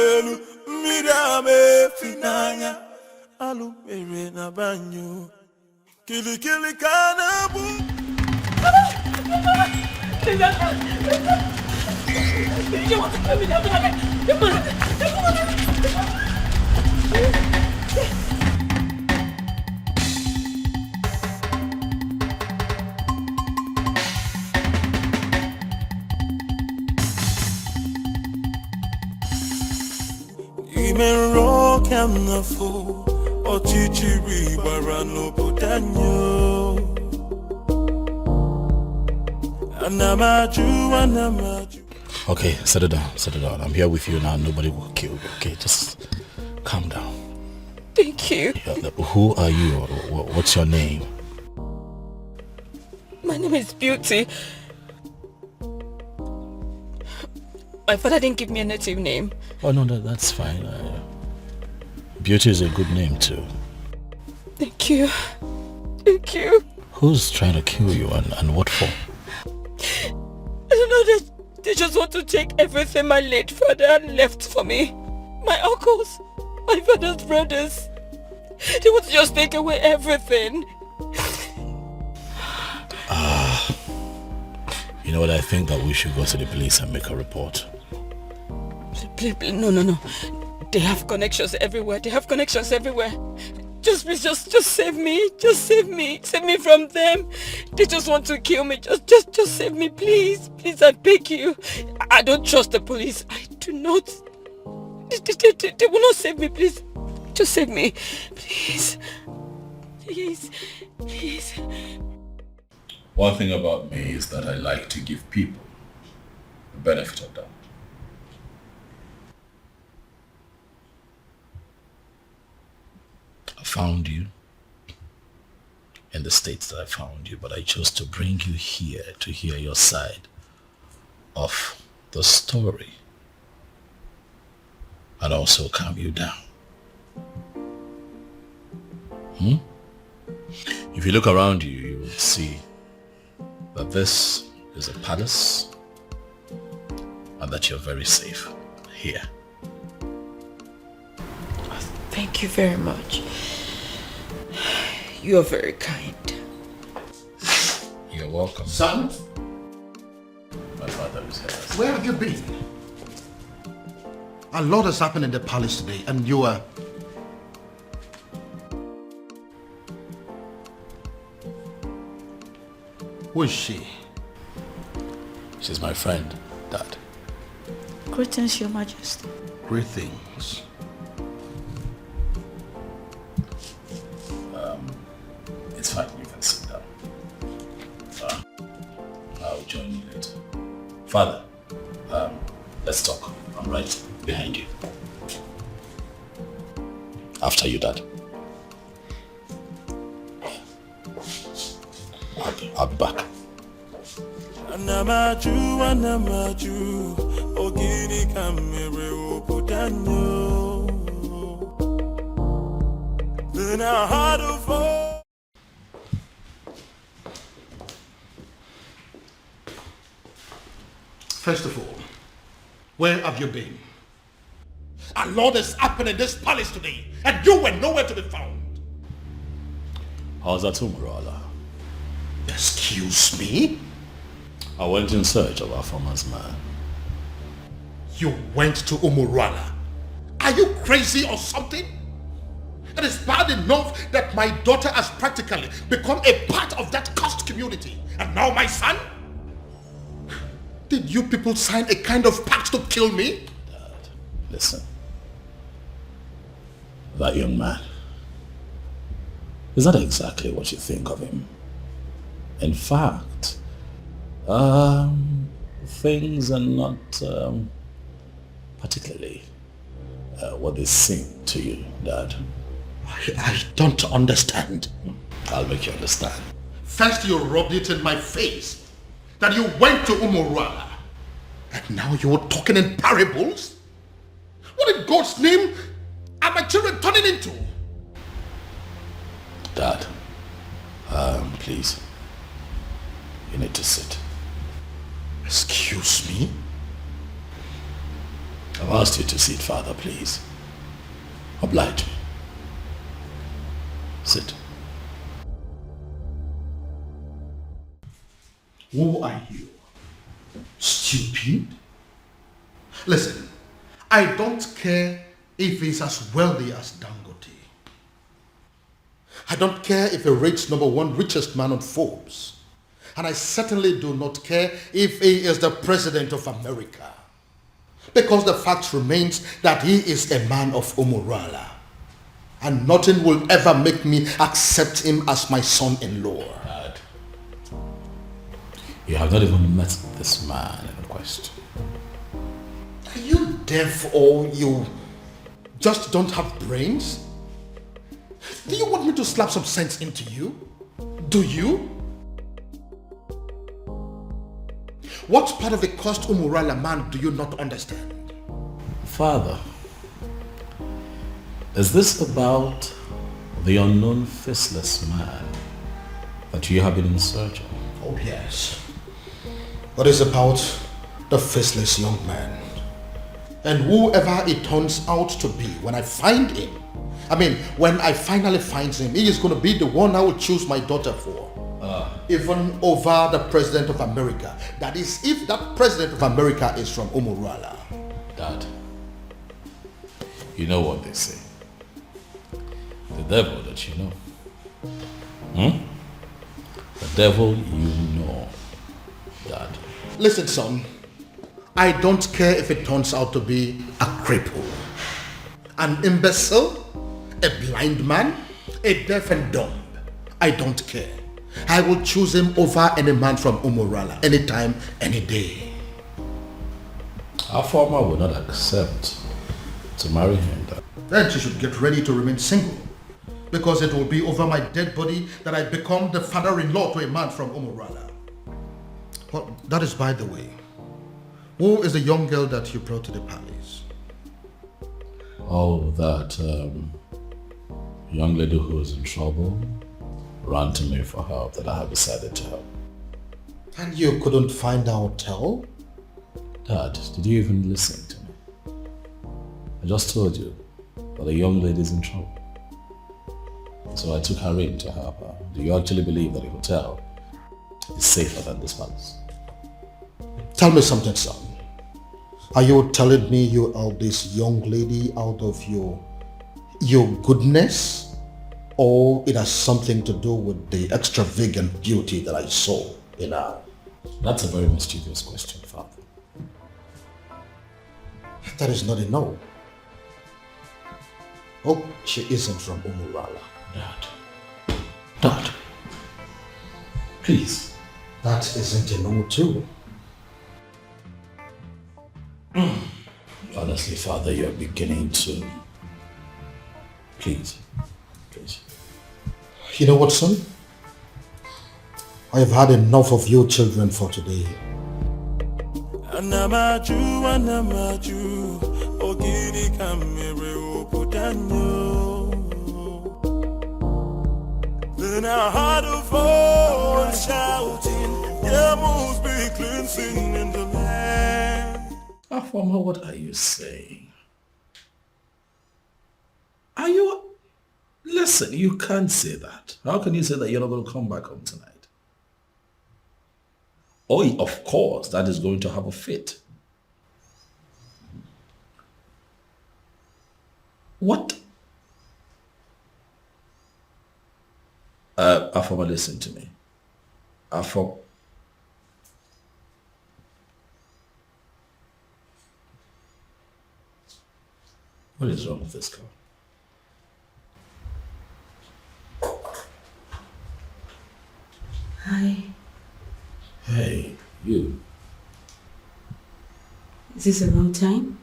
Elu mirame finanya alu mere na banyo kili kanabu. You want to kill me? Even rock and the fool or chichiri barano putanyo. Okay, settle down. I'm here with you now. Nobody will kill you. Okay, just calm down. Thank you. Who are you? What's your name? My name is Beauty. My father didn't give me a native name. Oh no, that's fine. Beauty is a good name too. Thank you. Thank you. Who's trying to kill you and what for? I don't know, they just want to take everything my late father left for me. My uncles, my father's brothers. They want to just take away everything. You know what, I think that we should go to the police and make a report. Please, no. They have connections everywhere. Just please, just save me. Just save me. Save me from them. They just want to kill me. Just save me, please. Please, I beg you. I don't trust the police. I do not. They will not save me, please. Just save me. Please. Please. One thing about me is that I like to give people the benefit of doubt. I found you in the states that I found you, but I chose to bring you here to hear your side of the story and also calm you down. If you look around you, you will see that this is a palace and that you're very safe here. Thank you very much. You are very kind. You're welcome. Son? My father is here. Where have you been? A lot has happened in the palace today and you are... Who is she? She's my friend, Dad. Greetings, Your Majesty. Greetings. It's fine, you can sit down. I'll join you later. Father, let's talk. I'm right behind you. After you, Dad. I'll be back. Anamaju, ogini kamere oputanyo. Then I had to fall. First of all, where have you been? A lot has happened in this palace today and you were nowhere to be found. How's that, Umbrella? Excuse me? I went in search of our farmer's man. You went to Umurala? Are you crazy or something? It is bad enough that my daughter has practically become a part of that cursed community. And now my son? Did you people sign a kind of pact to kill me? Dad, listen. That young man, is that exactly what you think of him? In fact, things are not particularly what they seem to you, Dad. I don't understand. I'll make you understand. First you rubbed it in my face that you went to Umurala. And now you're talking in parables? What in God's name are my children turning into? Dad, please. You need to sit. Excuse me? I've asked you to sit, Father, please. Oblige me. Sit. Who are you? Stupid? Listen, I don't care if he's as wealthy as Dangote. I don't care if he rates #1 richest man on Forbes. And I certainly do not care if he is the president of America. Because the fact remains that he is a man of Umurala. And nothing will ever make me accept him as my son-in-law. Dad, you have not even met this man in question. Are you deaf or you just don't have brains? Do you want me to slap some sense into you? Do you? What part of the cursed Umurala man do you not understand? Father, is this about the unknown faceless man that you have been in search of? Oh yes. What is about the faceless young man? And whoever it turns out to be, when I find him, when I finally find him, he is going to be the one I will choose my daughter for. Even over the President of America. That is, if that President of America is from Umurala. Dad, you know what they say. The devil that you know. The devil you know, Dad. Listen, son. I don't care if it turns out to be a cripple, an imbecile, a blind man, a deaf and dumb. I don't care. I will choose him over any man from Umurala, anytime, any day. Our farmer will not accept to marry him, Dad. Then she should get ready to remain single, because it will be over my dead body that I become the father-in-law to a man from Umurala. Well, that is by the way. Who is the young girl that you brought to the palace? Oh, that young lady who is in trouble ran to me for help that I have decided to help. And you couldn't find a hotel? Dad, did you even listen to me? I just told you that a young lady is in trouble. So I took her in to help her. Do you actually believe that a hotel is safer than this palace? Tell me something, son. Are you telling me you are this young lady out of your goodness? Or it has something to do with the extravagant beauty that I saw in her? That's a very mischievous question, Father. That is not a no. Oh, she isn't from Umurala. Dad, please. That isn't a no too. Honestly, Father, you're beginning to... Please. You know what, son? I have had enough of you children for today. Anamaju, ogini kamere opudanyo. Then I heard a voice shouting, there must be cleansing in the land. Afama, what are you saying? Are you... Listen, you can't say that. How can you say that you're not going to come back home tonight? Oh, of course, that is going to have a fit. What? Afama, listen to me. Afama. What is wrong with this girl? Hi. Hey, you. Is this the wrong time?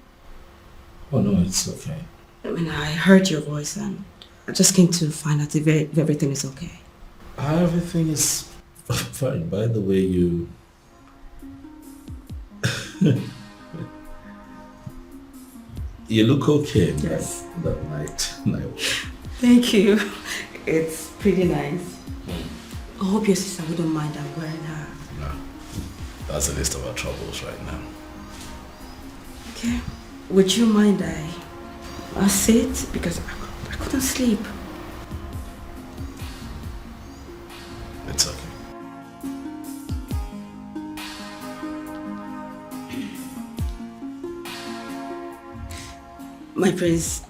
Oh no, it's okay. I heard your voice and I just came to find out if everything is okay. Everything is fine. By the way, you... you look okay in Yes. that night. Thank you. It's pretty nice. I hope your sister wouldn't mind I'm wearing her. No, that's the least of our troubles right now. Okay. Would you mind I sit? Because I couldn't sleep. It's okay. My prince,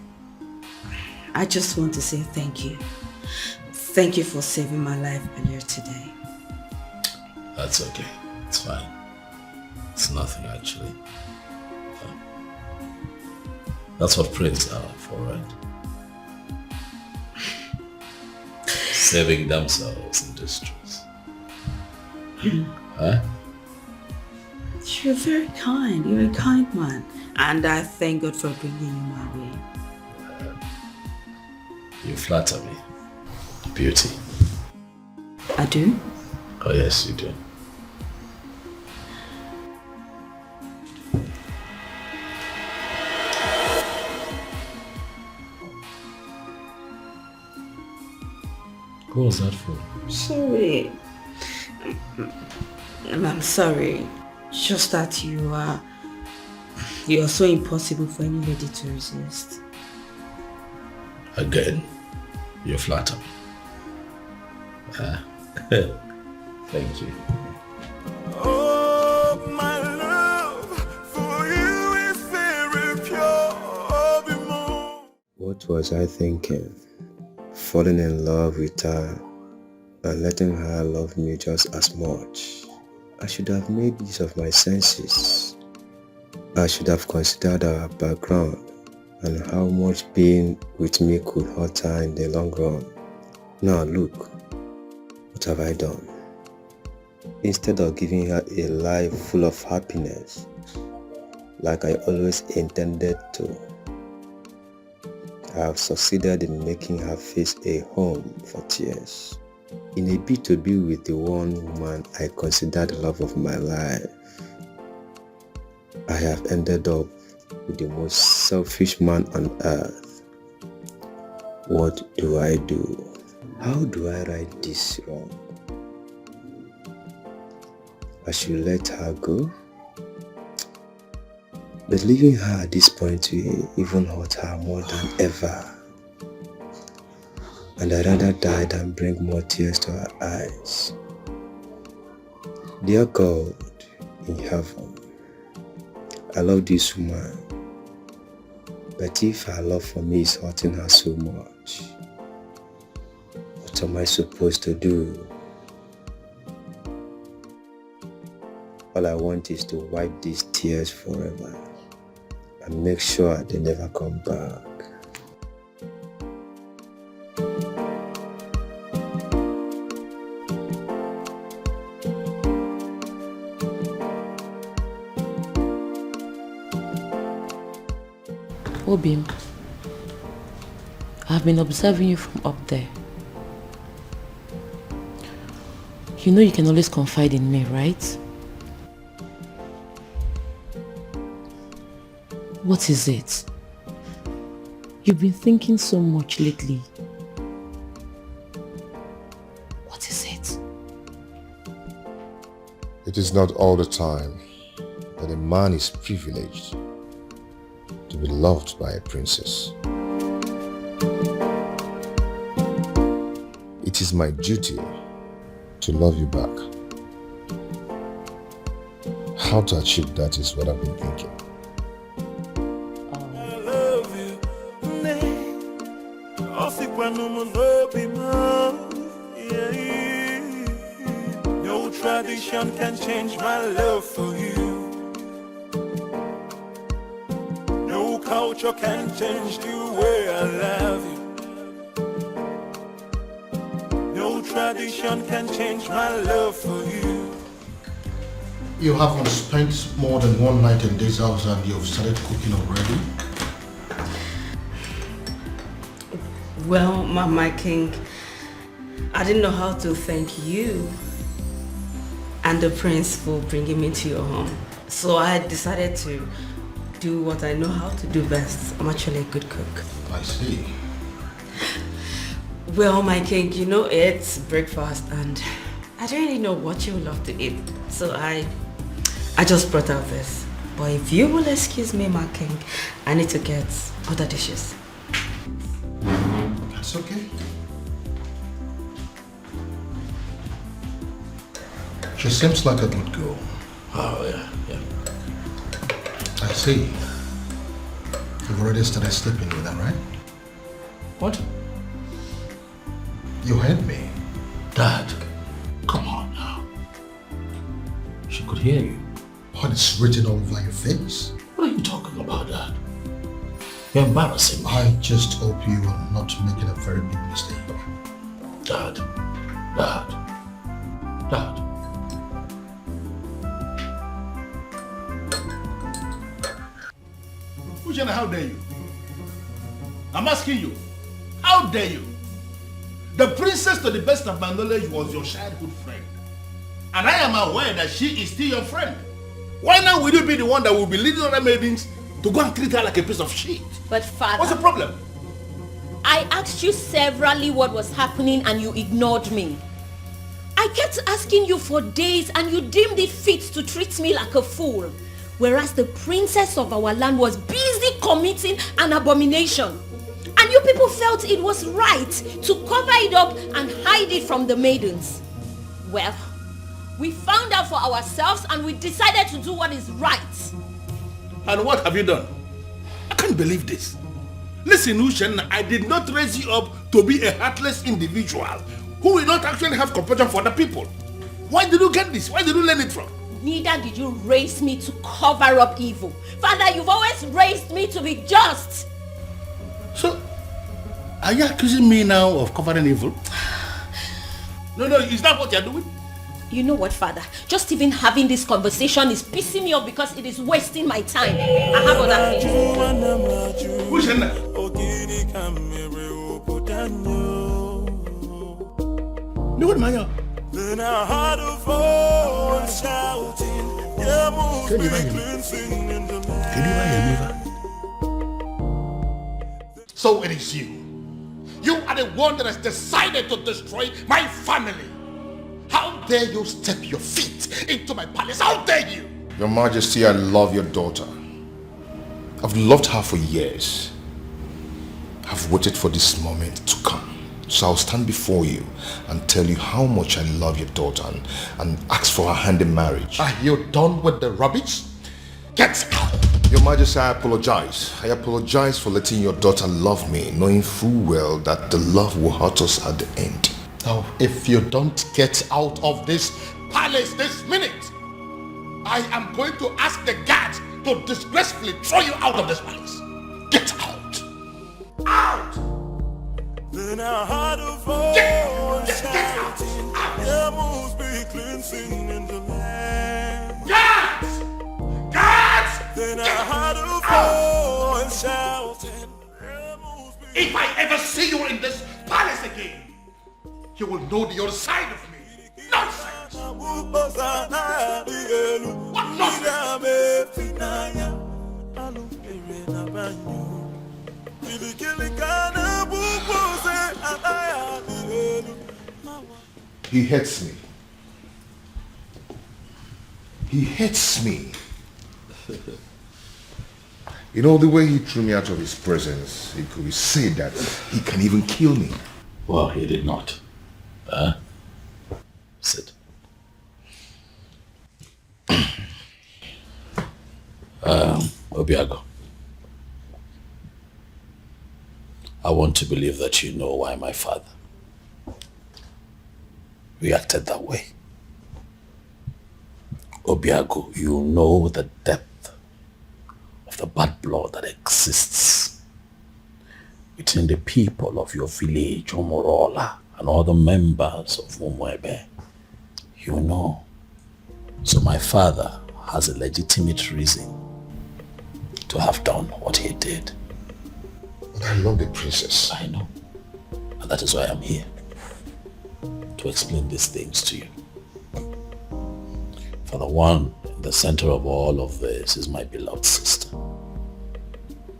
I just want to say thank you. Thank you for saving my life earlier today. That's okay. It's fine. It's nothing actually. That's what princes are for, right? Saving themselves in distress. Huh? You're very kind. You're a kind man. And I thank God for bringing you my way. You flatter me. Beauty. I do? Oh yes, you do. Who was that for? Sorry. I'm sorry. Just that you're so impossible for any lady to resist. Again, you flatter me. Thank you. Oh, my love for you is very pure. What was I thinking? Falling in love with her and letting her love me just as much. I should have made use of my senses. I should have considered our background and how much being with me could hurt her in the long run. Now look, what have I done? Instead of giving her a life full of happiness, like I always intended to, I have succeeded in making her face a home for tears. In a bid to be with the one woman I consider the love of my life, I have ended up with the most selfish man on earth. What do I do? How do I right this wrong? I should let her go? But leaving her at this point will even hurt her more than ever. And I'd rather die than bring more tears to her eyes. Dear God in heaven, I love this woman, but if her love for me is hurting her so much, what am I supposed to do? All I want is to wipe these tears forever and make sure they never come back. Obim, I've been observing you from up there. You know you can always confide in me, right? What is it? You've been thinking so much lately. What is it? It is not all the time that a man is privileged to be loved by a princess. It is my duty to love you back. How to achieve that is what I've been thinking. I love you. No tradition can change my love for you. No culture can change the way I love you. No tradition can change my love for you. You haven't spent more than one night in this house and you've started cooking already? Well, my king, I didn't know how to thank you and the prince for bringing me to your home. So I decided to do what I know how to do best. I'm actually a good cook. I see. Well, my king, you know it's breakfast and I don't really know what you would love to eat. So I just brought out this. But if you will excuse me, my king, I need to get other dishes. That's okay. She seems like a good girl. Oh, yeah. I see. You've already started sleeping with her, right? What? You heard me. Dad, come on now. She could hear you. But it's written all over your face. What are you talking about, Dad? You're embarrassing me. I just hope you are not making a very big mistake. Dad. Ushana, how dare you? I'm asking you, how dare you? The princess, to the best of my knowledge, was your childhood friend. And I am aware that she is still your friend. Why now will you be the one that will be leading other maidens to go and treat her like a piece of shit? But father... What's the problem? I asked you severally what was happening and you ignored me. I kept asking you for days and you deemed it fit to treat me like a fool. Whereas the princess of our land was busy committing an abomination. And you people felt it was right to cover it up and hide it from the maidens. Well, we found out for ourselves and we decided to do what is right. And what have you done? I can't believe this. Listen, Ushen, I did not raise you up to be a heartless individual who will not actually have compassion for other people. Why did you get this? Where did you learn it from? Neither did you raise me to cover up evil. Father, you've always raised me to be just. So, are you accusing me now of covering evil? No, is that what you're doing? You know what, Father? Just even having this conversation is pissing me off because it is wasting my time. I have other things. Who's in there? No, what, Maya? Then I heard a voice shouting, yeah, move Can you me hear me? cleansing in the Can you hear me? So it is you. You are the one that has decided to destroy my family. How dare you step your feet into my palace? How dare you? Your Majesty, I love your daughter. I've loved her for years. I've waited for this moment to come. So I'll stand before you and tell you how much I love your daughter and ask for her hand in marriage. Are you done with the rubbish? Get out! Your Majesty, I apologize. I apologize for letting your daughter love me, knowing full well that the love will hurt us at the end. Now, if you don't get out of this palace this minute, I am going to ask the guards to disgracefully throw you out of this palace. Get out! Out! Then I heard a voice shouting, yeah, move me cleansing in the land. Guards! Guards! Then I heard a voice shouting, yeah, move me. If I ever see you in this palace again, you will know the other side of me. Nonsense! What He hates me. He hates me. You know, the way he threw me out of his presence, it could be said that he can even kill me. Well, he did not. Sit. Obiago, I want to believe that you know why my father reacted that way. Obiago, you know the depth of the bad blood that exists between the people of your village, Omorola, and other members of Umwebe. You know. So my father has a legitimate reason to have done what he did. But I love the princess. I know. And that is why I'm here. To explain these things to you. For the one in the center of all of this is my beloved sister.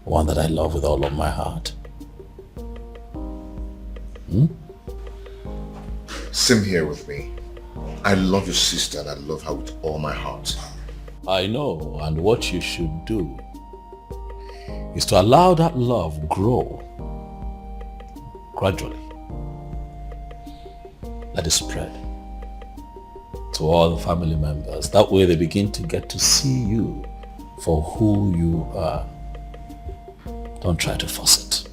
One that I love with all of my heart. Same here with me. I love your sister and I love her with all my heart. I know, and what you should do is to allow that love grow gradually. Let it spread to all the family members. That way they begin to get to see you for who you are. Don't try to force it.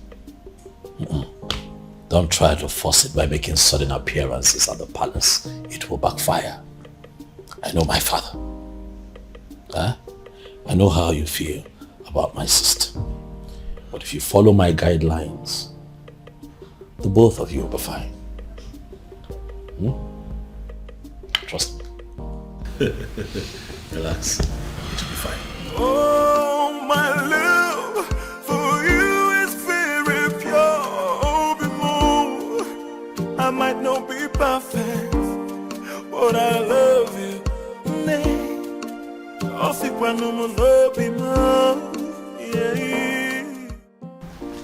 Don't try to force it by making sudden appearances at the palace. It will backfire. I know my father. I know how you feel about my sister. But if you follow my guidelines, the both of you will be fine. Trust me. Relax. It will be fine. Oh, my love for you is very pure. Be more. I might not be perfect, but I love you.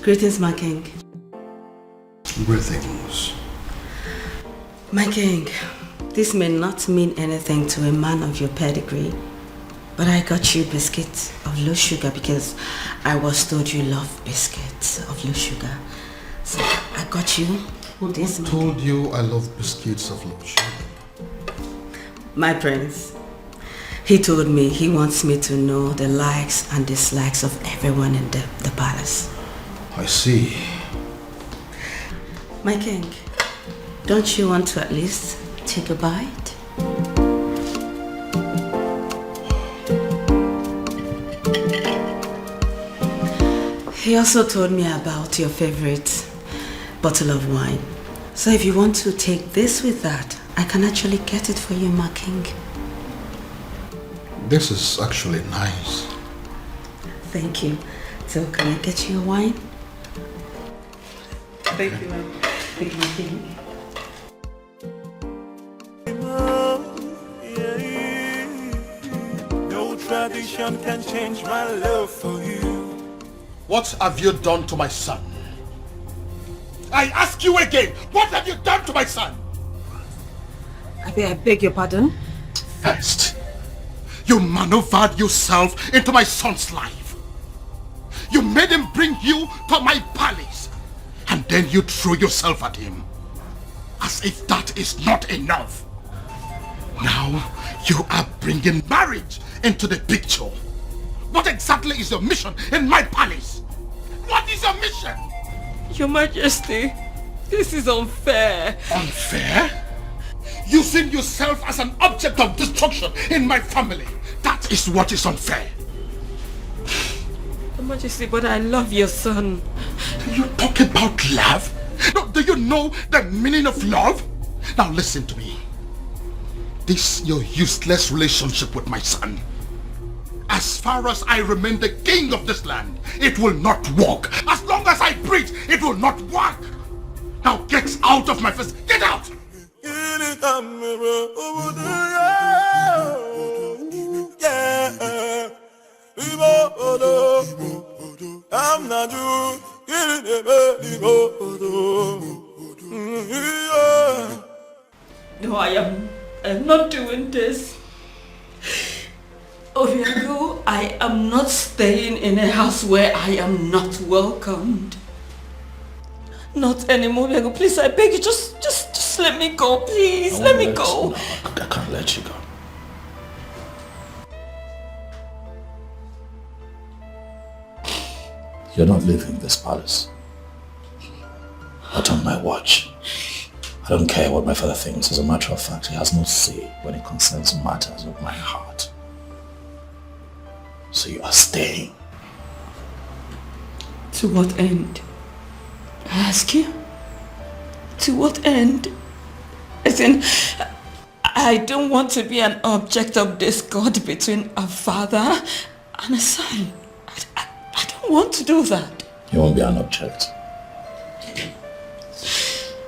Greetings, my king. Greetings. My king, this may not mean anything to a man of your pedigree, but I got you biscuits of low sugar because I was told you love biscuits of low sugar. So I got you this. Who told you I love biscuits of low sugar? My prince. He told me he wants me to know the likes and dislikes of everyone in the palace. I see. My king, don't you want to at least take a bite? He also told me about your favorite bottle of wine. So if you want to take this with that, I can actually get it for you, my king. This is actually nice. Thank you. So can I get you a wine? Thank you, ma'am. Thank you, my king. No tradition can change my love for you. What have you done to my son? I ask you again, what have you done to my son? I beg your pardon? First, you maneuvered yourself into my son's life. You made him bring you to my palace. And then you threw yourself at him. As if that is not enough. Now, you are bringing marriage into the picture. What exactly is your mission in my palace? What is your mission? Your Majesty, this is unfair. Unfair? Using yourself as an object of destruction in my family. That is what is unfair. Your Majesty, but I love your son. You talk about love? No, do you know the meaning of love? Now listen to me. This your useless relationship with my son. As far as I remain the king of this land, it will not work. As long as I breathe, it will not work. Now get out of my face. Get out! I'm not you. No, I am not doing this. Obiago, I am not staying in a house where I am not welcomed. Not anymore, Obiago. Please, I beg you, just let me go, please. Let me go. No, I can't let you go. You're not leaving this palace. Not on my watch. I don't care what my father thinks. As a matter of fact, he has no say when it concerns matters of my heart. So you are staying. To what end? I ask you? To what end? As in, I don't want to be an object of discord between a father and a son. I don't want to do that. You won't be an object.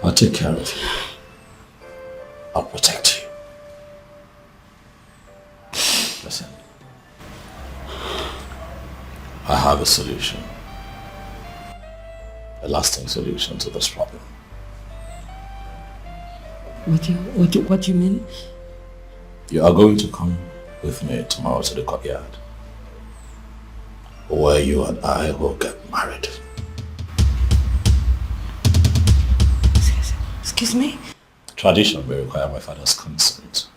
I'll take care of you. I'll protect you. Listen. I have a solution. A lasting solution to this problem. What do you mean? You are going to come with me tomorrow to the courtyard, where you and I will get married. Excuse me? Tradition may require my father's consent,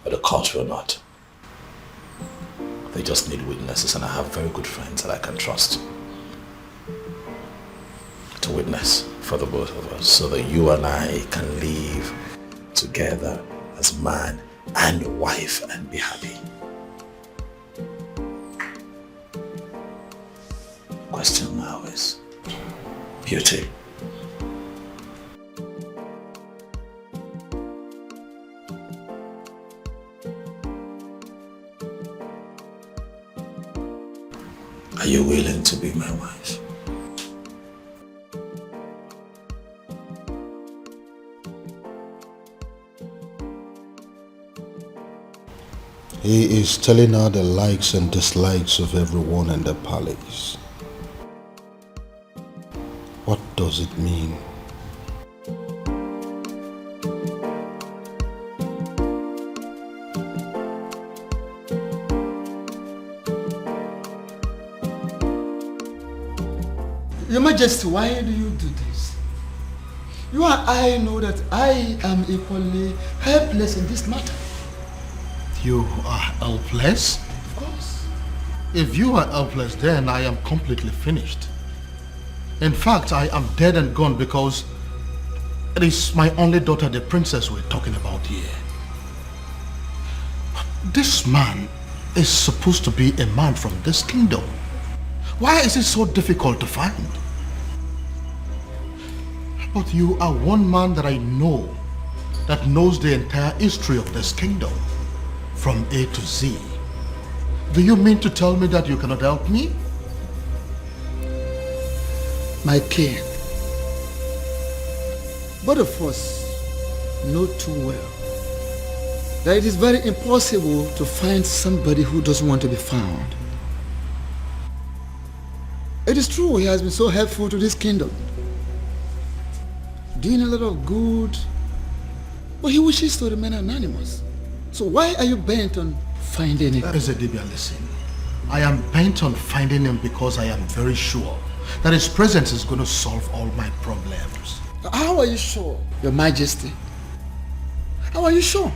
but the court will not. They just need witnesses, and I have very good friends that I can trust to witness for the both of us, so that you and I can live together as man and wife and be happy. Question now is beauty. Are you willing to be my wife? He is telling her the likes and dislikes of everyone in the palace. What does it mean? Your Majesty, why do you do this? You and I know that I am equally helpless in this matter. You are helpless? Of course. If you are helpless, then I am completely finished. In fact, I am dead and gone because it is my only daughter, the princess, we're talking about here. This man is supposed to be a man from this kingdom. Why is it so difficult to find? But you are one man that I know that knows the entire history of this kingdom, from A to Z. Do you mean to tell me that you cannot help me? My king, both of us know too well that it is very impossible to find somebody who doesn't want to be found. It is true he has been so helpful to this kingdom, doing a lot of good, but he wishes to remain anonymous. So why are you bent on finding him? Ezedibia, listen. I am bent on finding him because I am very sure that his presence is going to solve all my problems. How are you sure, Your Majesty? How are you sure?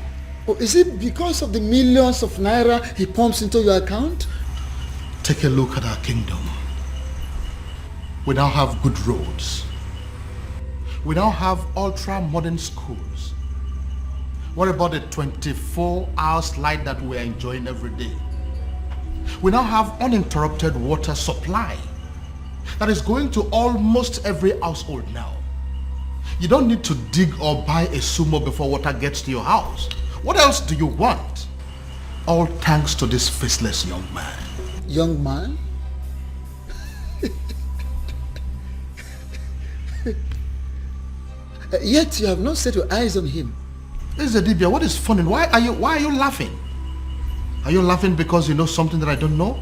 Or is it because of the millions of naira he pumps into your account? Take a look at our kingdom. We now have good roads. We now have ultra-modern schools. What about the 24-hour light that we are enjoying every day? We now have uninterrupted water supply that is going to almost every household now. You don't need to dig or buy a sumo before water gets to your house. What else do you want? All thanks to this faceless young man. Young man? Yet you have not set your eyes on him. Ezedibia, what is funny? Why are you laughing? Are you laughing because you know something that I don't know?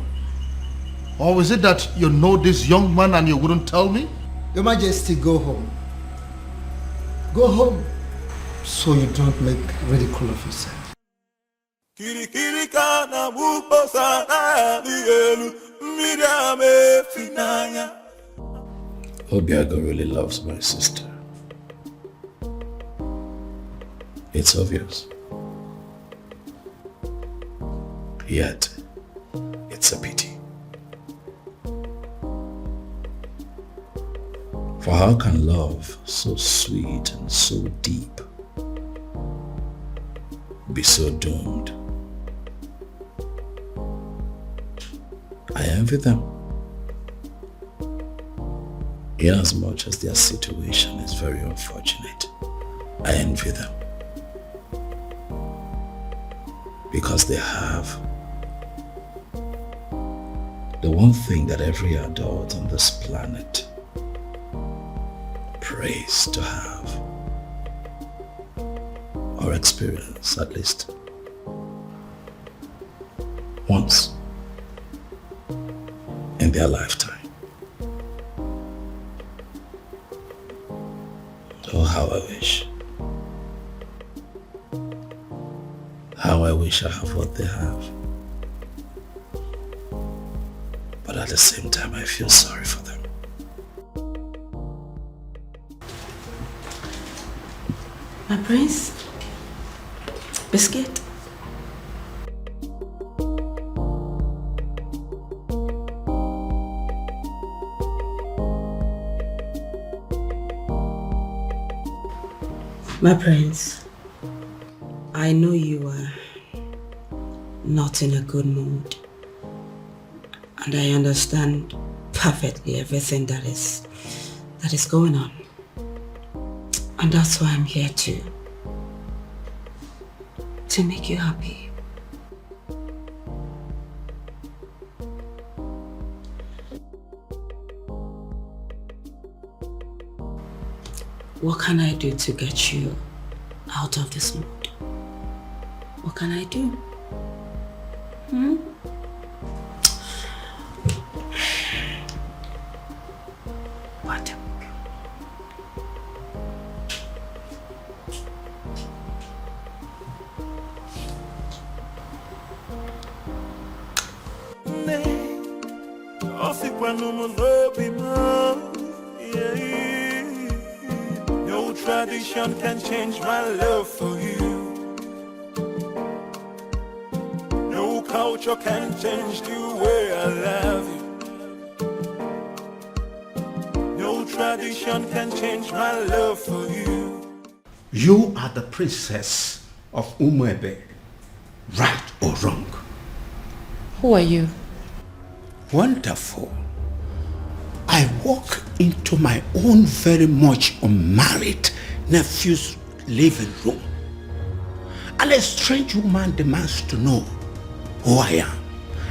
Or is it that you know this young man and you wouldn't tell me? Your Majesty, go home. Go home so you don't make ridicule of yourself. Obiago really loves my sister. It's obvious. Yet, it's a pity. For how can love so sweet and so deep be so doomed? I envy them, inasmuch as their situation is very unfortunate. I envy them because they have the one thing that every adult on this planet prays to have, or experience at least once in their lifetime. Oh, how I wish. How I wish I have what they have. But at the same time, I feel sorry for them. My prince? Biscuit? My prince, I know you are not in a good mood, and I understand perfectly everything that is going on, and that's why I'm here to make you happy. What can I do to get you out of this mood? What can I do? What? No tradition can change my love for you. No culture can change the way I love you. No tradition can change my love for you. You are the princess of Umuebe, right or wrong? Who are you? Wonderful. I walk into my own very much unmarried nephew's living room, and a strange woman demands to know who I am.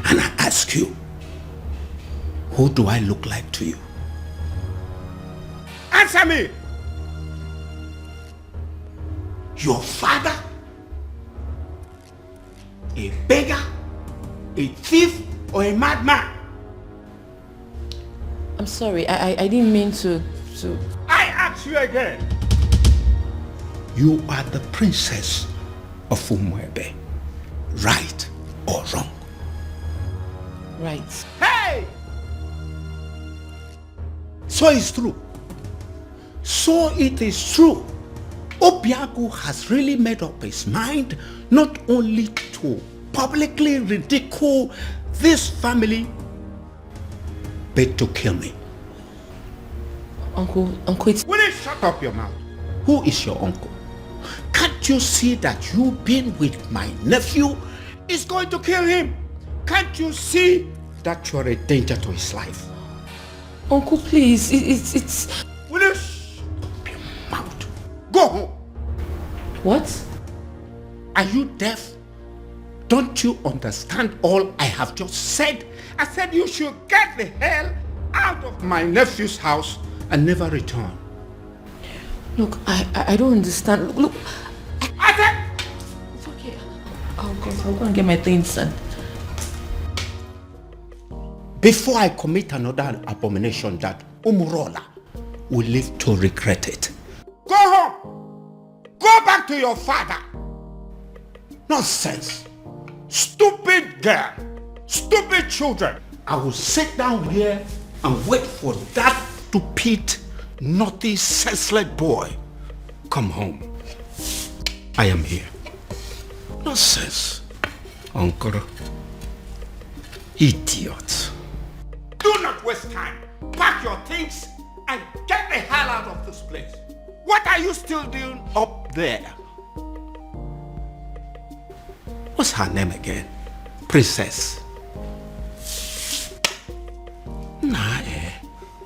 And I ask you, who do I look like to you? Answer me! Your father? A beggar? A thief? Or a madman? I'm sorry, I didn't mean to... I ask you again. You are the princess of Umuebe, right or wrong? Right. Hey! So it's true. So it is true. Obiago has really made up his mind not only to publicly ridicule this family, but to kill me. Uncle, it's... Will you shut up your mouth? Who is your uncle? Can't you see that you being with my nephew is going to kill him? Can't you see that you're a danger to his life? Uncle, please, it's... Will you shut up your mouth? Go home. What? Are you deaf? Don't you understand all I have just said? I said you should get the hell out of my nephew's house and never return. Look, I don't understand. Look, I said... It's okay. I'll go and get my things done. Before I commit another abomination that Umurola will live to regret it. Go home! Go back to your father! Nonsense! Stupid girl! Stupid children! I will sit down here and wait for that stupid, naughty, senseless boy. Come home. I am here. Nonsense. Uncle. Idiot. Do not waste time. Pack your things and get the hell out of this place. What are you still doing up there? What's her name again? Princess. Nah,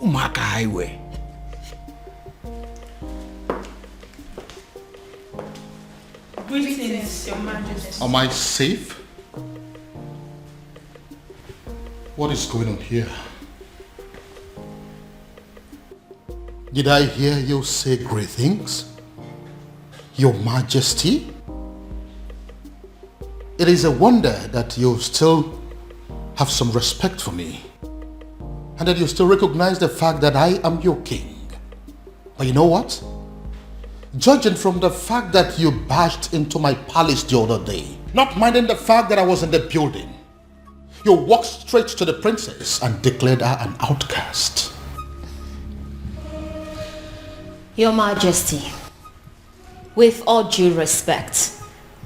Umaka Highway. Greetings, Your Majesty. Am I safe? What is going on here? Did I hear you say great things? Your Majesty? It is a wonder that you still have some respect for me, and that you still recognize the fact that I am your king. But you know what? Judging from the fact that you barged into my palace the other day Not minding the fact that I was in the building. You walked straight to the princess and declared her an outcast. Your Majesty, with all due respect,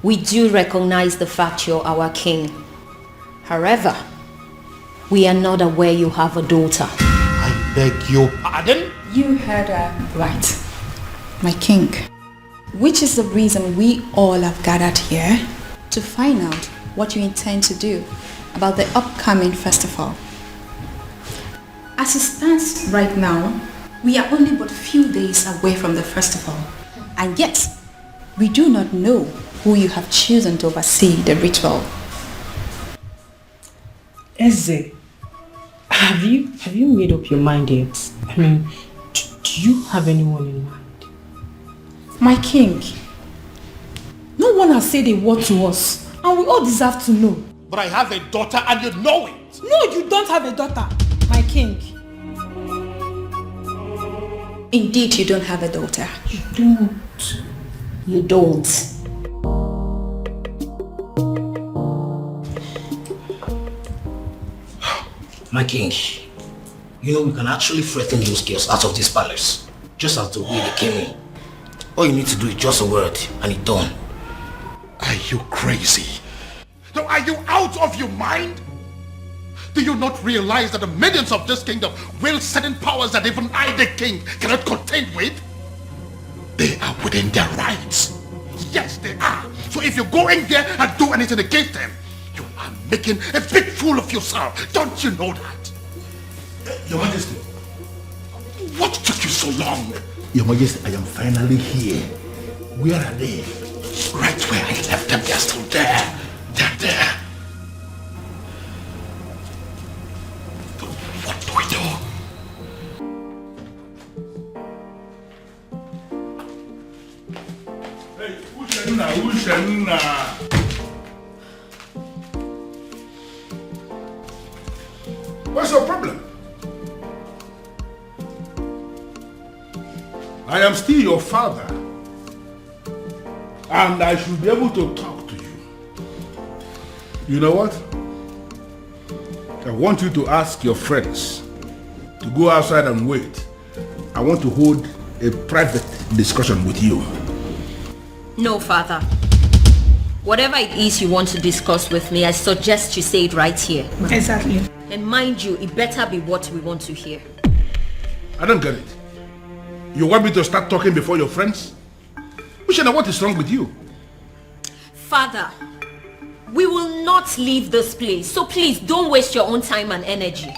we do recognize the fact you're our king. However, we are not aware you have a daughter. I beg your pardon? You heard her right, my king. Which is the reason we all have gathered here to find out what you intend to do about the upcoming festival. As it stands right now, we are only but few days away from the festival, and yet we do not know who you have chosen to oversee the ritual. Eze, have you made up your mind yet? I mean, do you have anyone in mind? My king, no one has said a word to us, and we all deserve to know. But I have a daughter and you know it. No, you don't have a daughter, my king. Indeed, you don't have a daughter. You don't. You don't. My king, you know we can actually threaten those girls out of this palace, just as the way they came in. All you need to do is just a word and it's done. Are you crazy? No, are you out of your mind? Do you not realize that the maidens of this kingdom wield certain powers that even I, the king, cannot contend with? They are within their rights. Yes, they are. So if you go in there and do anything against them, you are making a big fool of yourself. Don't you know that? Your Majesty. What took you so long? Your Majesty, I am finally here. Where are they? Right where I left them, they're still there. They're there. But what do we do? Hey, Ushenna. What's your problem? I am still your father, and I should be able to talk to you. You know what? I want you to ask your friends to go outside and wait. I want to hold a private discussion with you. No, father. Whatever it is you want to discuss with me, I suggest you say it right here. Exactly. And mind you, it better be what we want to hear. I don't get it. You want me to start talking before your friends? Ushena, what is wrong with you? Father, we will not leave this place, so please don't waste your own time and energy.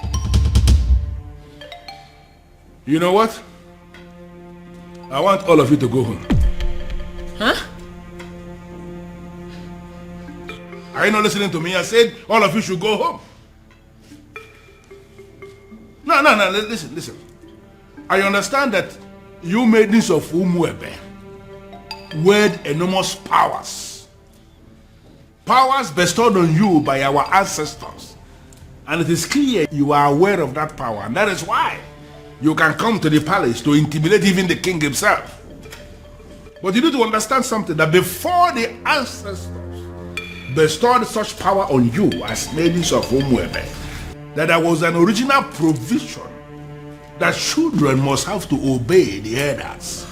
You know what? I want all of you to go home. Huh? Are you not listening to me? I said all of you should go home. No, listen. I understand that you maidens of Umuebe wield enormous powers. Powers bestowed on you by our ancestors. And it is clear you are aware of that power. And that is why you can come to the palace to intimidate even the king himself. But you need to understand something, that before the ancestors bestowed such power on you as maidens of Umuebe, that there was an original provision that children must have to obey the elders.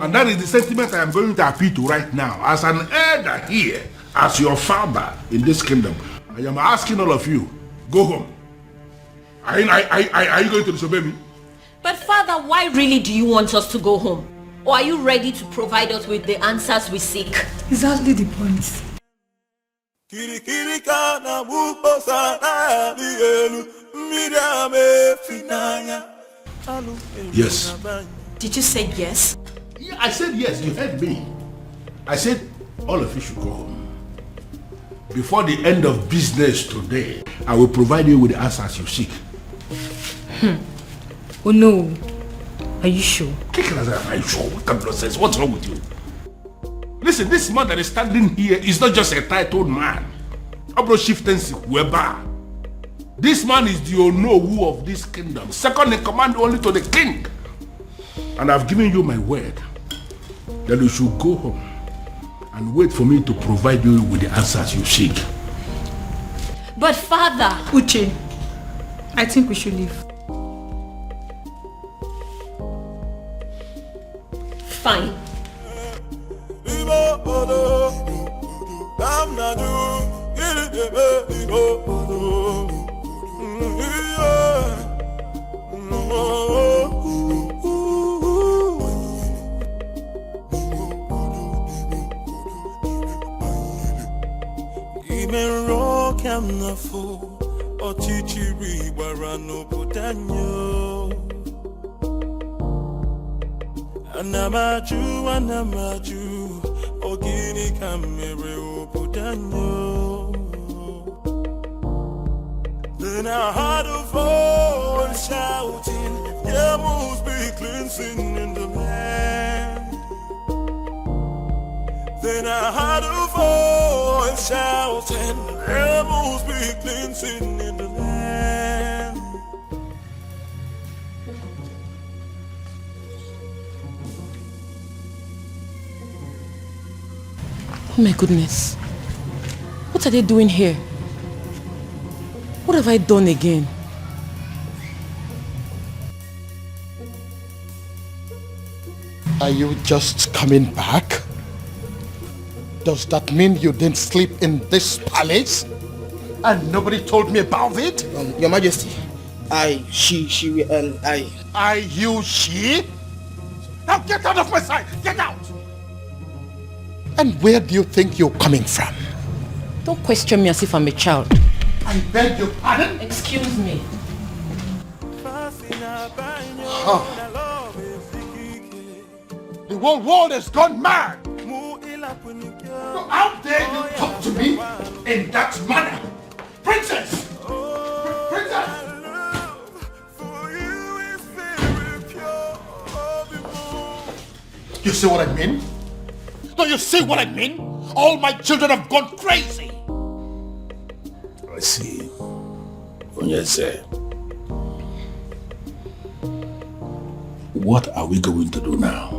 And that is the sentiment I am going to appeal to right now. As an elder here, as your father in this kingdom, I am asking all of you, go home. Are you going to disobey me? But father, why really do you want us to go home? Or are you ready to provide us with the answers we seek? Exactly the point. Yes. Did you say yes? Yeah, I said yes, you heard me. I said all of you should go home. Before the end of business today, I will provide you with the answers you seek. Oh no. Are you sure? Are you sure? What kind of nonsense? What's wrong with you? Listen, this man that is standing here is not just a titled man. This man is the Onowu of this kingdom, second in command only to the king. And I've given you my word that you should go home and and wait for me to provide you with the answers you seek. But father... Uche, I think we should leave. Fine. Anamaju, ogini kamere obudanyo. Then I heard a voice shouting, there must be cleansing in the land. Then I heard a voice shouting, there must be cleansing in the land. Oh my goodness. What are they doing here? What have I done again? Are you just coming back? Does that mean you didn't sleep in this palace? And nobody told me about it? Your Majesty, she, she? Now get out of my sight! Get out! And where do you think you're coming from? Don't question me as if I'm a child. I beg your pardon? Excuse me. Huh. The whole world has gone mad! So how dare you talk to me in that manner? Princess! Princess! You see what I mean? Do you see what I mean? All my children have gone crazy! I see. Onyeze. What are we going to do now?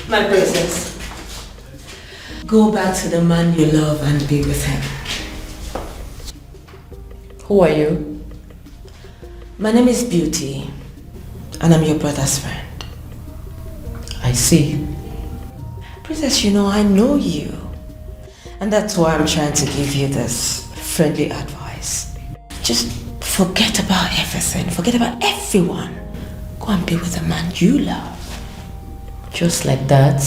My princess, go back to the man you love and be with him. Who are you? My name is Beauty, and I'm your brother's friend. I see. Princess, you know, I know you. And that's why I'm trying to give you this friendly advice. Just forget about everything. Forget about everyone. Go and be with the man you love. Just like that?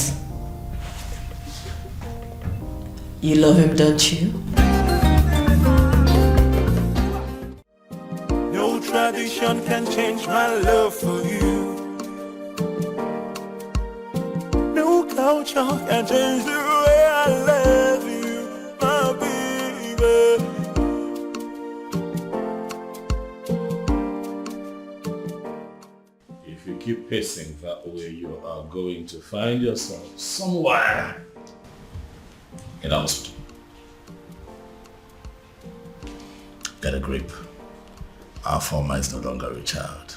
You love him, don't you? No tradition can change my love for you. No culture can change the way I love you, my baby. If you keep pacing that way, you are going to find yourself somewhere in a hospital. Get a grip. Our former is no longer a child.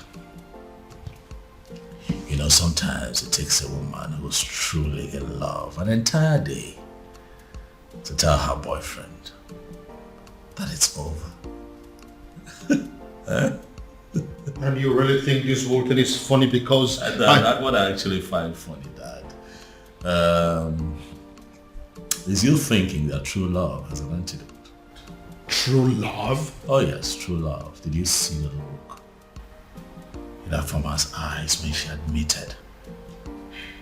You know, sometimes it takes a woman who's truly in love an entire day to tell her boyfriend that it's over. And you really think this whole thing is funny because... That's what I actually find funny, Dad. Is you thinking that true love has an antidote? True love? Oh yes, true love. Did you see the look in that woman's eyes when she admitted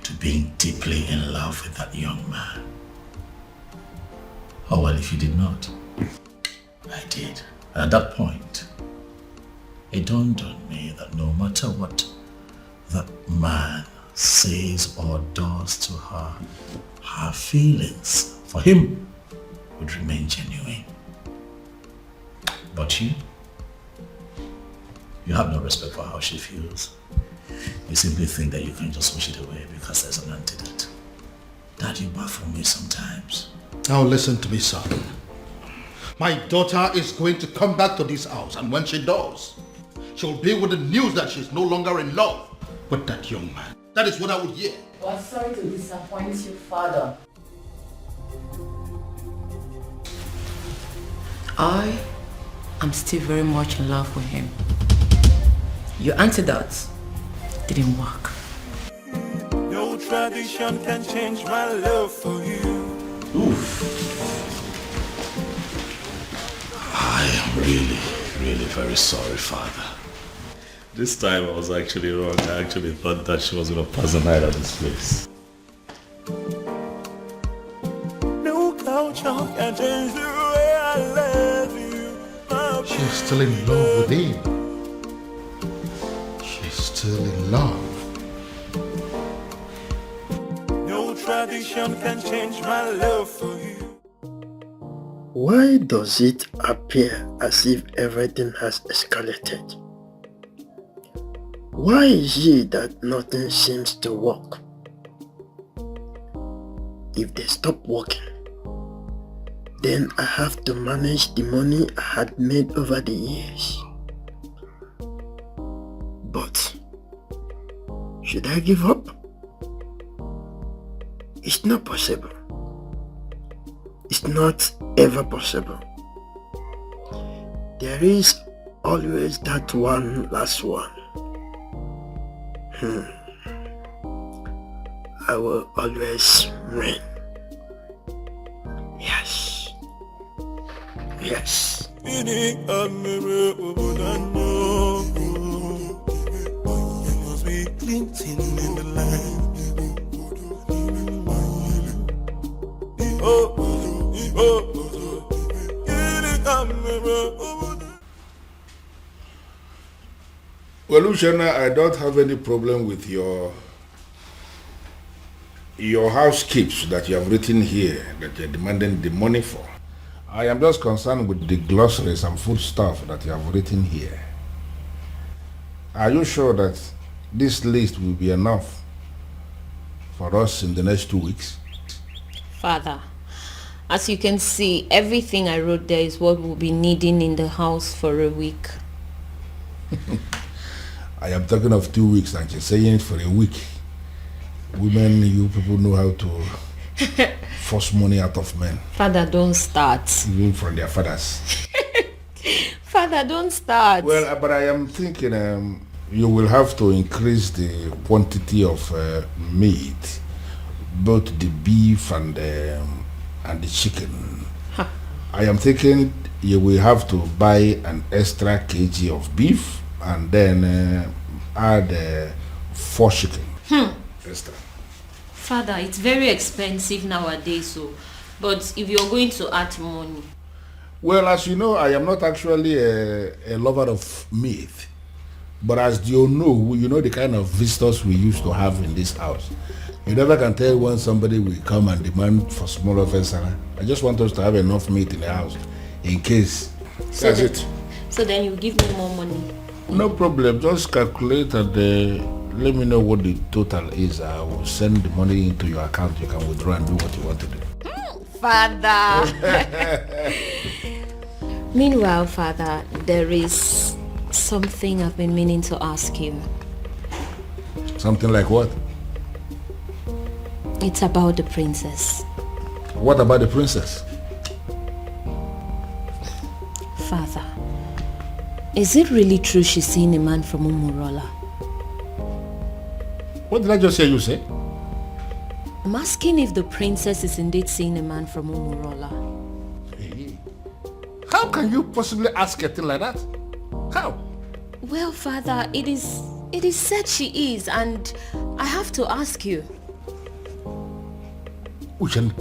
to being deeply in love with that young man? Oh well, if you did not, I did. And at that point, it dawned on me that no matter what that man says or does to her, her feelings for him would remain genuine. But you have no respect for how she feels. You simply think that you can just wish it away because there's an antidote. Dad, you baffle me sometimes. Now listen to me, son. My daughter is going to come back to this house, and when she does, she'll be with the news that she's no longer in love with that young man. That is what I would hear. Well, sorry to disappoint you, Father. I am still very much in love with him. Your antidote didn't work. No tradition can change my love for you. Oof. I am really very sorry, Father. This time I was actually wrong. I actually thought that she was going to pass the night at this place. No culture can change the way I love you. She's still in love with him. She's still in love. No tradition can change my love for you. Why does it appear as if everything has escalated? Why is it that nothing seems to work? If they stop working, then I have to manage the money I had made over the years. But should I give up? It's not possible. It's not ever possible. There is always that one last one. I will always win. Yes. Yes. You must be glinting in the light. Well, Luciana, I don't have any problem with your housekeeps that you have written here that you're demanding the money for. I am just concerned with the glossaries and food stuff that you have written here. Are you sure that this list will be enough for us in the next 2 weeks? Father, as you can see, everything I wrote there is what we'll be needing in the house for a week. I am talking of 2 weeks and you're saying it for a week. Women, you people know how to force money out of men. Father, don't start. Even from their fathers. Father, don't start. Well, but I am thinking you will have to increase the quantity of meat, both the beef and the chicken. Huh. I am thinking you will have to buy an extra kg of beef and then add 4 chicken. Extra. Father, it's very expensive nowadays, but if you're going to add money. Well, as you know, I am not actually a lover of meat. But as you know the kind of visitors we used to have in this house. You never can tell when somebody will come and demand for small offense. I just want us to have enough meat in the house in case. That's it. So then you give me more money. No problem. Just calculate and let me know what the total is. I will send the money into your account. You can withdraw and do what you want to do. Father. Meanwhile, Father, there is something I've been meaning to ask you. Something like what? It's about the princess. What about the princess? Father, is it really true she's seeing a man from Umurola? What did I just hear you say? I'm asking if the princess is indeed seeing a man from Umurola. Hey. How can you possibly ask a thing like that? How? Well, Father, it is said she is, and I have to ask you. Uchenna.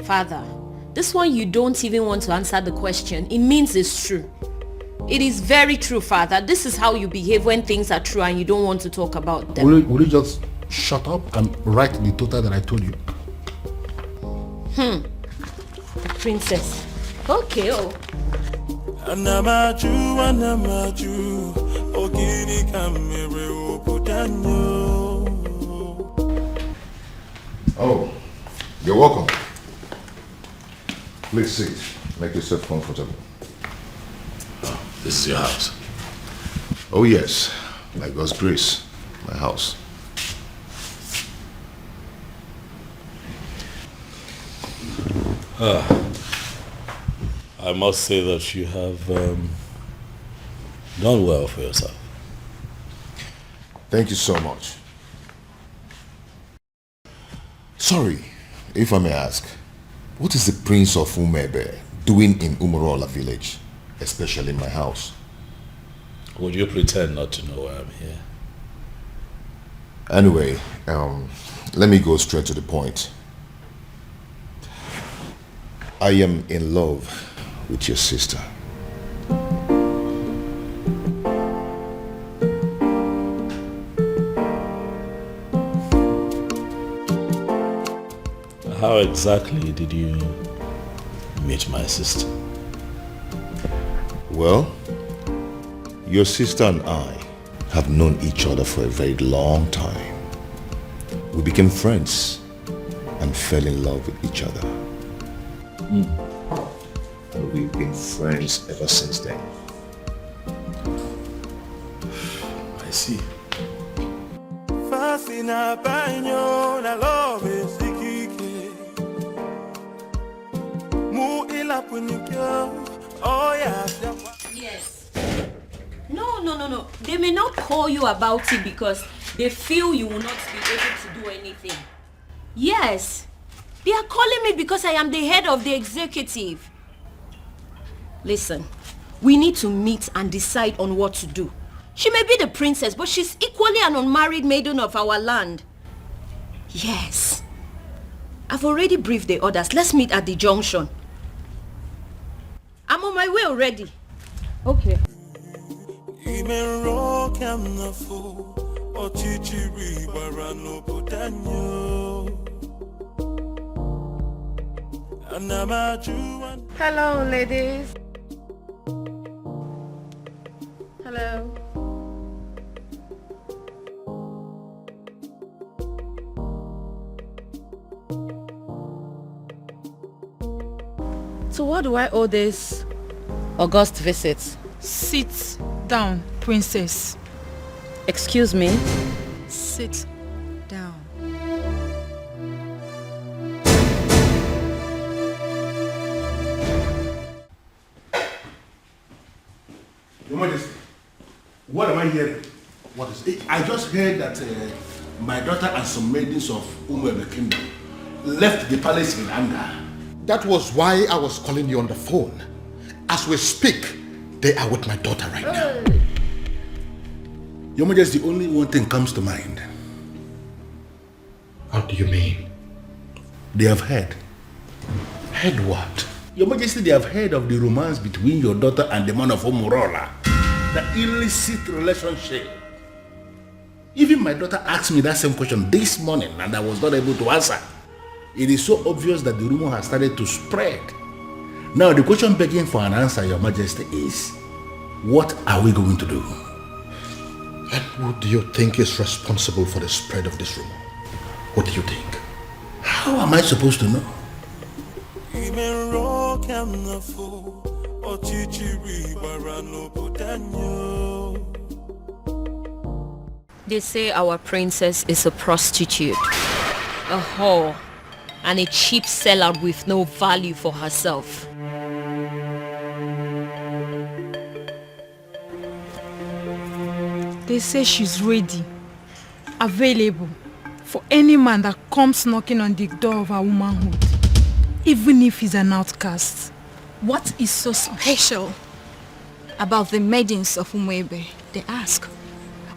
Father, this one you don't even want to answer the question. It means it's true. It is very true, Father. This is how you behave when things are true and you don't want to talk about them. Will you just shut up and write the total that I told you? The princess. Okay, Oh, you're welcome. Please sit. Make yourself comfortable. Oh, this is your house? Oh yes, by God's grace, my house. I must say that you have done well for yourself. Thank you so much. Sorry, if I may ask, what is the Prince of Umebe doing in Umurola village, especially in my house? Would you pretend not to know why I'm here? Anyway, let me go straight to the point. I am in love with your sister. How exactly did you meet my sister? Well, your sister and I have known each other for a very long time. We became friends and fell in love with each other. And we've been friends ever since then. I see. Yes. No. They may not call you about it because they feel you will not be able to do anything. Yes. They are calling me because I am the head of the executive. Listen, we need to meet and decide on what to do. She may be the princess, but she's equally an unmarried maiden of our land. Yes. I've already briefed the others. Let's meet at the junction. I'm on my way already. Okay. Hello, ladies. Hello. So what do I owe this august visit? Sit down, princess. Excuse me? Sit down. Your Majesty, what am I hearing? What is it? I just heard that my daughter and some maidens of Umwebe Kingdom left the palace in anger. That was why I was calling you on the phone. As we speak, they are with my daughter right now. Your Majesty, only one thing comes to mind. How do you mean? They have heard. Heard what? Your Majesty, they have heard of the romance between your daughter and the man of Umurola. The illicit relationship. Even my daughter asked me that same question this morning and I was not able to answer. It is so obvious that the rumor has started to spread. Now the question begging for an answer, Your Majesty, is what are we going to do? And who do you think is responsible for the spread of this rumor? What do you think? How am I supposed to know? They say our princess is a prostitute, a whore, and a cheap seller with no value for herself. They say she's ready, available for any man that comes knocking on the door of her womanhood, even if he's an outcast. What is so special about the maidens of Umwebe? They ask.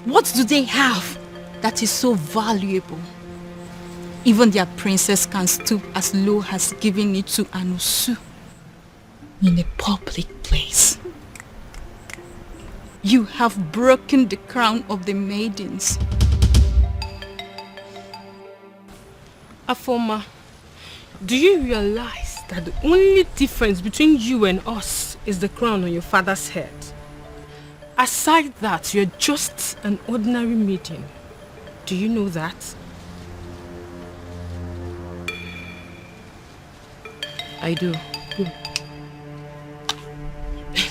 What do they have that is so valuable? Even their princess can stoop as low as giving it to Anusu in a public place. You have broken the crown of the maidens. Afoma, do you realize that the only difference between you and us is the crown on your father's head? Aside that, you're just an ordinary maiden. Do you know that? I do.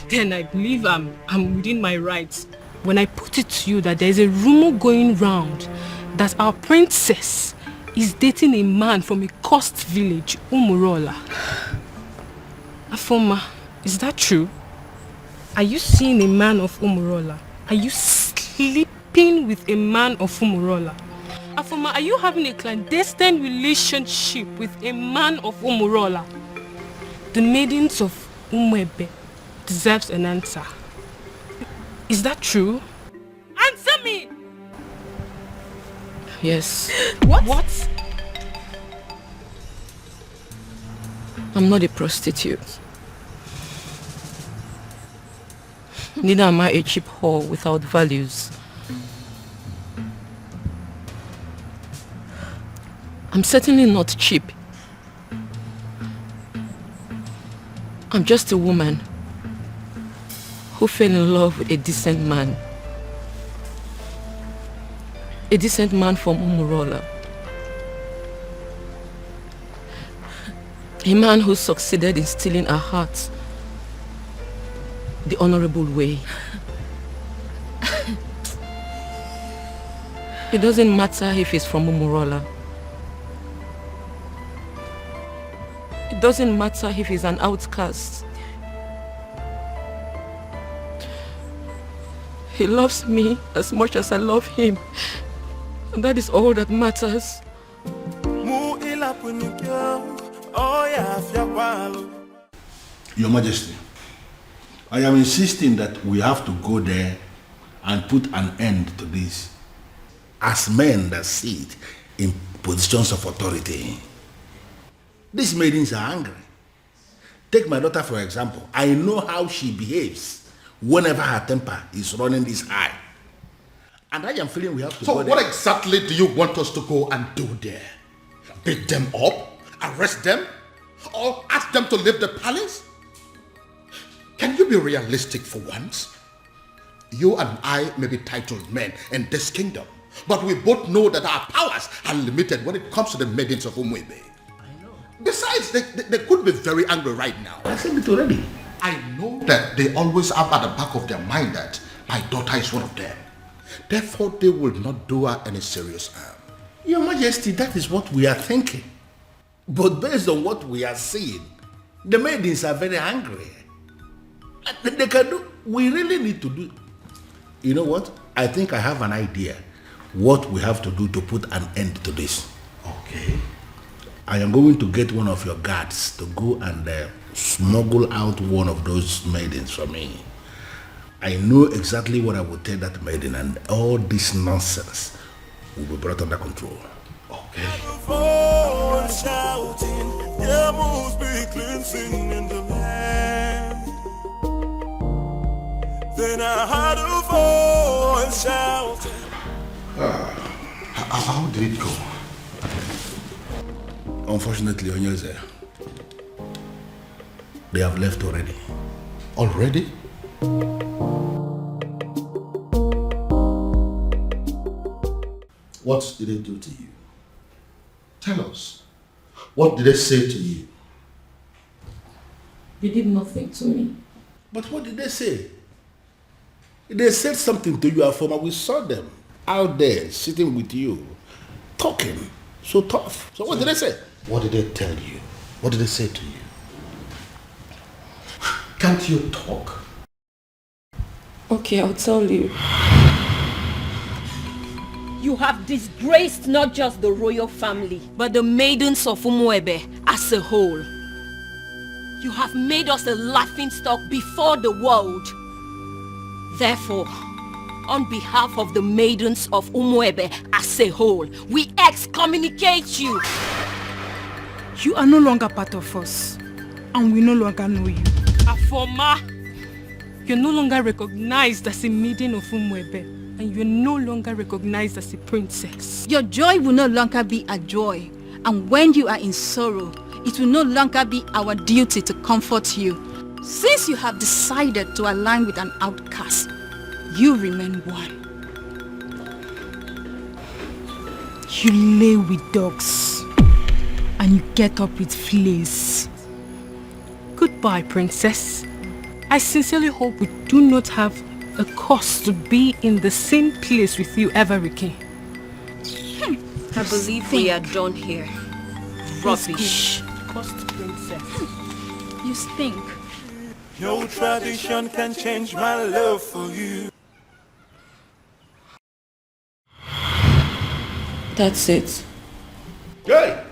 Then I believe I'm within my rights when I put it to you that there's a rumor going round that our princess is dating a man from a coast village, Umurola. Afoma, is that true? Are you seeing a man of Umurola? Are you sleeping with a man of Umurola? Afoma, are you having a clandestine relationship with a man of Umurola? The maidens of Umwebe deserves an answer. Is that true? Answer me! Yes. What? I'm not a prostitute. Neither am I a cheap whore without values. I'm certainly not cheap. I'm just a woman who fell in love with a decent man. A decent man from Umurola. A man who succeeded in stealing her heart the honorable way. It doesn't matter if he's from Umurola. It doesn't matter if he's an outcast. He loves me as much as I love him. And that is all that matters. Your Majesty, I am insisting that we have to go there and put an end to this. As men that sit in positions of authority. These maidens are angry. Take my daughter for example. I know how she behaves whenever her temper is running this high. And I am feeling we have to go there. So what exactly do you want us to go and do there? Beat them up? Arrest them? Or ask them to leave the palace? Can you be realistic for once? You and I may be titled men in this kingdom, but we both know that our powers are limited when it comes to the maidens of Umwebe. Besides, they could be very angry right now. I said it already. I know that they always have at the back of their mind that my daughter is one of them. Therefore, they will not do her any serious harm. Your Majesty, that is what we are thinking. But based on what we are seeing, the maidens are very angry. They can do. We really need to do. You know what? I think I have an idea what we have to do to put an end to this. Okay. I am going to get one of your guards to go and smuggle out one of those maidens for me. I know exactly what I will tell that maiden, and all this nonsense will be brought under control. Okay. Then I heard a voice shouting. How did it go? Unfortunately, Onyeze, they have left already. Already? What did they do to you? Tell us. What did they say to you? They did nothing to me. But what did they say? They said something to you, Afoma. We saw them out there sitting with you, talking so tough. So what did they say? What did they tell you? What did they say to you? Can't you talk? Okay, I'll tell you. You have disgraced not just the royal family, but the maidens of Umwebe as a whole. You have made us a laughingstock before the world. Therefore, on behalf of the maidens of Umwebe as a whole, we excommunicate you. You are no longer part of us, and we no longer know you. Afoma, you're no longer recognized as a maiden of Umwebe, and you're no longer recognized as a princess. Your joy will no longer be a joy, and when you are in sorrow, it will no longer be our duty to comfort you. Since you have decided to align with an outcast, you remain one. You lay with dogs, and you get up with fleas. Goodbye, princess. I sincerely hope we do not have a cause to be in the same place with you ever again. I believe we are done here. Rubbish. Cost princess. You you stink. No tradition can change my love for you. That's it. Hey!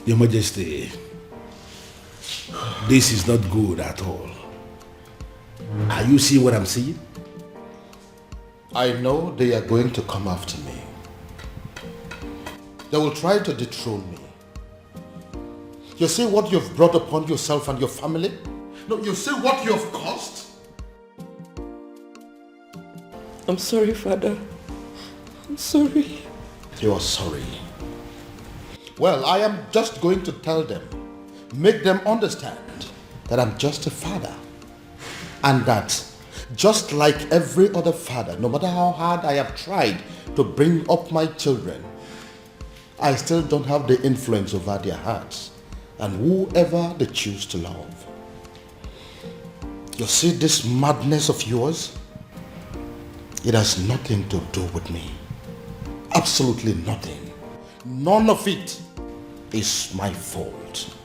Your Majesty, this is not good at all. Are you seeing what I'm seeing? I know they are going to come after me. They will try to dethrone me. You see what you've brought upon yourself and your family? No, you see what you have caused? I'm sorry, Father. I'm sorry. You are sorry. Well, I am just going to tell them, make them understand that I'm just a father. And that just like every other father, no matter how hard I have tried to bring up my children, I still don't have the influence over their hearts and whoever they choose to love. You see this madness of yours? It has nothing to do with me. Absolutely nothing. None of it is my fault.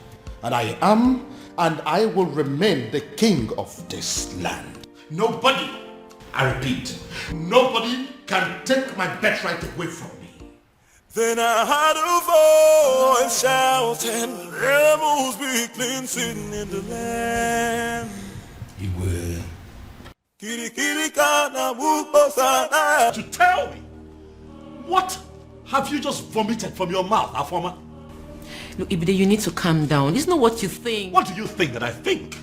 And I am and I will remain the king of this land. Nobody, I repeat, nobody can take my birthright away from me. Then I heard a voice shouting, rebels be cleansing in the land. You will. To tell me, what have you just vomited from your mouth, Afoma? Look, Ibide, you need to calm down. It's not what you think. What do you think that I think?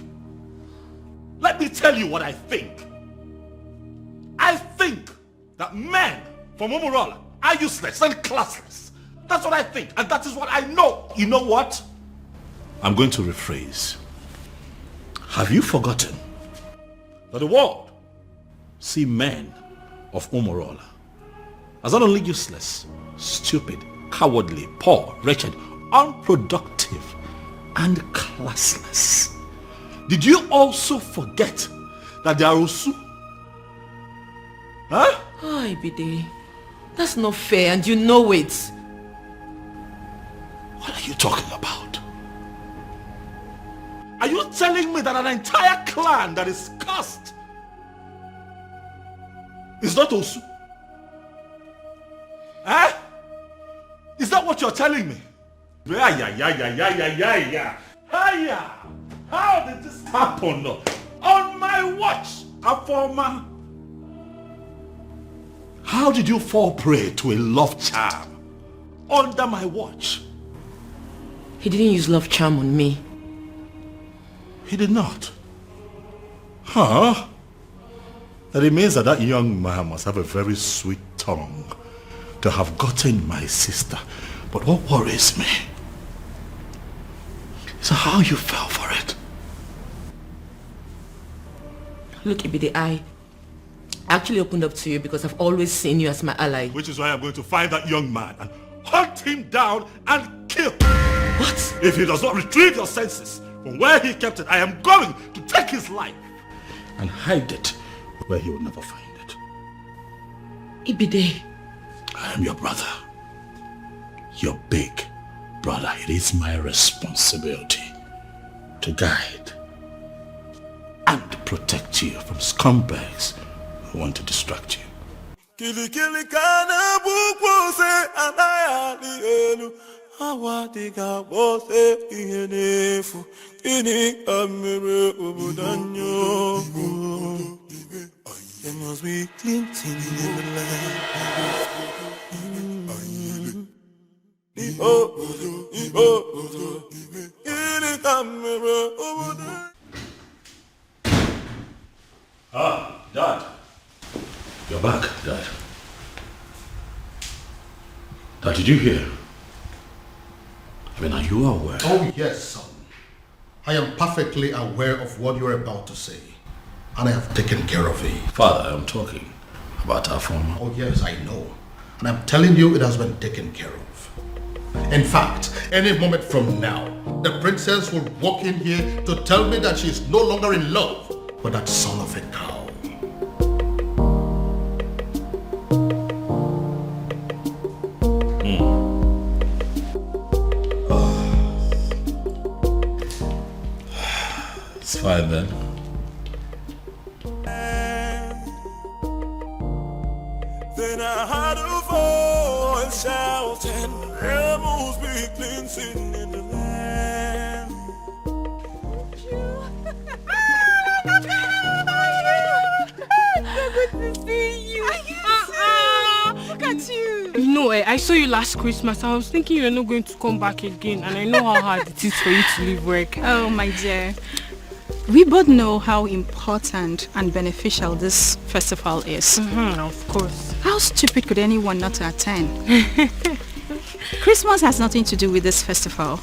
Let me tell you what I think. I think that men from Umurola are useless and classless. That's what I think, and that is what I know. You know what? I'm going to rephrase. Have you forgotten that the world see men of Umurola as not only useless, stupid, cowardly, poor, wretched, unproductive, and classless? Did you also forget that they are Osu? Huh? Oh, Ibide, that's not fair and you know it. What are you talking about? Are you telling me that an entire clan that is cursed is not Osu? Eh? Is that what you're telling me? Yeah. How did this happen? On my watch, Afoma. How did you fall prey to a love charm under my watch? He didn't use love charm on me. He did not. Huh? That it means that that young man must have a very sweet tongue to have gotten my sister. But what worries me is how you fell for it. Look, Ibide, I actually opened up to you because I've always seen you as my ally. Which is why I'm going to find that young man and hunt him down and kill. What? If he does not retrieve your senses from where he kept it, I am going to take his life and hide it where he will never find it. Ibide. I am your brother. Your big brother. It is my responsibility to guide and protect you from scumbags who want to distract you. Kili kana bukose anaya elu awadiga bose ihenefu ini amere obudanyo. There must be cleansing in the land. Ah, Dad. You're back, Dad. Dad, did you hear? I mean, are you aware? Oh, yes, son. I am perfectly aware of what you're about to say. And I have taken care of it. Father, I'm talking about our former. Oh, yes, I know. And I'm telling you, it has been taken care of. In fact, any moment from now, the princess will walk in here to tell me that she is no longer in love with that son of a cow. fine then. Then I heard a voice shouting, rebels be cleansing in the land. So good to see you. Look at you. No, I saw you last Christmas. I was thinking you're not going to come back again, and I know how hard it is for you to leave work. Oh, my dear. We both know how important and beneficial this festival is. Of course. How stupid could anyone not to attend? Christmas has nothing to do with this festival.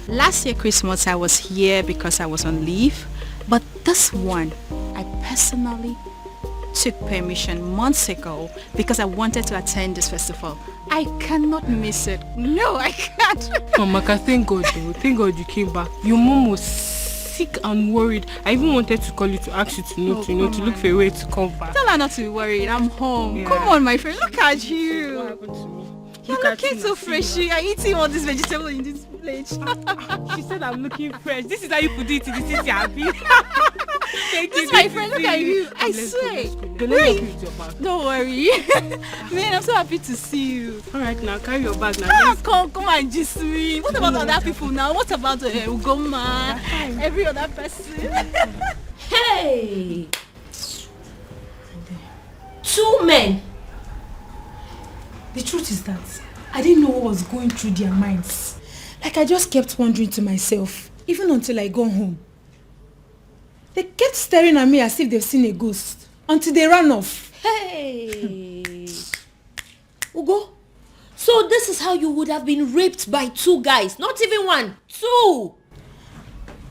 Last year Christmas I was here because I was on leave, but this one I personally took permission months ago because I wanted to attend this festival. I cannot miss it. No, I can't. Oh, Maka, thank God though. Thank God you came back. Your mom was sick and worried. I even wanted to call you to ask you to look for a way to come back. Tell her not to be worried. I'm home. Yeah. Come on, my friend. Look at you. What happened to me? You're looking so fresh. You are eating all this vegetable in this plate. She said I'm looking fresh. This is how you put it. This is happy. Thank This you. is my friend. Look at you. I Let's swear. go. Let me help you with your bag. Don't worry. Man, I'm so happy to see you. Alright, now carry your bag now. Come and just me. What about other people now? What about Ugoma? Every other person? Hey! 2 men. The truth is that I didn't know what was going through their minds. Like I just kept wondering to myself, even until I got home. They kept staring at me as if they've seen a ghost, until they ran off. Hey! Ugo, so this is how you would have been raped by 2 guys, not even 1, 2!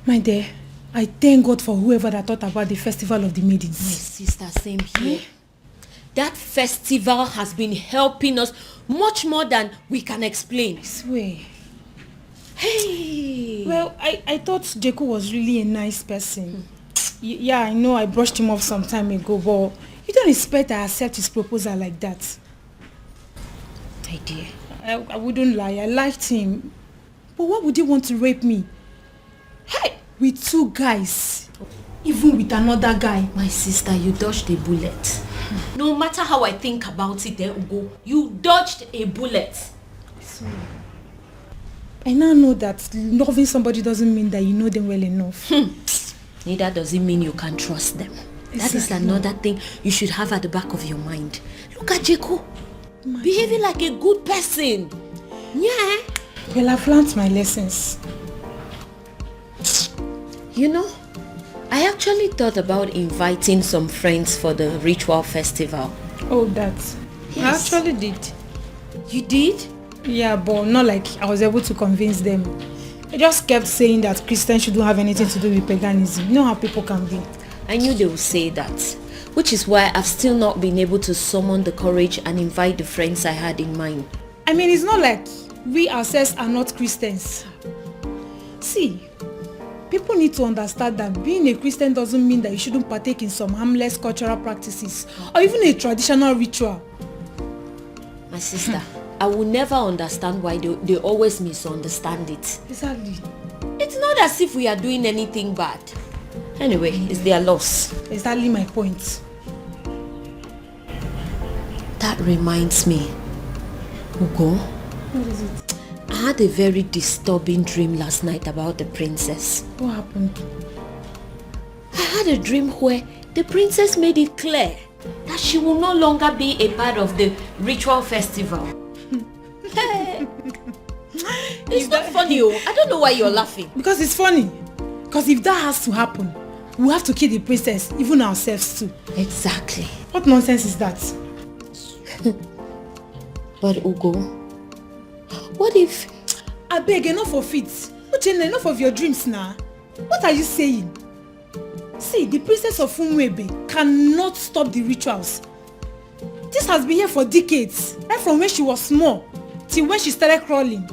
My dear, I thank God for whoever that thought about the festival of the maidens. My sister, same here. That festival has been helping us much more than we can explain. I swear. Hey! Well, I thought Jeku was really a nice person. Yeah, I know I brushed him off some time ago, but you don't expect I accept his proposal like that. My dear. I wouldn't lie, I liked him. But why would he want to rape me? Hey! With 2 guys. Even with another guy. My sister, you dodged a bullet. No matter how I think about it, Ugo, you dodged a bullet. I now know that loving somebody doesn't mean that you know them well enough. Neither does it mean you can trust them. That is another thing you should have at the back of your mind. Look at Jeko. Behaving like a good person. Yeah. Well, I've learned my lessons. You know, I actually thought about inviting some friends for the ritual festival. Oh, that. Yes. I actually did. You did? Yeah, but not like I was able to convince them. I just kept saying that Christians shouldn't have anything to do with paganism. You know how people can be. I knew they would say that, which is why I've still not been able to summon the courage and invite the friends I had in mind. I mean, it's not like we ourselves are not Christians. See, people need to understand that being a Christian doesn't mean that you shouldn't partake in some harmless cultural practices or even a traditional ritual. My sister, I will never understand why they always misunderstand it. Exactly. It's not as if we are doing anything bad. Anyway, it's their loss. Exactly my point. That reminds me, Ugo. What is it? I had a very disturbing dream last night about the princess. What happened? I had a dream where the princess made it clear that she will no longer be a part of the ritual festival. It's not funny, oh. I don't know why you're laughing. Because it's funny. Because if that has to happen, we have to kill the princess, even ourselves too. Exactly. What nonsense is that? But Ugo, what if... I beg, enough of it. Uchenna, enough of your dreams now. What are you saying? See, the princess of Umwebe cannot stop the rituals. This has been here for decades, right from when she was small till when she started crawling.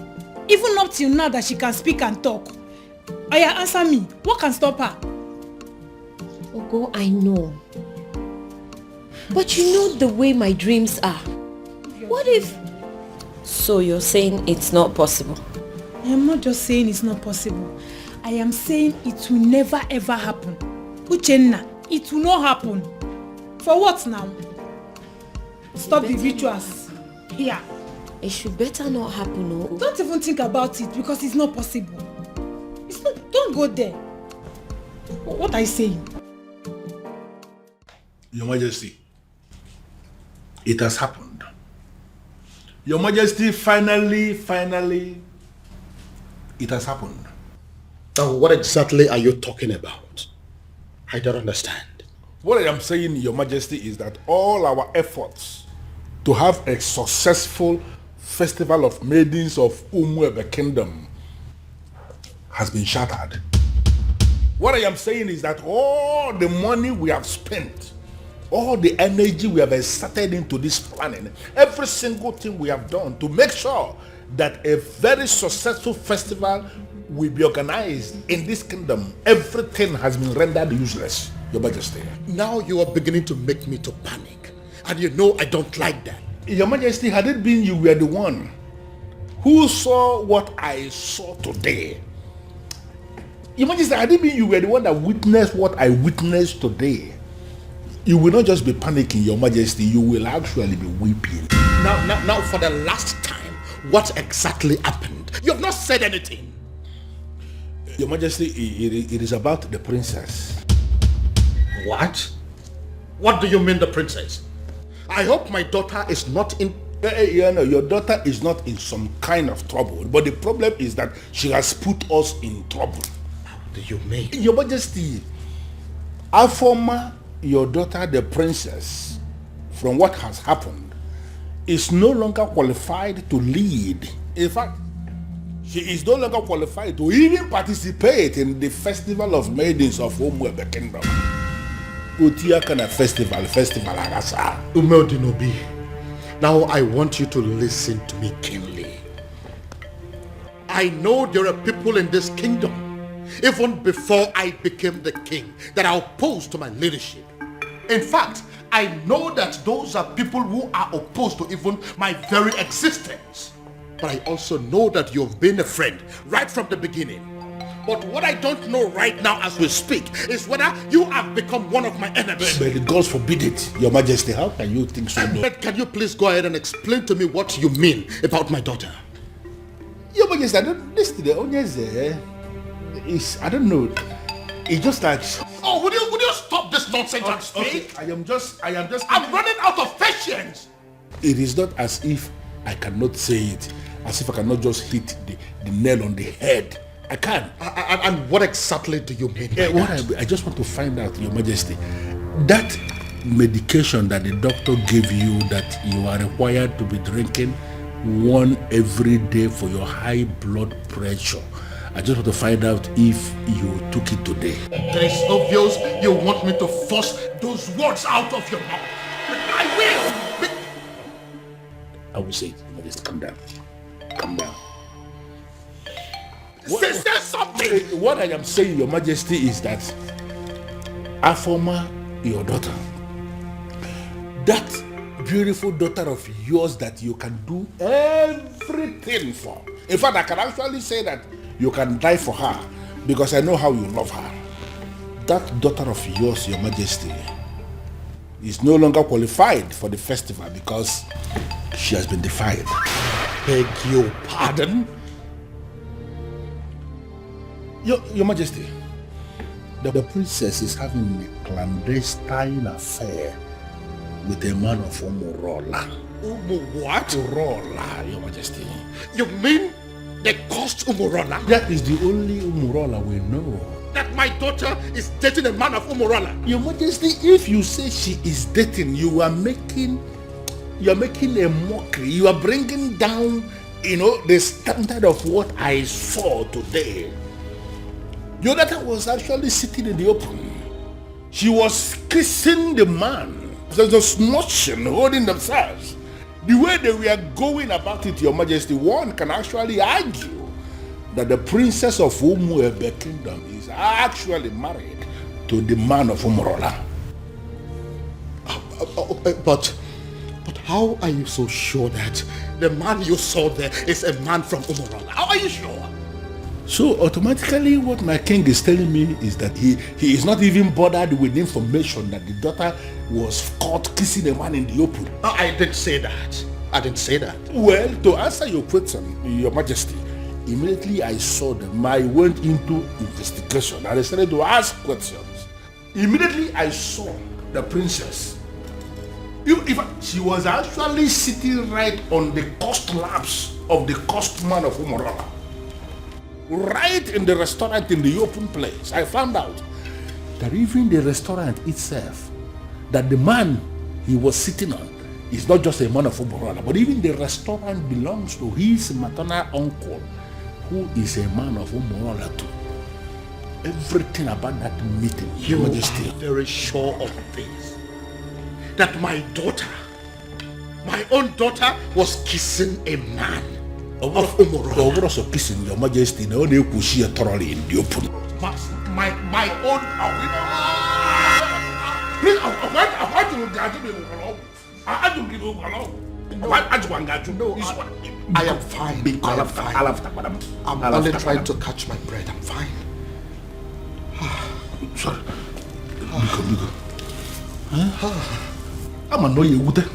Even up till now that she can speak and talk. Oya, answer me. What can stop her? Ugo, I know. But you know the way my dreams are. What if... So you're saying it's not possible? I am not just saying it's not possible. I am saying it will never ever happen. Uchenna, it will not happen. For what now? Stop the rituals here. It should better not happen, no? Don't even think about it because it's not possible. It's not, don't go there. What are you saying? Your Majesty, it has happened. Your Majesty, finally, it has happened. Now, what exactly are you talking about? I don't understand. What I am saying, Your Majesty, is that all our efforts to have a successful festival of maidens of Umuebe Kingdom has been shattered. What I am saying is that all the money we have spent, all the energy we have exerted into this planning, every single thing we have done to make sure that a very successful festival will be organized in this kingdom, everything has been rendered useless, Your Majesty. Now you are beginning to make me to panic. And you know I don't like that. Your Majesty, had it been you were the one who saw what I saw today, Your Majesty, had it been you were the one that witnessed what I witnessed today, you will not just be panicking, Your Majesty, you will actually be weeping. Now, for the last time, what exactly happened? You have not said anything. Your Majesty, it is about the princess. What? What do you mean, the princess? I hope my daughter is not in... Your daughter is not in some kind of trouble, but the problem is that she has put us in trouble. How do you mean? Your Majesty, Afoma, your daughter, the princess, from what has happened, is no longer qualified to lead. In fact, she is no longer qualified to even participate in the festival of maidens of Umuebe Kingdom. Utia kana festival agasa. Umeodinobi, now I want you to listen to me keenly. I know there are people in this kingdom, even before I became the king, that are opposed to my leadership. In fact, I know that those are people who are opposed to even my very existence. But I also know that you've been a friend right from the beginning. But what I don't know right now as we speak is whether you have become one of my enemies. But God forbid it, Your Majesty. How can you think so? But can you please go ahead and explain to me what you mean about my daughter? Your Majesty, I don't listen to the onions there. I don't know. It's just like... Oh, would you stop this nonsense and speak? Okay, I am just... I'm running out of patience. It is not as if I cannot say it, as if I cannot just hit the nail on the head. I can. And what exactly do you mean? I just want to find out, Your Majesty, that medication that the doctor gave you that you are required to be drinking one every day for your high blood pressure, I just want to find out if you took it today. It is obvious you want me to force those words out of your mouth. I will. I will say it. Just calm down. Calm down. Say something. What I am saying, Your Majesty, is that Afoma, your daughter, that beautiful daughter of yours that you can do everything for. In fact, I can actually say that you can die for her because I know how you love her. That daughter of yours, Your Majesty, is no longer qualified for the festival because she has been defiled. Beg your pardon? Your Majesty, the princess is having a clandestine affair with a man of Umurola. What? Umurola, Your Majesty. You mean they caused Umurola? That is the only Umurola we know. That my daughter is dating a man of Umurola? Your Majesty, if you say she is dating, you are making a mockery. You are bringing down, the standard of what I saw today. Your daughter was actually sitting in the open. She was kissing the man. There's a smooching, holding themselves. The way they were going about it, Your Majesty, one can actually argue that the princess of Umuebe Kingdom is actually married to the man of Umurola. But how are you so sure that the man you saw there is a man from Umurola? How are you sure? So automatically what my king is telling me is that he is not even bothered with information that the daughter was caught kissing a man in the open. I didn't say that. I didn't say that. Well, to answer your question, Your Majesty, immediately I saw them, I went into investigation and I started to ask questions. Immediately I saw the princess. She was actually sitting right on the cost laps of the cost man of Umorola. Right in the restaurant in the open place, I found out that even the restaurant itself, that the man he was sitting on is not just a man of Umorola, but even the restaurant belongs to his maternal uncle, who is a man of Umorola too. Everything about that meeting, Your Majesty. Are very sure of this. That my daughter, my own daughter, was kissing a man of Umorola. Also kissing, Your Majesty, no one could see thoroughly in the open. My own. Please, I am fine. I'm only trying to catch my breath. I'm fine. Sorry. Biko. I'm annoyed with it.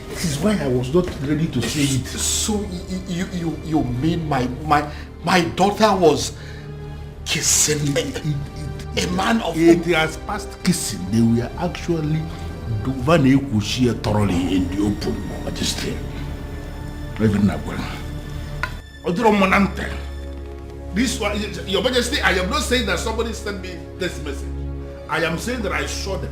This is why I was not ready to say it. So you mean my daughter was kissing a man of it has passed kissing. They were actually doing thoroughly in the open, Majesty. Even now, this one, Your Majesty, I am not saying that somebody sent me this message. I am saying that I saw them.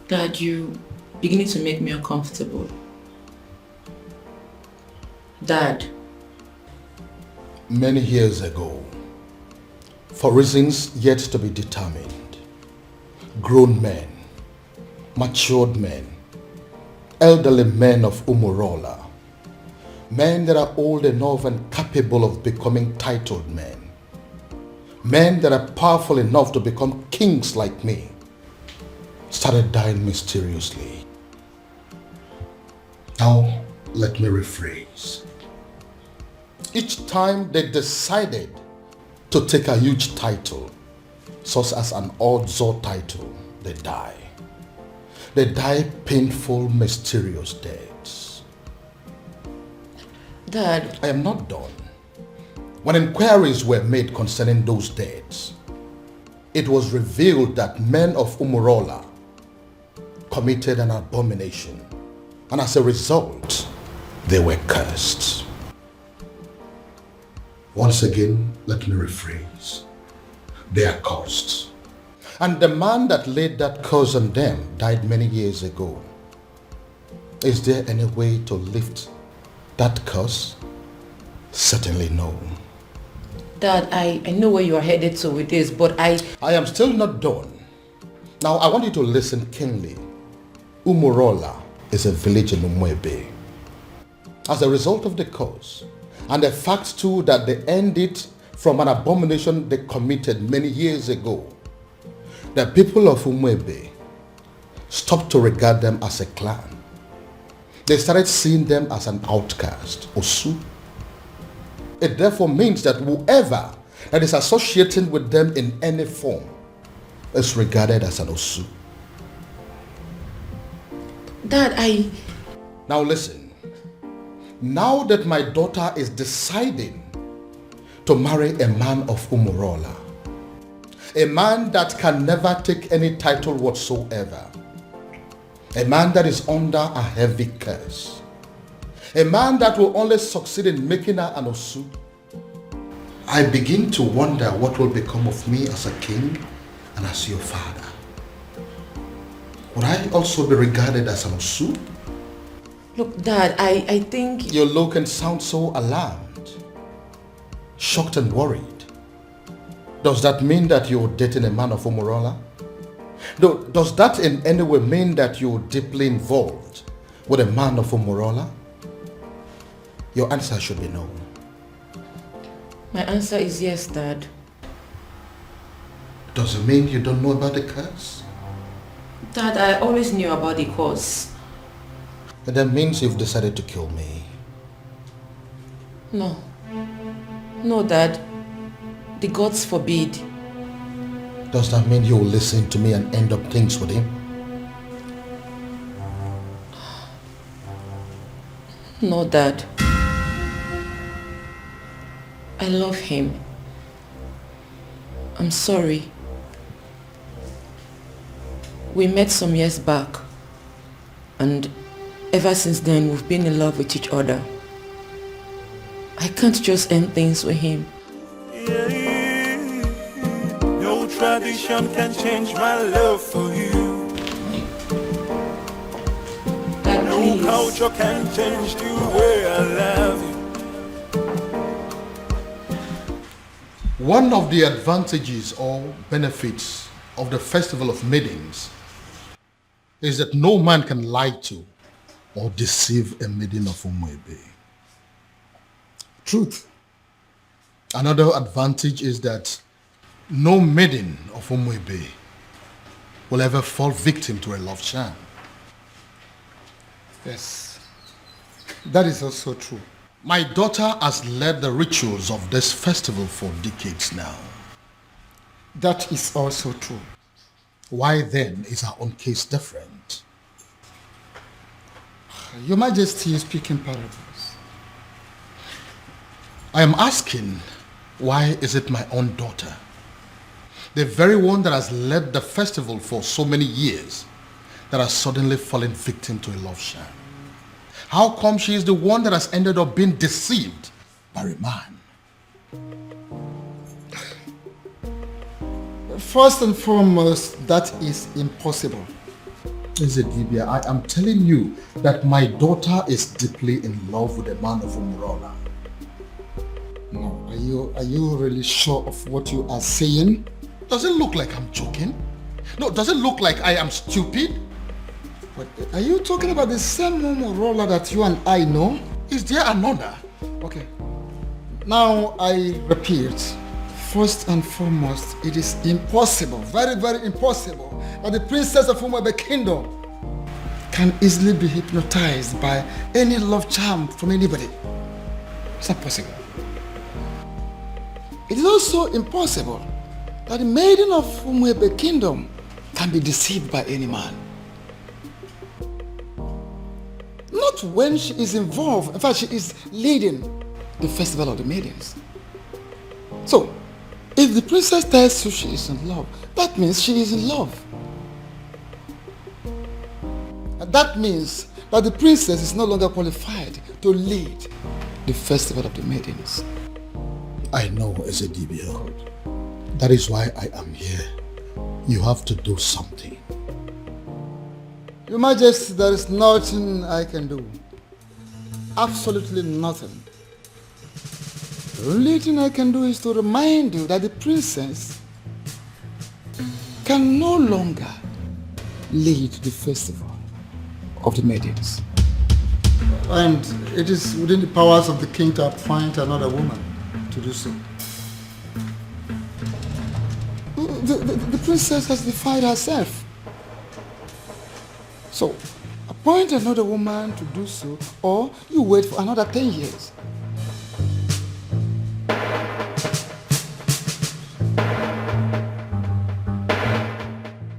Dad, you beginning to make me uncomfortable. Dad. Many years ago, for reasons yet to be determined, grown men, matured men, elderly men of Umorola, men that are old enough and capable of becoming titled men that are powerful enough to become kings like me, started dying mysteriously. Now, let me rephrase. Each time they decided to take a huge title, such as an Odzo title, they die. They die painful, mysterious deaths. Dad, I am not done. When inquiries were made concerning those deaths, it was revealed that men of Umorola committed an abomination, and as a result, they were cursed. Once again, let me rephrase. They are cursed. And the man that laid that curse on them died many years ago. Is there any way to lift that curse? Certainly no. Dad, I know where you are headed to with this, but I am still not done. Now, I want you to listen keenly. Umorola is a village in Umwebe. As a result of the curse, and the fact too that they ended from an abomination they committed many years ago, the people of Umwebe stopped to regard them as a clan. They started seeing them as an outcast, Osu. It therefore means that whoever that is associating with them in any form is regarded as an Osu. Dad, Now listen. Now that my daughter is deciding to marry a man of Umorola, a man that can never take any title whatsoever, a man that is under a heavy curse, a man that will only succeed in making her an Osu, I begin to wonder what will become of me as a king and as your father. Would I also be regarded as an Osu? Look, Dad, I think... You look and sound so alarmed, shocked and worried. Does that mean that you're dating a man of Umorola? Does that in any way mean that you're deeply involved with a man of Umorola? Your answer should be no. My answer is yes, Dad. Does it mean you don't know about the curse? Dad, I always knew about the cause. That means you've decided to kill me. No. No, Dad. The gods forbid. Does that mean you'll listen to me and end up things with him? No, Dad. I love him. I'm sorry. We met some years back, and ever since then we've been in love with each other. I can't just end things with him. No tradition can change my love for you. Dad, no please. culture can change the way I love you. One of the advantages or benefits of the Festival of Maidens is that no man can lie to or deceive a maiden of Umuebe. Truth. Another advantage is that no maiden of Umuebe will ever fall victim to a love charm. Yes. That is also true. My daughter has led the rituals of this festival for decades now. That is also true. Why then is our own case different? Your Majesty is speaking parables. I am asking, why is it my own daughter, the very one that has led the festival for so many years, that has suddenly fallen victim to a love sham? How come she is the one that has ended up being deceived by a man? First and foremost, that is impossible. Ezedibia, I am telling you that my daughter is deeply in love with a man of Umurola. No, are you really sure of what you are saying? Does it look like I'm joking? No, does it look like I am stupid? But are you talking about the same Umurola that you and I know? Is there another? Okay. Now I repeat, first and foremost, it is impossible, very, very impossible, that the princess of Umuebe Kingdom can easily be hypnotized by any love charm from anybody. It's not possible. It is also impossible that the maiden of Umuebe Kingdom can be deceived by any man. Not when she is involved. In fact, she is leading the festival of the maidens. So, if the princess tells you she is in love, that means she is in love. And that means that the princess is no longer qualified to lead the festival of the maidens. I know, Ezedibia. That is why I am here. You have to do something. Your Majesty, there is nothing I can do. Absolutely nothing. The only thing I can do is to remind you that the princess can no longer lead the festival of the maidens. And it is within the powers of the king to appoint another woman to do so. The princess has defied herself. So, appoint another woman to do so, or you wait for another 10 years.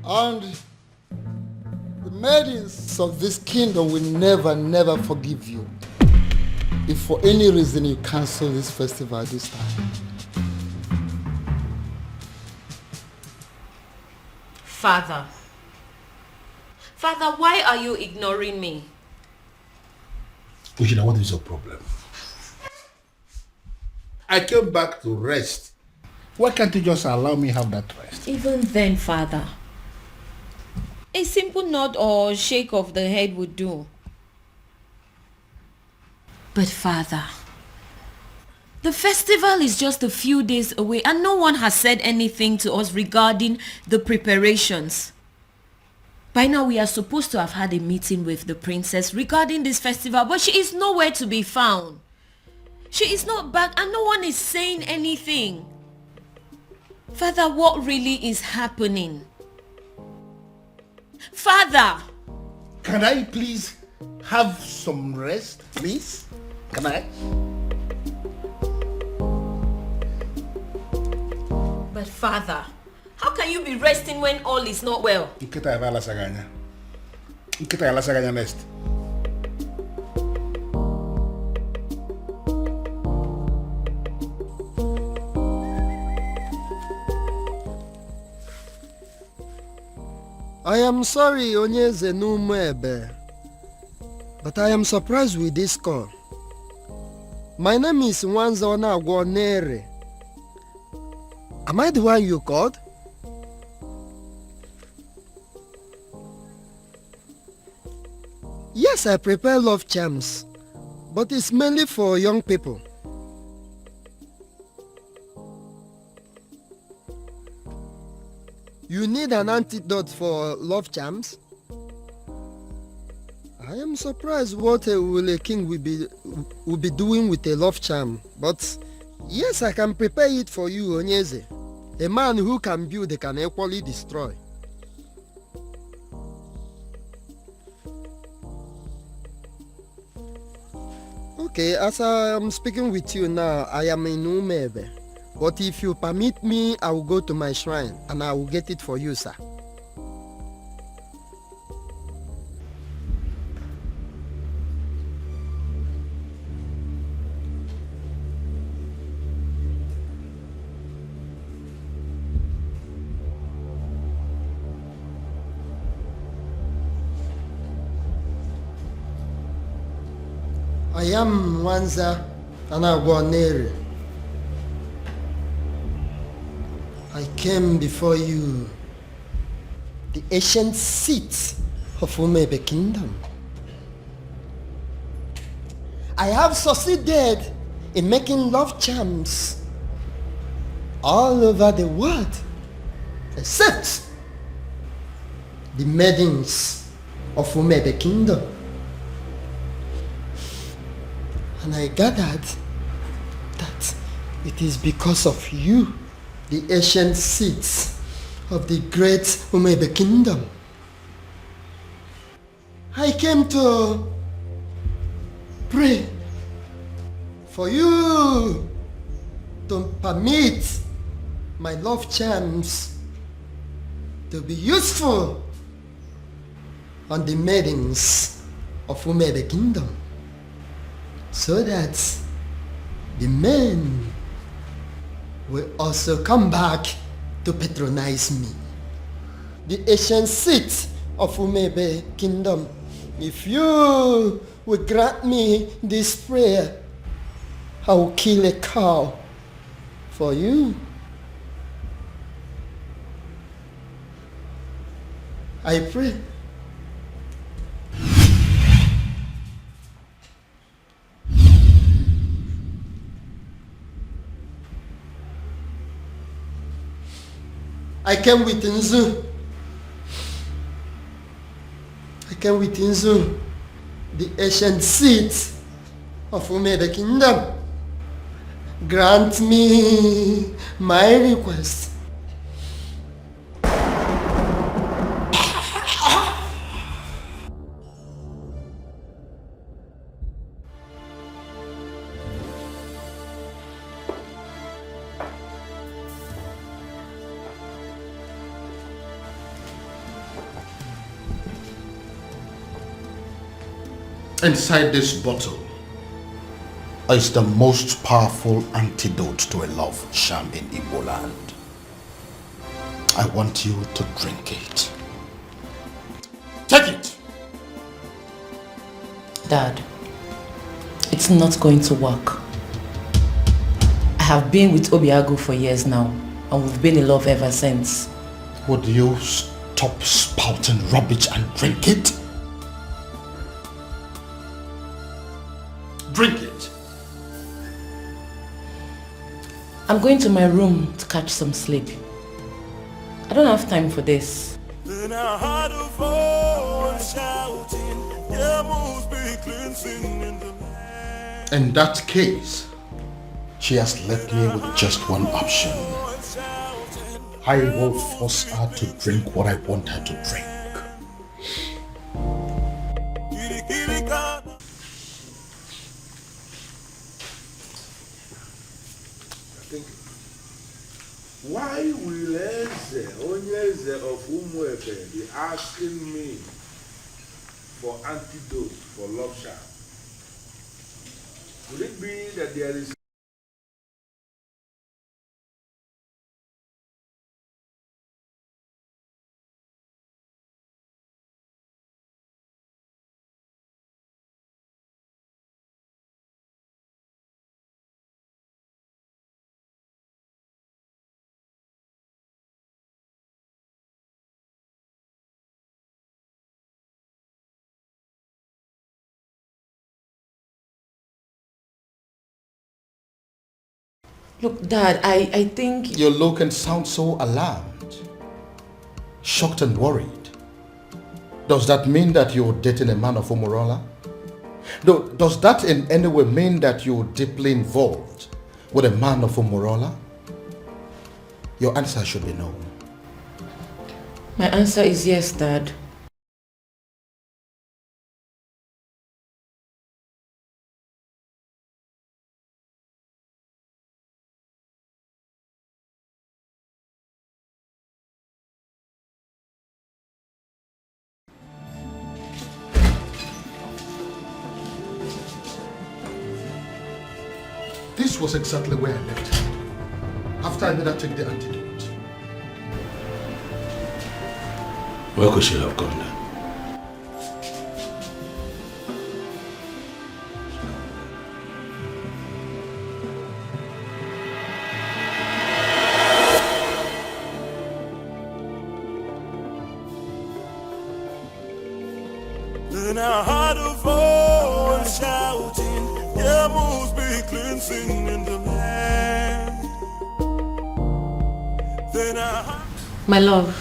And the maidens of this kingdom will never forgive you if for any reason you cancel this festival this time. Father, why are you ignoring me? Ujina, what is your problem? I came back to rest. Why can't you just allow me have that rest? Even then, Father, a simple nod or shake of the head would do. But Father, the festival is just a few days away and no one has said anything to us regarding the preparations. By now we are supposed to have had a meeting with the princess regarding this festival, but she is nowhere to be found. She is not back and no one is saying anything. Father, what really is happening? Father! Can I please have some rest, please? Can I? But Father, how can you be resting when all is not well? Nkita ya bala saganya. Nkita ya la saganya next. I am sorry, Onyeze Numebe, but I am surprised with this call. My name is Nwanzona Agwonere. Am I the one you called? Yes, I prepare love charms, but it's mainly for young people. You need an antidote for love charms? I am surprised what a king will be doing with a love charm, but yes, I can prepare it for you, Onyeze. A man who can build can equally destroy. Okay, as I am speaking with you now, I am in Umebe. But if you permit me, I will go to my shrine and I will get it for you, sir. I am Nwanza Anagwanere. I came before you, the ancient seat of Umebe Kingdom. I have succeeded in making love charms all over the world, except the maidens of Umebe Kingdom. And I gathered that it is because of you, the ancient seats of the great Umebe Kingdom. I came to pray for you to permit my love charms to be useful on the maidens of Umebe Kingdom, so that the men will also come back to patronize me. The ancient seat of Umebe Kingdom, if you will grant me this prayer, I will kill a cow for you. I pray. I came with Nzu. I came with Nzu, the ancient seat of Umebe Kingdom. Grant me my request. Inside this bottle is the most powerful antidote to a love charm in Igbo land. I want you to drink it. Take it! Dad, it's not going to work. I have been with Obiago for years now, and we've been in love ever since. Would you stop spouting rubbish and drink it? Drink it. I'm going to my room to catch some sleep. I don't have time for this. Then I heard a voice shouting, "There must be cleansing in the land." In that case, she has left me with just one option. I will force her to drink what I want her to drink. thinking. Why will Eze, Onyeze of Umuefe, be asking me for antidote for love charm? Could it be that there is Look, Dad, I think... You look and sound so alarmed, shocked and worried. Does that mean that you're dating a man of Umurola? Does that in any way mean that you're deeply involved with a man of Umurola? Your answer should be no. My answer is yes, Dad. This was exactly where I left her after I made her take the antidote. Where could she have gone then? Then I heard a voice shouting, there must be cleansing in the land. Then I heard... My love,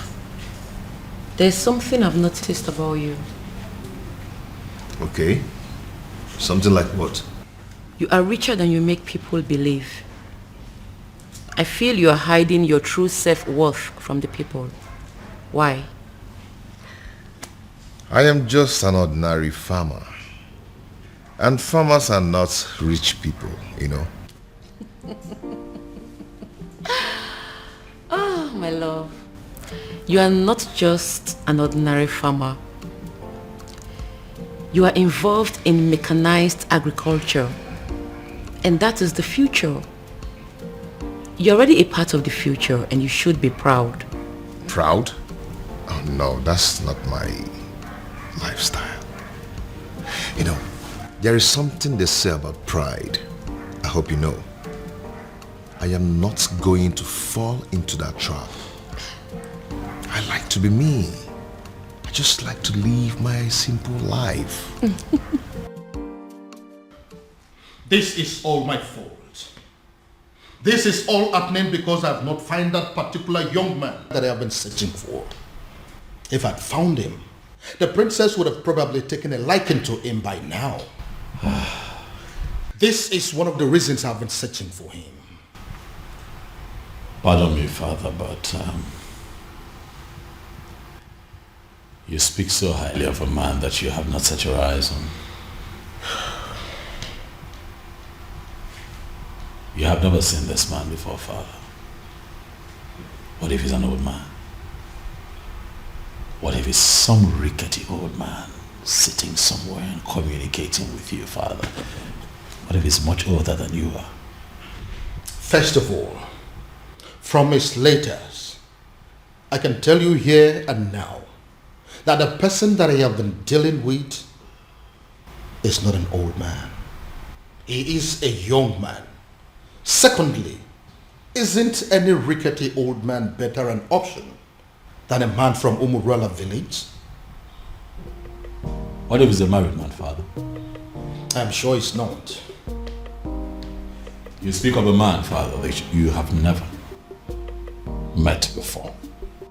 there's something I've noticed about you. Okay. Something like what? You are richer than you make people believe. I feel you are hiding your true self-worth from the people. Why? I am just an ordinary farmer. And farmers are not rich people, you know. Oh, my love. You are not just an ordinary farmer. You are involved in mechanized agriculture. And that is the future. You're already a part of the future and you should be proud. Proud? Oh no, that's not my lifestyle. You know, there is something they say about pride. I hope you know. I am not going to fall into that trap. I like to be me. I just like to live my simple life. This is all my fault. This is all happening because I have not found that particular young man that I have been searching for. If I'd found him, the princess would have probably taken a liking to him by now. This is one of the reasons I've been searching for him. Pardon me, Father, but you speak so highly of a man that you have not set your eyes on. You have never seen this man before, Father. What if he's an old man? What if he's some rickety old man sitting somewhere and communicating with you, Father? What if he's much older than you are? First of all, from his letters, I can tell you here and now that the person that I have been dealing with is not an old man. He is a young man. Secondly, isn't any rickety old man better an option than a man from Umurala village? What if he's a married man, Father? I'm sure he's not. You speak of a man, Father, that you have never met before.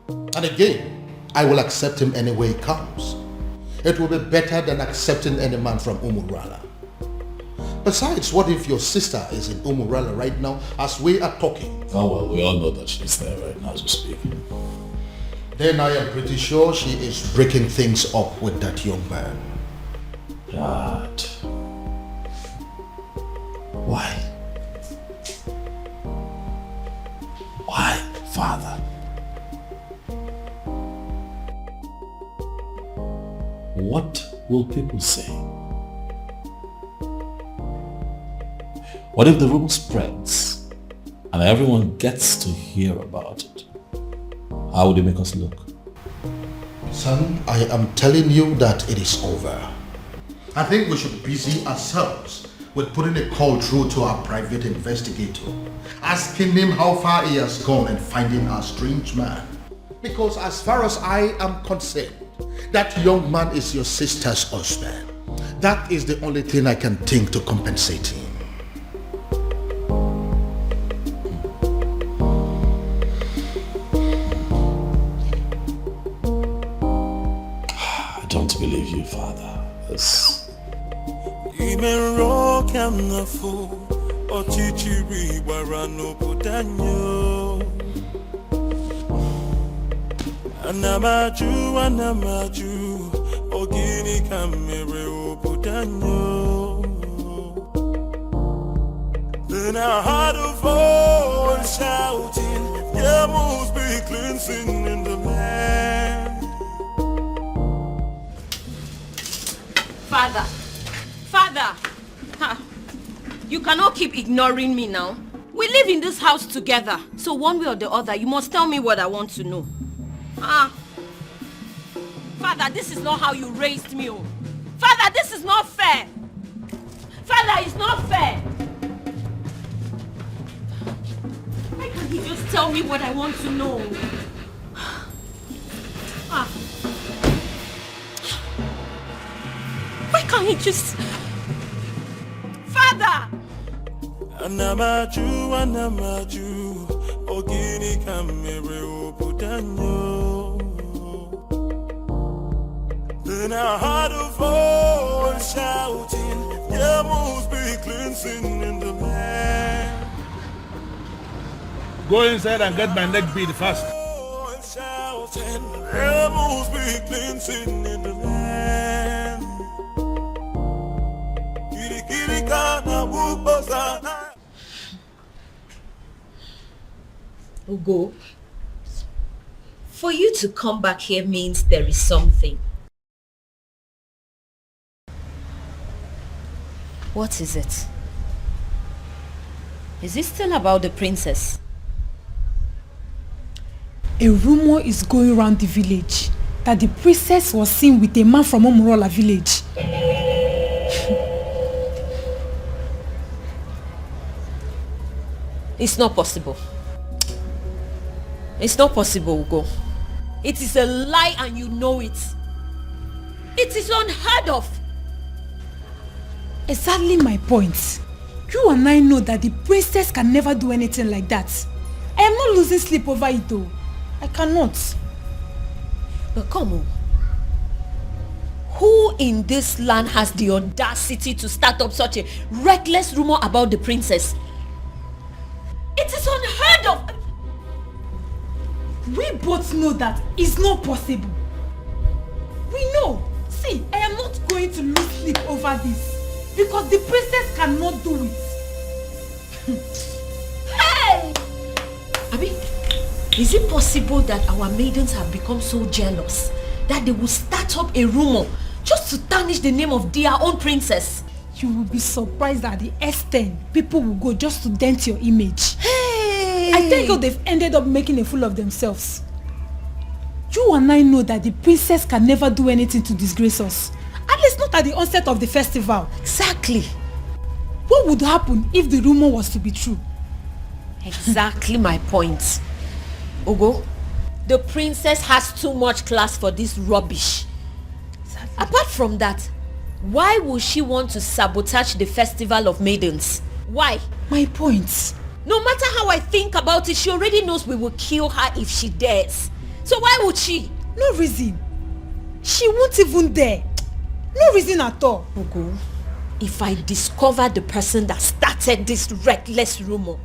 And again, I will accept him any way he comes. It will be better than accepting any man from Umurala. Besides, what if your sister is in Umurala right now as we are talking? Oh well, we all know that she's there right now as we speak. Then I am pretty sure she is breaking things up with that young man. Dad. Why? father. What will people say? What if the rumor spreads and everyone gets to hear about it? How would it make us look? Son, I am telling you that it is over. I think we should busy ourselves with putting a call through to our private investigator, asking him how far he has gone in finding our strange man. Because as far as I am concerned, that young man is your sister's husband. That is the only thing I can think to compensate him. I don't believe you, Father. Even rock and the fool, or chichiri barano putanyo. Anamaju, ogini kamere putanyo. Then I heard a voice shouting, there must be cleansing in the land. Father, you cannot keep ignoring me now. We live in this house together, so one way or the other, you must tell me what I want to know. Father, this is not how you raised me. Oh. Father, this is not fair. Father, it's not fair. Why can't he just tell me what I want to know? Why can't he just... Father! Anamaju, ogini kamere putanyo. Then I heard a voice shouting, there must be cleansing in the land. Go inside and get my neck beat fast. Shouting, there must be cleansing in the land. Ugo, for you to come back here means there is something. What is it? Is it still about the princess? A rumor is going around the village that the princess was seen with a man from Omorola village. It's not possible. It's not possible, Ugo. It is a lie and you know it. It is unheard of. Exactly my point. You and I know that the princess can never do anything like that. I am not losing sleep over it though. I cannot. But come on. Who in this land has the audacity to start up such a reckless rumor about the princess? It is unheard of. We both know that it's not possible. We know. See, I am not going to lose sleep over this. Because the princess cannot do it. Hey! Abi, is it possible that our maidens have become so jealous that they will start up a rumor just to tarnish the name of their own princess? You will be surprised at the extent people will go just to dent your image. Hey! I think they've ended up making a fool of themselves. You and I know that the princess can never do anything to disgrace us. At least not at the onset of the festival. Exactly. What would happen if the rumor was to be true? Exactly my point. Ugo, the princess has too much class for this rubbish. Exactly. Apart from that, why would she want to sabotage the festival of maidens? Why? My point. No matter how I think about it, she already knows we will kill her if she dares. So why would she? No reason. She won't even dare. No reason at all. Ugo, if I discover the person that started this reckless rumor.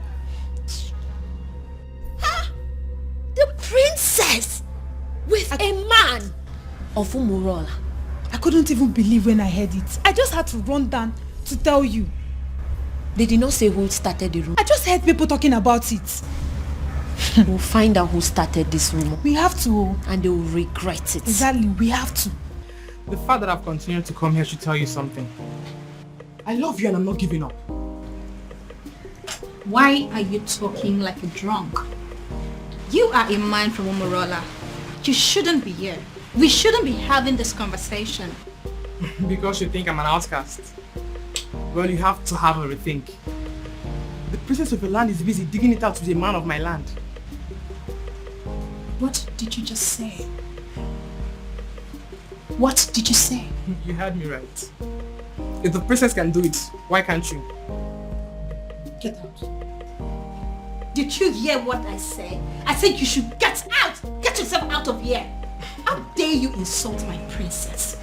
The princess with a man of Umorola. I couldn't even believe when I heard it. I just had to run down to tell you. They did not say who started the rumor. I just heard people talking about it. We'll find out who started this rumor. We have to. And they will regret it. Exactly, we have to. The fact that I've continued to come here should tell you something. I love you and I'm not giving up. Why are you talking like a drunk? You are a man from Omorola. You shouldn't be here. We shouldn't be having this conversation. Because you think I'm an outcast. Well, you have to have a rethink. The princess of your land is busy digging it out with a man of my land. What did you just say? What did you say? You heard me right. If the princess can do it, why can't you? Get out. Did you hear what I said? I said you should get out! Get yourself out of here! How dare you insult my princess?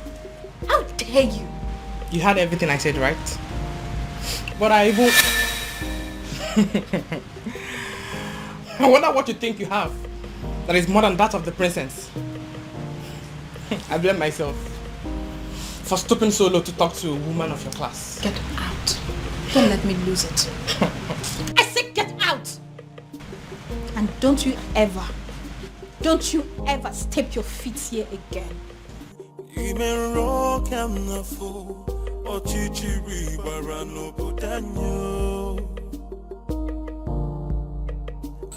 How dare you? You heard everything I said, right? But I even... I wonder what you think you have that is more than that of the princess. I blame myself for stooping so low to talk to a woman of your class. Get out. Don't let me lose it. I said get out! And don't you ever step your feet here again.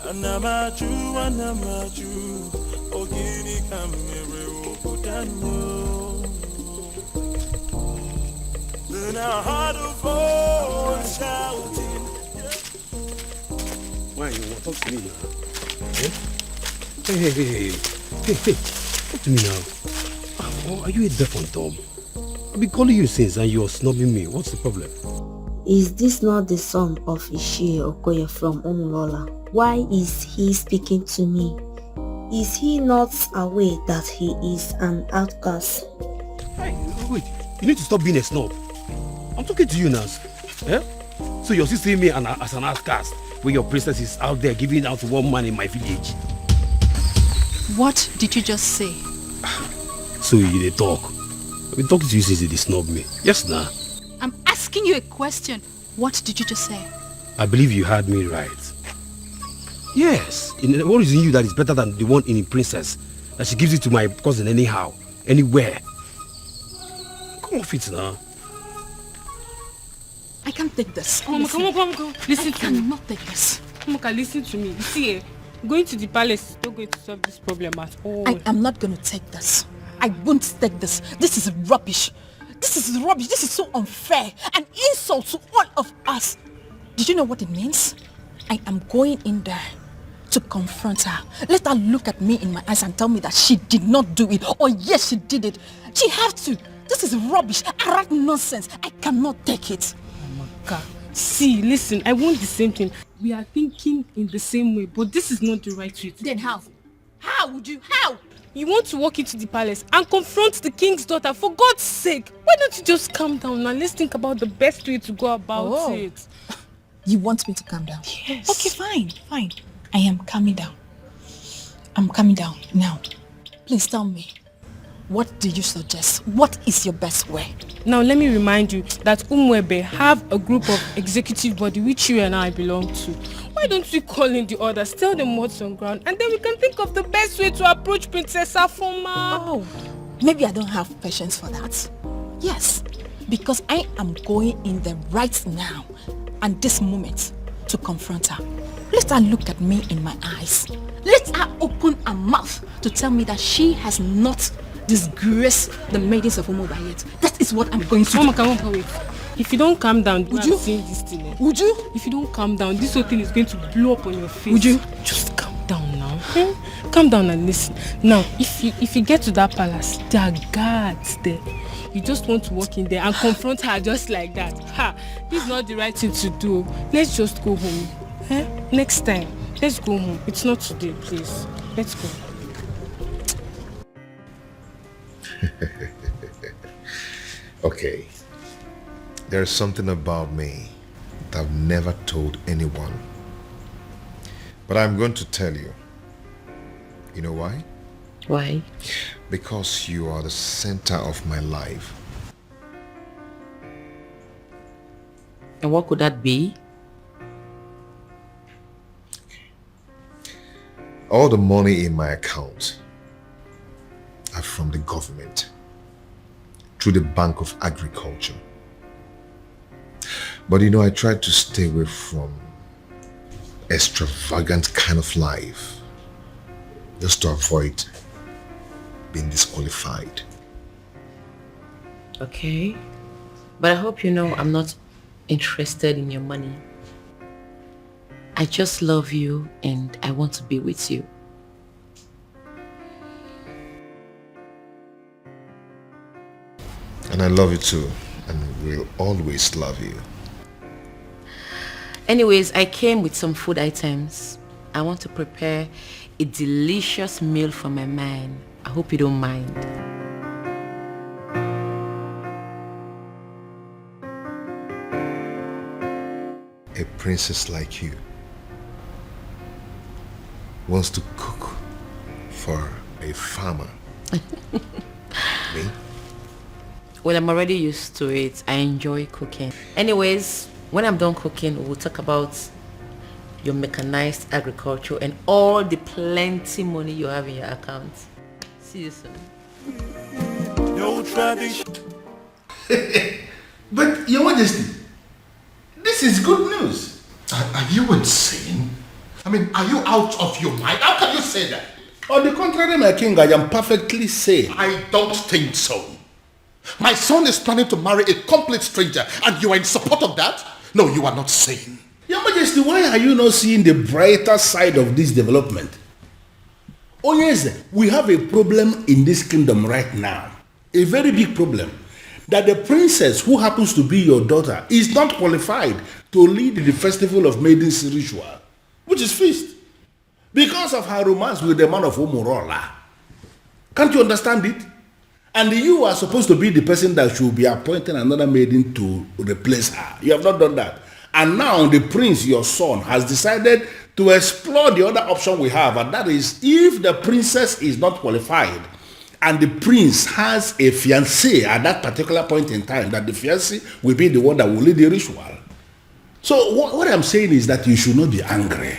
Anamaju, ogini kamere obudanyo. Then I heard a voice shouting. Why you want to talk to me now? Eh? Hey, talk to me now. Oh, are you a deaf and dumb? I've been calling you since and you're snubbing me. What's the problem? Is this not the son of Ishie Okoye from Umulola? Why is he speaking to me? Is he not aware that he is an outcast? Hey, wait, you need to stop being a snob. I'm talking to you now. Eh? So you're still seeing me as an outcast when your princess is out there giving out to one man in my village. What did you just say? So you dey talk. I've been talking to you since you snub me. Yes, nah. I'm asking you a question. What did you just say? I believe you heard me right. Yes. What is in you that is better than the one in the princess? That she gives it to my cousin anyhow, anywhere. Come off it now. I can't take this. Come on. Listen to me. I cannot take this. Moka, listen to me. You see, going to the palace is not going to solve this problem at all. I am not going to take this. I won't take this. This is rubbish. This is rubbish. This is so unfair. An insult to all of us. Did you know what it means? I am going in there to confront her. Let her look at me in my eyes and tell me that she did not do it. Or yes, she did it. She has to. This is rubbish. Arrant nonsense. I cannot take it. Moka, see, listen, I want the same thing. We are thinking in the same way, but this is not the right way. Then how? How would you? How? You want to walk into the palace and confront the king's daughter, for God's sake. Why don't you just calm down and let's think about the best way to go about it. You want me to calm down? Yes. Okay, fine. I am calming down. I'm calming down now. Please tell me, what do you suggest? What is your best way? Now let me remind you that Umwebe have a group of executive body which you and I belong to. Why don't we call in the others, tell them what's on ground, and then we can think of the best way to approach Princess Afoma. Oh, maybe I don't have patience for that. Yes, because I am going in there right now and this moment to confront her. Let her look at me in my eyes. Let her open her mouth to tell me that she has not disgraced the maidens of Umuba yet. That is what I'm going to do. Mama, wait. If you don't calm down, would you see this thing? Would you? If you don't calm down, this whole thing is going to blow up on your face. Would you? Just calm down now. Calm down and listen. Now, if you get to that palace, there are guards there. You just want to walk in there and confront her just like that. This is not the right thing to do. Let's just go home. Next time, let's go home. It's not today, please. Let's go. Okay. There's something about me that I've never told anyone. But I'm going to tell you. You know why? Why? Because you are the center of my life. And what could that be? All the money in my account are from the government through the Bank of Agriculture. But you know, I try to stay away from extravagant kind of life just to avoid being disqualified. Okay. But I hope you know I'm not interested in your money. I just love you and I want to be with you. And I love you too, and will always love you. Anyways, I came with some food items. I want to prepare a delicious meal for my man. I hope you don't mind. A princess like you wants to cook for a farmer. Me? Well, I'm already used to it. I enjoy cooking. Anyways, when I'm done cooking, we'll talk about your mechanized agriculture and all the plenty money you have in your account. See you soon. No tradition. But, Your Majesty, this is good news. Are you insane? I mean, are you out of your mind? How can you say that? On the contrary, my king, I am perfectly sane. I don't think so. My son is planning to marry a complete stranger and you are in support of that? No, you are not sane. Your Majesty, why are you not seeing the brighter side of this development? Oh yes, we have a problem in this kingdom right now. A very big problem. That the princess who happens to be your daughter is not qualified to lead the festival of Maiden's ritual, which is feast, because of her romance with the man of Umurola. Can't you understand it? And you are supposed to be the person that should be appointing another maiden to replace her. You have not done that. And now the prince, your son, has decided to explore the other option we have, and that is if the princess is not qualified and the prince has a fiancé at that particular point in time, that the fiancé will be the one that will lead the ritual. So what I'm saying is that you should not be angry.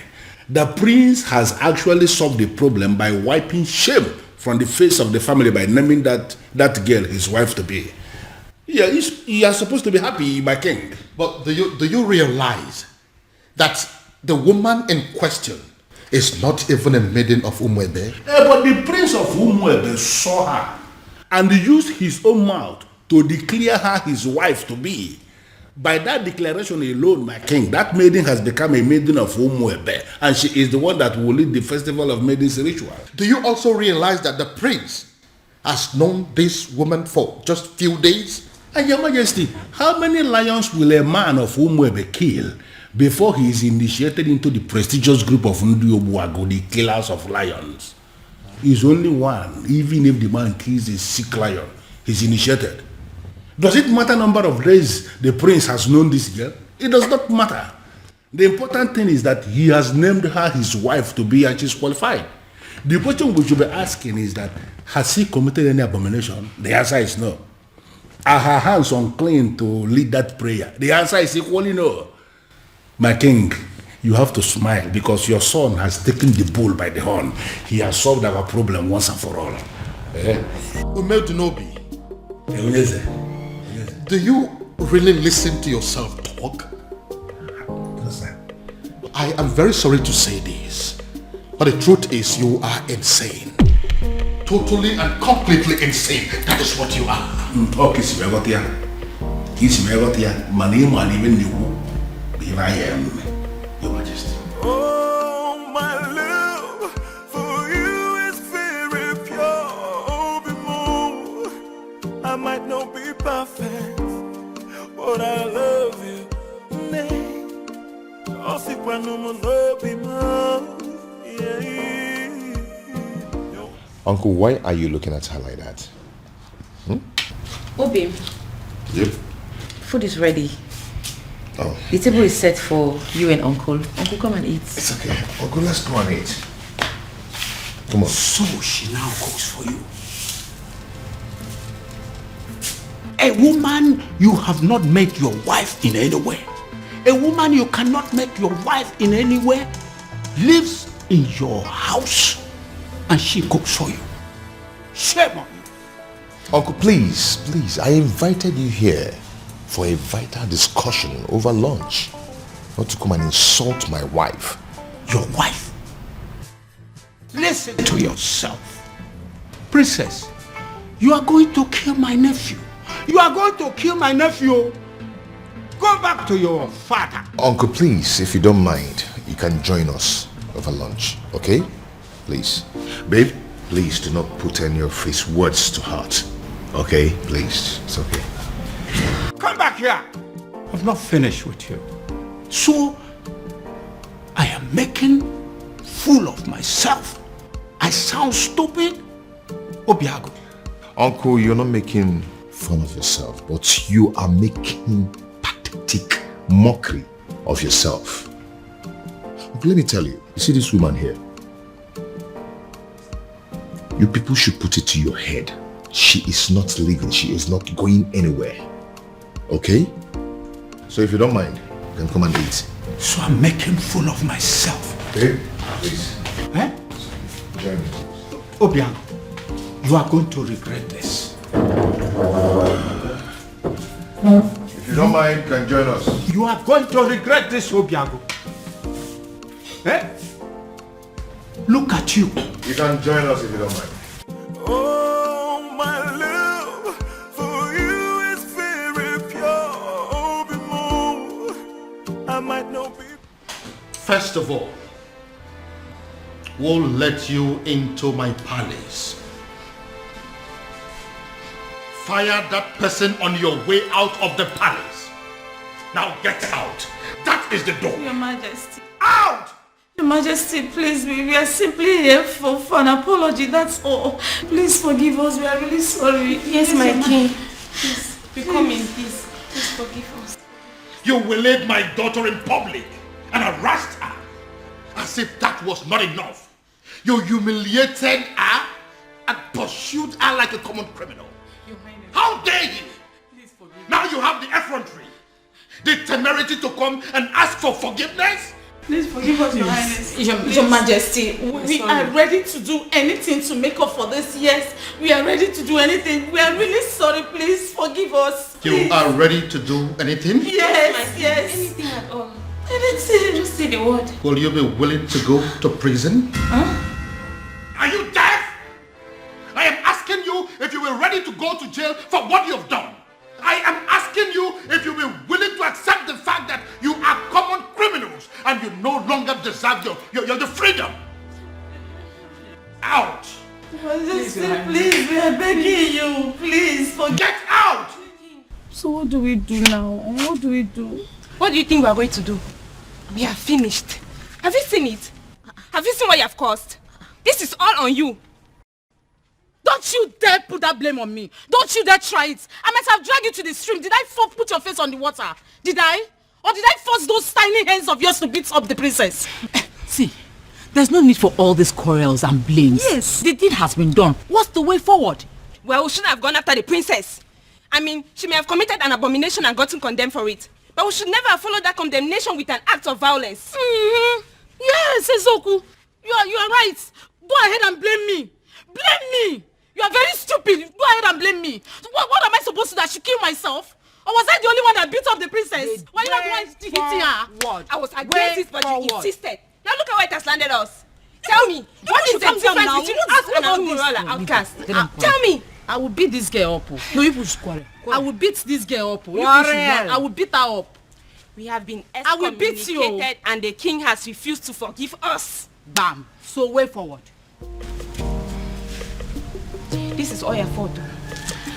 The prince has actually solved the problem by wiping shame from the face of the family by naming that girl his wife to be. Yeah, you are supposed to be happy, my king. But do you realize that the woman in question is not even a maiden of Umuebe? But the prince of Umuebe saw her and used his own mouth to declare her his wife to be. By that declaration alone, my king, that maiden has become a maiden of Umuebe, and she is the one that will lead the festival of Maiden's ritual. Do you also realize that the prince has known this woman for just few days? And Your Majesty, how many lions will a man of Umuebe kill before he is initiated into the prestigious group of Ndiobuago, the killers of lions? He's only one. Even if the man kills a sick lion, he's initiated. Does it matter number of days the prince has known this girl? It does not matter. The important thing is that he has named her his wife to be, and she's qualified. The question we should be asking is that, has he committed any abomination? The answer is no. Are her hands unclean to lead that prayer? The answer is equally no. My king, you have to smile because your son has taken the bull by the horn. He has solved our problem once and for all. Umedunobi, do you really listen to yourself talk? I am very sorry to say this, but the truth is you are insane. Totally and completely insane. That is what you are. Okay, Simegotia. Here I am, Your Majesty. Oh, my love for you is very pure. More. I might not be perfect, but I love you. Uncle, why are you looking at her like that? Obi. Yep. Food is ready. Oh. The table is set for you and Uncle. Uncle, come and eat. It's okay. Uncle, let's go and eat. Come on. So she now cooks for you. A woman you have not met your wife in any way. A woman you cannot make your wife in any way lives in your house and she cooks for you. Shame on you. Uncle, please, I invited you here for a vital discussion over lunch. Not to come and insult my wife. Your wife? Listen to yourself. Princess, you are going to kill my nephew. You are going to kill my nephew. Go back to your father. Uncle, please, if you don't mind, you can join us over lunch, okay? Please. Babe, please do not put any of his words to heart. Okay? Please. It's okay. Come back here. I've not finished with you. So, I am making fool of myself. I sound stupid? Obiago. Uncle, you're not making fun of yourself, but you are making pathetic mockery of yourself. Let me tell you, you see this woman here? You people should put it to your head. She is not leaving. She is not going anywhere. Okay? So if you don't mind, then come and eat. So I'm making fool of myself. Babe, please. Eh? Join me. Obiang, you are going to regret this. If you don't mind, you can join us. You are going to regret this, Obiago. Eh? Look at you. You can join us if you don't mind. Oh, my love for you is very pure. Oh, be more. I might not be. First of all, we'll let you into my palace. Fire that person on your way out of the palace. Now get out. That is the door. Your Majesty. Out! Your Majesty, please, we are simply here for an apology, that's all. Please forgive us, we are really sorry. Yes, my king. Please, we come in peace. Please forgive us. You waylaid my daughter in public and harassed her as if that was not enough. You humiliated her and pursued her like a common criminal. Your Highness. How dare you? Please forgive Now you have the effrontery, the temerity to come and ask for forgiveness? Please forgive us, Your Highness. Your Majesty, we are ready to do anything to make up for this. Yes, we are ready to do anything. We are really sorry. Please forgive us. Please. You are ready to do anything? Yes. Anything at all. Anything. Just say the word. Will you be willing to go to prison? Huh? Are you deaf? I am asking you if you were ready to go to jail for what you have done. I am asking you if you were willing to accept the fact that you are common criminals and you no longer deserve your freedom. Out! Majesty, please, we are begging you. Please, get out! So what do we do now? What do we do? What do you think we are going to do? We are finished. Have you seen it? Have you seen what you have caused? This is all on you. Don't you dare put that blame on me. Don't you dare try it. I might have dragged you to the stream. Did I put your face on the water? Did I? Or did I force those tiny hands of yours to beat up the princess? See, there's no need for all these quarrels and blames. Yes. The deed has been done. What's the way forward? Well, we shouldn't have gone after the princess. I mean, she may have committed an abomination and gotten condemned for it. But we should never have followed that condemnation with an act of violence. Yes, Ezoku. You are right. Go ahead and blame me. Blame me. You are very stupid. Go ahead and blame me. What am I supposed to do? I should kill myself? Or was I the only one that beat up the princess? Why you not the one hitting her? I was against it, but you insisted. Now look at where it has landed us. Tell me, what is the difference between us and Umurola outcast? Tell me. I will beat this girl up. No, you push quarrel. I will beat this girl up. Quarrel. I will beat her up. We have been I will beat you. excommunicated and the king has refused to forgive us. Bam. So way forward. This is all your fault.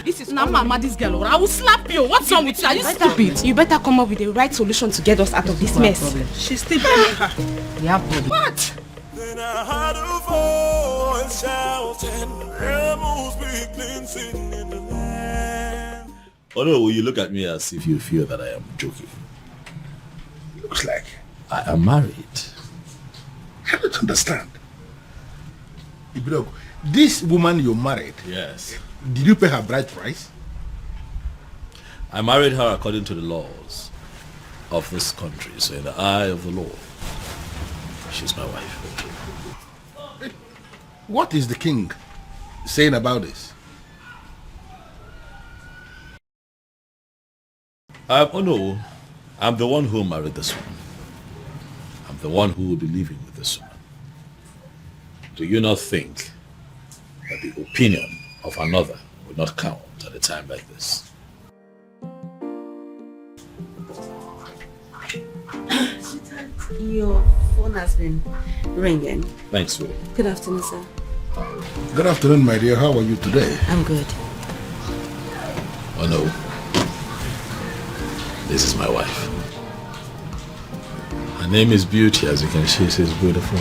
This is now mama, this girl. I will slap you. What's wrong with you? Are you stupid? You better come up with the right solution to get us out of this mess. She's still blaming her. We have problem. What? Then I heard a voice shouting, rebels begin singing in the land. Oh no, you look at me as if you feel that I am joking. Looks like I am married. I don't understand. Ibrogo, this woman you married, yes. Did you pay her bride price? I married her according to the laws of this country, so in the eye of the law. She's my wife. What is the king saying about this? Oh no, I'm the one who married this woman. I'm the one who will be living with this woman. Do you not think that the opinion of another will not count at a time like this? Your phone has been ringing. Thanks, sweetie. Good afternoon, sir. Good afternoon, my dear. How are you today? I'm good. Oh no. This is my wife. Her name is Beauty, as you can see, she's beautiful.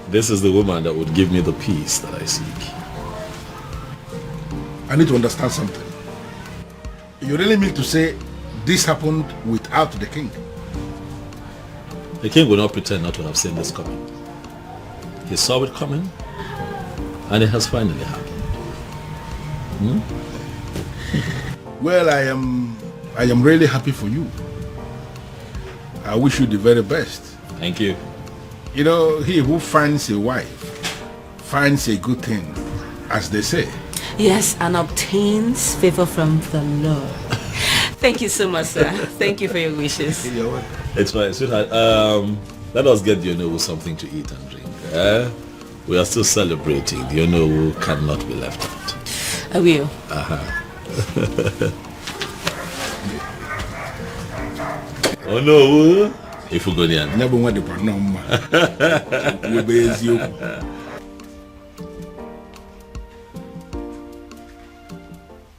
This is the woman that would give me the peace that I seek. I need to understand something. You really mean to say this happened without the king? The king will not pretend not to have seen this coming. He saw it coming, and it has finally happened. Well, I am really happy for you. I wish you the very best. Thank you. You know, he who finds a wife finds a good thing, as they say. Yes, and obtains favor from the Lord. Thank you so much, sir. Thank you for your wishes. It's fine, sweetheart. Let us get the Onowu something to eat and drink. We are still celebrating. The Onowu cannot be left out. I will. Onowu, if we go there.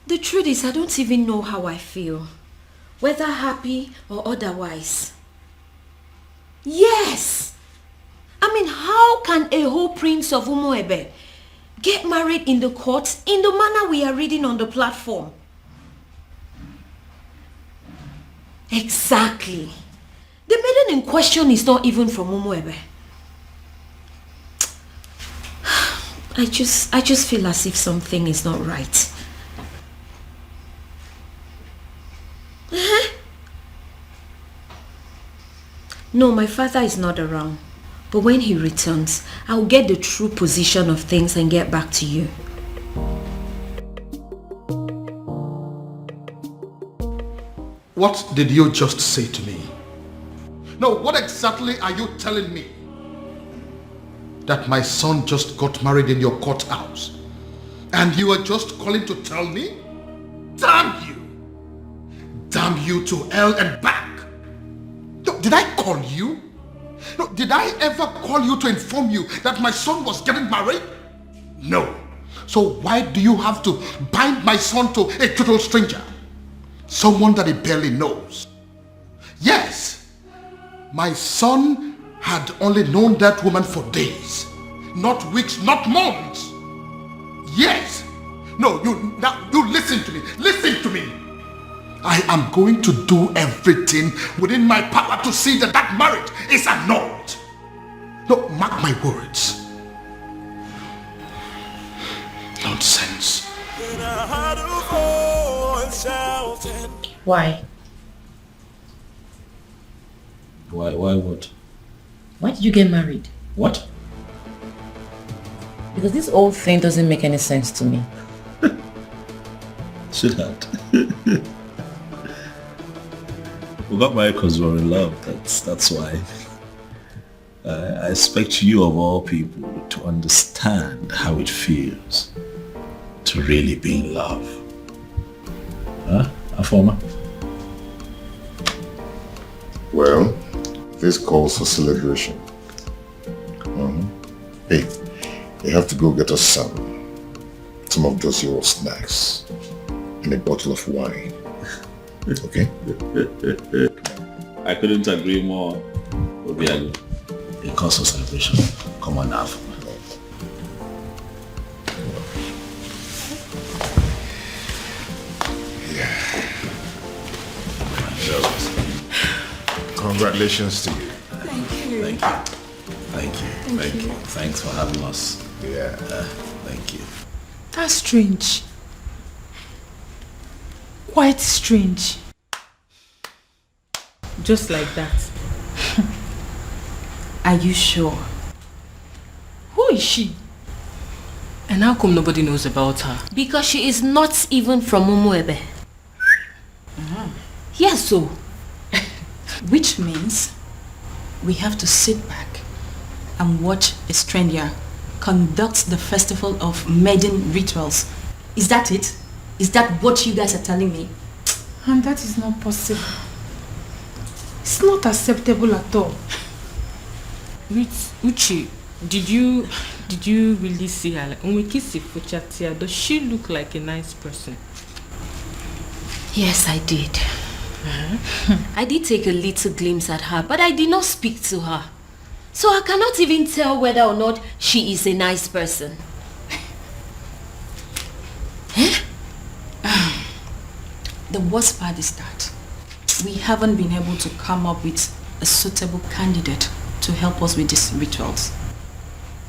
The truth is, I don't even know how I feel. Whether happy or otherwise. Yes! I mean, how can a whole prince of Umuebe get married in the courts in the manner we are reading on the platform? Exactly. The maiden in question is not even from Umuebe. I just feel as if something is not right. No, my father is not around. But when he returns, I'll get the true position of things and get back to you. What did you just say to me? No, what exactly are you telling me? That my son just got married in your courthouse and you are just calling to tell me? Damn you! Damn you to hell and back! No, did I call you? No, did I ever call you to inform you that my son was getting married? No. So why do you have to bind my son to a total stranger? Someone that he barely knows. Yes, my son had only known that woman for days, not weeks, not months. Yes. No, you listen to me. Listen to me. I am going to do everything within my power to see that that marriage is annulled. No, mark my words. Nonsense. Why? Why what? Why did you get married? What? Because this whole thing doesn't make any sense to me. Sweetheart. We got married because we were in love. That's why. I expect you of all people to understand how it feels to really be in love. Huh, Afoma? Well, this calls for celebration. Hey, you have to go get us some of those your snacks and a bottle of wine. Okay? I couldn't agree more. Obiago. It calls for celebration. Come on now. Congratulations to you. Thank you. Thank you. Thanks for having us. Yeah. Thank you. That's strange. Quite strange. Just like that. Are you sure? Who is she? And how come nobody knows about her? Because she is not even from Umuebe. Yes, so. Which means we have to sit back and watch a stranger conduct the festival of Maiden rituals. Is that it? Is that what you guys are telling me? And that is not possible. It's not acceptable at all. Uchi, did you really see her? Like, when we kiss Fuchatia, does she look like a nice person? Yes, I did. I did take a little glimpse at her, but I did not speak to her. So I cannot even tell whether or not she is a nice person. The worst part is that we haven't been able to come up with a suitable candidate to help us with these rituals.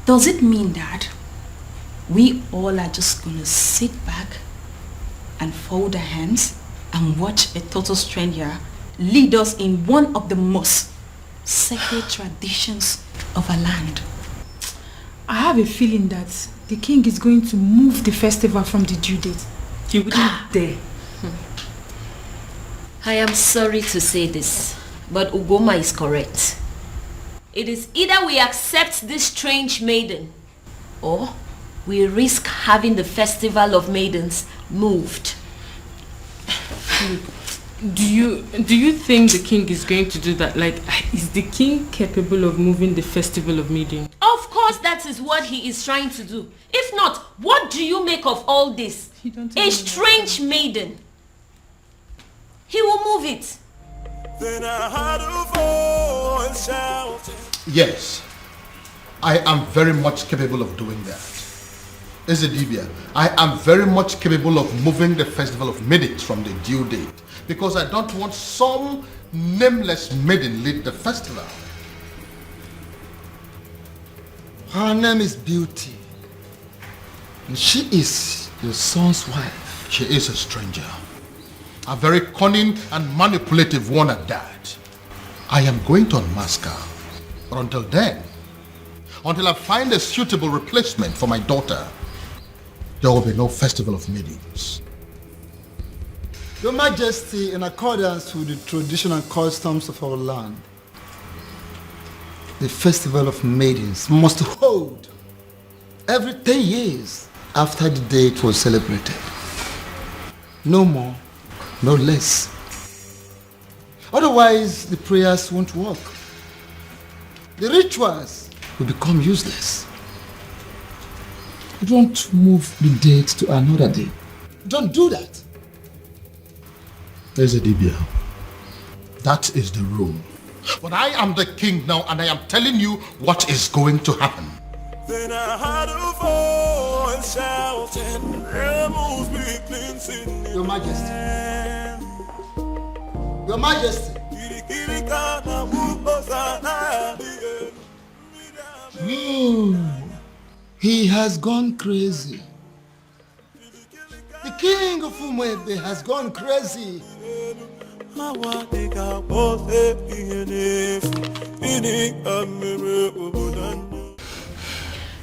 Does it mean that we all are just gonna sit back and fold our hands and watch a total stranger lead us in one of the most sacred traditions of our land? I have a feeling that the king is going to move the festival from the due date. He wouldn't dare. I am sorry to say this, but Ugoma is correct. It is either we accept this strange maiden, or we risk having the festival of maidens moved. Do you think the king is going to do that? Like, is the king capable of moving the festival of Maiden? Of course that is what he is trying to do. If not, what do you make of all this? A strange maiden. He will move it. Then I heard a voice shouting. Yes, I am very much capable of doing that. Ezedibia, I am very much capable of moving the festival of maidens from the due date, because I don't want some nameless maiden lead the festival. Her name is Beauty, and she is your son's wife. She is a stranger, a very cunning and manipulative one at that. I am going to unmask her, but until then, until I find a suitable replacement for my daughter, there will be no festival of maidens. Your Majesty, in accordance with the traditional customs of our land, the festival of maidens must hold every 10 years after the date was celebrated. No more, no less. Otherwise, the prayers won't work. The rituals will become useless. Don't move the date to another day. Don't do that. Ezedibia, that is the rule. But I am the king now, and I am telling you what is going to happen. Then I heard a voice shouting, "Rebels be cleansing." Your Majesty. Your Majesty. He has gone crazy. The king of Umuebe has gone crazy. I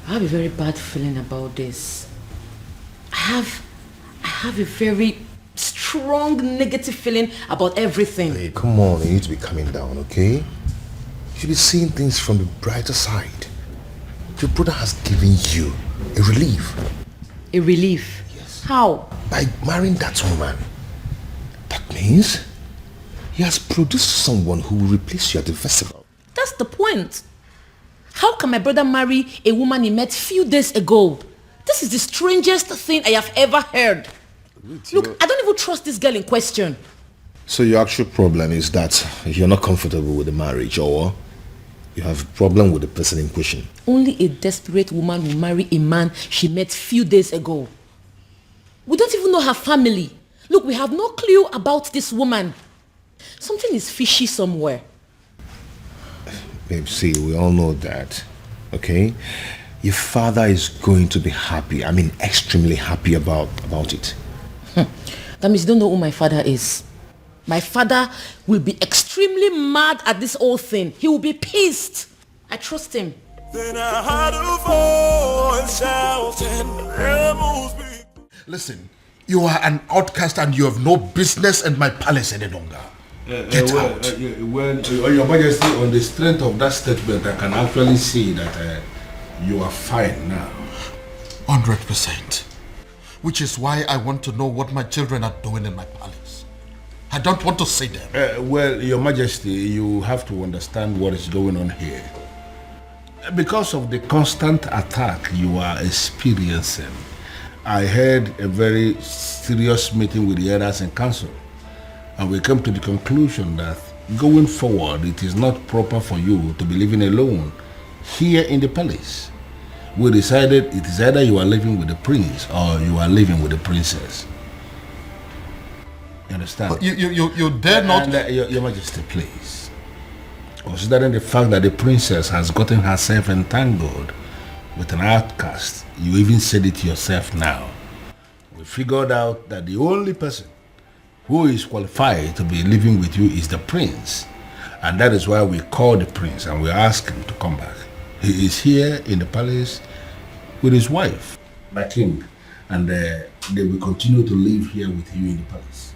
have a very bad feeling about this. I have a very strong negative feeling about everything. Hey, come on, you need to be calming down, okay? You should be seeing things from the brighter side. Your brother has given you a relief. A relief? Yes. How? By marrying that woman. That means he has produced someone who will replace you at the festival. That's the point. How can my brother marry a woman he met few days ago? This is the strangest thing I have ever heard. Look, I don't even trust this girl in question. So your actual problem is that you're not comfortable with the marriage, or you have a problem with the person in question? Only a desperate woman will marry a man she met few days ago. We don't even know her family. Look, we have no clue about this woman. Something is fishy somewhere. Babe, see, we all know that, okay? Your father is going to be happy. I mean, extremely happy about it. That means you don't know who my father is. My father will be extremely mad at this whole thing. He will be pissed. I trust him. Then I heard a voice shouting, "There must be." Listen, you are an outcast and you have no business in my palace any longer. Get out. Your Majesty, on the strength of that statement, I can actually see that you are fine now. 100%. Which is why I want to know what my children are doing in my palace. I don't want to see them. Well, Your Majesty, you have to understand what is going on here. Because of the constant attack you are experiencing, I had a very serious meeting with the elders in council, and we came to the conclusion that going forward, it is not proper for you to be living alone here in the palace. We decided it is either you are living with the prince or you are living with the princess. You understand? You dare not... Your Majesty, please. Considering the fact that the princess has gotten herself entangled with an outcast, you even said it yourself now. We figured out that the only person who is qualified to be living with you is the prince. And that is why we called the prince and we asked him to come back. He is here in the palace with his wife, my king, and they will continue to live here with you in the palace.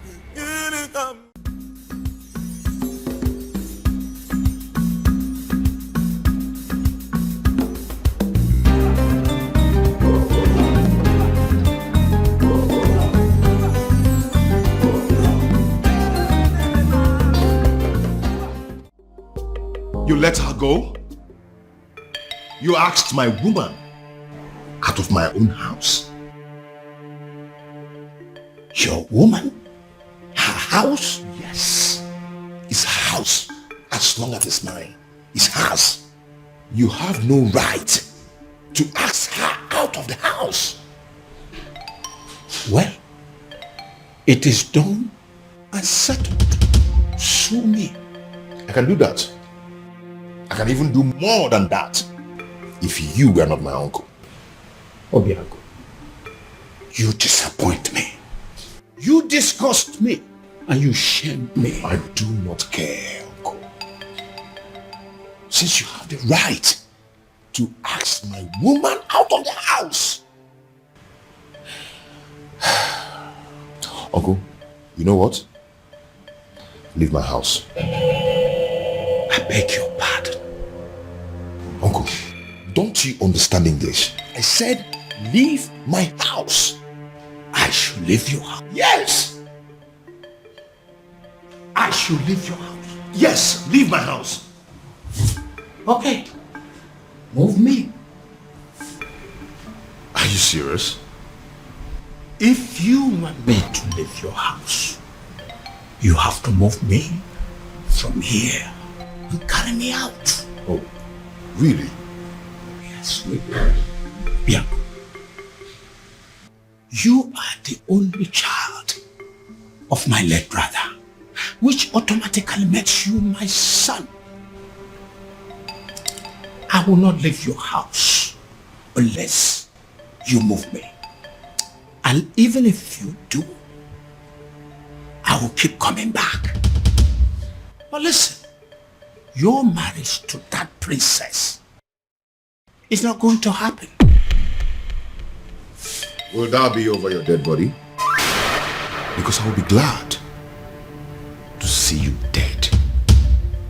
You let her go? You asked my woman out of my own house. Your woman? Her house? Yes. It's her house. As long as it's mine, it's hers. You have no right to ask her out of the house. Well, it is done and settled. Sue me. I can do that. I can even do more than that if you were not my uncle. Obiago, you disappoint me. You disgust me and you shame me. I do not care, uncle. Since you have the right to ask my woman out of the house. Uncle, you know what? Leave my house. I beg your pardon. Uncle, don't you understand English? I said, leave my house. I should leave your house. Yes! I should leave your house. Yes, leave my house. Okay. Move me. Are you serious? If you want me to leave your house, you have to move me from here and carry me out. Oh, really? Yes, really. Yeah. You are the only child of my late brother, which automatically makes you my son. I will not leave your house unless you move me. And even if you do, I will keep coming back. But listen, your marriage to that princess is not going to happen. Will that be over your dead body? Because I will be glad to see you dead.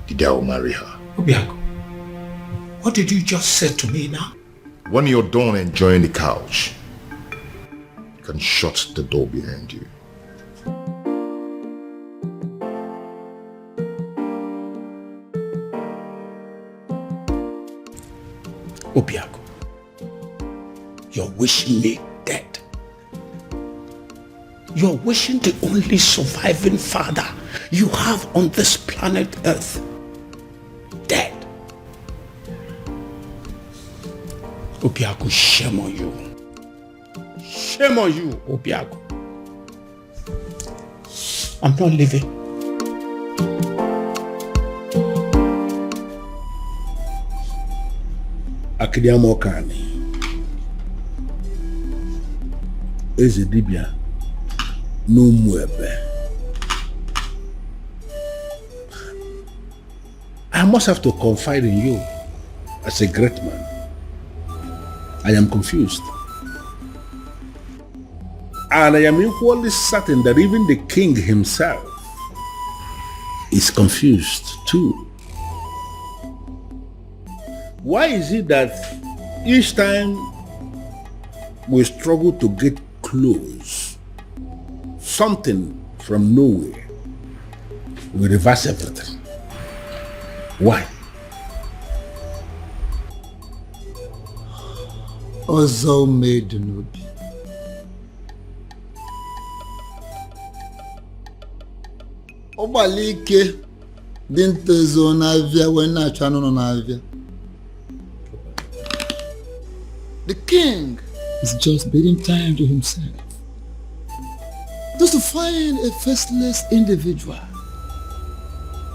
The day I will marry her. Obiago, what did you just say to me now? When you're done enjoying the couch, you can shut the door behind you. Obiago, you're wishing me dead. You're wishing the only surviving father you have on this planet Earth dead. Obiago, shame on you. Shame on you, Obiago. I'm not leaving. Akidiamokani Eze dibia n'ụmụebe. I must have to confide in you. as a great man, I am confused. And I am equally certain that even the king himself is confused too. Why is it that each time we struggle to get close, something from nowhere will reverse everything? Why? Ọzọ Maiden obi. Ọgbalị ike dị ntezo n'avịa wee na-achọ anụ nọ n'avịa. The king is just bidding time to himself, just to find a faceless individual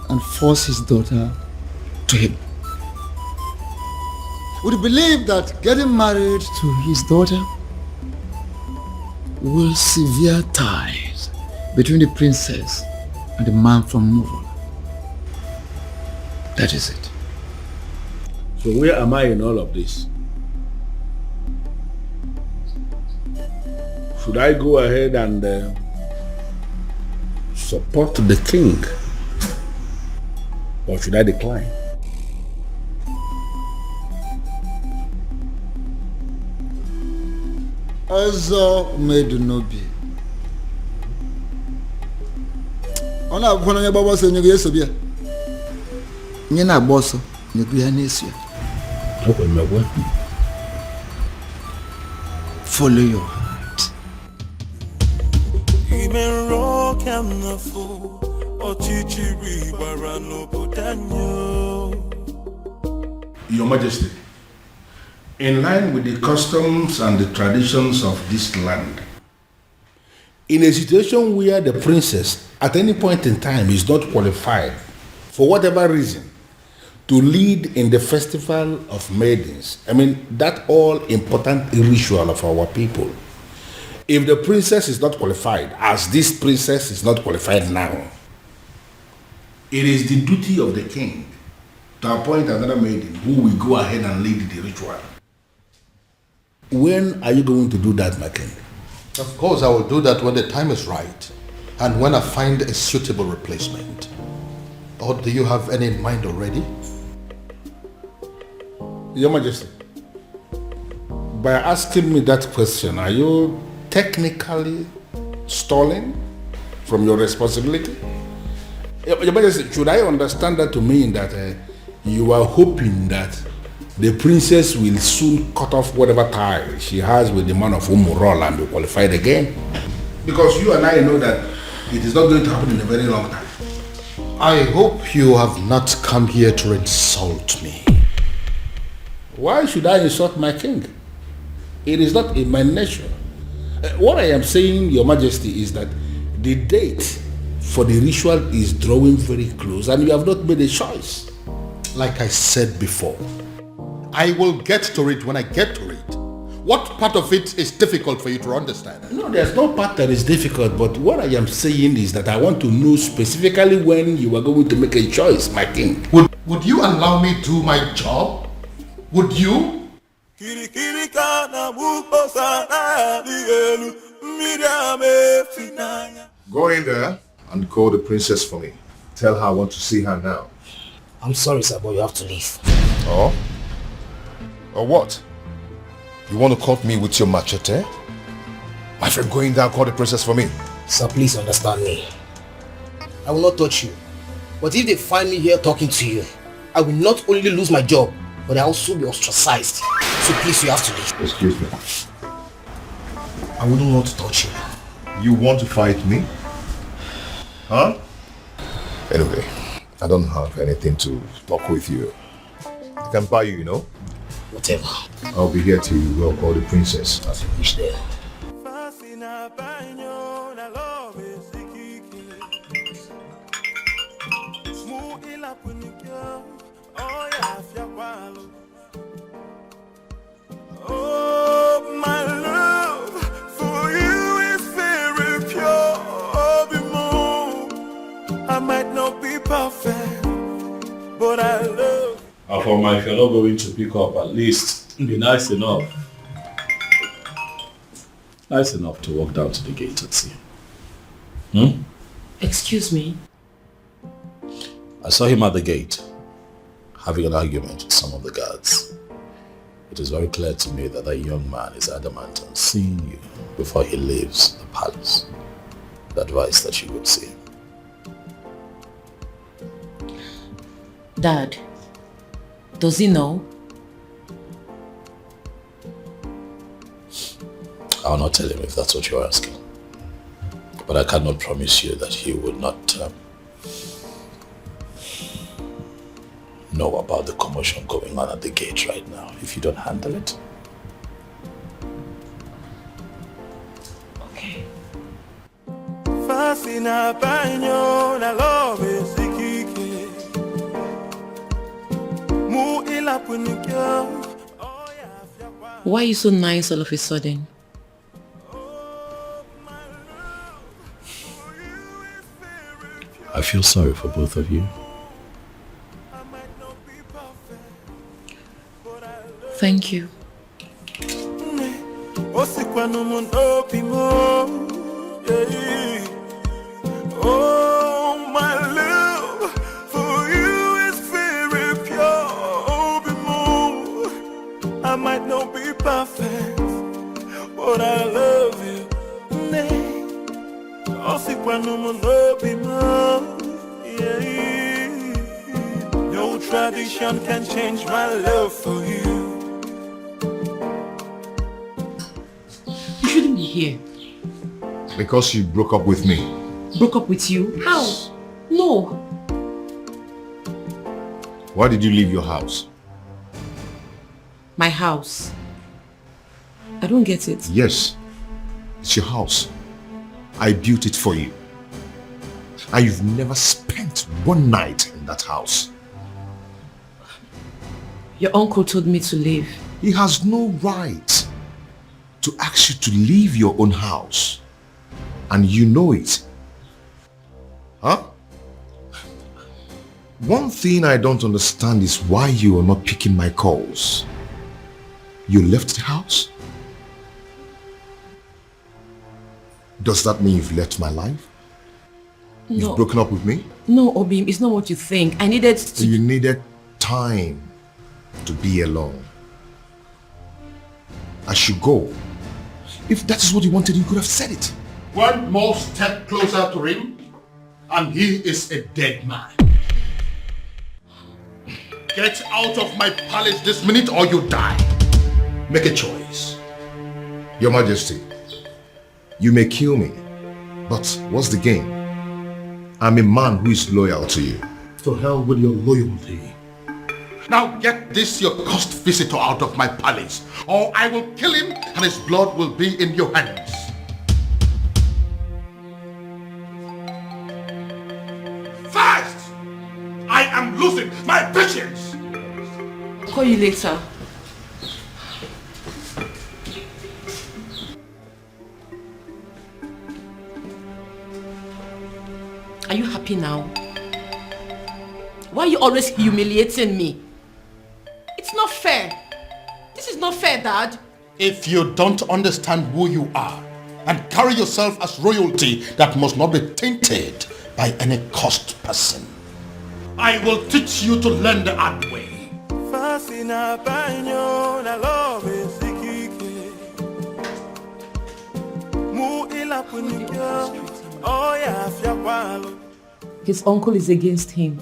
and force his daughter to him. Would you believe that getting married to his daughter will sever ties between the princess and the man from Murala? That is it. So where am I in all of this? Should I go ahead and support the king, or should I decline? Ọzọ Maiden obi. Ọ na-abụkwa na onye gbagba ọsọ nyego ya eso bịa. Onye na-agba ọsọ nyego ya na-eso ya. Follow your heart. Even rock and the fool, Ochichiri Barano Budanyo. Your Majesty, in line with the customs and the traditions of this land, in a situation where the princess at any point in time is not qualified, for whatever reason, to lead in the festival of maidens, I mean, that all important ritual of our people, if the princess is not qualified, as this princess is not qualified now, it is the duty of the king to appoint another maiden who will go ahead and lead the ritual. When are you going to do that, my king? Of course, I will do that when the time is right and when I find a suitable replacement. Or do you have any in mind already? Your Majesty, by asking me that question, are you technically stalling from your responsibility? Your Majesty, should I understand that to mean that you are hoping that the princess will soon cut off whatever tie she has with the man of Umurol and be qualified again? Because you and I know that it is not going to happen in a very long time. I hope you have not come here to insult me. Why should I insult my king? It is not in my nature. What I am saying, Your Majesty, is that the date for the ritual is drawing very close and you have not made a choice. Like I said before, I will get to it when I get to it. What part of it is difficult for you to understand? No, there's no part that is difficult, but what I am saying is that I want to know specifically when you are going to make a choice, my king. Would you allow me to do my job? Would you? Go in there and call the princess for me. Tell her I want to see her now. I'm sorry, sir, but you have to leave. Oh? Or what? You want to cut me with your machete? My friend, go in there and call the princess for me. Sir, please understand me. I will not touch you. But if they find me here talking to you, I will not only lose my job, but I will also be ostracized. So please, you have to leave. Excuse me. I wouldn't want to touch you. You want to fight me? Huh? Anyway, I don't have anything to talk with you. I can buy you, you know? Whatever. I'll be here till you go call the princess. As you wish there. Oh, my love for you is very pure. I might not be perfect, but I love. Afoma, if you're not going to pick up, at least be nice enough. Nice enough to walk down to the gate and see him. Excuse me? I saw him at the gate, having an argument with some of the guards. It is very clear to me that that young man is adamant on seeing you before he leaves the palace. The advice that you would see him. Dad, does he know? I'll not tell him if that's what you're asking. But I cannot promise you that he would not know about the commotion going on at the gate right now if you don't handle it. Okay. Why are you so nice all of a sudden? I feel sorry for both of you. Thank you. Oh, my love for you is very pure. I might not be perfect, but I love you. No tradition can change my love for you. You shouldn't be here. Because you broke up with me. Broke up with you? How? No. Why did you leave your house? My house. I don't get it. Yes, it's your house. I built it for you. And you've never spent one night in that house. Your uncle told me to leave. He has no right to ask you to leave your own house. And you know it. Huh? One thing I don't understand is why you are not picking my calls. You left the house? Does that mean you've left my life? No. You've broken up with me? No, Obim, it's not what you think. I needed to... You needed time to be alone. I should go. If that is what you wanted, you could have said it. One more step closer to him, and he is a dead man. Get out of my palace this minute or you die. Make a choice. Your Majesty, you may kill me, but what's the gain? I'm a man who is loyal to you. To hell with your loyalty. Now get this your cursed visitor out of my palace, or I will kill him and his blood will be in your hands. Fast! I am losing my patience! I'll call you later. Are you happy now? Why are you always humiliating me? It's not fair. This is not fair, Dad. If you don't understand who you are and carry yourself as royalty that must not be tainted by any cursed person, I will teach you to learn the hard way. His uncle is against him.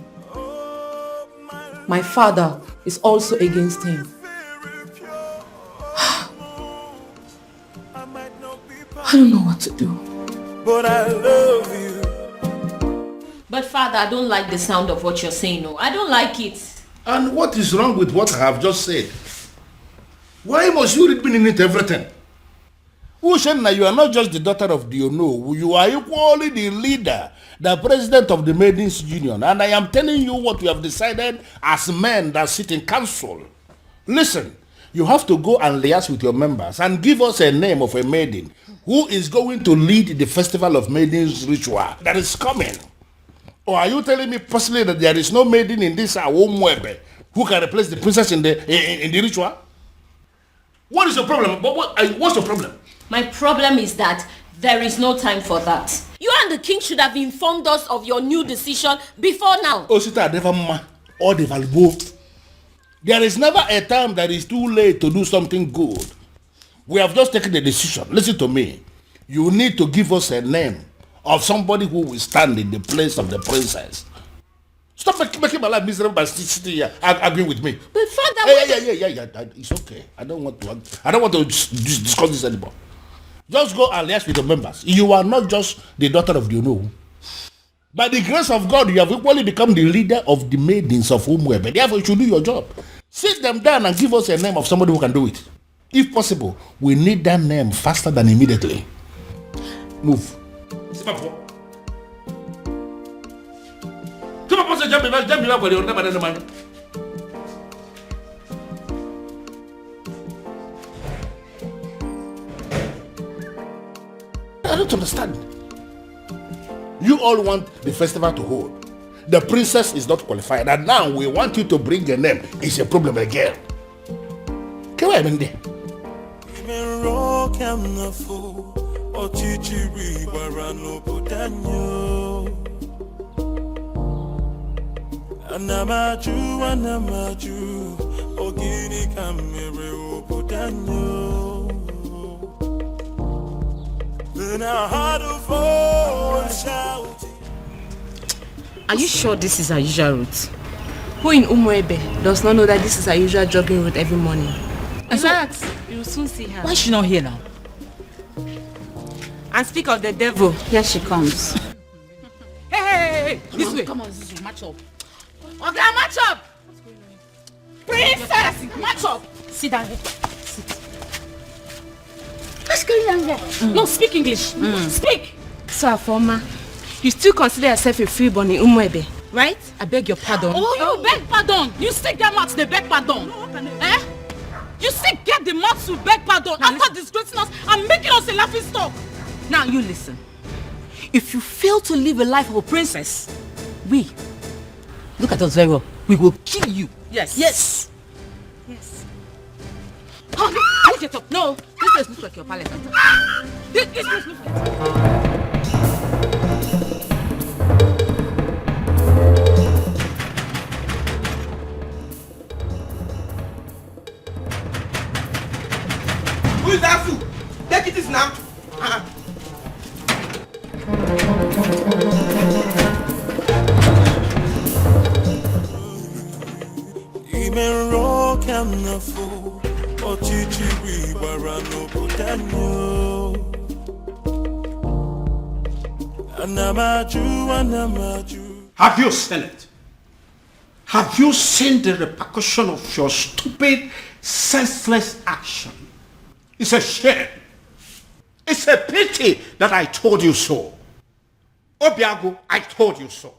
My father is also against him. I don't know what to do. But I love you. But Father, I don't like the sound of what you're saying. No, I don't like it. And what is wrong with what I have just said? Why must you read meaning into everything? Ushenna, you are not just the daughter of the Ono. You are equally the leader, the president of the Maiden's Union. And I am telling you what we have decided as men that sit in council. Listen, you have to go and liaise with your members and give us a name of a maiden who is going to lead the festival of maidens ritual that is coming. Or are you telling me personally that there is no maiden in this Awomwebe who can replace the princess in the ritual? What is your problem? What's your problem? My problem is that there is no time for that. You and the king should have informed us of your new decision before now. Osita never or the both. There is never a time that is too late to do something good. We have just taken the decision. Listen to me. You need to give us a name of somebody who will stand in the place of the princess. Stop making my life miserable by sitting here arguing with me. But father, yeah. It's okay. I don't want to discuss this anymore. Just go and liaise with the members. You are not just the daughter of the Ono. By the grace of God, you have equally become the leader of the maidens of Umwebe. Therefore, you should do your job. Sit them down and give us a name of somebody who can do it. If possible, we need that name faster than immediately. Move. I don't understand. You all want the festival to hold. The princess is not qualified, and now we want you to bring a name. It's a problem again. Come on, Mende. Anamaju, ogini kamere obudanyo. Then I had a voice shouting. Are you sure this is our usual route? Who in Umwebe does not know that this is our usual jogging route every morning? In fact, you will soon see her. Why is she not here now? And speak of the devil, here she comes. Hey, this way. Come on, match up. Okay, match up. Princess, match up. Sit down here. Sit. What's going on there? No, speak English. Speak. So, Afoma, you still consider yourself a freeborn in Umwebe, right? I beg your pardon. Oh, you beg pardon. You still get mouth to beg pardon. Eh? You still get the mouth to beg pardon after disgracing us and making us a laughing stock. Now you listen. If you fail to live a life of a princess, we, look at us very well, we will kill you. Yes. Yes. Yes. Oh, no. Get up. No, this place looks like your palace. This place looks like... Who is that fool? Take it now. Have you seen it? Have you seen the repercussion of your stupid, senseless action? It's a shame. It's a pity that I told you so. Obiago, I told you so.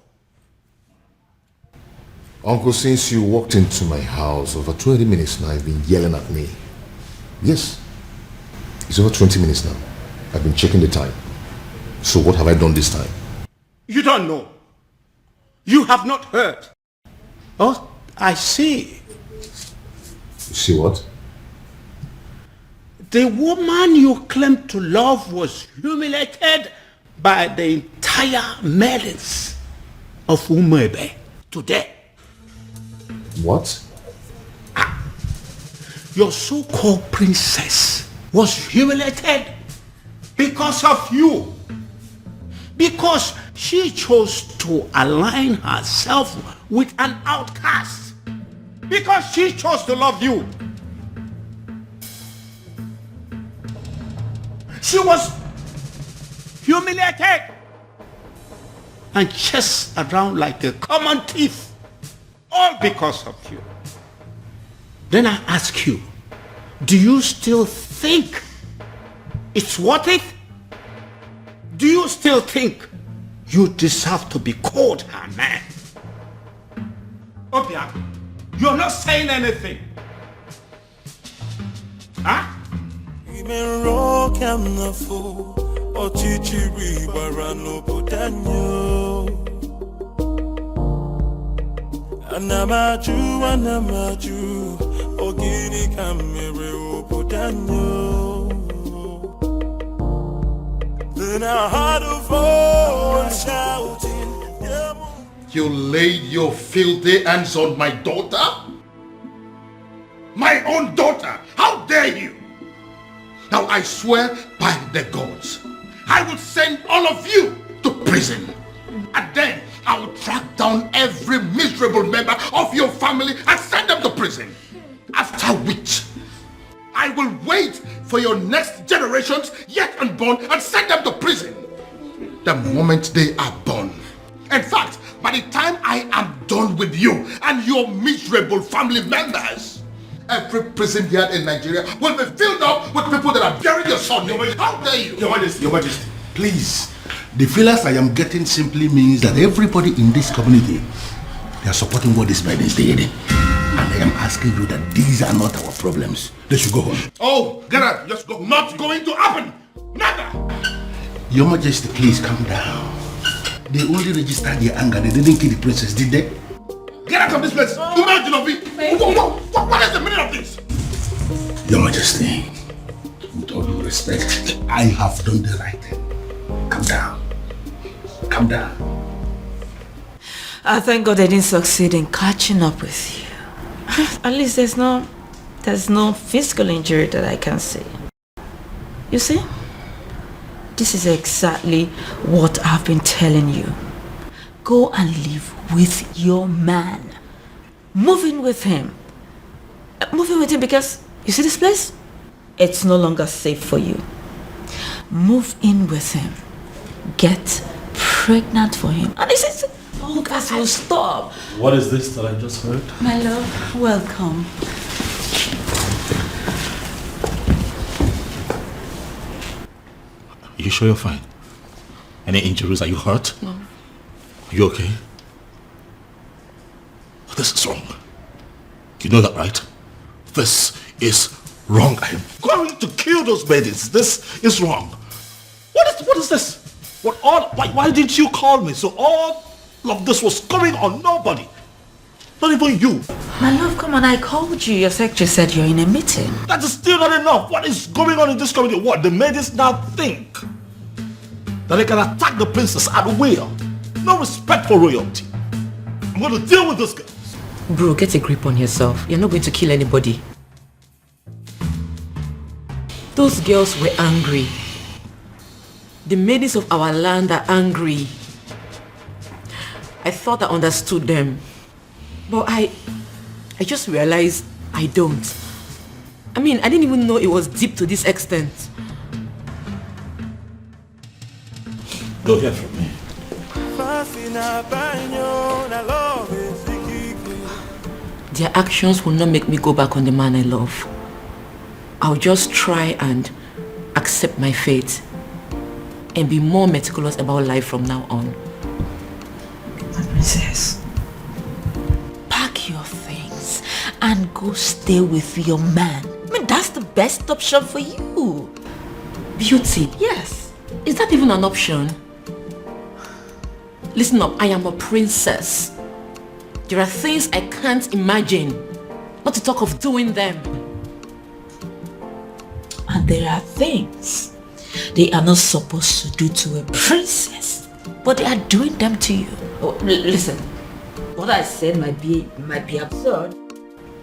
Uncle, since you walked into my house over 20 minutes now, you've been yelling at me. Yes. It's over 20 minutes now. I've been checking the time. So what have I done this time? You don't know. You have not heard. Oh, I see. You see what? The woman you claim to love was humiliated by the entire maidens of Umwebe today. What? Your so-called princess was humiliated because of you. Because she chose to align herself with an outcast. Because she chose to love you. She was humiliated and chased around like a common thief, all because of you. Then I ask you, do you still think it's worth it? Do you still think you deserve to be called her man? Obia, you're not saying anything. Huh? Anamaju, Ogini kamere obodanyo. Then I heard a voice shouting, You laid your filthy hands on my daughter? My own daughter! How dare you! Now I swear by the gods, I will send all of you to prison. And then I will track down every miserable member of your family and send them to prison. After which, I will wait for your next generations yet unborn and send them to prison. The moment they are born. In fact, by the time I am done with you and your miserable family members, every prison yard in Nigeria will be filled up with people that are burying your son. How dare you? Your Majesty, please. The feelers I am getting simply means that everybody in this community, they are supporting what this man is doing. And I am asking you that these are not our problems. They should go home. Oh, get out. Just go. Not going to happen. Never. Your Majesty, please calm down. They only registered their anger. They didn't kill the princess, did they? Get out of this place. What is the meaning of this? Your Majesty, with all due respect, I have done the right thing. Calm down. Calm down. I thank God I didn't succeed in catching up with you. At least there's no physical injury that I can see. You see? This is exactly what I've been telling you. Go and live with your man. Move in with him. Move in with him because, you see this place? It's no longer safe for you. Move in with him. Get pregnant for him. And this is... Oh, guys, will stop. What is this that I just heard? My love, welcome. You sure you're fine? Any injuries? Are you hurt? No. Are you okay? This is wrong. You know that, right? This is wrong. I am going to kill those maidens. This is wrong. What is this? Why didn't you call me? So all of this was going on nobody. Not even you. My love, come on, I called you. Your secretary said you're in a meeting. That is still not enough. What is going on in this community? What? The maidens now think that they can attack the princess at will. No respect for royalty. I'm going to deal with this girl. Bro, get a grip on yourself. You're not going to kill anybody. Those girls were angry. The maidens of our land are angry. I thought I understood them. But I just realized I don't. I mean, I didn't even know it was deep to this extent. Don't hear from me. Their actions will not make me go back on the man I love. I'll just try and accept my fate and be more meticulous about life from now on. My princess, pack your things and go stay with your man. I mean, that's the best option for you. Beauty? Yes. Is that even an option? Listen up, I am a princess. There are things I can't imagine, not to talk of doing them. And there are things they are not supposed to do to a princess, but they are doing them to you. Oh, listen, what I said might be absurd,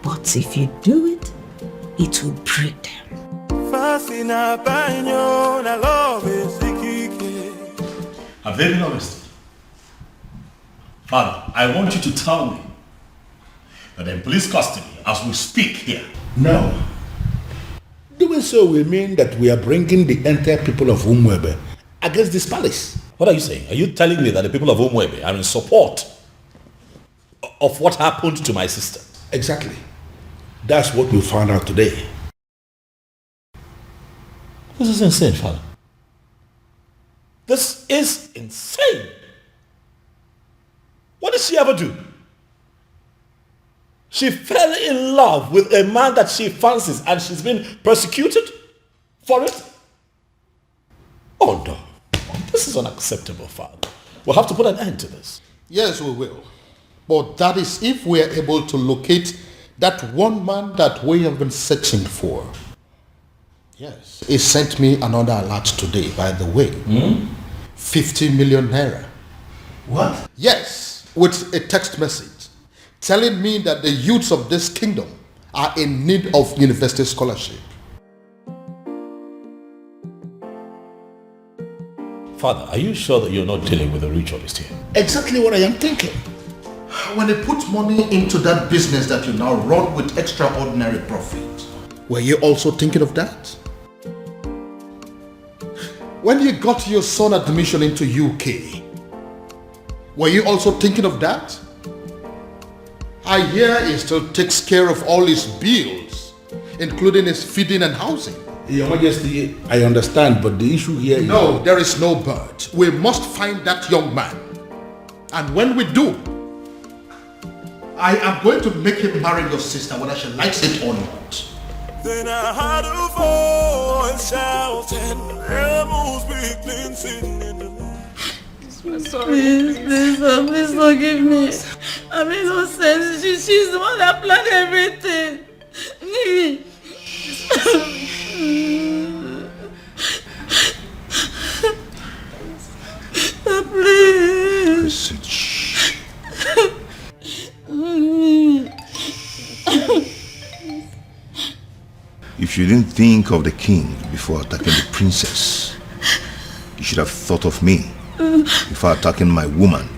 but if you do it, it will break them. I'm very honest. Father, I want you to tell me that in police custody as we speak here. No. Doing so will mean that we are bringing the entire people of Umwebe against this palace. What are you saying? Are you telling me that the people of Umwebe are in support of what happened to my sister? Exactly. That's what we found out today. This is insane, Father. This is insane. What did she ever do? She fell in love with a man that she fancies and she's been persecuted for it? Oh no. This is unacceptable, Father. We'll have to put an end to this. Yes, we will. But that is if we are able to locate that one man that we have been searching for. Yes. He sent me another alert today, by the way. 50 million naira. What? Yes, with a text message telling me that the youths of this kingdom are in need of university scholarship. Father, are you sure that you're not dealing with a ritualist here? Exactly what I am thinking. When they put money into that business that you now run with extraordinary profit, were you also thinking of that? When you got your son admission into UK, were you also thinking of that? I hear he still takes care of all his bills, including his feeding and housing. Your Majesty, I understand, but the issue here is... No, there is no but. We must find that young man. And when we do, I am going to make him marry your sister, whether she likes it or not. Then I heard a voice shouting, Amos weakling sitting in the I'm sorry. Please forgive me. I made no sense. She's the one that planned everything. Please. If you didn't think of the king before attacking the princess, you should have thought of me before attacking my woman.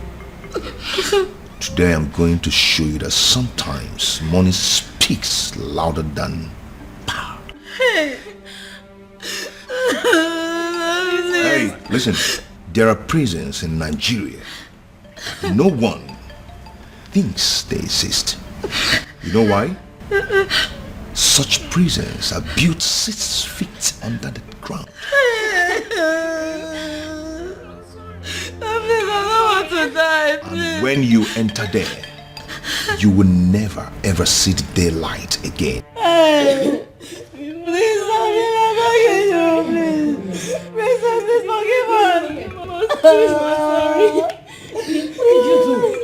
Today I'm going to show you that sometimes money speaks louder than power. Hey. Hey, listen, there are prisons in Nigeria. No one thinks they exist. You know why? Such prisons are built 6 feet under the ground. I don't want to die, please. And when you enter there, you will never ever see the daylight again. Hey, please forgive me, please. Please forgive us. Please, I'm sorry. What did you do?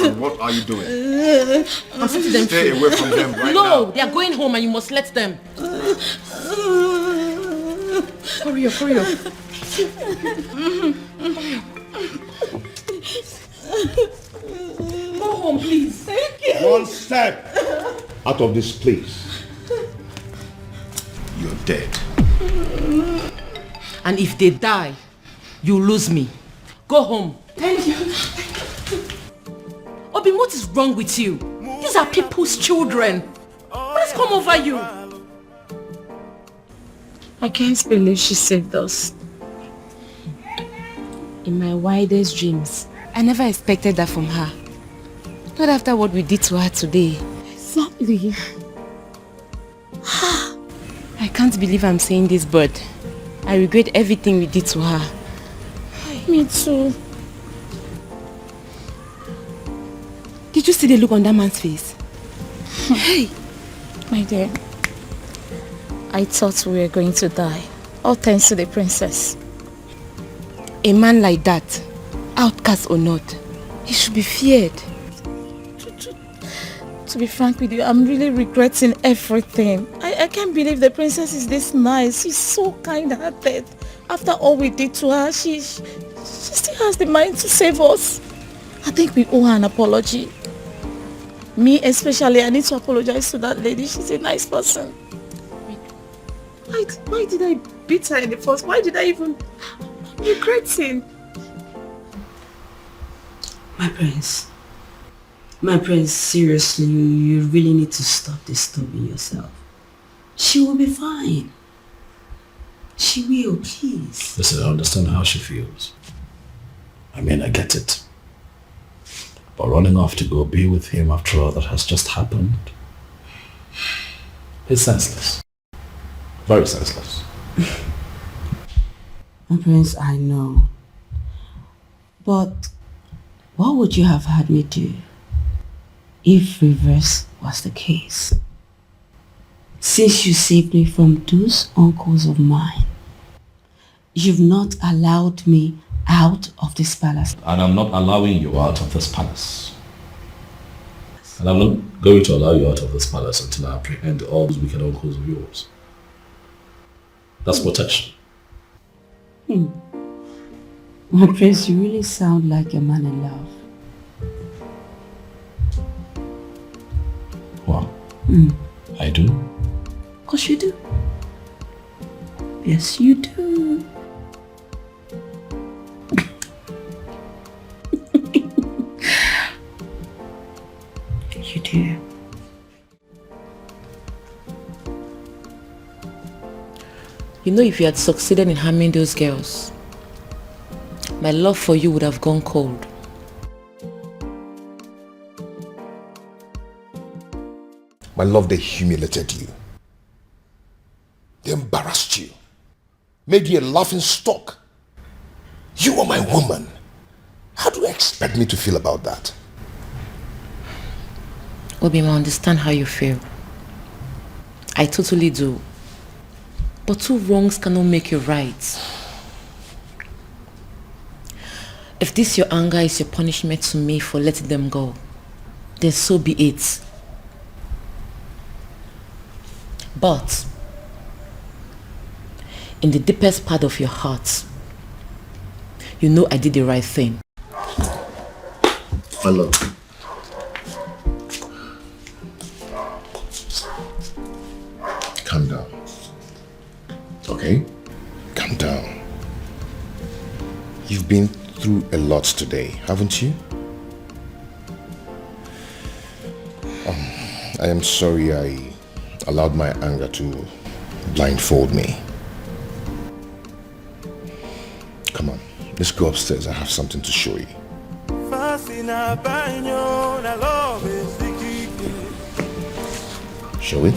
And what are you doing? I'm setting them Stay free. away from them right now. No, they are going home and you must let them. Hurry up, hurry up. Go home, please. Thank you. One step out of this place. You're dead. And if they die, you lose me. Go home. Thank you. Obin, what is wrong with you? These are people's children. What has come over you? I can't believe she saved us. In my wildest dreams, I never expected that from her. Not after what we did to her today. Exactly. I can't believe I'm saying this, but I regret everything we did to her. Me too. Did you see the look on that man's face? Hey! My dear, I thought we were going to die. All thanks to the princess. A man like that, outcast or not, he should be feared. To be frank with you, I'm really regretting everything. I can't believe the princess is this nice. She's so kind-hearted. After all we did to her, she still has the mind to save us. I think we owe her an apology. Me especially, I need to apologize to that lady. She's a nice person. Why did I beat her in the first? Why did I even... I'm regretting. My prince, seriously, you really need to stop disturbing yourself. She will be fine. She will, please. Listen, I understand how she feels. I mean, I get it. But running off to go be with him after all that has just happened, it's senseless. Very senseless. My prince, I know. But what would you have had me do if reverse was the case? Since you saved me from those uncles of mine, you've not allowed me out of this palace. And I'm not allowing you out of this palace. And I'm not going to allow you out of this palace until I apprehend all those wicked uncles of yours. That's protection. My prince, you really sound like a man in love. Wow. I do? Of course you do. Yes, you do. You do. You know, if you had succeeded in harming those girls, my love for you would have gone cold. My love, they humiliated you. They embarrassed you. Made you a laughing stock. You are my woman. How do you expect me to feel about that? Obima, I understand how you feel. I totally do. But two wrongs cannot make you right. If this your anger is your punishment to me for letting them go, then so be it. But in the deepest part of your heart, you know I did the right thing. My love. Calm down. Okay? Calm down. You've been through a lot today, haven't you? I am sorry I allowed my anger to blindfold me. Come on, let's go upstairs. I have something to show you. Shall we?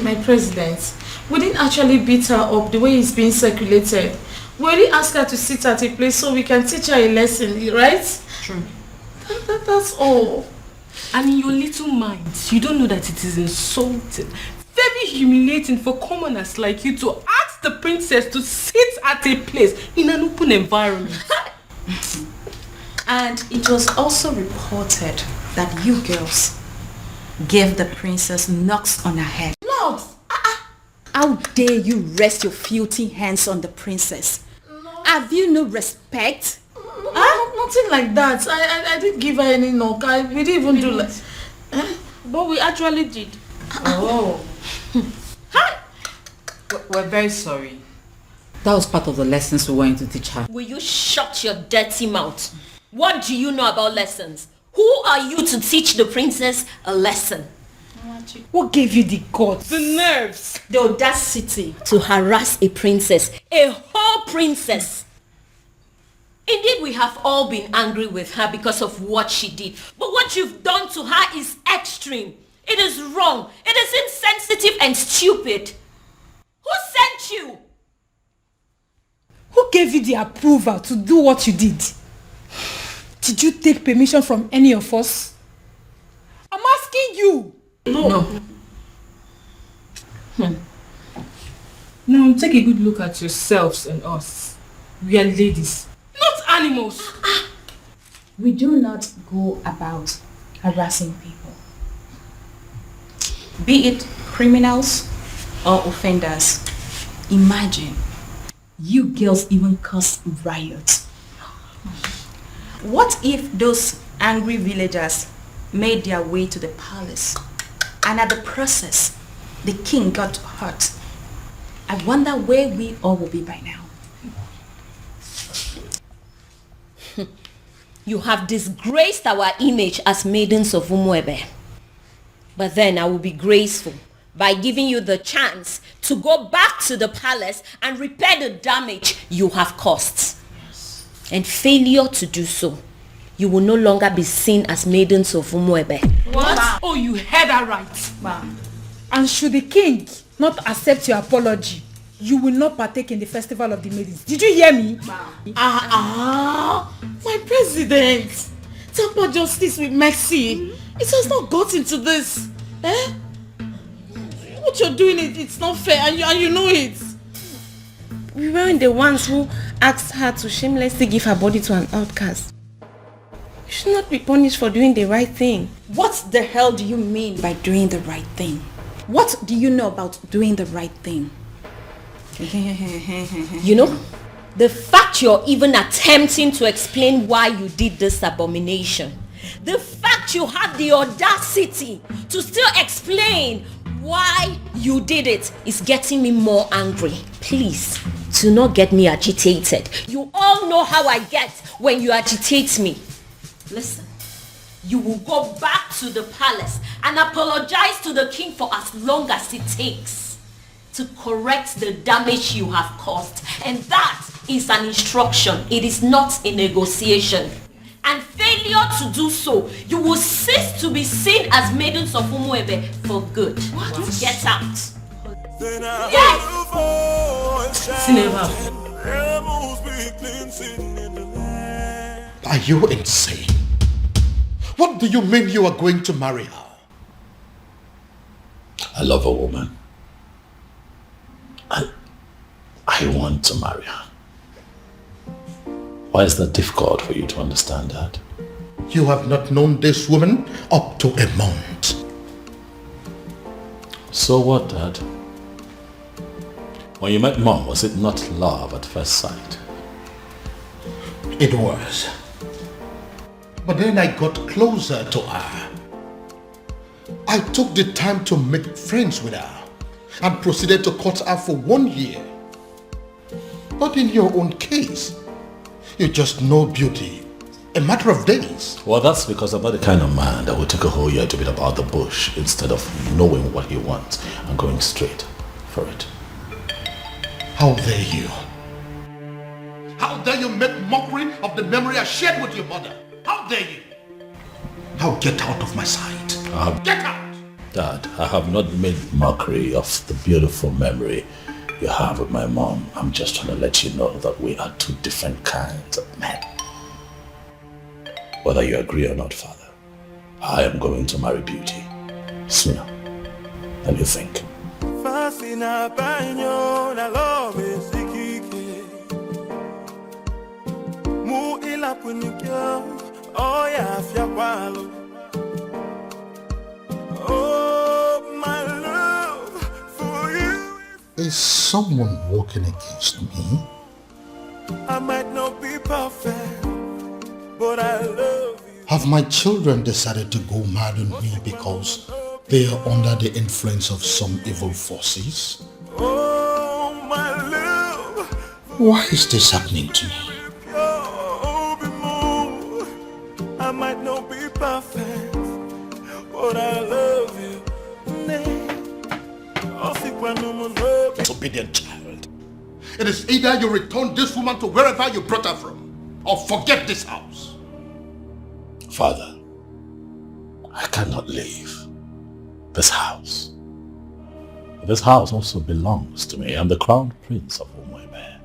My president, we didn't actually beat her up the way it's being circulated. We only asked her to sit at a place so we can teach her a lesson, right? True. That's all. And in your little minds, you don't know that it is insulting, very humiliating for commoners like you to ask the princess to sit at a place in an open environment. And it was also reported that you girls gave the princess knocks on her head. Knocks? How dare you rest your filthy hands on the princess? Have you no respect? Nothing like that. I didn't give her any knock. We didn't even do like... But we actually did. Oh. We're very sorry. That was part of the lessons we wanted to teach her. Will you shut your dirty mouth? What do you know about lessons? Who are you to teach the princess a lesson? What gave you the guts? The nerves. The audacity to harass a princess. A whole princess. Indeed, we have all been angry with her because of what she did. But what you've done to her is extreme. It is wrong. It is insensitive and stupid. Who sent you? Who gave you the approval to do what you did? Did you take permission from any of us? I'm asking you. No. Now take a good look at yourselves and us. We are ladies, not animals. We do not go about harassing people, be it criminals or offenders. Imagine, you girls even caused riots. What if those angry villagers made their way to the palace and at the process the king got hurt? I wonder where we all will be by now. You have disgraced our image as maidens of Umuebe. But then I will be graceful by giving you the chance to go back to the palace and repair the damage you have caused. Yes. And failure to do so, you will no longer be seen as maidens of Umuebe. What? Wow. Oh, you heard that right. Wow. And should the king not accept your apology, you will not partake in the festival of the maidens. Did you hear me? Wow. My president. Temper justice with mercy. It has not gotten to this. What you're doing, it's not fair, and you know it. We weren't the ones who asked her to shamelessly give her body to an outcast. You should not be punished for doing the right thing. What the hell do you mean by doing the right thing? What do you know about doing the right thing? You know, the fact you're even attempting to explain why you did this abomination, the fact you had the audacity to still explain why you did it is getting me more angry. Please, do not get me agitated. You all know how I get when you agitate me. Listen, you will go back to the palace and apologize to the king for as long as it takes to correct the damage you have caused. And that is an instruction. It is not a negotiation. And failure to do so, you will cease to be seen as maidens of Umuebe for good. What? Get out. Yes! Are you insane? What do you mean you are going to marry her? I love a woman. I want to marry her. Why is that difficult for you to understand that? You have not known this woman up to a month. So what, Dad? When you met Mom, was it not love at first sight? It was. But then I got closer to her. I took the time to make friends with her and proceeded to court her for 1 year. But in your own case, you just know beauty. A matter of days. Well, that's because I'm not the kind of man that will take a whole year to beat about the bush instead of knowing what he wants and going straight for it. How dare you? How dare you make mockery of the memory I shared with your mother? How dare you? Now get out of my sight. Get out! Dad, I have not made mockery of the beautiful memory you have with my mom. I'm just trying to let you know that we are two different kinds of men. Whether you agree or not, Father, I am going to marry Beauty sooner than you think. Oh, my love for you. Is someone walking against me? I might not be perfect, but I love you. Have my children decided to go mad on me because they are under the influence of some evil forces? Oh, my love. Why is this happening to me? I might not be perfect, but I love you. Disobedient child. It is either you return this woman to wherever you brought her from, or forget this house. Father, I cannot leave this house. This house also belongs to me. I'm the crown prince of Umuebe.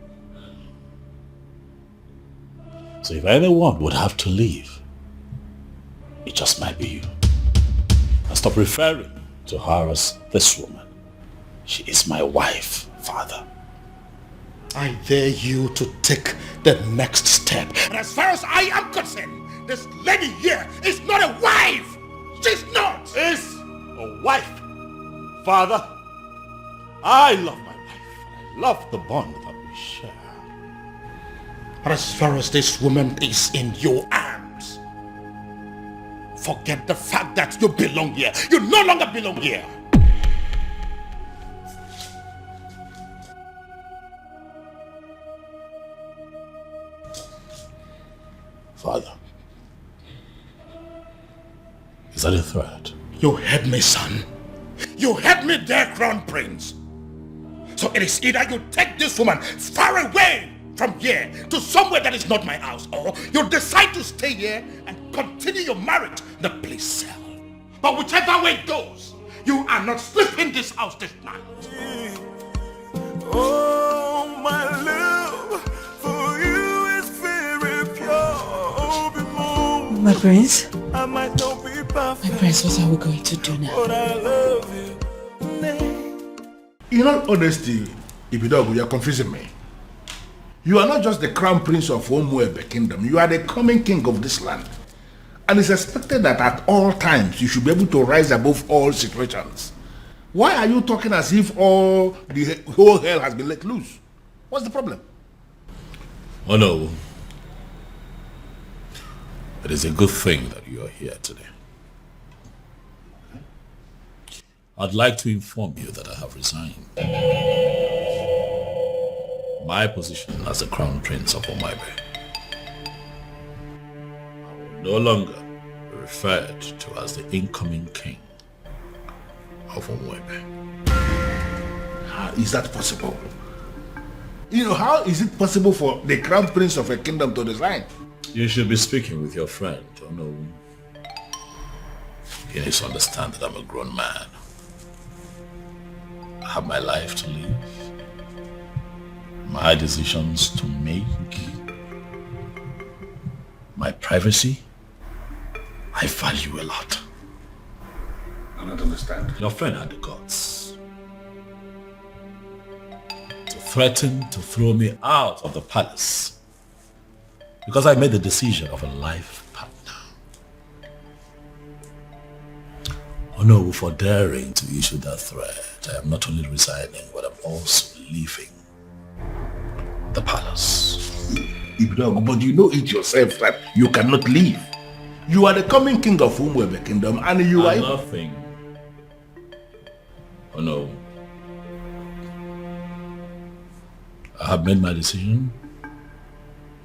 So if anyone would have to leave, it just might be you. And stop referring to her as this woman. She is my wife, Father. I dare you to take the next step. And as far as I am concerned, this lady here is not a wife. She's not. Is a wife. Father, I love my wife. I love the bond that we share. But as far as this woman is in your arms, forget the fact that you belong here. You no longer belong here. Father, is that a threat? You heard me, son. You heard me there, Crown Prince. So it is either you take this woman far away from here to somewhere that is not my house, or you decide to stay here and continue your marriage in the police cell. But whichever way it goes, you are not sleeping this house this night. Oh, my love for you is very pure. My prince? I might not be perfect. My prince, what are we going to do now? But I love you. In all honesty, Ibidogu, you're confusing me. You are not just the crown prince of Umuebe kingdom. You are the coming king of this land. And it's expected that at all times you should be able to rise above all situations. Why are you talking as if the whole hell has been let loose? What's the problem? Oh no. It is a good thing that you are here today. I'd like to inform you that I have resigned. My position as the Crown Prince of Umuebe. I will no longer be referred to as the incoming king of Umuebe. How is that possible? How is it possible for the Crown Prince of a kingdom to resign? You should be speaking with your friend, no. You need to understand that I'm a grown man. I have my life to live, my decisions to make, my privacy, I value a lot. I don't understand. Your friend had the guts to threaten to throw me out of the palace because I made the decision of a life partner. Oh no, for daring to issue that threat, I am not only resigning, but I'm also leaving the palace. But you know it yourself that you cannot leave. You are the coming king of Umuebe kingdom and you are... Nothing. Oh no. I have made my decision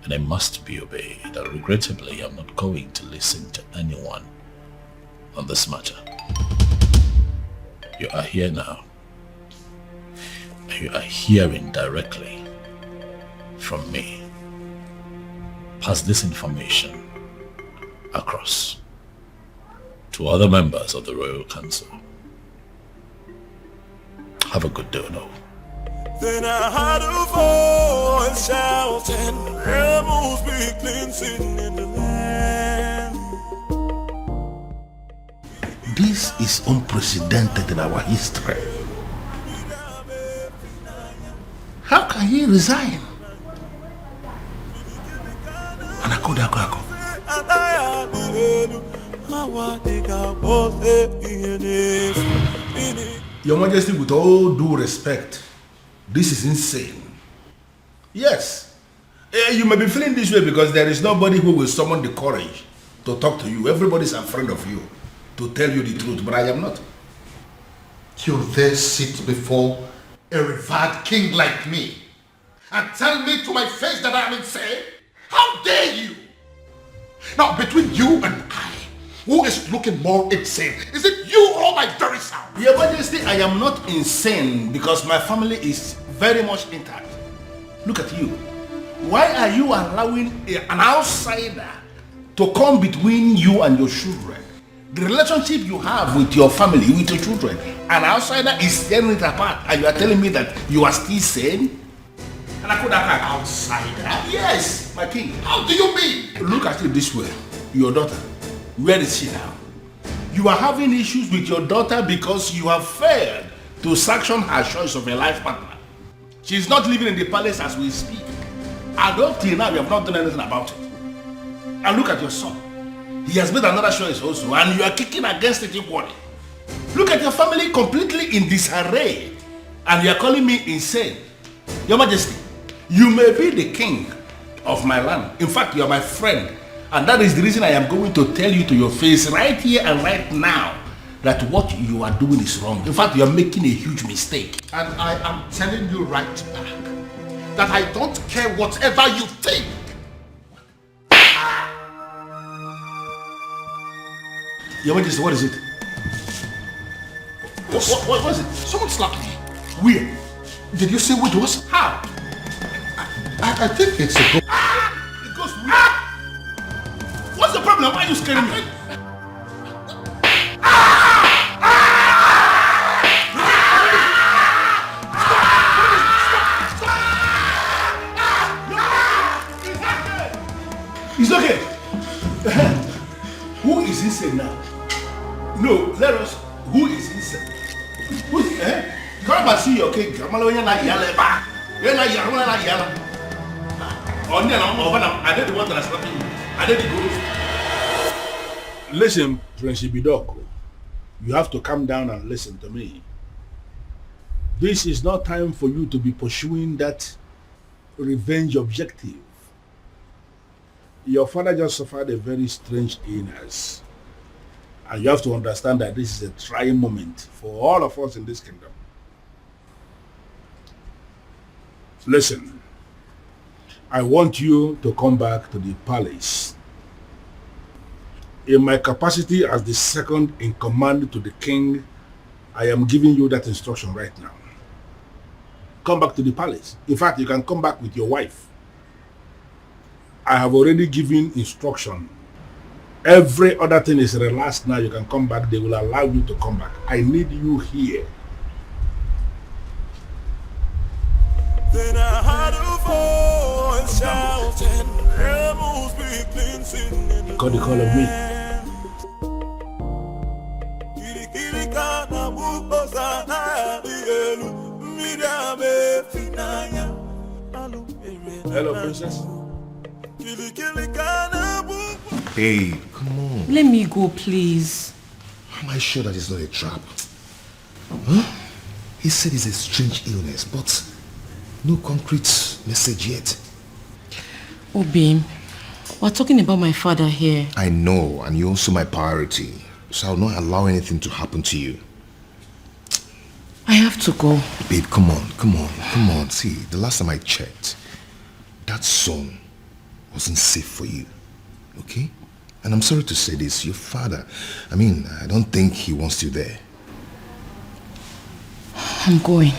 and I must be obeyed. And regrettably, I'm not going to listen to anyone on this matter. You are here now. And you are hearing directly from me. Pass this information across to other members of the Royal Council. Have a good day, no. Then I heard a voice shouting, rebels be cleansing in the land. This is unprecedented in our history. How can he resign? Your Majesty, with all due respect, this is insane. Yes, you may be feeling this way because there is nobody who will summon the courage to talk to you. Everybody's a friend of you to tell you the truth, but I am not. You dare sit before a revered king like me and tell me to my face that I am insane? How dare you? Now, between you and I, who is looking more insane? Is it you or my very self? Your Majesty, I am not insane because my family is very much intact. Look at you. Why are you allowing an outsider to come between you and your children? The relationship you have with your family, with your children, an outsider is tearing it apart and you are telling me that you are still sane? And I could have an outsider? Yes, my king. How do you mean? Look at it this way. Your daughter, where is she now? You are having issues with your daughter because you have failed to sanction her choice of a life partner. She is not living in the palace as we speak. And up till now, you have not done anything about it. And look at your son. He has made another choice also, and you are kicking against it equally. Look at your family completely in disarray, and you are calling me insane. Your Majesty, you may be the king of my land. In fact, you are my friend. And that is the reason I am going to tell you to your face right here and right now that what you are doing is wrong. In fact, you are making a huge mistake. And I am telling you right back that I don't care whatever you think. Your Majesty, what is it? What was it? Someone slapped me. Where? Did you see what it was? How? I think it's a ghost. It goes where? What's the problem? Why are you scaring me? It's okay. Who is insane now? No, let us. Who is insane? Come and see your king. I'm not yelling back. You're not yelling. Only I did the one that I slapped you. I did the good. Listen, Prince Ibidoko, you have to calm down and listen to me. This is not time for you to be pursuing that revenge objective. Your father just suffered a very strange illness. And you have to understand that this is a trying moment for all of us in this kingdom. Listen, I want you to come back to the palace. In my capacity as the second in command to the king, I am giving you that instruction right now. Come back to the palace. In fact, you can come back with your wife. I have already given instruction. Every other thing is relaxed now. You can come back. They will allow you to come back. I need you here. Then I heard a voice shouting, rebels be cleansing in the Got the call of me. Hello, princess. Babe, come on. Let me go, please. Am I sure that it's not a trap? Huh? He said it's a strange illness, but no concrete message yet. Oh, babe, we're talking about my father here. I know, and you're also my priority, so I'll not allow anything to happen to you. I have to go. Babe, come on. See, the last time I checked, that song wasn't safe for you, okay? And I'm sorry to say this, your father, I don't think he wants you there. I'm going.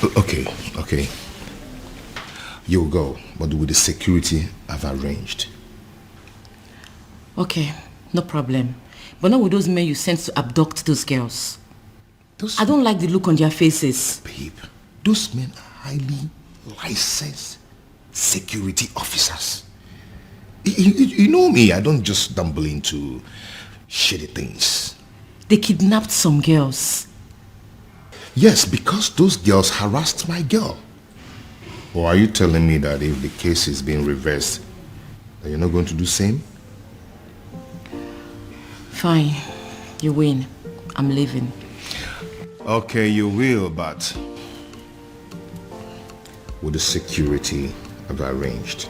Okay. You'll go, but with the security I've arranged. Okay, no problem. But not with those men you sent to abduct those girls. I don't like the look on their faces. Babe, those men are highly licensed security officers. You know me, I don't just stumble into shitty things. They kidnapped some girls. Yes, because those girls harassed my girl. Or are you telling me that if the case is being reversed, that you're not going to do the same? Fine, you win. I'm leaving. Okay, you will, but with the security I've arranged.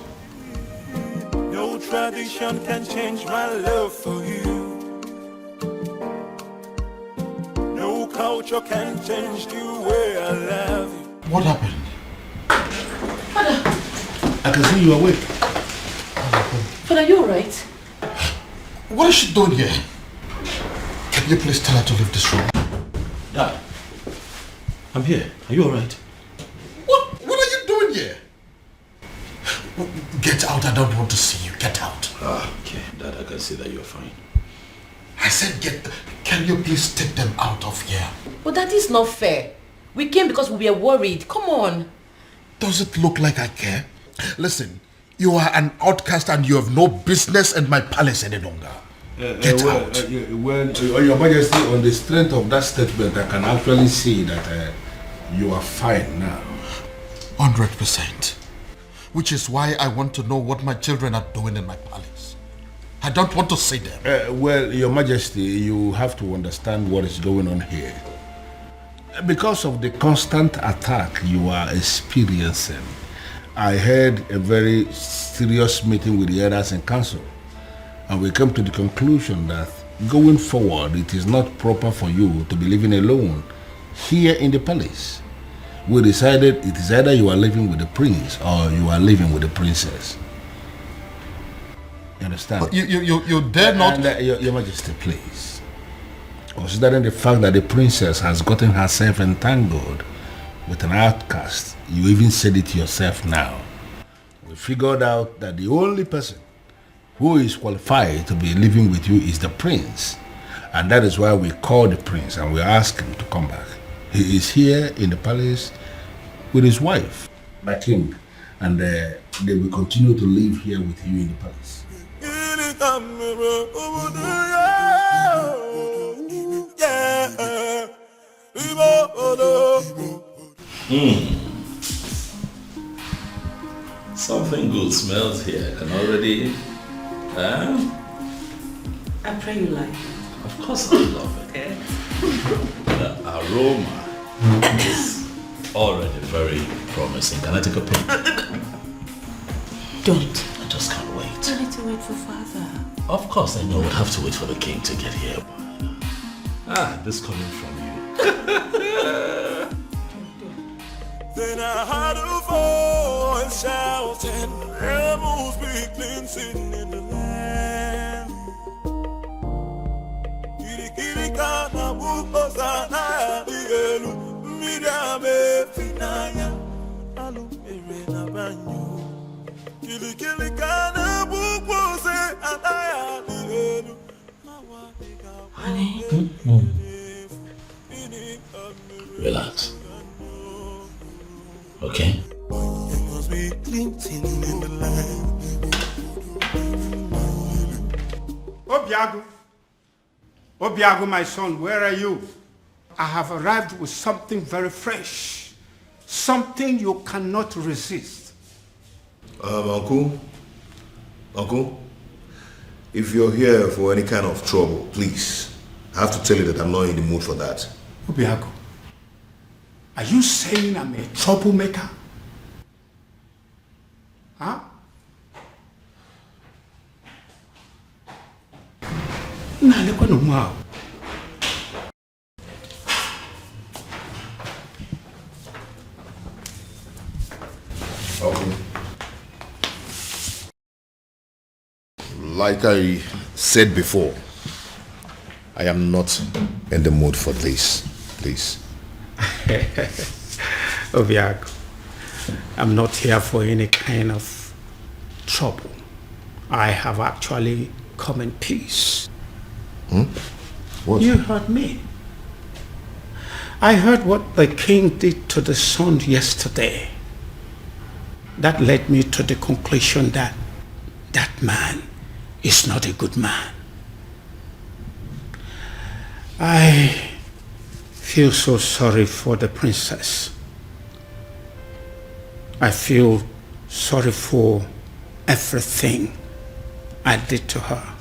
No tradition can change my love for you. No culture can change the way I love you. What happened? Father! I can see you awake. Father, are you alright? What is she doing here? Can you please tell her to leave this room? Dad, I'm here. Are you alright? What are you doing here? Get out, I don't want to see you. Get out. Okay, Dad, I can see that you're fine. I said can you please take them out of here? But that is not fair. We came because we were worried. Come on. Does it look like I care? Listen, you are an outcast and you have no business in my palace any longer. Get out. Your Majesty, on the strength of that statement, I can actually see that you are fine now. 100%. Which is why I want to know what my children are doing in my palace. I don't want to see them. Your Majesty, you have to understand what is going on here. Because of the constant attack you are experiencing, I had a very serious meeting with the elders in council, and we came to the conclusion that going forward, it is not proper for you to be living alone here in the palace. We decided it is either you are living with the prince or you are living with the princess. You understand? But you dare not... And, Your Majesty, please. Considering the fact that the princess has gotten herself entangled with an outcast, you even said it yourself now. We figured out that the only person who is qualified to be living with you is the prince. And that is why we called the prince and we asked him to come back. He is here in the palace with his wife, my king, and they will continue to live here with you in the palace. Yeah. Something good smells here. I can already... I pray you like. Of course I love it. Okay. The aroma is already very promising. Can I take a peek? Don't. I just can't wait. I need to wait for father. Of course I know we'll have to wait for the king to get here. This coming from you. Then I heard a voice shouting, rebels be cleansing in the land. Kiri kiri kana buko sana dielu, midame finaya, alu na banyu. Kiri kiri kana buko se anaya dielu. Honey. Relax. Okay? Obiago, my son, where are you? I have arrived with something very fresh. Something you cannot resist. Uncle, if you're here for any kind of trouble, please, I have to tell you that I'm not in the mood for that. Obiago, are you saying I'm a troublemaker? Huh? Okay. Like I said before, I am not in the mood for this, please. Obiago, I'm not here for any kind of trouble. I have actually come in peace. What? You heard me. I heard what the king did to the son yesterday. That led me to the conclusion that that man is not a good man. I feel so sorry for the princess. I feel sorry for everything I did to her.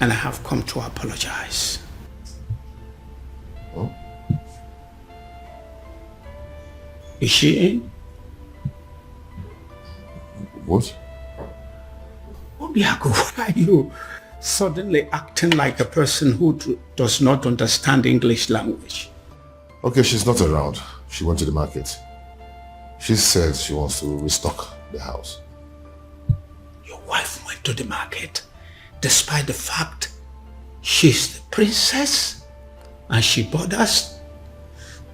And I have come to apologize. Oh? Is she in? What? Obiago, why are you suddenly acting like a person who does not understand English language? Okay, she's not around. She went to the market. She said she wants to restock the house. Your wife went to the market despite the fact she's the princess and she bothers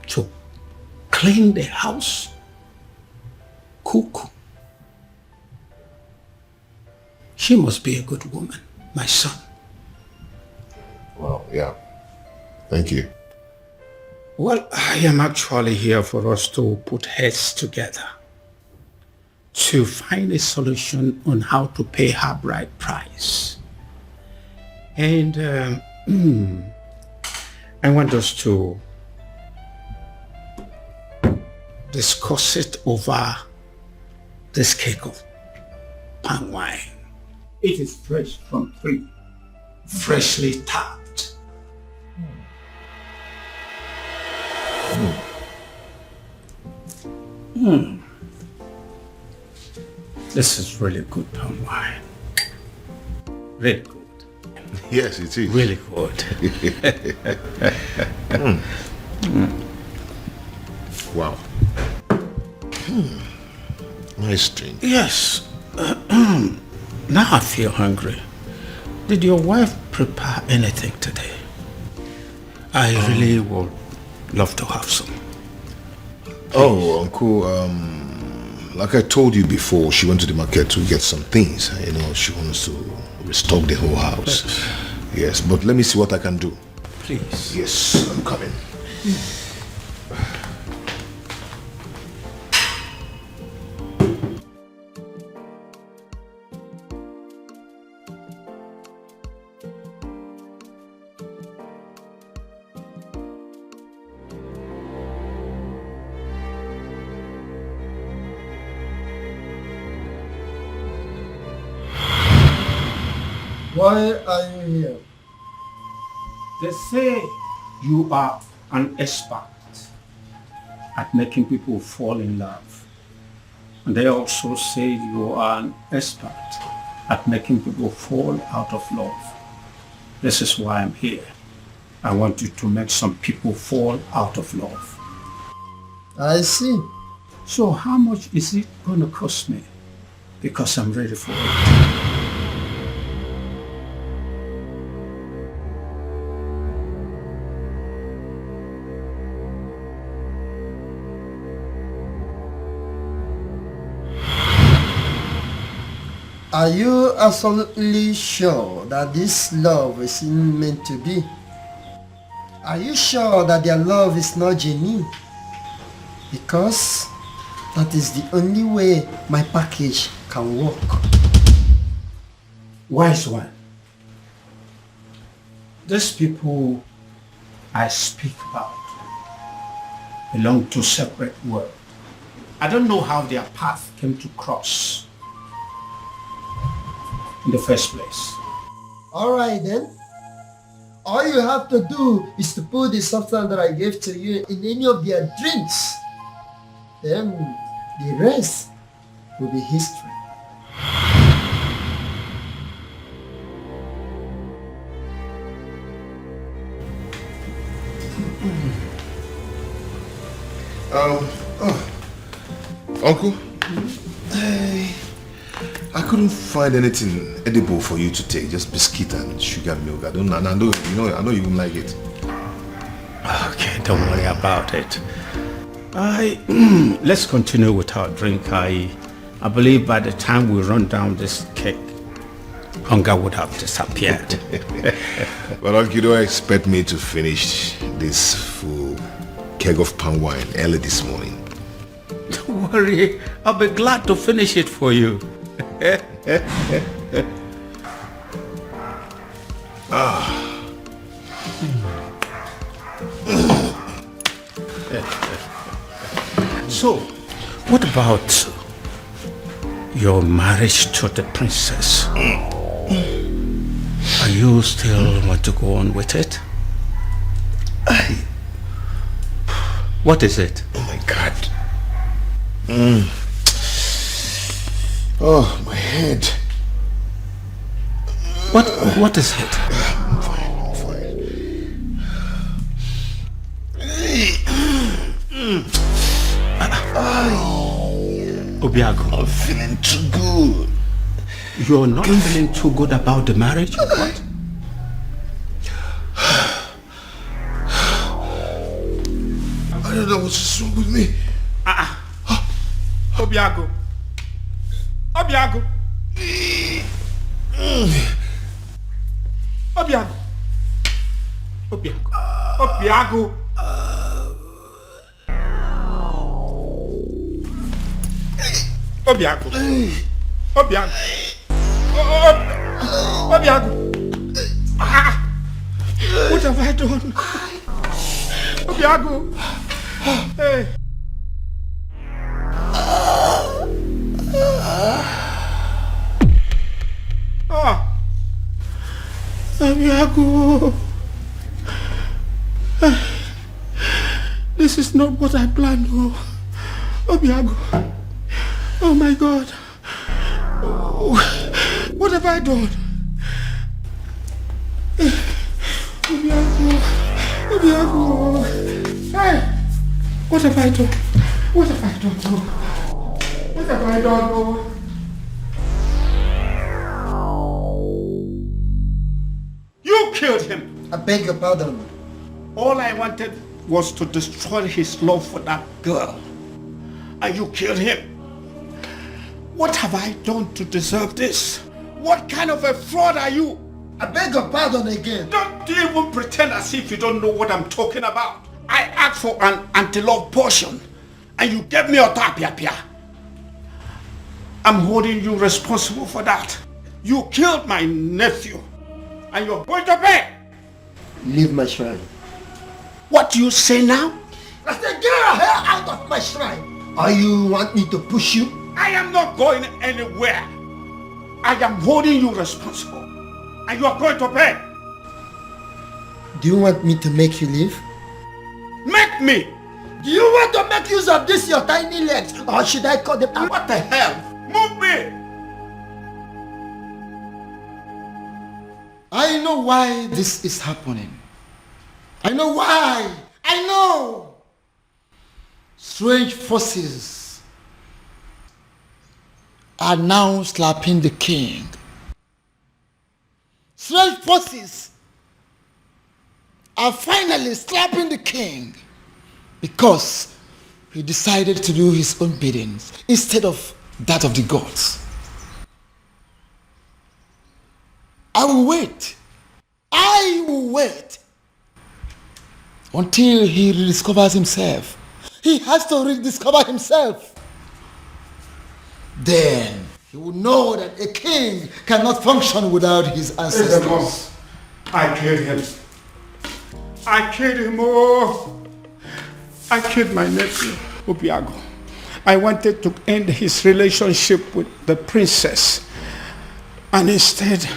to clean the house, cook. She must be a good woman, my son. Well, yeah. Thank you. Well, I am actually here for us to put heads together to find a solution on how to pay her bride price. And I want us to discuss it over this cake of palm wine. It is fresh from tree, freshly tapped. This is really good palm wine. Really good. Yes, it is. Really good. Wow. Nice drink. Yes. Now I feel hungry. Did your wife prepare anything today? I really would love to have some. Oh, Uncle, like I told you before, she went to the market to get some things. You know, she wants to restock the whole house. Yes, but let me see what I can do. Please. Yes, I'm coming. Why are you here? They say you are an expert at making people fall in love. And they also say you are an expert at making people fall out of love. This is why I'm here. I want you to make some people fall out of love. I see. So how much is it going to cost me? Because I'm ready for it. Are you absolutely sure that this love is meant to be? Are you sure that their love is not genuine? Because that is the only way my package can work. Wise one. These people I speak about belong to separate worlds. I don't know how their path came to cross in the first place. Alright then. All you have to do is to put the substance that I gave to you in any of their drinks. Then the rest will be history. Uncle, I couldn't find anything edible for you to take, just biscuit and sugar milk. I know you won't like it. Okay, don't worry about it. Let's continue with our drink. I believe by the time we run down this cake, hunger would have disappeared. But Uncle, you don't expect me to finish this full keg of palm wine early this morning. Don't worry, I'll be glad to finish it for you. So, what about your marriage to the princess? Are you still want to go on with it? What is it? Oh my God. Oh, my head. What is it? I'm fine. Obiago, I'm feeling too good. You're not feeling too good about the marriage or what? I don't know what's wrong with me. Obiago. Obiago. Obiago. Obiago. Obiago. Obiago. Obiago. Obiago. What have I done? Obiago. Hey. Obiago. This is not what I planned. Obiago. Oh my God. What have I done? Obiago. Hey. What have I done? What have I done? What have I done? You killed him. I beg your pardon. All I wanted was to destroy his love for that girl. And you killed him. What have I done to deserve this? What kind of a fraud are you? I beg your pardon again. Don't even pretend as if you don't know what I'm talking about. I asked for an anti-love potion and you gave me a tapia. I'm holding you responsible for that. You killed my nephew and you're going to pay. Leave my shrine. What do you say now? I said get your hair out of my shrine. Or you want me to push you? I am not going anywhere. I am holding you responsible. And you are going to pay. Do you want me to make you leave? Make me! Do you want to make use of this your tiny legs? Or should I cut them out? What the hell? Move me! I know why this is happening. I know why. I know. Strange forces are now slapping the king. Strange forces are finally slapping the king because he decided to do his own biddings instead of that of the gods. I will wait. I will wait until he rediscovers himself. He has to rediscover himself. Then he will know that a king cannot function without his ancestors. I killed him. I killed him. Oh, I killed my nephew, Obiago. I wanted to end his relationship with the princess. And instead,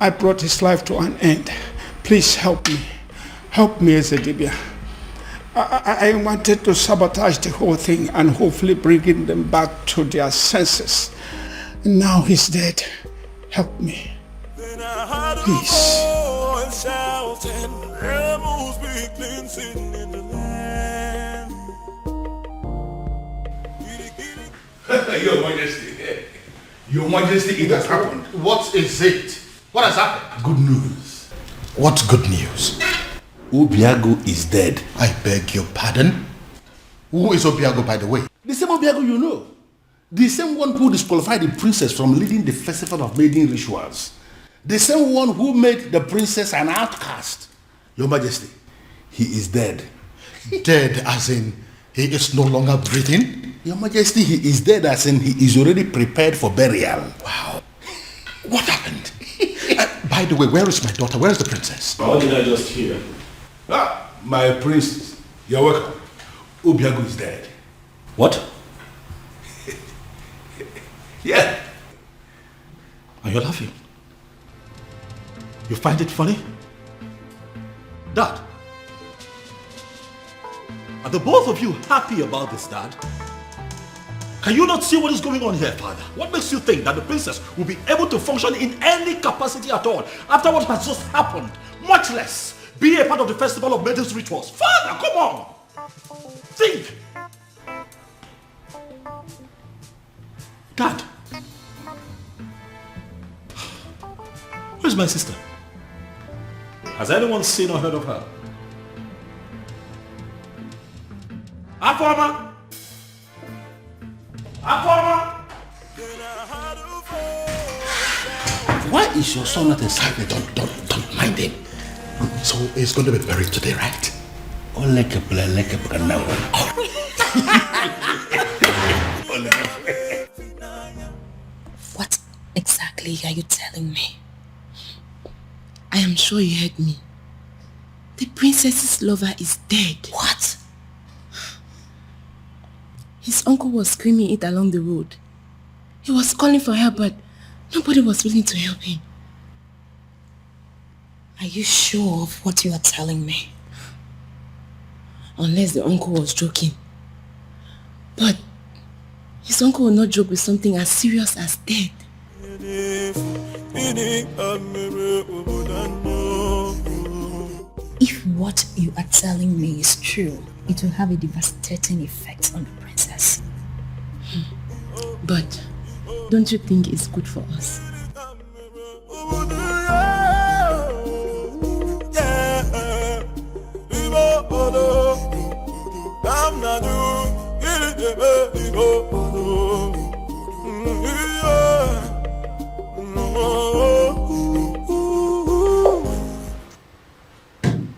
I brought his life to an end. Please help me. Help me, Ezedibia. I wanted to sabotage the whole thing and hopefully bringing them back to their senses. Now he's dead. Help me. Please. Your Majesty. Your Majesty, it has happened. What is it? What has happened? Good news. What good news? Obiago is dead. I beg your pardon? Who is Obiago, by the way? The same Obiago you know. The same one who disqualified the princess from leading the festival of maiden rituals. The same one who made the princess an outcast. Your Majesty, he is dead. Dead as in he is no longer breathing? Your Majesty, he is dead as in he is already prepared for burial. Wow. What happened? By the way, where is my daughter? Where is the princess? What did I just hear? Ah, my princess. You're welcome. Obiago is dead. What? Yeah. Are you laughing? You find it funny? Dad, are the both of you happy about this, Dad? Can you not see what is going on here, Father? What makes you think that the princess will be able to function in any capacity at all after what has just happened? Much less be a part of the festival of Maiden's rituals. Father, come on! Think! Dad. Where's my sister? Has anyone seen or heard of her? Afoma! Afoma! Why is your son not inside? Don't mind him. So he's going to be buried today, right? What exactly are you telling me? I am sure you heard me. The princess's lover is dead. What? His uncle was screaming it along the road. He was calling for help, but nobody was willing to help him. Are you sure of what you are telling me? Unless the uncle was joking. But his uncle will not joke with something as serious as death. If what you are telling me is true, it will have a devastating effect on the princess. But don't you think it's good for us?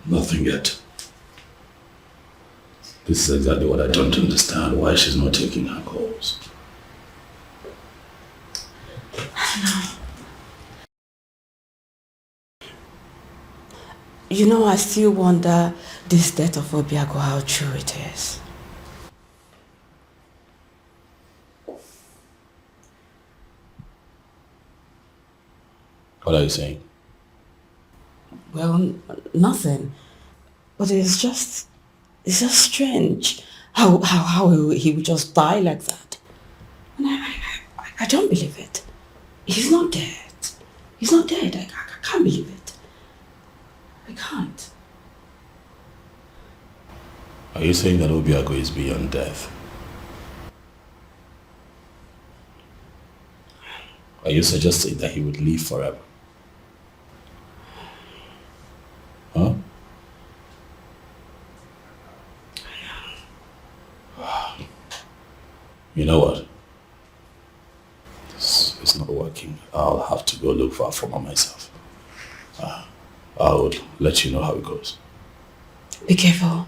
Nothing yet. This is exactly what I don't understand. Why she's not taking her calls. You know, I still wonder this death of Obiago, how true it is. What are you saying? Well, nothing. But it's just strange how he would just die like that. And I don't believe it. He's not dead. He's not dead. I can't believe it. I can't. Are you saying that Obiago is beyond death? Are you suggesting that he would live forever? Huh? You know what? This is not working. I'll have to go look for Afoma myself. I'll let you know how it goes. Be careful.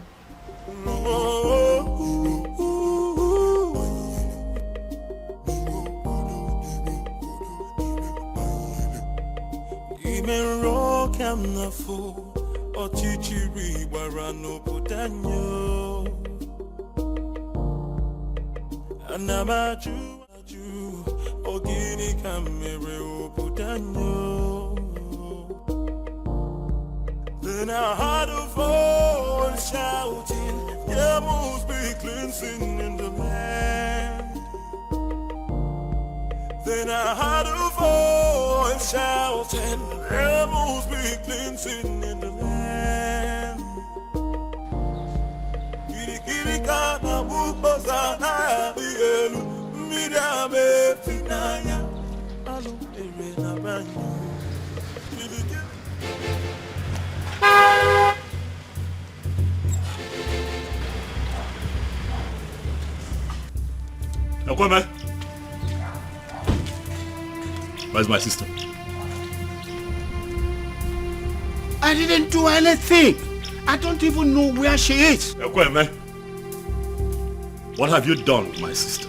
Then I heard a voice shouting, there must be cleansing in the land. Then I heard a voice shouting, there must be cleansing in the land. Kirikana mukosana bielu midame finaya alu erena banyu. Ekweme, where's my sister? I didn't do anything. I don't even know where she is. Ekweme, what have you done with my sister?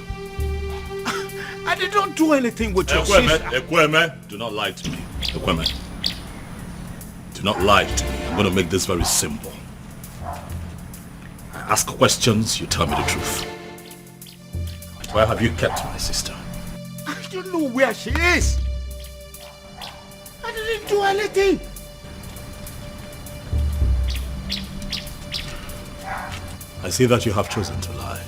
I did not do anything with your Ekweme, sister. Ekweme, do not lie to me. Ekweme, do not lie to me. I'm going to make this very simple. I ask questions, you tell me the truth. Where have you kept my sister? I don't know where she is. I didn't do anything. I see that you have chosen to lie.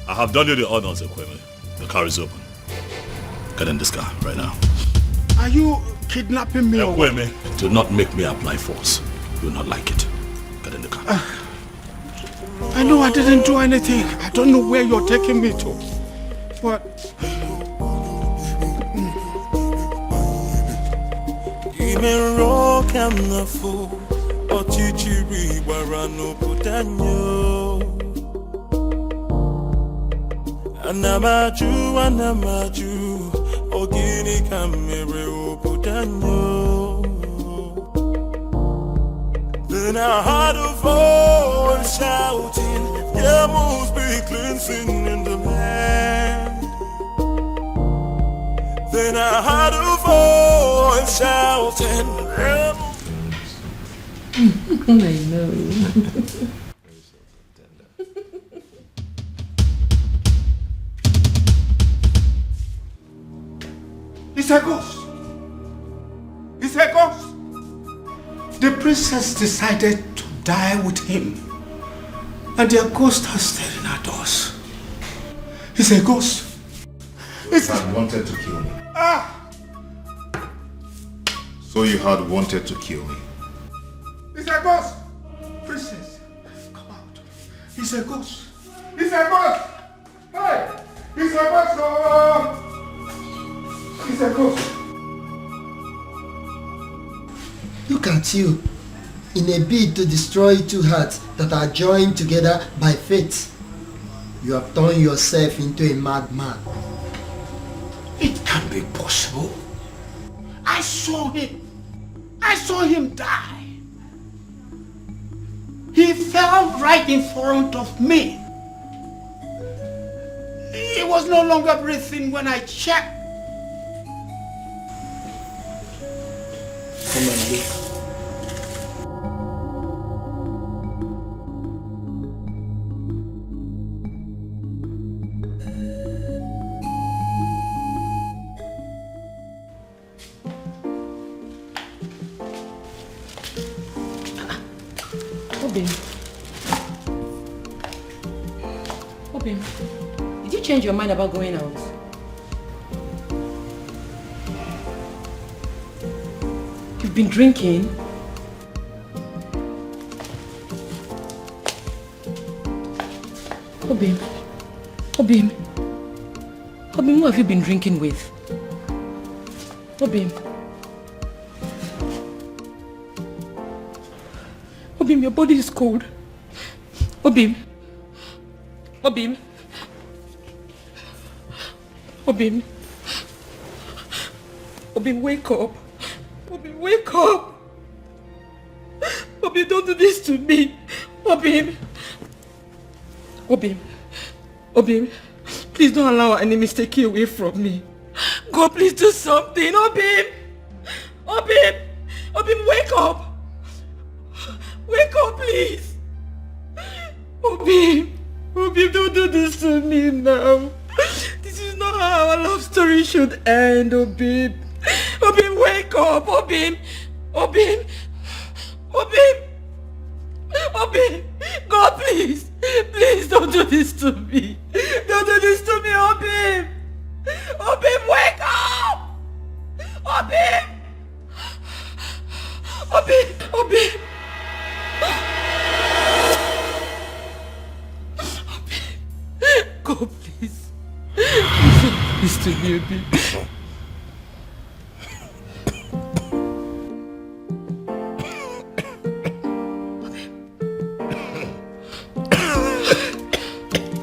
I have done you the honors, Ekweme. The car is open. Get in this car right now. Are you kidnapping me? Ekweme, do not make me apply force. You will not like it. Get in the car. I know I didn't do anything. I don't know where you're taking me to. But... Anamaju, ogini kamere oputanyo. Then I heard a voice shouting, there must be cleansing in the land. Then I heard a voice shouting, there I know. It's a ghost. It's a ghost. The princess decided to die with him. And their ghost are staring at us. It's a ghost. It's had wanted to kill me. So you had wanted to kill me. It's a ghost. Princess, come out. It's a ghost. It's a ghost. Hey, it's a ghost. Oh. It's a ghost. Look at you, in a bid to destroy two hearts that are joined together by fate. You have turned yourself into a madman. It can't be possible. I saw him. I saw him die. He fell right in front of me. He was no longer breathing when I checked. Come and look. Obim. Obim, did you change your mind about going out? You've been drinking? Obim. Obim. Obim, who have you been drinking with? Obim. Obim, your body is cold. Obim. Obim. Obim. Obim, wake up. Obim, wake up. Obim, don't do this to me. Obim. Obim. Obim. Please don't allow any mistake take you away from me. God, please do something. Obim. Obim. Obim, wake up. Wake up, please. Obim. Obim, don't do this to me now. This is not how our love story should end, Obim. Obim, wake up. Obim. Obim. Obim. Obim. God, please. Please don't do this to me. Don't do this to me, Obim. Obim, wake up. Obim. Obim. Obim. God, please. Please to me, Obim.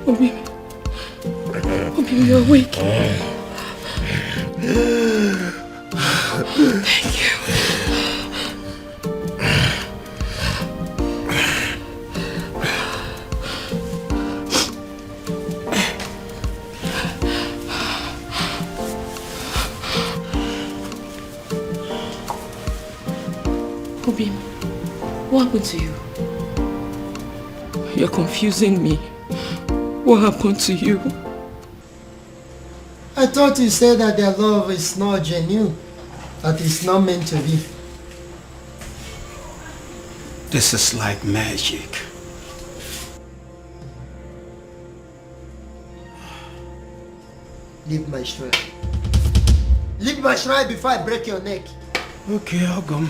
Obim. Obim, you're awake. Thank you. Obim, what happened to you? You're confusing me. What happened to you? I thought you said that their love is not genuine, that it's not meant to be. This is like magic. Leave my shrine. Leave my shrine before I break your neck. Okay, Ogum.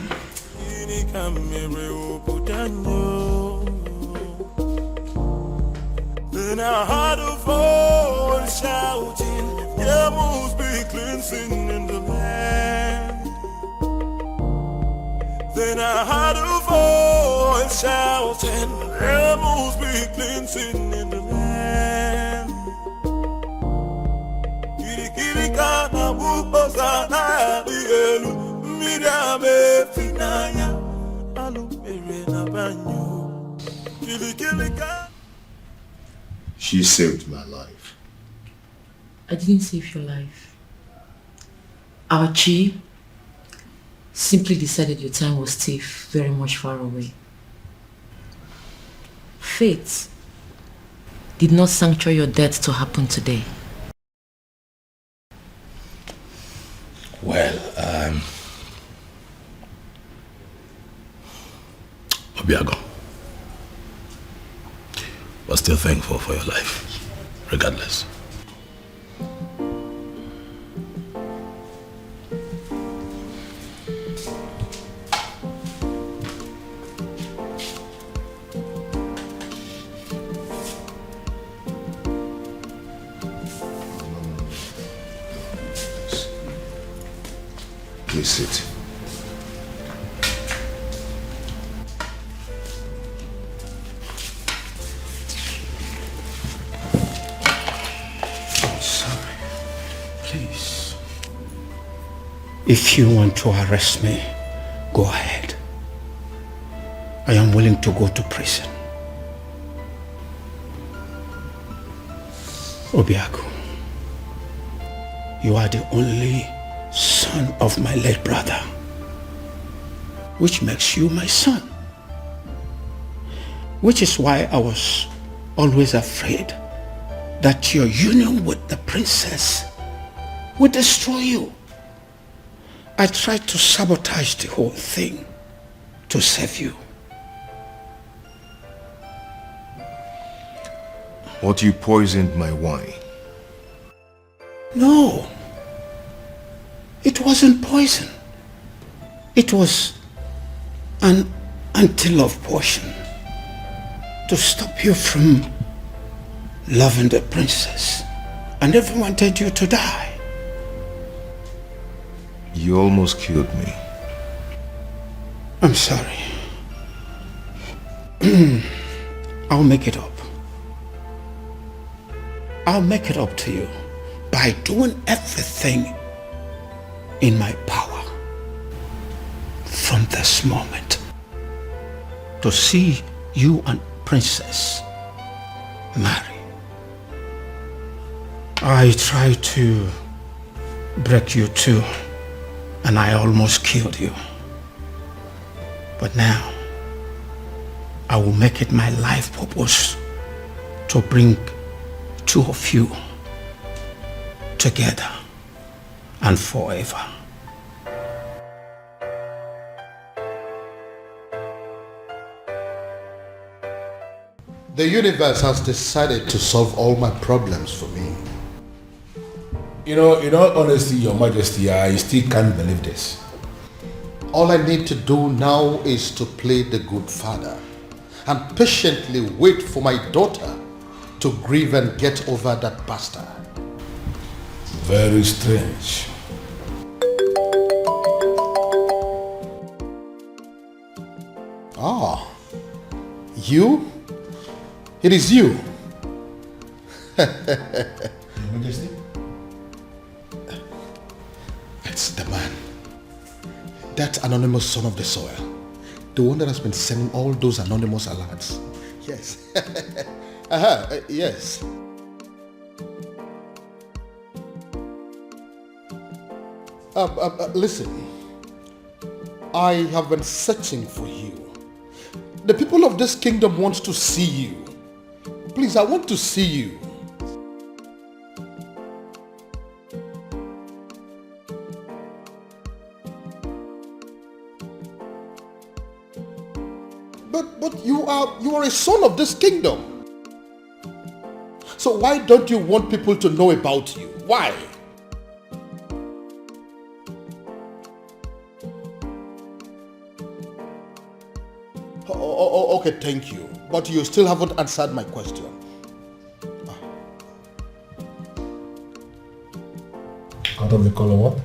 Then I heard a voice shouting, there must be cleansing in the land. Then I heard a voice shouting, there must be cleansing in the land. Kirikana buposa na digelu, midame finaya, alumere na banyo. Kirikirika. She saved my life. I didn't save your life. Alichi simply decided your time was still very much far away. Fate did not sancture your death to happen today. Well, Obiago, but still thankful for your life, regardless. Please sit. Please. If you want to arrest me, go ahead. I am willing to go to prison. Obiaku, you are the only son of my late brother, which makes you my son. Which is why I was always afraid that your union with the princess would destroy you. I tried to sabotage the whole thing to save you. But you poisoned my wine. No. It wasn't poison. It was an anti-love potion to stop you from loving the princess. I never wanted you to die. You almost killed me. I'm sorry. I'll make it up. I'll make it up to you by doing everything in my power from this moment to see you and Princess marry. I tried to break you too, and I almost killed you. But now, I will make it my life purpose to bring two of you together and forever. The universe has decided to solve all my problems for me. You know, in all honesty, Your Majesty, I still can't believe this. All I need to do now is to play the good father and patiently wait for my daughter to grieve and get over that bastard. Very strange. Ah, you? It is you. Your Majesty? It's the man. That anonymous son of the soil. The one that has been sending all those anonymous alerts. Yes. Yes. Listen. I have been searching for you. The people of this kingdom want to see you. Please, I want to see you. But you are a son of this kingdom. So why don't you want people to know about you? Why? Okay, thank you. But you still haven't answered my question. Cut off the call on what?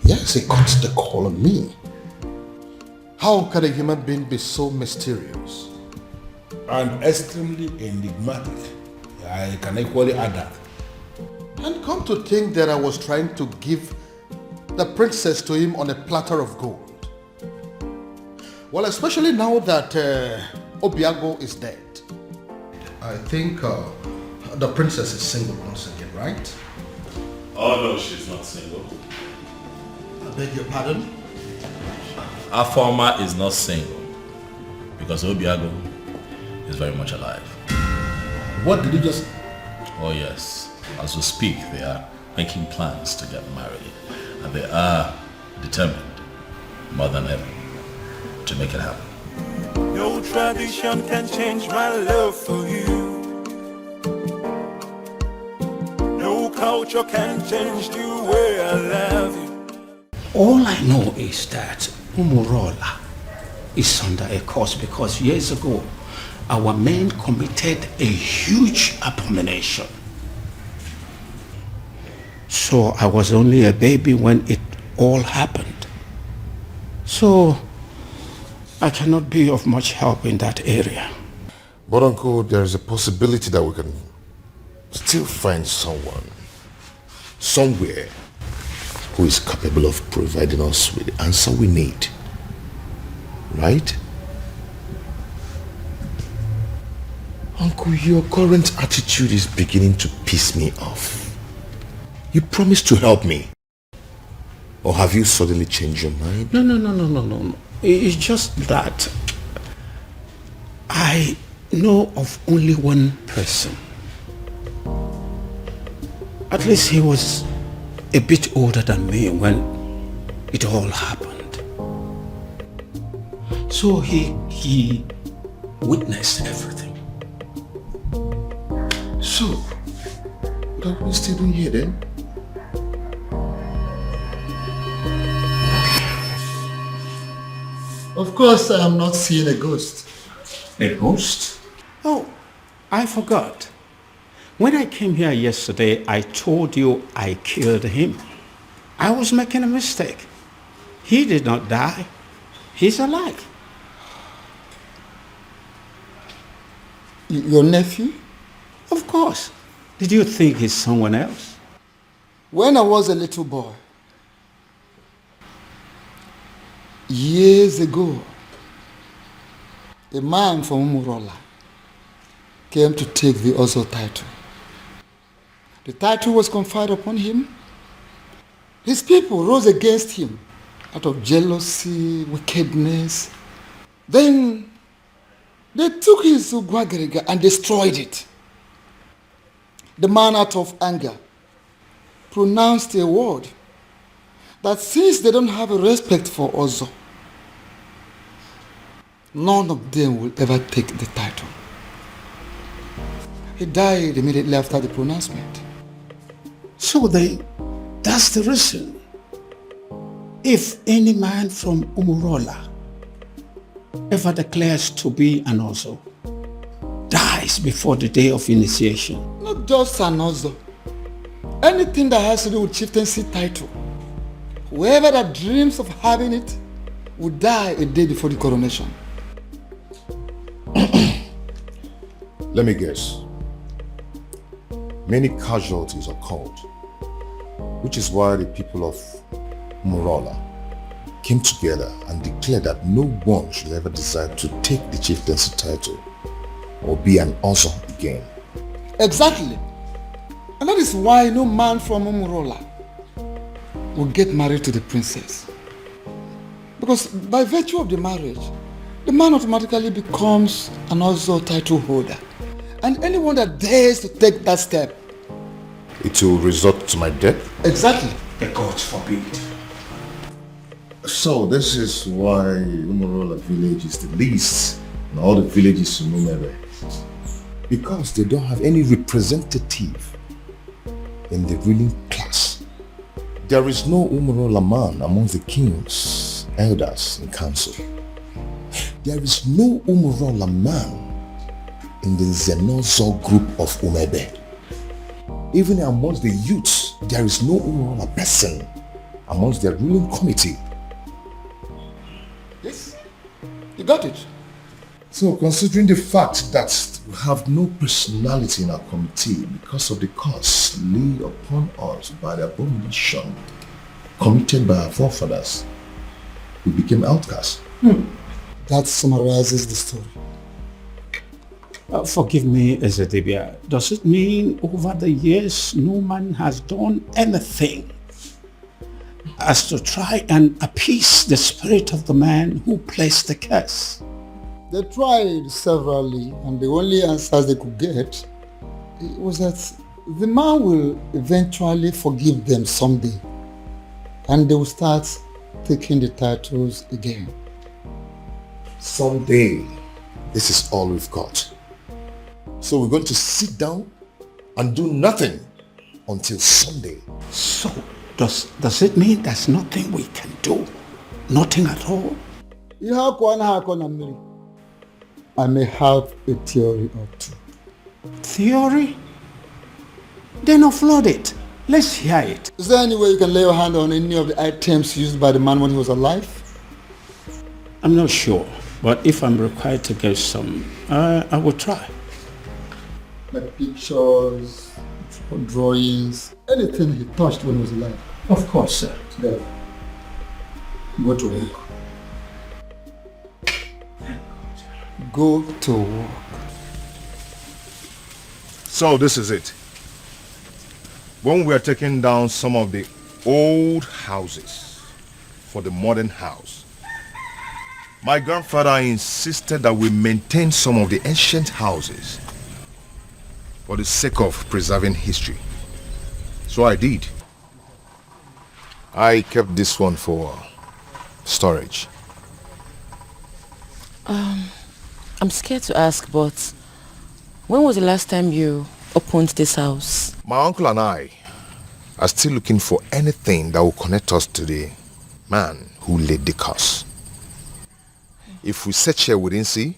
Yes, he cuts the call on me. How can a human being be so mysterious? And extremely enigmatic. I can equally add that. And come to think that I was trying to give the princess to him on a platter of gold. Well, especially now that Obiago is dead. I think the princess is single once again, right? Oh no, she's not single. I beg your pardon? Afoma is not single because Obiago is very much alive. What did you just... Oh yes, as we speak they are making plans to get married and they are determined more than ever to make it happen. No tradition can change my love for you. No culture can change the way I love you. All I know is that Umurola is under a curse because years ago our men committed a huge abomination. So I was only a baby when it all happened. So I cannot be of much help in that area. But Uncle, there is a possibility that we can still find someone, somewhere, who is capable of providing us with the answer we need. Right? Uncle, your current attitude is beginning to piss me off. You promised to help me. Or have you suddenly changed your mind? No. It's just that I know of only one person. At least he was a bit older than me when it all happened. So he witnessed everything. So, what are we still doing here then? Of course, I am not seeing a ghost. A ghost? Oh, I forgot. When I came here yesterday, I told you I killed him. I was making a mistake. He did not die. He's alive. Your nephew? Of course. Did you think he's someone else? When I was a little boy, years ago, a man from Umurola came to take the Ozo title. The title was conferred upon him. His people rose against him out of jealousy, wickedness. Then they took his Ugwagariga and destroyed it. The man, out of anger, pronounced a word that since they don't have a respect for Ozo, none of them will ever take the title. He died immediately after the pronouncement. So that's the reason. If any man from Umurola ever declares to be an Ozo, dies before the day of initiation. Not just an Ozo. Anything that has to do with chieftaincy title. Whoever that dreams of having it will die a day before the coronation. Let me guess. Many casualties occurred, which is why the people of Umurola came together and declared that no one should ever decide to take the chieftaincy title or be an Ozo again. Exactly. And that is why no man from Umurola will get married to the princess. Because by virtue of the marriage, the man automatically becomes an Ozo title holder. And anyone that dares to take that step, it will result to my death? Exactly. The gods forbid. So this is why Umurola village is the least in all the villages in Umere. Because they don't have any representative in the ruling class. There is no Umurola man among the kings, elders in council. There is no Umurola man in the Zenozo group of Umebe. Even amongst the youths, there is no Umurola person amongst their ruling committee. Yes, you got it. So considering the fact that we have no personality in our committee because of the curse laid upon us by the abomination committed by our forefathers, we became outcasts. That summarizes the story. Forgive me, Ezedibia. Does it mean over the years no man has done anything as to try and appease the spirit of the man who placed the curse? They tried severally, and the only answers they could get was that the man will eventually forgive them someday, and they will start taking the titles again. Someday, this is all we've got. So we're going to sit down and do nothing until Sunday. So, does it mean there's nothing we can do? Nothing at all? I may have a theory or two. Theory? Then offload it. Let's hear it. Is there any way you can lay your hand on any of the items used by the man when he was alive? I'm not sure, but if I'm required to get some, I will try. Like pictures, drawings, anything he touched when he was alive. Of course, sir. There. Go to work. Go to work. So this is it. When we are taking down some of the old houses for the modern house, my grandfather insisted that we maintain some of the ancient houses for the sake of preserving history. So I did. I kept this one for storage. I'm scared to ask, but when was the last time you opened this house. My uncle and I are still looking for anything that will connect us to the man who laid the curse. If we search here we didn't see,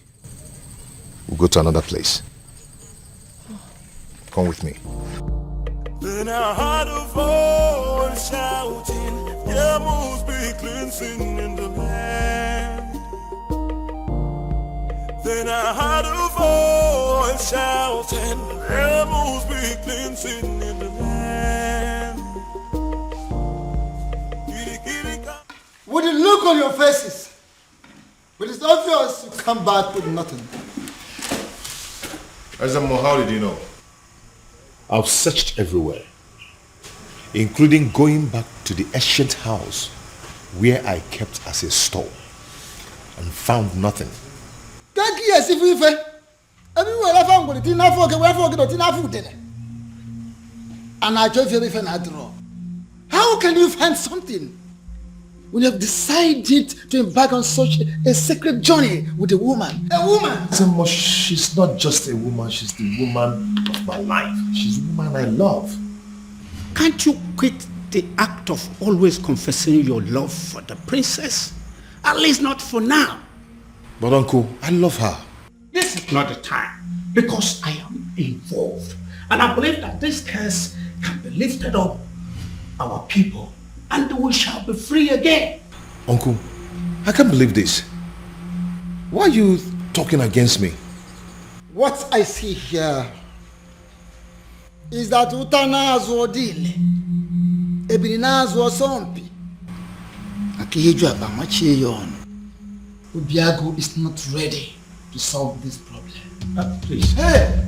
we'll go to another place. Come with me. Then I heard a voice shouting, there must be cleansing in the land. Then I heard a voice shouting, there must be cleansing in the land. With the look on your faces, but it's obvious you come back with nothing. Azamo, how did you know? I've searched everywhere, including going back to the ancient house where I kept as a store and found nothing. Thank you, as if we everywhere I found it, enough for enough food. And I told you if I draw. How can you find something when you have decided to embark on such a sacred journey with a woman? A woman! Azamo, she's not just a woman, she's the woman of my life. She's the woman I love. Can't you quit the act of always confessing your love for the princess? At least not for now. But uncle, I love her. This is not the time, because I am involved. And I believe that this curse can be lifted up our people, and we shall be free again. Uncle, I can't believe this. Why are you talking against me? What I see here is that Utanazo Dile, Ebinazo Sompi, Akiyeju Abamachiyon, Ubiago is not ready to solve this problem. Please. Hey!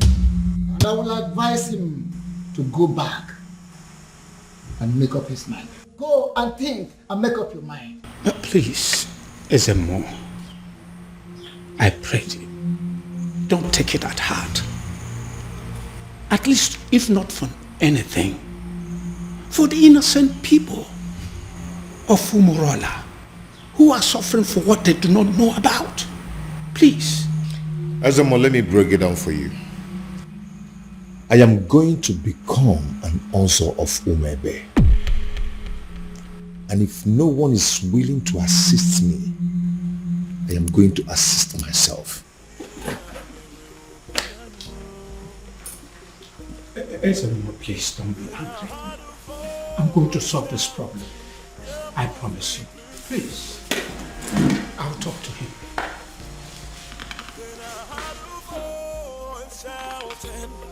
And I will advise him to go back and make up his mind. Go and think and make up your mind. Please, Ezemo, I pray you, don't take it at heart. At least, if not for anything, for the innocent people of Umurola who are suffering for what they do not know about. Please. Azamo, let me break it down for you. I am going to become an Onso of Umebe. And if no one is willing to assist me, I am going to assist myself. Ezemo, please don't be angry. I'm going to solve this problem. I promise you. Please. I'll talk to him.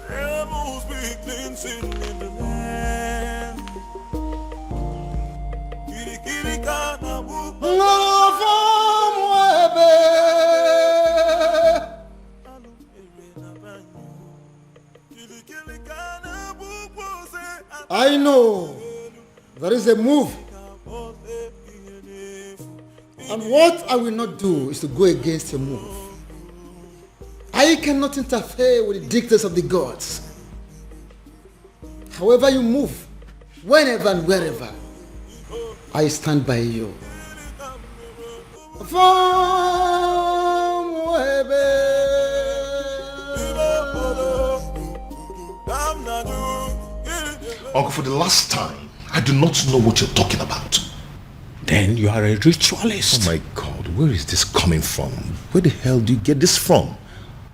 There must be cleansing in the land. I know there is a move, and what I will not do is to go against your move. I cannot interfere with the dictates of the gods. However you move, whenever and wherever, I stand by you. Uncle, for the last time, I do not know what you're talking about. Then you are a ritualist. Oh my God, where is this coming from? Where the hell do you get this from?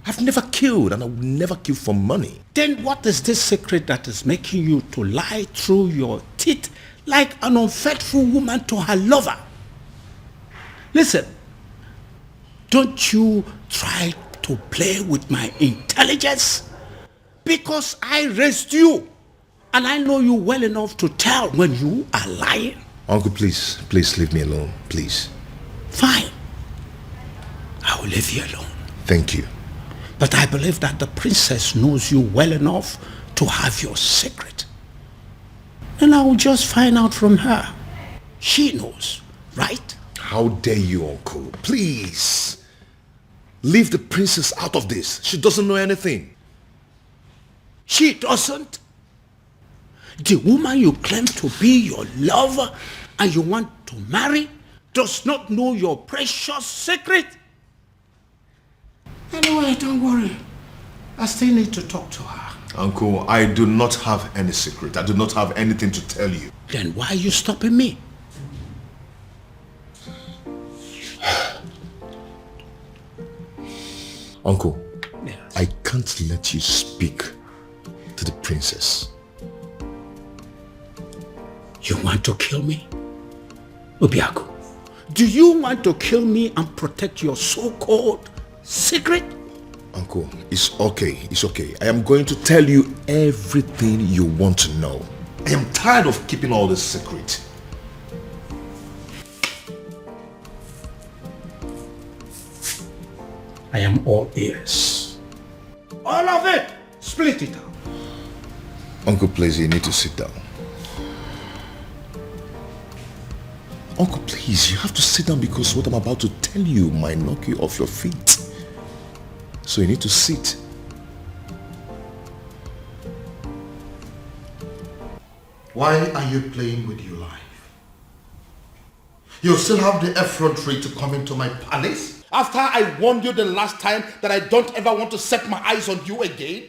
I've never killed, and I will never kill for money. Then what is this secret that is making you to lie through your teeth like an unfaithful woman to her lover? Listen, don't you try to play with my intelligence, because I raised you, and I know you well enough to tell when you are lying. Uncle, please leave me alone, please. Fine. I will leave you alone. Thank you. But I believe that the princess knows you well enough to have your secret. And I will just find out from her. She knows, right? How dare you, Uncle? Please. Leave the princess out of this. She doesn't know anything. She doesn't? The woman you claim to be your lover and you want to marry does not know your precious secret? Anyway, don't worry. I still need to talk to her. Uncle, I do not have any secret. I do not have anything to tell you. Then why are you stopping me? Uncle, I can't let you speak to the princess. You want to kill me? Obiaku, do you want to kill me and protect your so-called secret? Uncle, it's okay. It's okay. I am going to tell you everything you want to know. I am tired of keeping all this secret. I am all ears. All of it! Split it out. Uncle, please, you need to sit down. Uncle, please, you have to sit down because what I'm about to tell you might knock you off your feet. So you need to sit. Why are you playing with your life? You still have the effrontery to come into my palace? After I warned you the last time that I don't ever want to set my eyes on you again?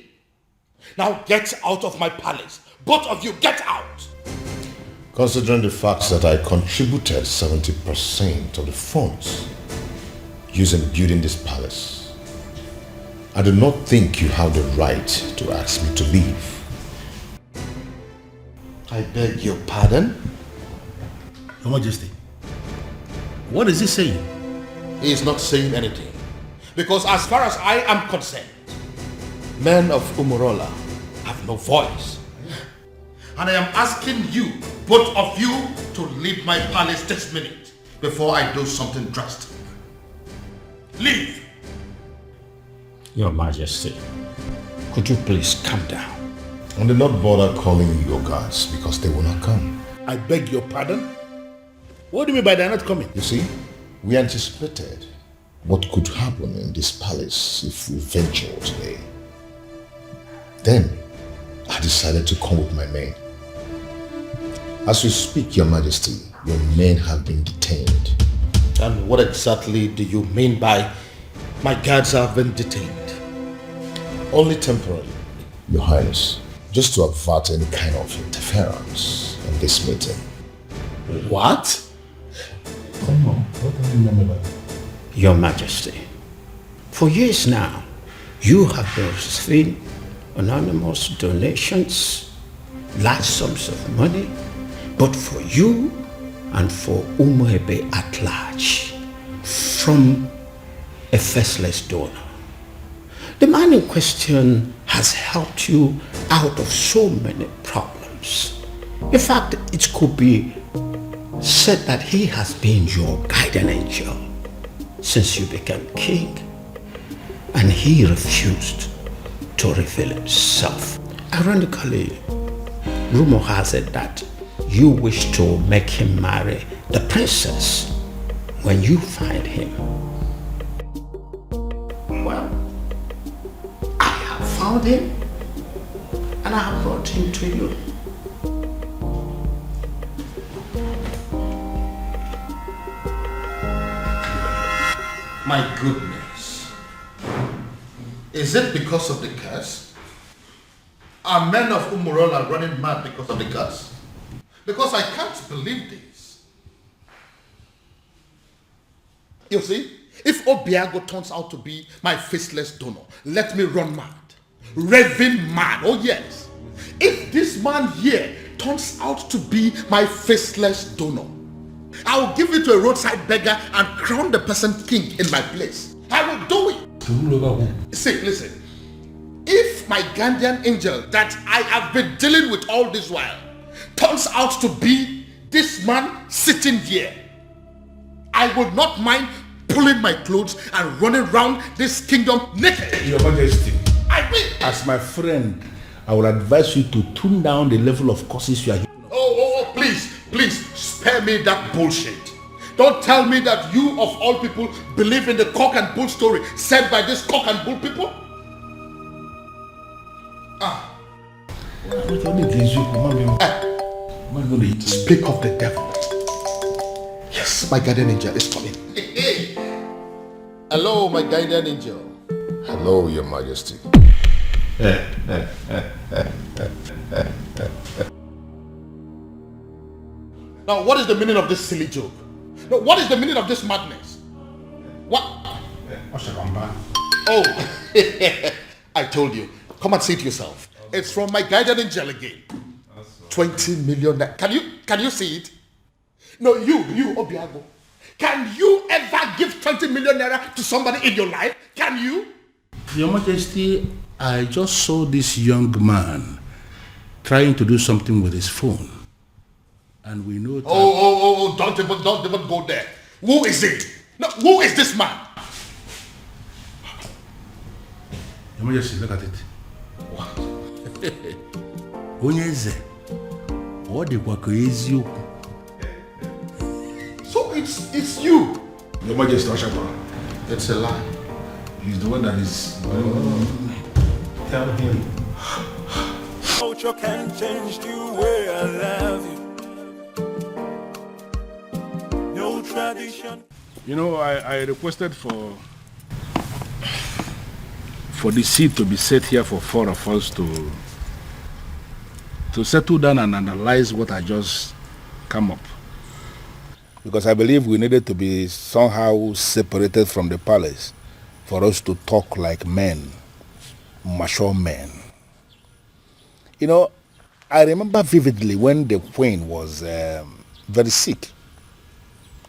Now get out of my palace. Both of you, get out! Considering the fact that I contributed 70% of the funds used in building this palace, I do not think you have the right to ask me to leave. I beg your pardon? Your Majesty, what is he saying? He is not saying anything. Because as far as I am concerned, men of Umurola have no voice. And I am asking you, both of you, to leave my palace this minute before I do something drastic. Leave! Your Majesty, could you please calm down? And do not bother calling your guards because they will not come. I beg your pardon? What do you mean by they're not coming? You see, we anticipated what could happen in this palace if we ventured today. Then, I decided to come with my men. As we speak, Your Majesty, your men have been detained. And what exactly do you mean by my guards have been detained? Only temporarily, Your Highness, just to avert any kind of interference in this meeting. What? Come on, what do you remember that? Your Majesty, for years now, you have been receiving anonymous donations, large sums of money, but for you and for Umuebe at large, from a faceless donor. The man in question has helped you out of so many problems. In fact, it could be said that he has been your guardian angel since you became king, and he refused to reveal himself. Ironically, rumor has it that you wish to make him marry the princess when you find him. Well, I have found him and I have brought him to you. My goodness. Is it because of the curse? Are men of Umurola running mad because of the curse? Because I can't believe this. You see, if Obiago turns out to be my faceless donor, let me run mad. Raving mad, oh yes. If this man here turns out to be my faceless donor, I'll give it to a roadside beggar and crown the person king in my place. I will do it. See, listen. If my guardian angel that I have been dealing with all this while turns out to be this man sitting here, I would not mind pulling my clothes and running around this kingdom naked. Your Majesty, I will. as my friend, I would advise you to tune down the level of curses you are. Oh, please, spare me that bullshit. Don't tell me that you of all people believe in the cock and bull story said by this cock and bull people. Speak of the devil. Yes, my guardian angel is coming. Hello, my guardian angel. Hello, Your Majesty. Now, what is the meaning of this silly joke? No, what is the meaning of this madness? What? Oh, I told you. Come and see it yourself. It's from my guardian angel again. 20 million. Can you see it? No, you, Obiago. Can you ever give 20 million naira to somebody in your life? Can you? Your Majesty, I just saw this young man trying to do something with his phone. And we know that... Oh, don't even go there. Who is it? No, who is this man? Your Majesty, look at it. What? Onyeze. What the eziokwu? So it's you. Your Majesty, it's a lie. He's the one that is... Tell him. Culture can change the way I love you. No tradition. You know, I requested for the seat to be set here for 4 of us to settle down and analyze what I just come up. Because I believe we needed to be somehow separated from the palace for us to talk like men, mature men. You know, I remember vividly when the queen was very sick.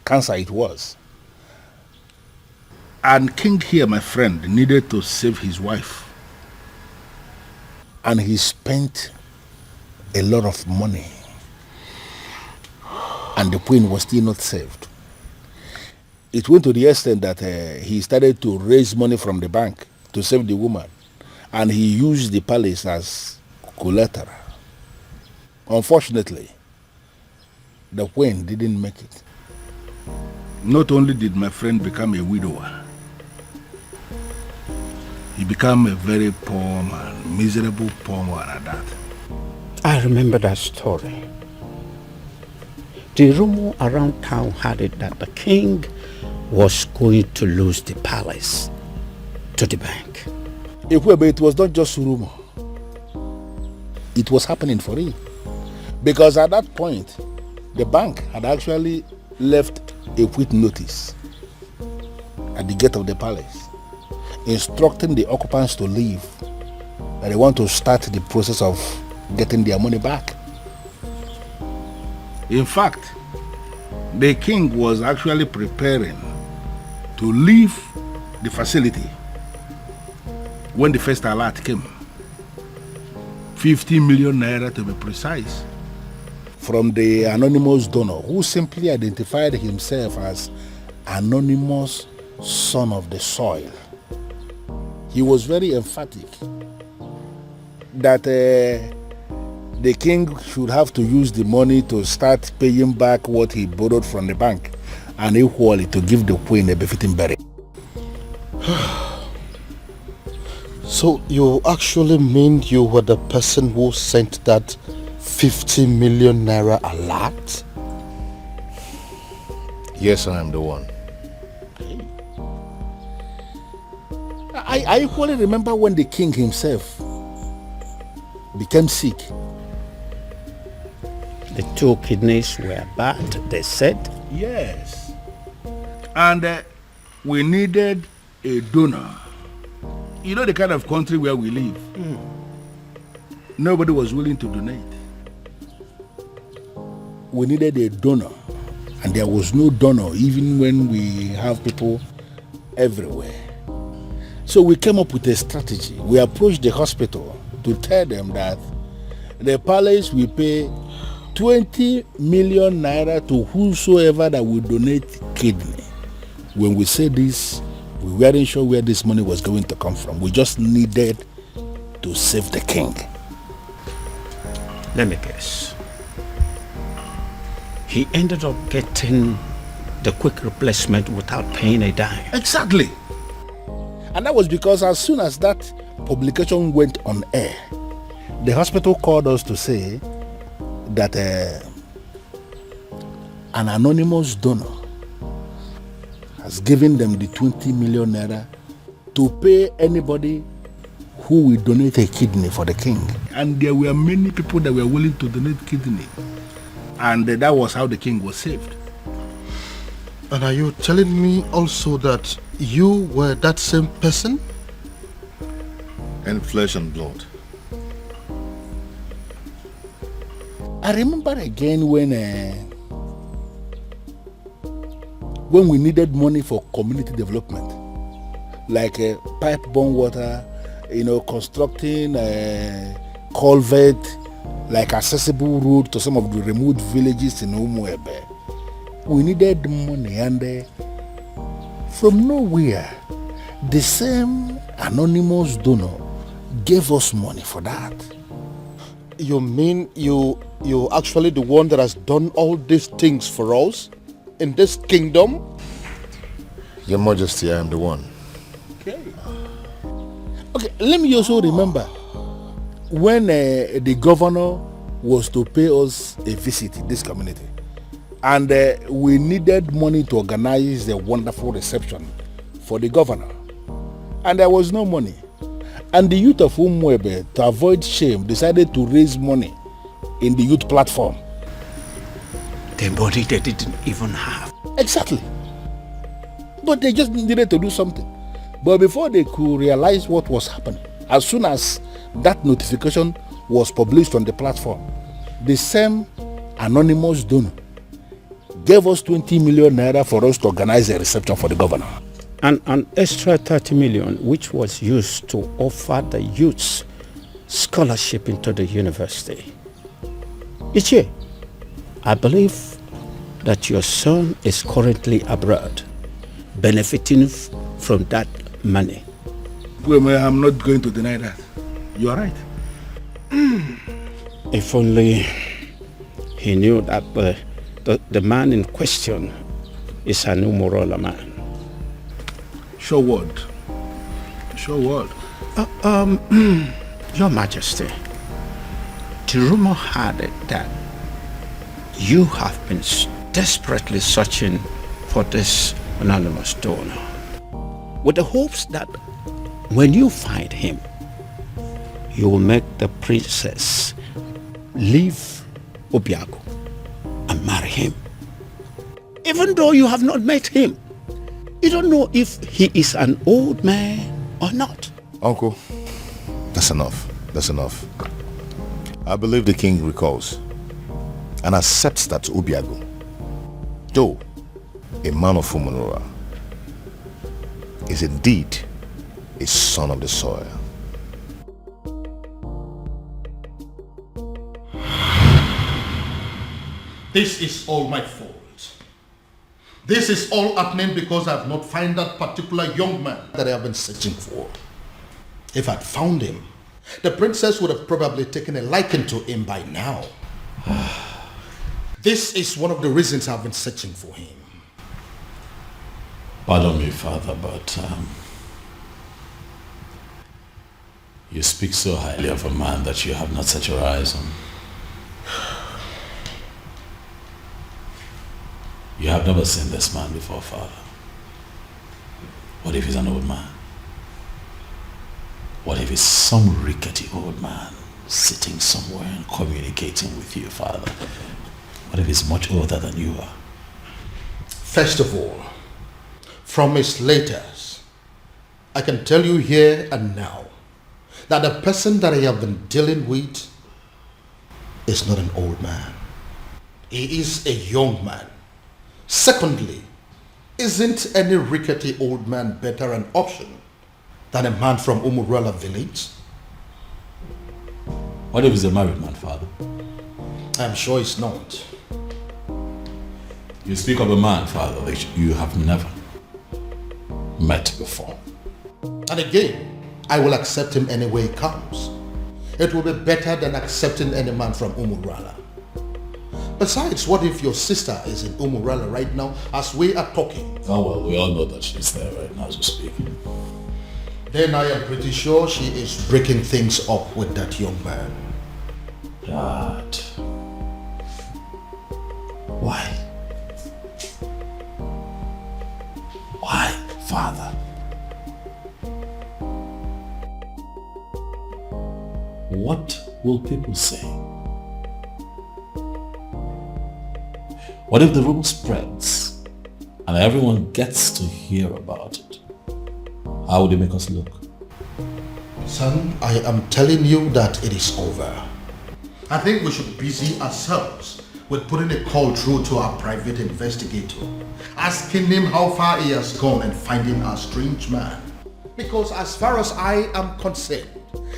Cancer it was. And King here, my friend, needed to save his wife. And he spent a lot of money. And the queen was still not saved. It went to the extent that he started to raise money from the bank to save the woman. And he used the palace as collateral. Unfortunately, the queen didn't make it. Not only did my friend become a widower, he became a very poor man, miserable poor man at that. I remember that story. The rumor around town had it that the king was going to lose the palace to the bank. It was not just rumor. It was happening for real. Because at that point, the bank had actually left a quit notice at the gate of the palace, instructing the occupants to leave, that they want to start the process of getting their money back. In fact, the king was actually preparing to leave the facility when the first alert came. 50 million naira to be precise. From the anonymous donor who simply identified himself as anonymous son of the soil. He was very emphatic that the king should have to use the money to start paying back what he borrowed from the bank, and equally to give the queen a befitting burial. So you actually mean you were the person who sent that 50 million naira alert? Yes, I am the one. I equally remember when the king himself became sick. The 2 kidneys were bad, they said. Yes. And we needed a donor. You know the kind of country where we live. Nobody was willing to donate. We needed a donor, and there was no donor even when we have people everywhere. So we came up with a strategy. We approached the hospital to tell them that the palace will pay 20 million naira to whosoever that will donate kidney. When we said this, we weren't sure where this money was going to come from. We just needed to save the king. Let me guess. He ended up getting the quick replacement without paying a dime. Exactly. And that was because as soon as that publication went on air, the hospital called us to say that an anonymous donor has given them the 20 million naira to pay anybody who will donate a kidney for the king. And there were many people that were willing to donate kidney. And that was how the king was saved. And are you telling me also that you were that same person? In flesh and blood. I remember again when we needed money for community development, like pipe-borne water, constructing a culvert, like accessible road to some of the remote villages in Umuebe. We needed money, and from nowhere, the same anonymous donor gave us money for that. You mean you actually the one that has done all these things for us in this kingdom? Your Majesty, I am the one. Okay, let me also remember when the governor was to pay us a visit in this community, and we needed money to organize the wonderful reception for the governor, and there was no money. And the youth of Umuebe, to avoid shame, decided to raise money in the youth platform. The money they didn't even have. Exactly. But they just needed to do something. But before they could realize what was happening, as soon as that notification was published on the platform, the same anonymous donor gave us 20 million naira for us to organize a reception for the governor. And an extra 30 million, which was used to offer the youths scholarship into the university. Ichie, I believe that your son is currently abroad, benefiting from that money. Well, I'm not going to deny that. You are right. If only he knew that the man in question is an Umorola man. Sure word. Sure word. Your Majesty, the rumor had it that you have been desperately searching for this anonymous donor, with the hopes that when you find him, you will make the princess leave Obiago and marry him. Even though you have not met him, you don't know if he is an old man or not. Uncle, that's enough. That's enough. I believe the king recalls and accepts that Obiago, though a man of Umunora, is indeed a son of the soil. This is all my fault. This is all happening because I have not found that particular young man that I have been searching for. If I'd found him, the princess would have probably taken a liking to him by now. This is one of the reasons I've been searching for him. Pardon me, Father, but you speak so highly of a man that you have not set your eyes on. You have never seen this man before, Father. What if he's an old man? What if he's some rickety old man sitting somewhere and communicating with you, Father? What if he's much older than you are? First of all, from his letters, I can tell you here and now that the person that I have been dealing with is not an old man. He is a young man. Secondly, isn't any rickety old man better an option than a man from Umurala village? What if he's a married man, Father? I'm sure he's not. You speak of a man, Father, that you have never met before. And again, I will accept him any way he comes. It will be better than accepting any man from Umurala. Besides, what if your sister is in Umurala right now as we are talking? Oh well, we all know that she's there right now as we speak. Then I am pretty sure she is breaking things up with that young man. Dad. Why? Why, Father? what will people say? What if the rumor spreads and everyone gets to hear about it? How would it make us look? Son, I am telling you that it is over. I think we should busy ourselves with putting a call through to our private investigator, asking him how far he has gone and finding our strange man. Because as far as I am concerned,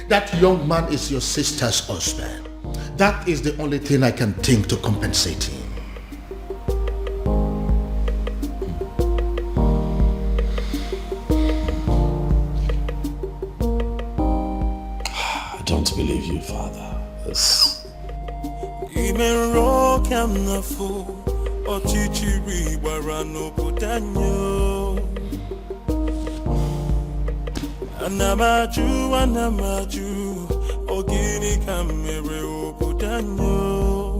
that young man is your sister's husband. That is the only thing I can think to compensate him. I don't believe you, Father. Anamaju, ogini kamere obudanyo.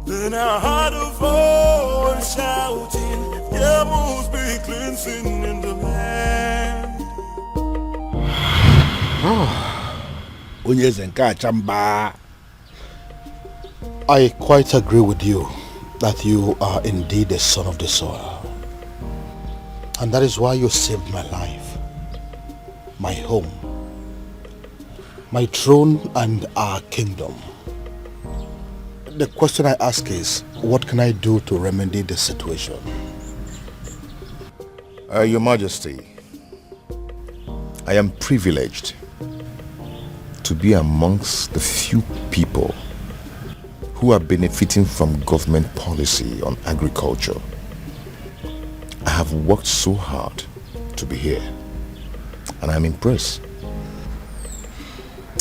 Then I heard a voice shouting, there must be cleansing in the land. I quite agree with you that you are indeed the son of the soil. And that is why you saved my life, my home, my throne and our kingdom. The question I ask is, what can I do to remedy the situation? Your Majesty, I am privileged to be amongst the few people who are benefiting from government policy on agriculture. I have worked so hard to be here, and I'm impressed.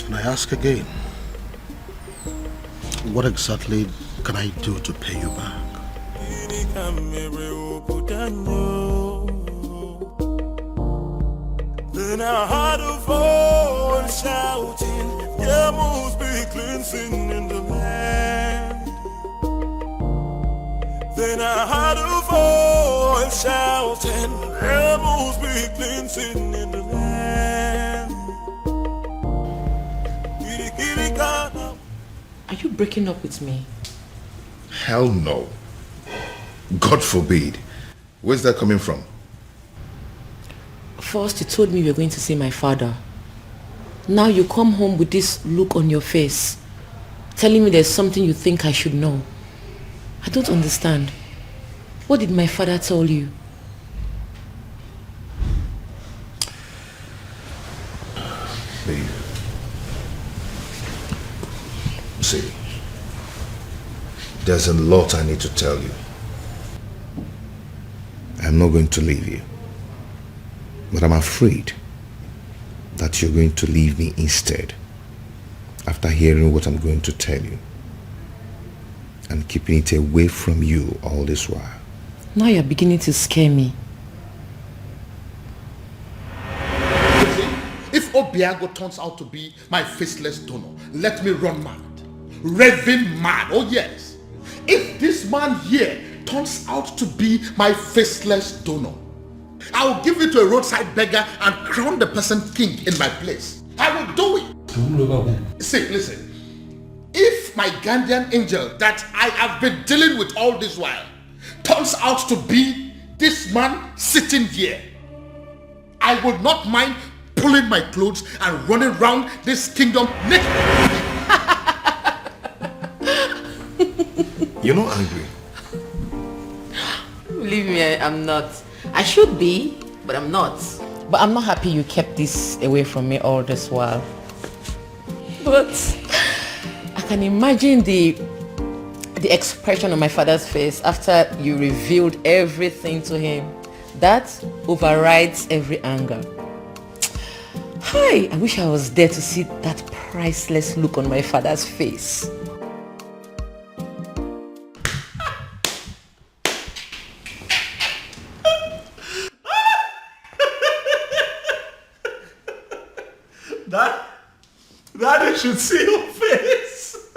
And I ask again, what exactly can I do to pay you back? Then I heard a voice shouting, there must be cleansing in the land. Then I heard a voice shouting, there must be cleansing in the land. Are you breaking up with me? Hell no. God forbid. Where's that coming from? First you told me you were going to see my father. Now you come home with this look on your face, telling me there's something you think I should know. I don't understand. What did my father tell you? Babe. See, there's a lot I need to tell you. I'm not going to leave you, but I'm afraid that you're going to leave me instead after hearing what I'm going to tell you and keeping it away from you all this while. Now you're beginning to scare me. If Obiago turns out to be my faceless donor, let me run mad. Raving mad, oh yes. If this man here turns out to be my faceless donor, I will give it to a roadside beggar and crown the person king in my place. I will do it. See, listen. If my guardian angel that I have been dealing with all this while turns out to be this man sitting here, I would not mind pulling my clothes and running around this kingdom naked. You're not angry? Believe me, I'm not. I should be, but I'm not. But I'm not happy you kept this away from me all this while. But I can imagine the expression on my father's face after you revealed everything to him. That overrides every anger. Hi, I wish I was there to see that priceless look on my father's face. Daddy should see your face.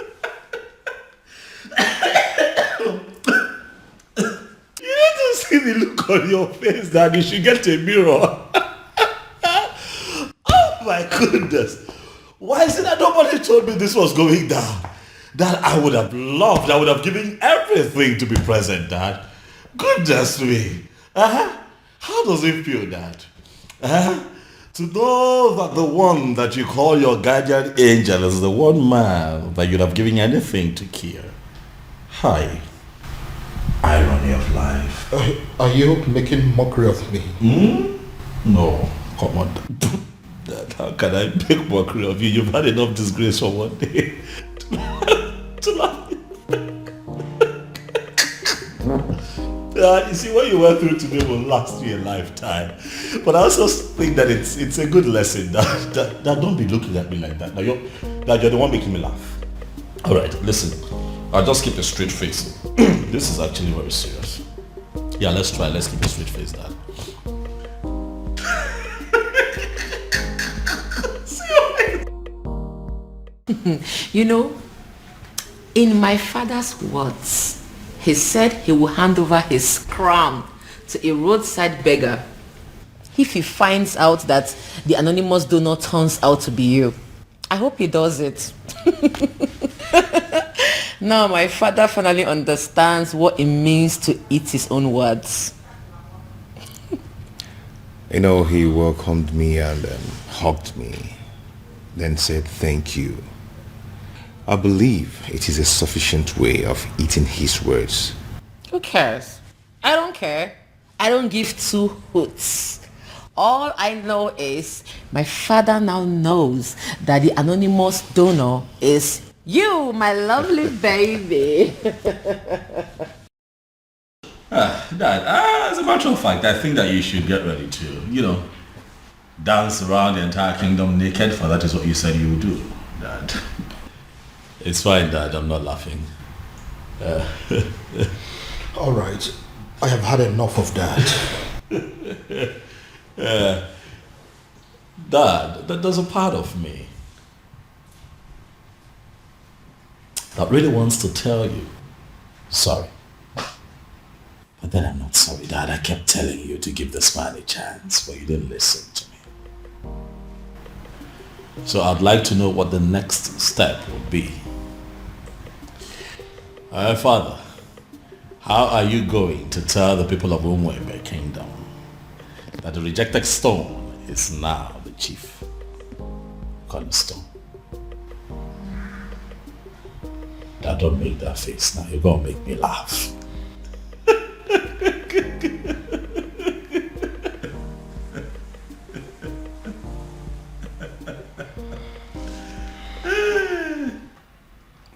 You need to see the look on your face, Daddy. You should get a mirror. Oh My goodness. Why is it that nobody told me this was going down? Dad, I would have loved, I would have given everything to be present, Dad. Goodness me. How does it feel, Dad? To know that the one that you call your guardian angel is the one man that you'd have given anything to kill. Hi. Irony of life. Are you making mockery of me? No, come on. Dad, how can I make mockery of you? You've had enough disgrace for one day to laugh. You see, what you went through today will last you a lifetime. But I also think that it's a good lesson. That don't be looking at me like that. Now you're the one making me laugh. All right, listen. I'll just keep a straight face. This is actually very serious. Yeah, let's try. Let's keep a straight face, Dad. You know, in my father's words, he said he will hand over his crown to a roadside beggar if he finds out that the anonymous donor turns out to be you. I hope he does it. Now my father finally understands what it means to eat his own words. You know, he welcomed me and hugged me, then said thank you. I believe it is a sufficient way of eating his words. Who cares? I don't care. I don't give two hoots. All I know is my father now knows that the anonymous donor is you, my lovely baby. Dad, as a matter of fact, I think that you should get ready to, dance around the entire kingdom naked, for that is what you said you would do, Dad. It's fine, Dad. I'm not laughing. All right. I have had enough of that. Dad, there's a part of me that really wants to tell you sorry. But then I'm not sorry, Dad. I kept telling you to give this man a chance, but you didn't listen to me. So I'd like to know what the next step would be. Father, how are you going to tell the people of Umwebe Kingdom that the rejected stone is now the chief cornerstone? Dad, don't make that face now. You're going to make me laugh.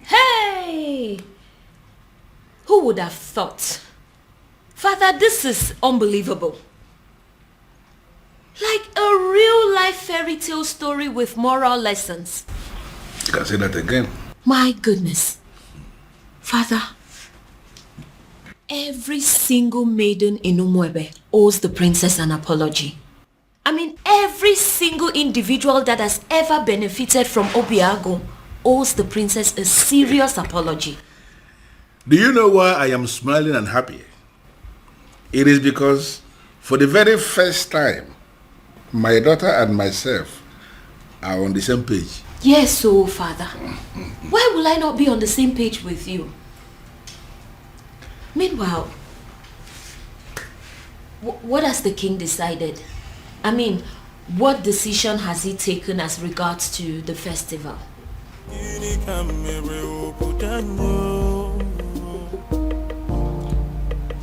Hey! Who would have thought? Father, this is unbelievable. Like a real life fairy tale story with moral lessons. You can say that again. My goodness. Father, every single maiden in Umwebe owes the princess an apology. I mean, every single individual that has ever benefited from Obiago owes the princess a serious apology. Do you know why I am smiling and happy? It is because for the very first time, my daughter and myself are on the same page. Yes, so Father, why will I not be on the same page with you? Meanwhile, what has the king decided? I mean, what decision has he taken as regards to the festival?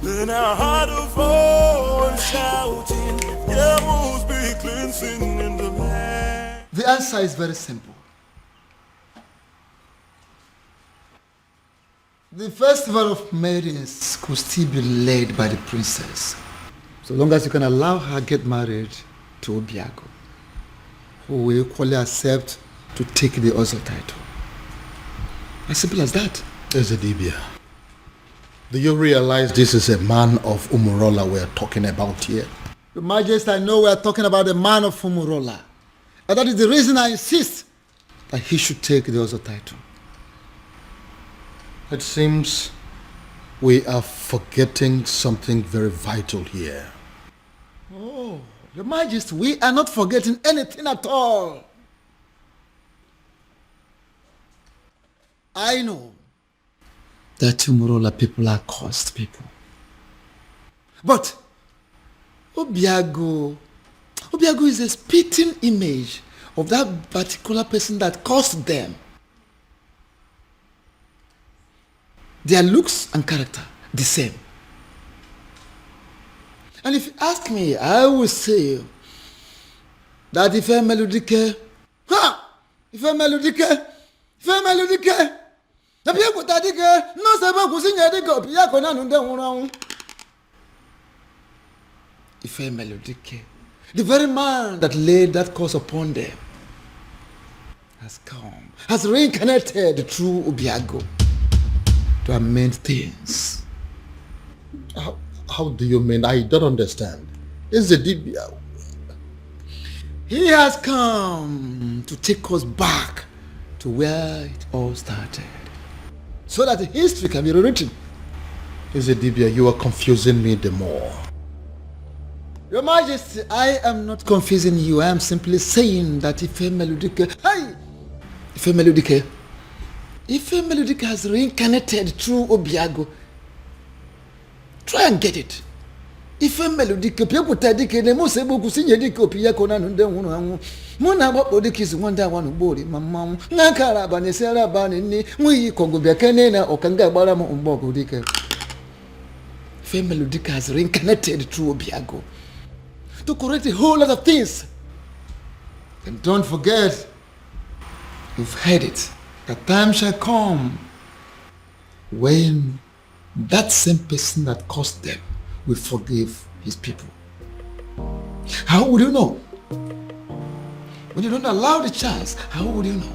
Then I heard a voice shouting, there must be cleansing in the land. The answer is very simple. The festival of maidens could still be led by the princess, so long as you can allow her get married to Obiago, who will equally accept to take the Ozo title. As simple as that. Ezedibia, do you realize this is a man of Umurola we're talking about here? Your Majesty, I know we're talking about the man of Umurola. And that is the reason I insist that he should take the Ozo title. It seems we are forgetting something very vital here. Oh, Your Majesty, we are not forgetting anything at all. I know that Umurola people are cursed people. But Obiago is a spitting image of that particular person that caused them. Their looks and character, the same. And if you ask me, I will say that if a melodique, the very man that laid that curse upon them has come, has reincarnated through Obiago to amend things. How do you mean? I don't understand. Is the Dibia? He has come to take us back to where it all started, so that history can be rewritten. Is the Dibia? You are confusing me the more. Your Majesty, I am not confusing you. I am simply saying that if a melodic has reincarnated through Obiago, try and get it. If a melodic people take the most able to sing a dick of Piacona and then Mona Bodic is one that one body, Mamma, Nakara Banesera Banini, we Congo Biacanena or Kanga Baramo on Bogo Dicker. If a melodic has reincarnated through Obiago to correct a whole lot of things. And don't forget, you've heard it, the time shall come when that same person that caused them will forgive his people. How would you know? When you don't allow the chance, how would you know?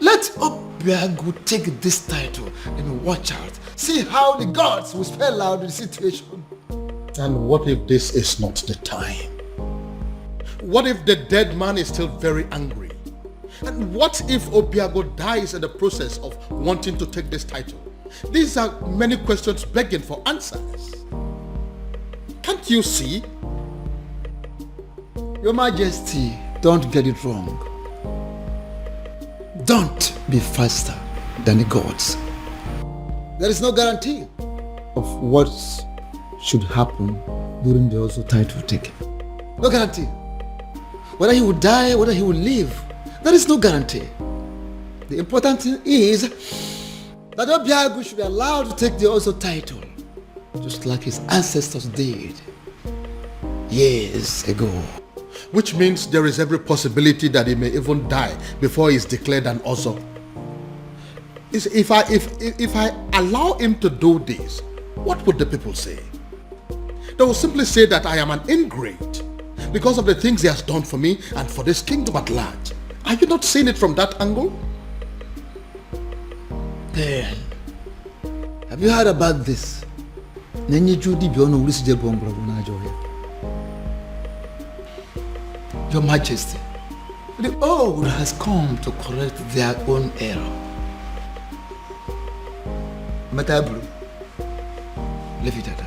Let Obiago take this title and watch out. See how the gods will spell out the situation. And what if this is not the time? What if the dead man is still very angry? And what if Obiago dies in the process of wanting to take this title? These are many questions begging for answers. Can't you see? Your Majesty, don't get it wrong. Don't be faster than the gods. There is no guarantee of what should happen during the also title taking. No guarantee. Whether he will die, whether he will live, there is no guarantee. The important thing is that Obiago should be allowed to take the also title, just like his ancestors did years ago. Which means there is every possibility that he may even die before he is declared an Ozo. If I allow him to do this, what would the people say? They will simply say that I am an ingrate because of the things he has done for me and for this kingdom at large. Are you not seeing it from that angle? Then, have you heard about this? Your Majesty, the old has come to correct their own error. Matabru, leave it at that.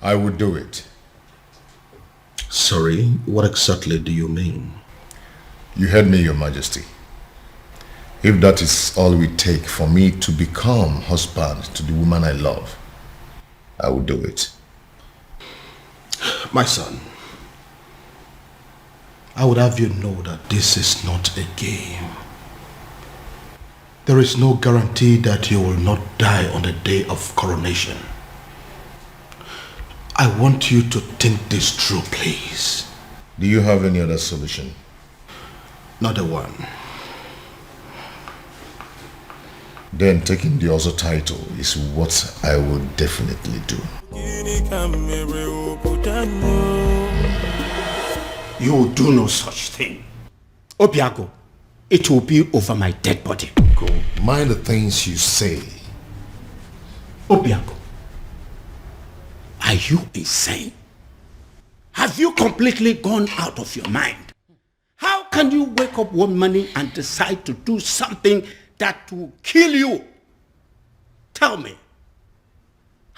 I would do it. Sorry, what exactly do you mean? You heard me, Your Majesty. If that is all we take for me to become husband to the woman I love, I will do it. My son, I would have you know that this is not a game. There is no guarantee that you will not die on the day of coronation. I want you to think this through, please. Do you have any other solution? Not a one. Then taking the Ozo title is what I will definitely do. You will do no such thing. Obiago, it will be over my dead body. Go. Mind the things you say. Obiago, are you insane? Have you completely gone out of your mind? How can you wake up one morning and decide to do something that will kill you? Tell me,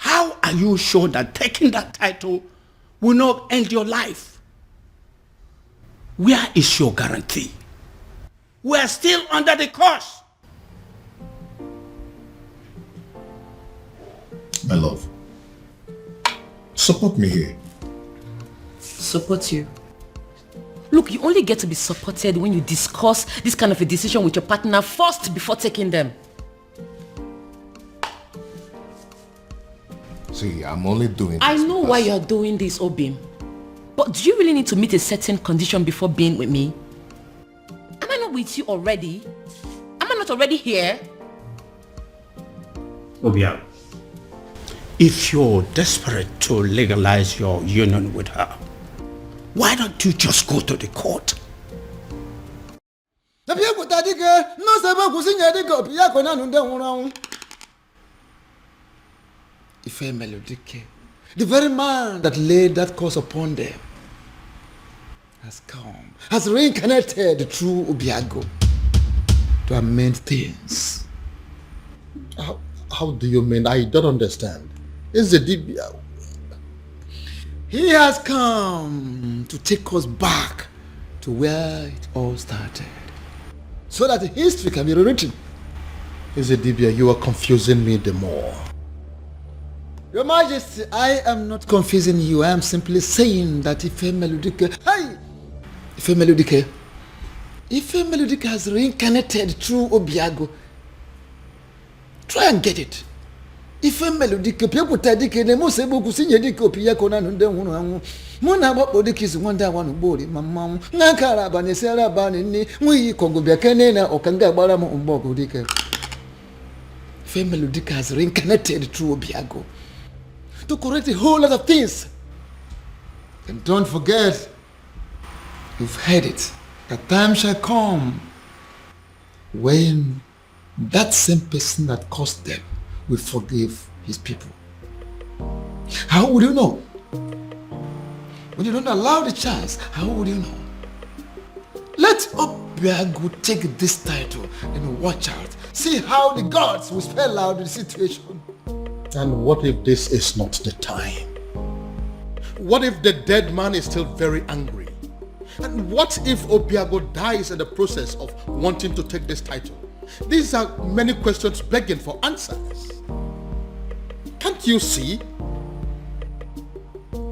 How are you sure that taking that title will not end your life? Where is your guarantee? We are still under the curse. My love, support me here. Support you? Look, you only get to be supported when you discuss this kind of a decision with your partner first before taking them. See, I'm only doing this. I know why you're doing this, Obim. But do you really need to meet a certain condition before being with me? Am I not with you already? Am I not already here? Obia, if you're desperate to legalize your union with her, why don't you just go to the court? Ife Melodike, the very man that laid that curse upon them, has come, has reincarnated through Obiago to amend things. How do you mean? I don't understand. Is the Dibia? He has come to take us back to where it all started, so that history can be rewritten. Is the Dibia? You are confusing me the more. Your Majesty, I am not confusing you. I am simply saying that Ife Melodike, Ife Melodike has reincarnated through Obiago. Try and get it. Ife Melodike, people tadike, ne mo sebo kusinye dike Obiago na nunde hunu angu. Muna wapo dike is wanda wanu bori mamamu. Nakara bani sera bani ni mui kongo biakene na okanga bara mo umbogo dike. Ife Melodike has reincarnated through Obiago to correct a whole lot of things. And don't forget, you've heard it, a time shall come when that same person that caused them will forgive his people. How would you know? When you don't allow the chance, how would you know? Let Obiago take this title and watch out. See how the gods will spell out the situation. And what if this is not the time? What if the dead man is still very angry? And what if Obiago dies in the process of wanting to take this title? These are many questions begging for answers. Can't you see?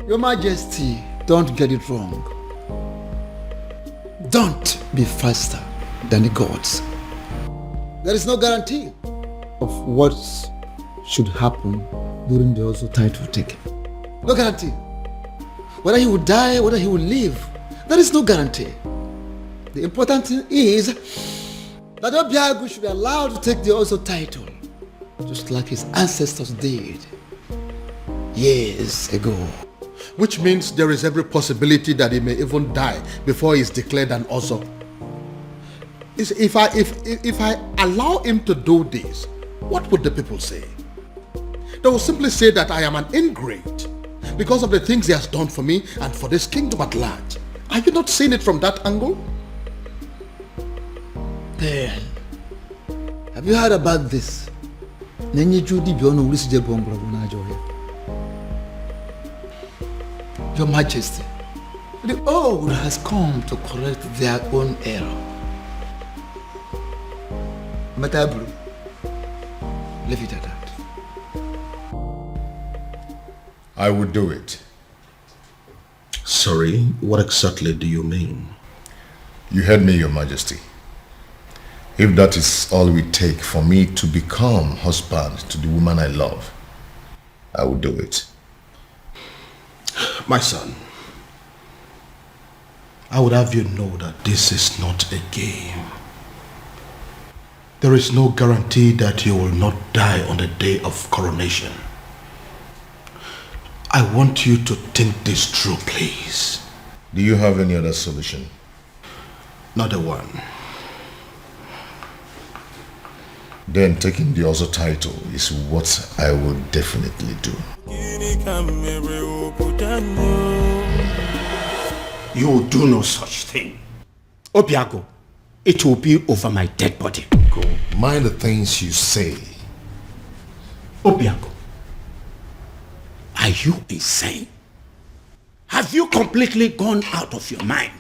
Your Majesty, don't get it wrong. Don't be faster than the gods. There is no guarantee of what should happen during the also title taking. No guarantee. Whether he will die, whether he will live, there is no guarantee. The important thing is that Obiago should be allowed to take the also title, just like his ancestors did years ago. Which means there is every possibility that he may even die before he is declared an Ozo. If I allow him to do this, what would the people say? They will simply say that I am an ingrate because of the things he has done for me and for this kingdom at large. Are you not seeing it from that angle? Then, have you heard about this? Your Majesty, the old has come to correct their own error. Matabru, leave it at that. I would do it. Sorry, what exactly do you mean? You heard me, Your Majesty. If that is all we take for me to become husband to the woman I love, I will do it. My son, I would have you know that this is not a game. There is no guarantee that you will not die on the day of coronation. I want you to think this through, please. Do you have any other solution? Not a one. Then taking the other title is what I will definitely do. You will do no such thing. Obiago, it will be over my dead body. Go. Mind the things you say. Obiago, Are you insane? Have you completely gone out of your mind?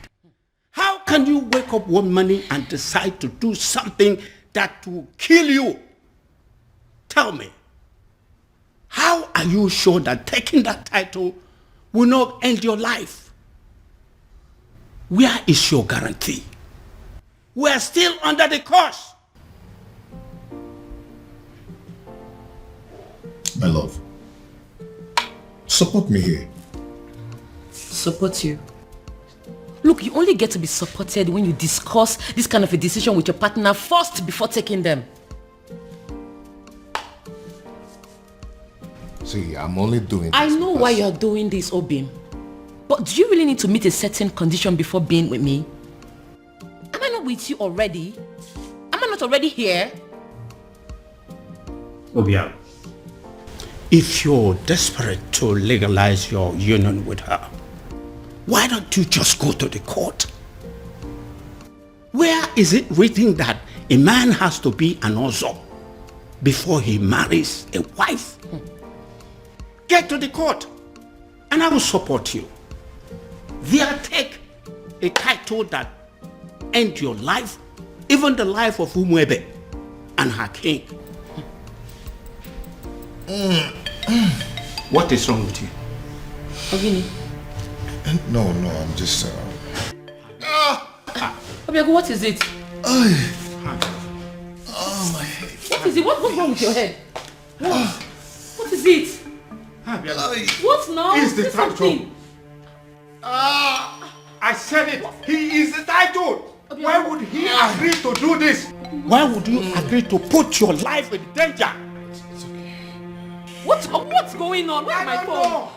How can you wake up one morning and decide to do something that will kill you? Tell me, how are you sure that taking that title will not end your life? Where is your guarantee? We are still under the curse. My love, support me here. Support you? Look, you only get to be supported when you discuss this kind of a decision with your partner first before taking them. See, I'm only doing this. I know why you're doing this, Obim. But do you really need to meet a certain condition before being with me? Am I not with you already? Am I not already here? Obia, if you're desperate to legalize your union with her, why don't you just go to the court? Where is it written that a man has to be an ozo before he marries a wife? Get to the court and I will support you. There, take a title that ends your life, even the life of Umwebe and her king. What is wrong with you? Ogini. No, I'm just... Obiago, what is it? Oh, my head. What is it? What's wrong with your head? What is it? What now? He's the Say title. something. I said it. He is the title. Why would he agree to do this? Why would you agree to put your life in danger? What's going on? Where's my phone?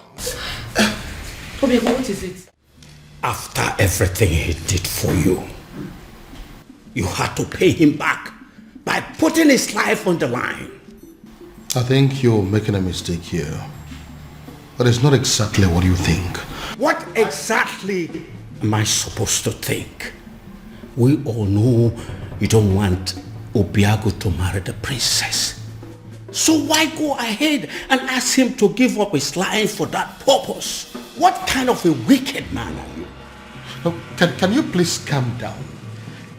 Obiago, what is it? After everything he did for you, you had to pay him back by putting his life on the line. I think you're making a mistake here. But it's not exactly what you think. What exactly am I supposed to think? We all know you don't want Obiago to marry the princess. So why go ahead and ask him to give up his life for that purpose? What kind of a wicked man are you? Now, can you please calm down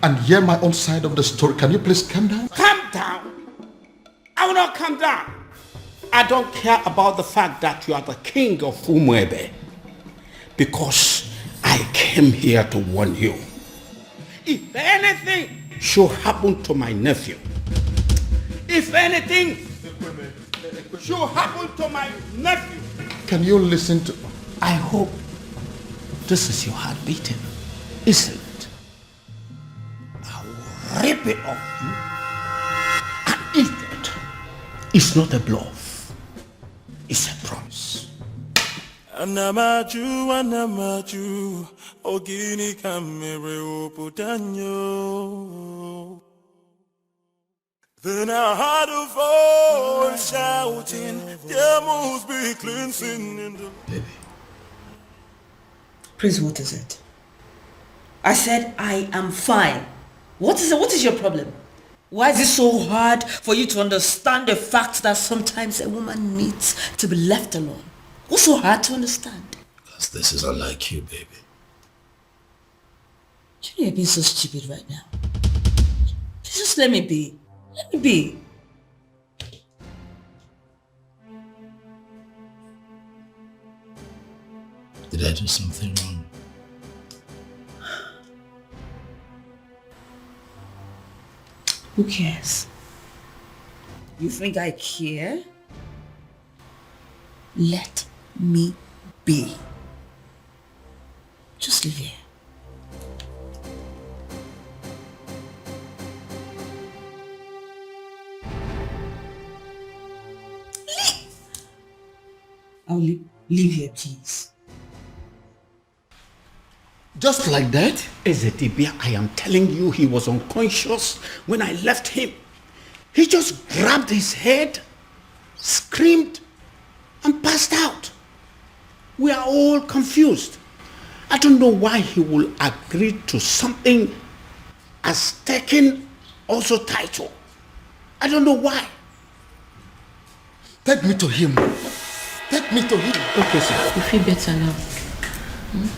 and hear my own side of the story? Can you please calm down? Calm down? I will not calm down. I don't care about the fact that you are the king of Umwebe, because I came here to warn you. If anything should happen to my nephew, if anything should happen to my nephew, can you listen to... I hope this is your heart beating, isn't it? I will rip it off you and eat it. It's not a bluff. It's a promise. Anamaju, ogini kamere oputanyo. Then I heard a voice shouting, there must be cleansing in the... Baby. Prince, what is it? I said I am fine. What is it? What is your problem? Why is it so hard for you to understand the fact that sometimes a woman needs to be left alone? What's so hard to understand? Because this is unlike you, baby. You know you're being so stupid right now. Just let me be. Let me be. Did I do something wrong? Who cares? You think I care? Let me be. Just live here. Leave! I'll leave here, please. Just like that? Ezedibia, I am telling you, he was unconscious when I left him. He just grabbed his head, screamed, and passed out. We are all confused. I don't know why he will agree to something as taking also title. I don't know why. Take me to him. Take me to him. Okay, sir. You feel better now?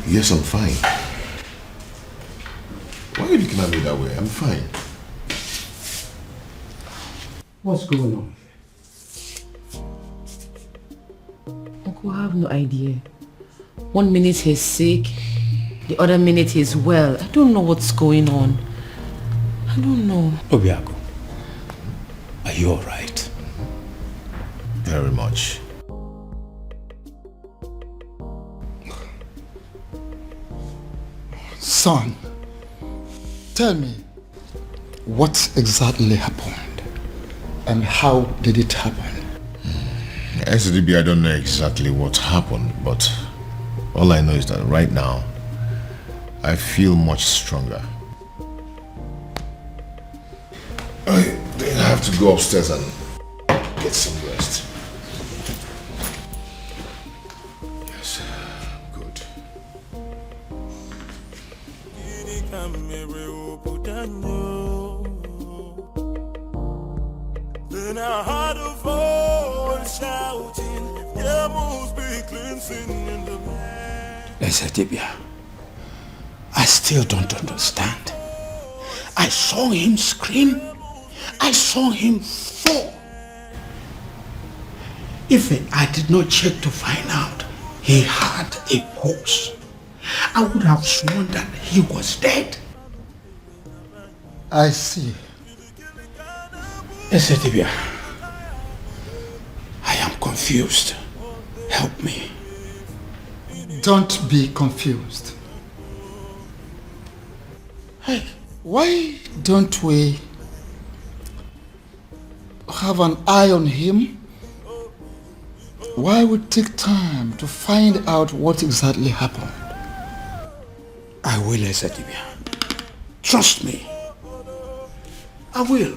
Yes, I'm fine. Why are you looking at me that way? I'm fine. What's going on? Uncle, I have no idea. 1 minute he's sick, the other minute he's well. I don't know what's going on. I don't know. Obiago, are you alright? Very much. Son, tell me, what exactly happened? And how did it happen? SDB, I don't know exactly what happened, but all I know is that right now, I feel much stronger. I think I have to go upstairs and get some rest. Yes, good. Then I heard a voice shouting, there must be cleansing in the land. Esetibia, I still don't understand. I saw him scream. I saw him fall. If I did not check to find out he had a pulse, I would have sworn that he was dead. I see. Esetibia, I am confused. Help me. Don't be confused. Hey, why don't we have an eye on him? Why we take time to find out what exactly happened? I will, Esetibia. Trust me. I will.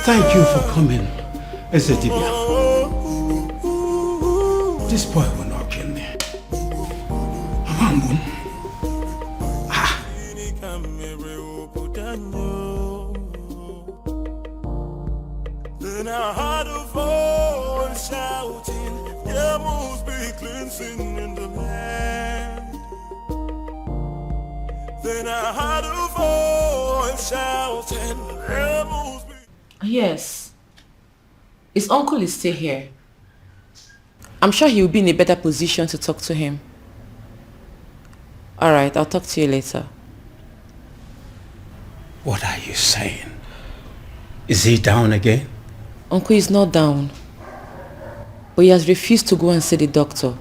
Thank you for coming, Esetibia. This boy will not kill me. Amambun. Then I heard a voice shouting, there must be cleansing in the land. Then I heard a voice shouting, there must be... Yes. His uncle is still here. I'm sure he will be in a better position to talk to him. Alright, I'll talk to you later. What are you saying? Is he down again? Uncle is not down. But he has refused to go and see the doctor.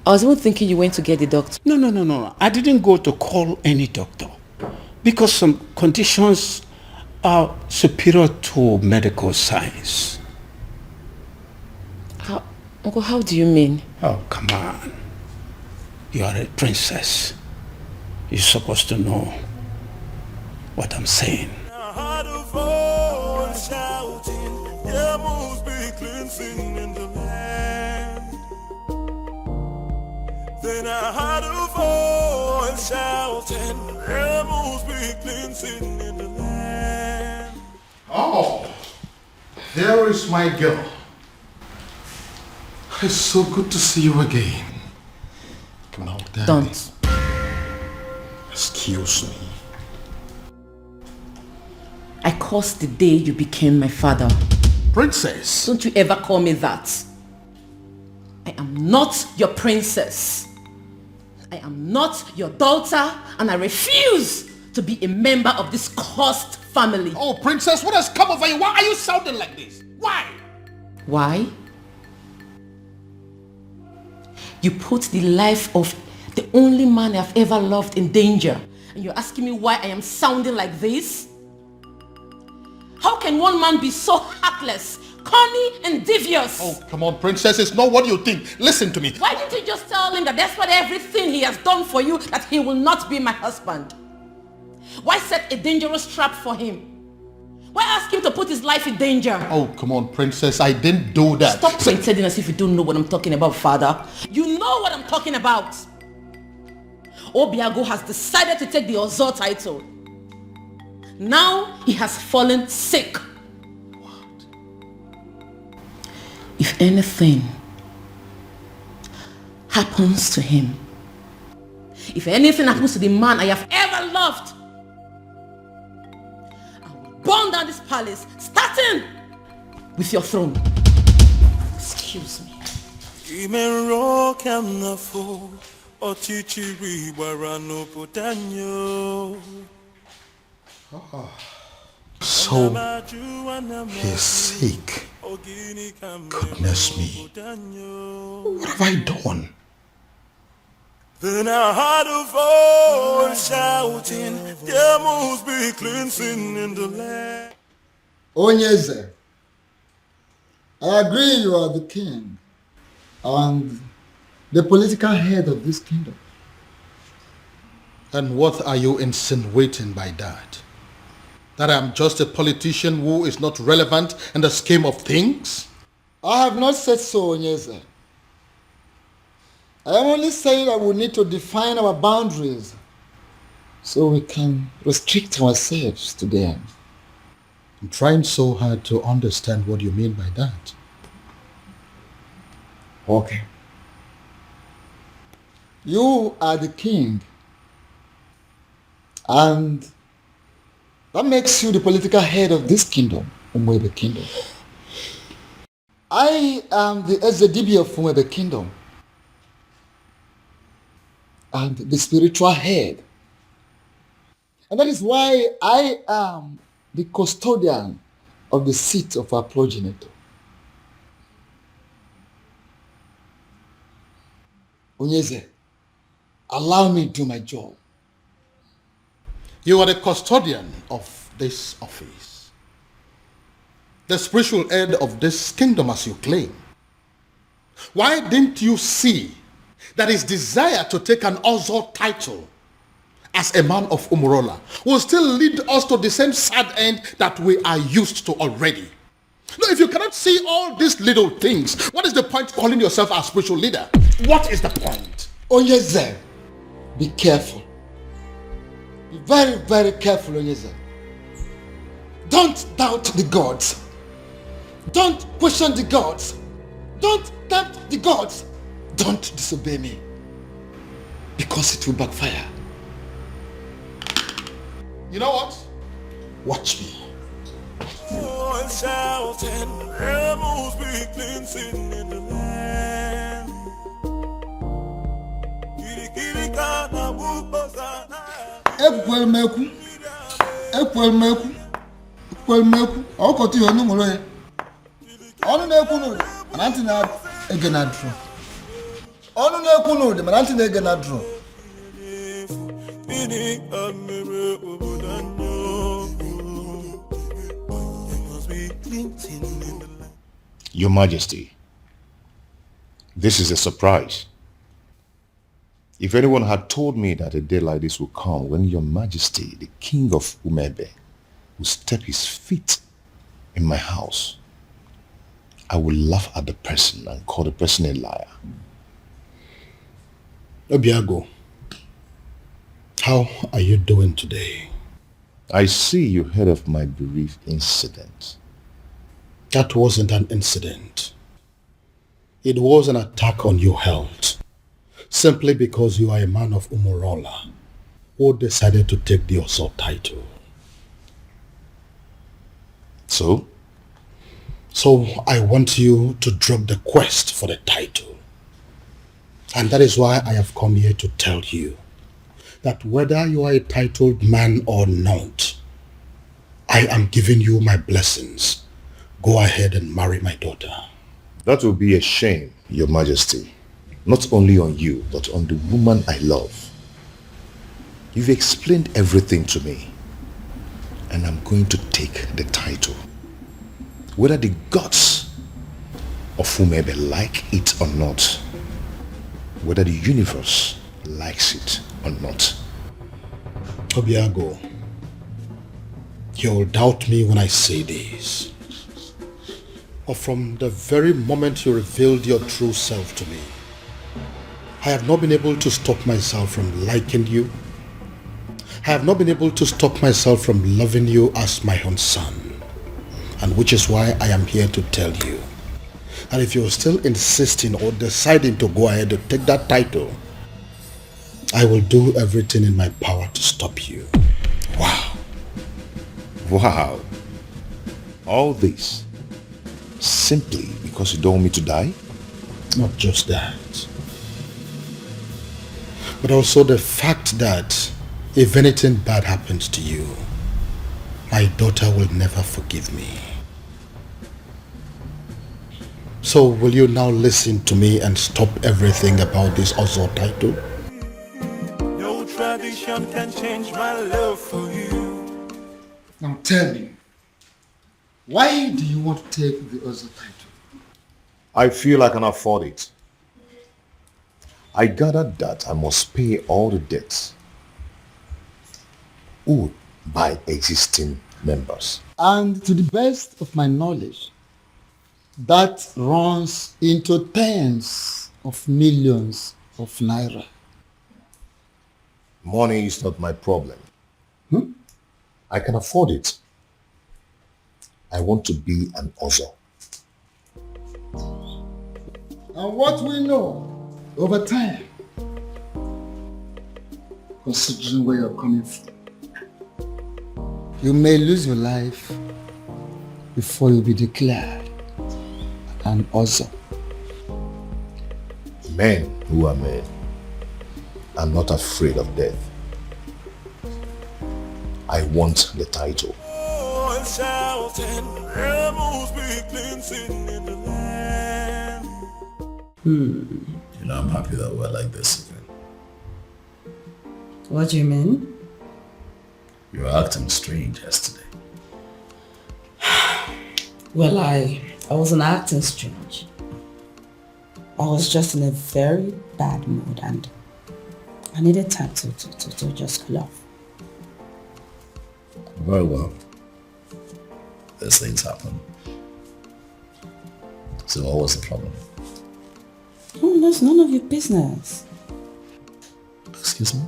I was even thinking you went to get the doctor. No. I didn't go to call any doctor. Because some conditions are superior to medical science. Uncle, how do you mean? Oh, come on. You are a princess. You're supposed to know what I'm saying. I heard a voice shouting, there must be cleansing in the land. Then I heard a voice shouting, there must be cleansing in the land. Oh, there is my girl. It's so good to see you again. No, Daddy. Don't. Excuse me. I cursed the day you became my father. Princess. Don't you ever call me that. I am not your princess. I am not your daughter, and I refuse to be a member of this cursed family. Oh, princess, what has come over you? Why are you sounding like this? Why? Why? You put the life of the only man I've ever loved in danger, and you're asking me why I am sounding like this? How can one man be so heartless, corny, and devious? Oh, come on, princess. It's not what you think. Listen to me. Why didn't you just tell him that despite everything he has done for you, that he will not be my husband? Why set a dangerous trap for him? Why ask him to put his life in danger? Oh, come on, princess. I didn't do that. Stop pretending as if you don't know what I'm talking about, father. You know what I'm talking about. Obiago has decided to take the Ozo title. Now he has fallen sick. if anything happens to him, if anything happens to the man I have ever loved, I will burn down this palace, starting with your throne. Excuse me. So, he's sick. Goodness me. What have I done? Then I heard a voice shouting, there must be cleansing in the land. Onyeze, I agree you are the king and the political head of this kingdom. And what are you insinuating by that? That I'm just a politician who is not relevant in the scheme of things? I have not said so, Onyeze. I am only saying that we need to define our boundaries so we can restrict ourselves to them. I'm trying so hard to understand what you mean by that. Okay. You are the king, and that makes you the political head of this kingdom, Umwebe Kingdom. I am the Ezedibi of Umwebe Kingdom and the spiritual head. And that is why I am the custodian of the seat of our progenitor. Onyeze, allow me to do my job. You are the custodian of this office, the spiritual head of this kingdom as you claim. Why didn't you see that his desire to take an Ozo title as a man of Umurola will still lead us to the same sad end that we are used to already? No, if you cannot see all these little things, what is the point calling yourself a spiritual leader? What is the point? Onyeze, be careful. Be very, very careful, Onyeze. Don't doubt the gods. Don't question the gods. Don't tempt the gods. Don't disobey me, because it will backfire. You know what? Watch me. Shouting, there must be cleansing in the land. Ekwelmeku, ọkọtụ ihe ọnụ nwere ya. Ọnụ na-ekwu n'ụdị, mana ntị na-ege na drum. Ọnụ na-ekwu n'ụdị, mana ntị na-ege na drum. Your Majesty, this is a surprise. If anyone had told me that a day like this would come when Your Majesty, the King of Umebe, would step his feet in my house, I would laugh at the person and call the person a liar. Obiago, how are you doing today? I see you heard of my bereaved incident. That wasn't an incident. It was an attack on your health, simply because you are a man of Umurola who decided to take the Oso title. So? So I want you to drop the quest for the title. And that is why I have come here to tell you that whether you are a titled man or not, I am giving you my blessings. Go ahead and marry my daughter. That will be a shame, Your Majesty. Not only on you, but on the woman I love. You've explained everything to me, and I'm going to take the title. Whether the gods of Umebe like it or not, whether the universe likes it or not. Obiago, you'll doubt me when I say this. But from the very moment you revealed your true self to me, I have not been able to stop myself from liking you. I have not been able to stop myself from loving you as my own son. And which is why I am here to tell you And if you're still insisting or deciding to go ahead to take that title, I will do everything in my power to stop you. Wow. Wow. All this simply because you don't want me to die? Not just that, but also the fact that if anything bad happens to you, my daughter will never forgive me. So will you now listen to me and stop everything about this Ozo title? No tradition can change my love for you. Now tell me, why do you want to take the Ozo title? I feel I can afford it. I gathered that I must pay all the debts owed by existing members. And to the best of my knowledge, that runs into tens of millions of naira. Money is not my problem. I can afford it. I want to be an Ozo. And what we know over time, considering where you're coming from, you may lose your life before you'll be declared an Ozo. Men who are men are not afraid of death. I want the title. Oh, and shouting, rebels begin singing in the land. You know, I'm happy that we're like this again. What do you mean? You were acting strange yesterday. Well, I wasn't acting strange. I was just in a very bad mood and I needed time to just cool off. Very well. These things happen. So what was the problem? Oh, that's none of your business. Excuse me?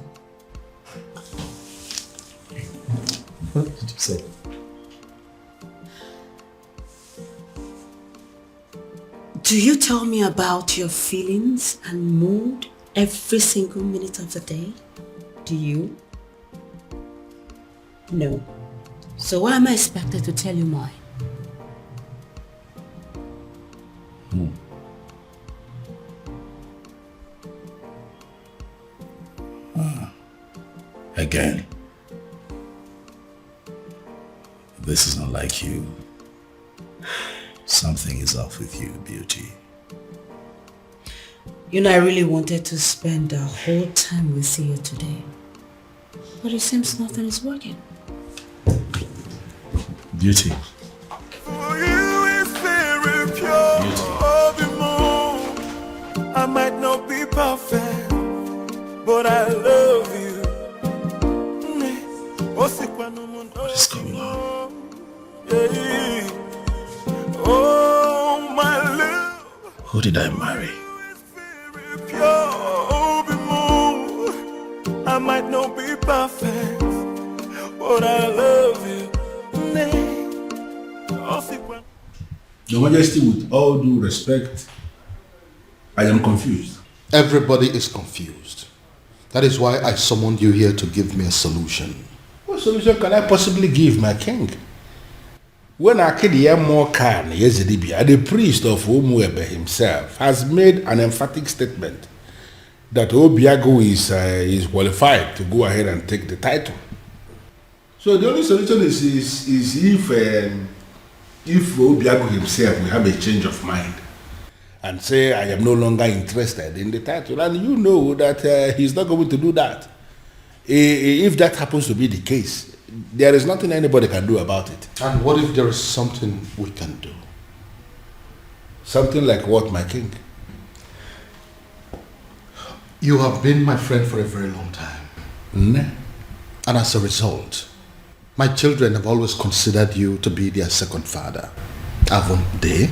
What did you say? Do you tell me about your feelings and mood every single minute of the day? Do you? No. So why am I expected to tell you mine? Again. This is not like you. Something is off with you, beauty. You know, I really wanted to spend the whole time with you today. But it seems nothing is working. Beauty. For you is very pure. The moon. I might not be perfect, but I love you. What is going on? Oh, my love. Who did I marry? Pure, the moon. I might not be perfect, but I love you. Your Majesty, with all due respect, I am confused. Everybody is confused. That is why I summoned you here to give me a solution. What solution can I possibly give, my king? When Akedia Mokan Yezidibia, the priest of Umuebe himself, has made an emphatic statement that Obiago is qualified to go ahead and take the title. So the only solution is if Obiago himself will have a change of mind and say, I am no longer interested in the title. And you know that he's not going to do that. If that happens to be the case, there is nothing anybody can do about it. And what if there is something we can do? Something like what, my king? You have been my friend for a very long time. And as a result, my children have always considered you to be their second father. Haven't they?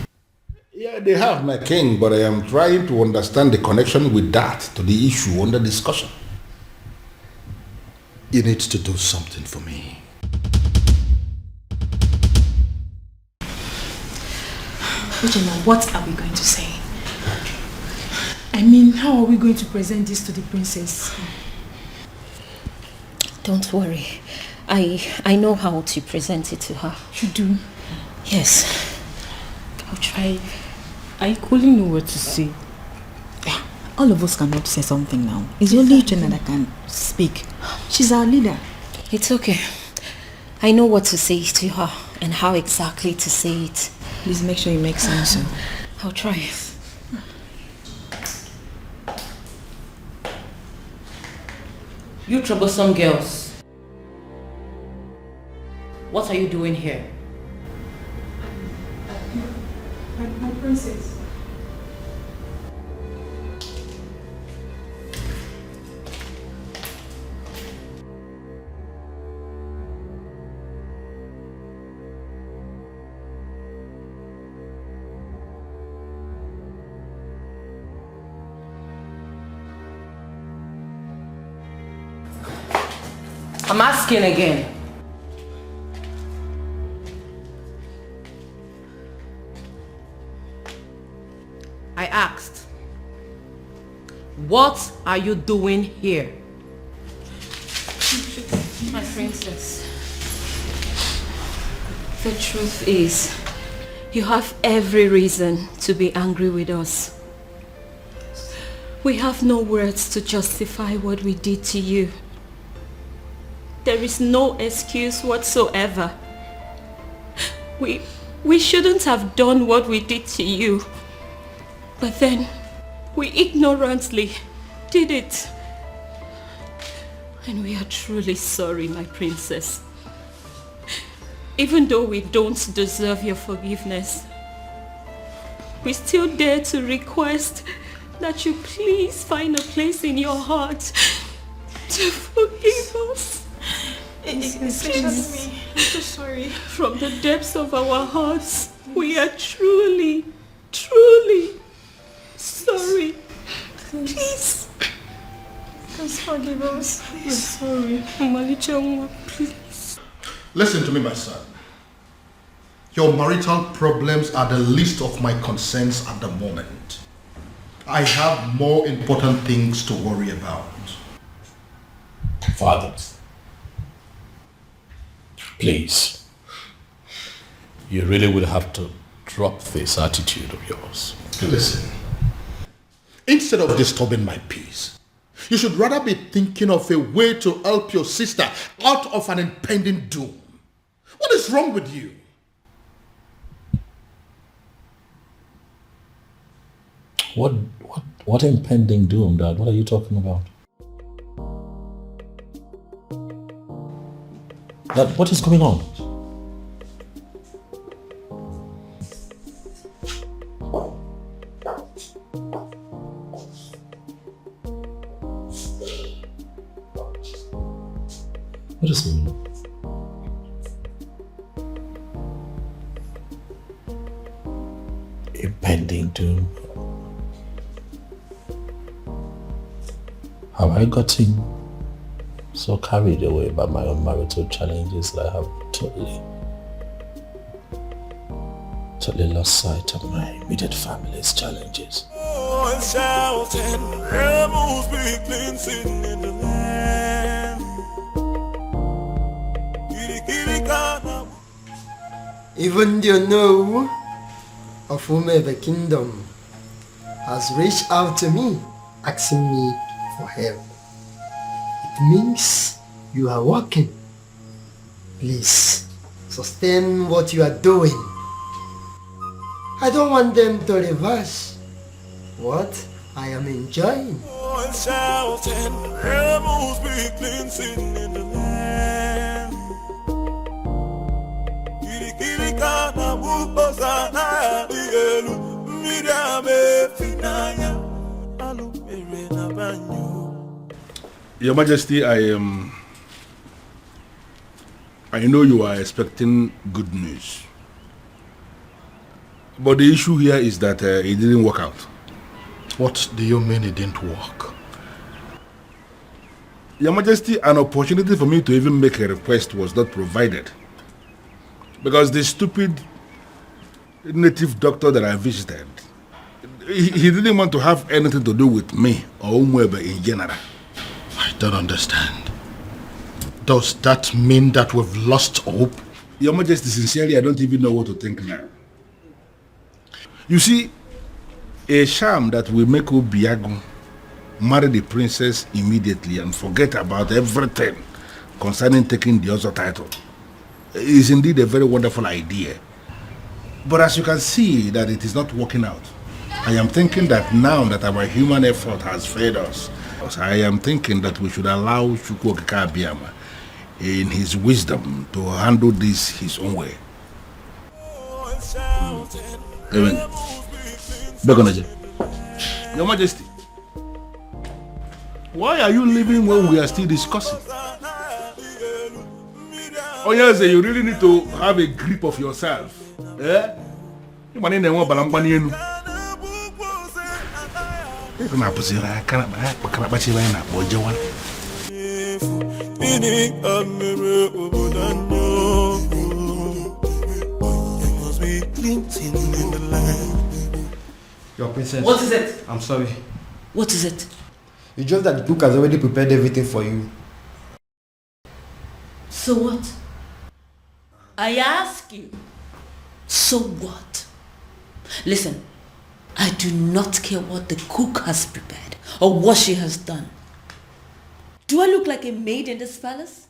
Yeah, they have, my king, but I am trying to understand the connection with that to the issue under discussion. You need to do something for me. Uchenna, what are we going to say? I mean, how are we going to present this to the princess? Don't worry. I know how to present it to her. You do? Yes. I'll try. I couldn't know what to say. All of us cannot say something now. It's only Uchenna that can speak. She's our leader. It's okay. I know what to say to her and how exactly to say it. Please make sure you make sense. I'll try. You troublesome girls. What are you doing here? My princess. I'm asking again. I asked, what are you doing here? My princess, the truth is, you have every reason to be angry with us. We have no words to justify what we did to you. There is no excuse whatsoever. We shouldn't have done what we did to you. But then, we ignorantly did it. And we are truly sorry, my princess. Even though we don't deserve your forgiveness, we still dare to request that you please find a place in your heart to forgive us. Excuse me. I'm so sorry. From the depths of our hearts, we are truly, truly sorry. Please. Please forgive us. We're sorry. Alichi, please. Listen to me, my son. Your marital problems are the least of my concerns at the moment. I have more important things to worry about. Father, please, you really would have to drop this attitude of yours. Listen, instead of disturbing my peace, you should rather be thinking of a way to help your sister out of an impending doom. What is wrong with you? What impending doom, Dad? What are you talking about? Dad, what is going on? What is going on? Impending doom. Have I gotten so carried away by my own marital challenges that I have totally lost sight of my immediate family's challenges? Even the know of whom the kingdom has reached out to me, asking me for help. It means you are working. Please, sustain what you are doing. I don't want them to reverse what I am enjoying. Your Majesty, I know you are expecting good news. But the issue here is that it didn't work out. What do you mean it didn't work? Your Majesty, an opportunity for me to even make a request was not provided. Because the stupid native doctor that I visited, he didn't want to have anything to do with me or Umwebe in general. I don't understand. Does that mean that we've lost hope? Your Majesty, sincerely, I don't even know what to think now. You see, a sham that will make Obiago marry the princess immediately and forget about everything concerning taking the other title is indeed a very wonderful idea. But as you can see that it is not working out, I am thinking that now that our human effort has failed us, I am thinking that we should allow Chukwuokika Abiyama in his wisdom to handle this his own way. Your Majesty, why are you leaving when we are still discussing? Oh yes, you really need to have a grip of yourself. Eh? Your princess. What is it? I'm sorry. What is it? It's just that the cook has already prepared everything for you. So what? I ask you. So what? Listen, I do not care what the cook has prepared or what she has done. Do I look like a maid in this palace?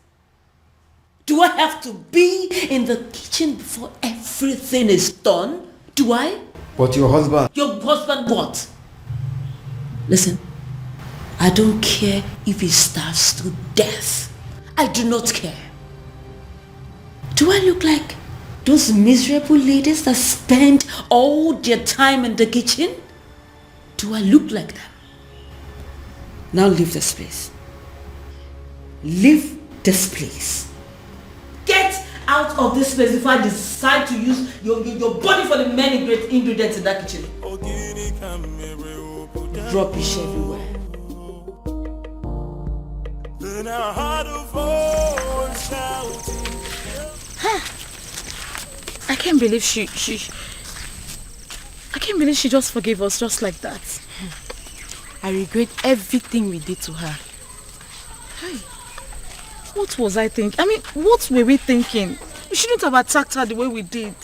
Do I have to be in the kitchen before everything is done? Do I? But your husband... Your husband what? Listen, I don't care if he starves to death. I do not care. Do I look like those miserable ladies that spend all their time in the kitchen? Do I look like them? Now leave this place. Leave this place. Get out of this place before I decide to use your body for the many great ingredients in that kitchen. Rubbish everywhere. I can't believe she just forgave us just like that. I regret everything we did to her. Hey, what was I thinking? I mean, what were we thinking? We shouldn't have attacked her the way we did.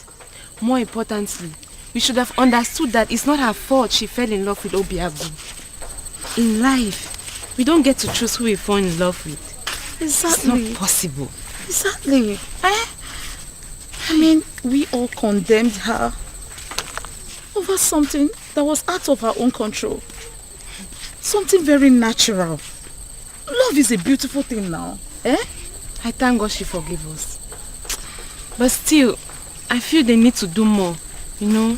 More importantly, we should have understood that it's not her fault she fell in love with Obiago. In life, we don't get to choose who we fall in love with. Exactly. It's not possible. Exactly. I mean, we all condemned her over something that was out of her own control. Something very natural. Love is a beautiful thing now. Eh? I thank God she forgave us. But still, I feel they need to do more, to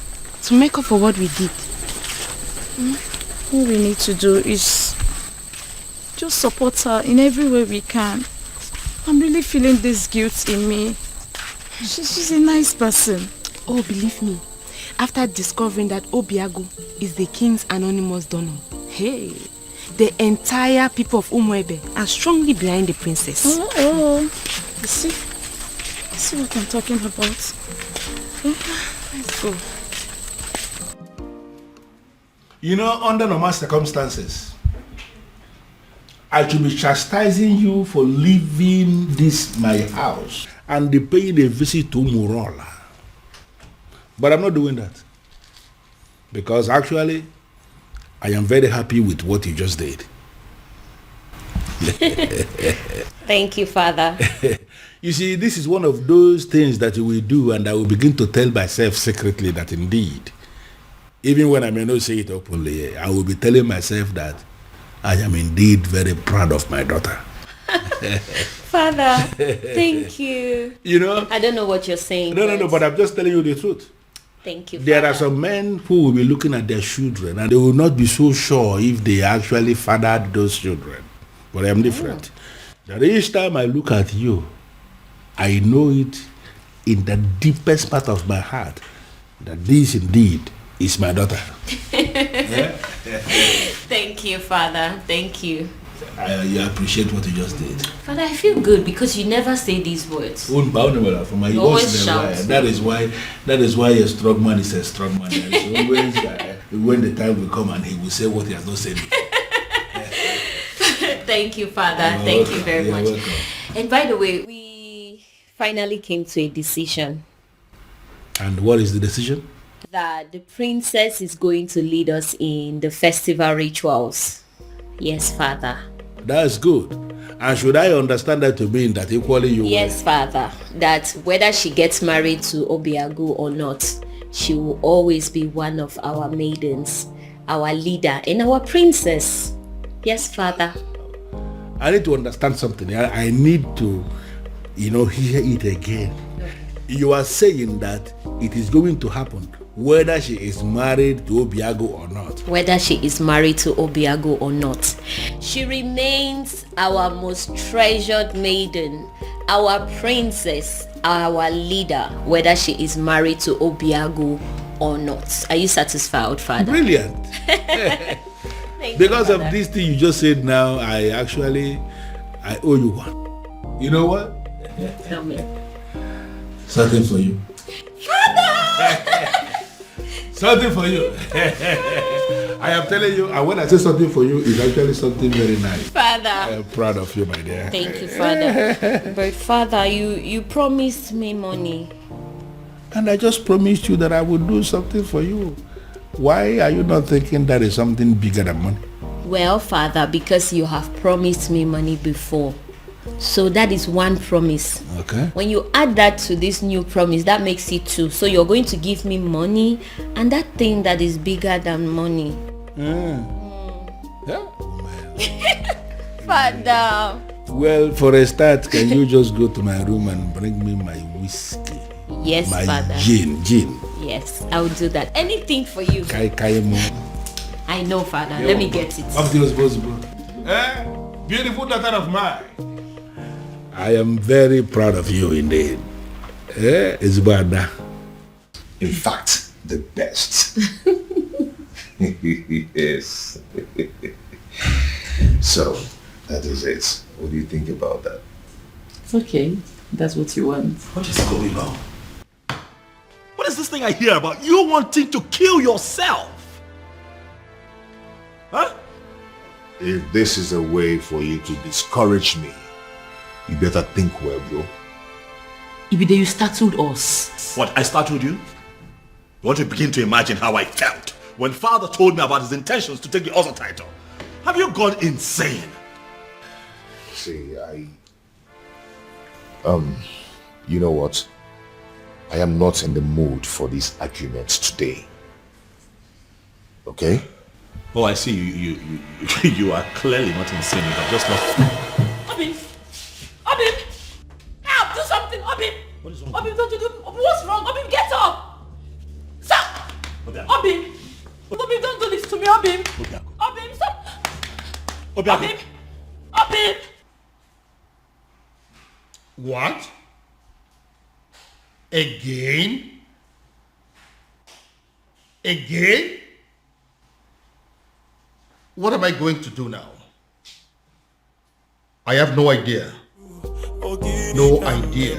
make up for what we did. All we need to do is just support her in every way we can. I'm really feeling this guilt in me. She's a nice person. Oh, believe me, after discovering that Obiago is the king's anonymous donor, hey, the entire people of Umuebe are strongly behind the princess. Oh. You see what I'm talking about? Let's go. Under normal circumstances, I should be chastising you for leaving this my house and paying a visit to Umurola. But I'm not doing that. Because actually, I am very happy with what you just did. Thank you, Father. You see, this is one of those things that you will do, and I will begin to tell myself secretly that indeed, even when I may not say it openly, I will be telling myself that I am indeed very proud of my daughter. Father, thank you. I don't know what you're saying. No, but I'm just telling you the truth. Thank you, There Father. are some men who will be looking at their children and they will not be so sure if they actually fathered those children. But I am different. That each time I look at you, I know it in the deepest part of my heart that this indeed is my daughter. Thank you, Father. Thank you. You appreciate what you just did. Father, I feel good because you never say these words. You always shout. That is why a strong man is a strong man. Always, when the time will come and he will say what he has not said. Thank you, Father. Thank you very much. Welcome. And by the way, we finally came to a decision. And what is the decision? That the princess is going to lead us in the festival rituals. Yes, Father. That's good. And should I understand that to mean that equally you Yes, Father. That whether she gets married to Obiagu or not, she will always be one of our maidens, our leader, and our princess. Yes, Father. I need to understand something. I need to, hear it again. You are saying that it is going to happen whether she is married to Obiagu or not. Whether she is married to Obiagu or not, she remains our most treasured maiden, our princess, our leader, whether she is married to Obiagu or not. Are you satisfied, Father? Brilliant. Because of this thing you just said now, I owe you one. You know what? Tell me. Something for you. Father! Something for you. I am telling you, and when I say something for you, it's actually something very nice. Father. I am proud of you, my dear. Thank you, Father. But Father, you promised me money. And I just promised you that I would do something for you. Why are you not thinking that is something bigger than money? Well, Father, because you have promised me money before. So that is one promise. Okay. When you add that to this new promise, that makes it two. So you're going to give me money and that thing that is bigger than money. Yeah. Father. Well, for a start, can you just go to my room and bring me my whiskey? Yes, my Father. Gin. Yes, I will do that. Anything for you. I know, Father. Let me get it. Up to your responsible. Beautiful daughter of mine. I am very proud of you indeed. It's bad. In fact, the best. Yes. So, that is it. What do you think about that? It's okay. That's what you want. What is going on? What is this thing I hear about? You wanting to kill yourself? Huh? If this is a way for you to discourage me, you better think well, bro. Ibide, you startled us. What, I startled you? You want to begin to imagine how I felt when father told me about his intentions to take the other title. Have you gone insane? See, you know what? I am not in the mood for these arguments today. Okay? Oh, I see. You are clearly not insane. You are just not. Obim! Help! Do something! Obim! What is wrong? Obim, don't you do... What's wrong? Obim, get up! Stop! Obim! Obim, don't do this to me, Obim! Obim, stop! Obim! Obim! What? Again? Again? What am I going to do now? I have no idea. No idea.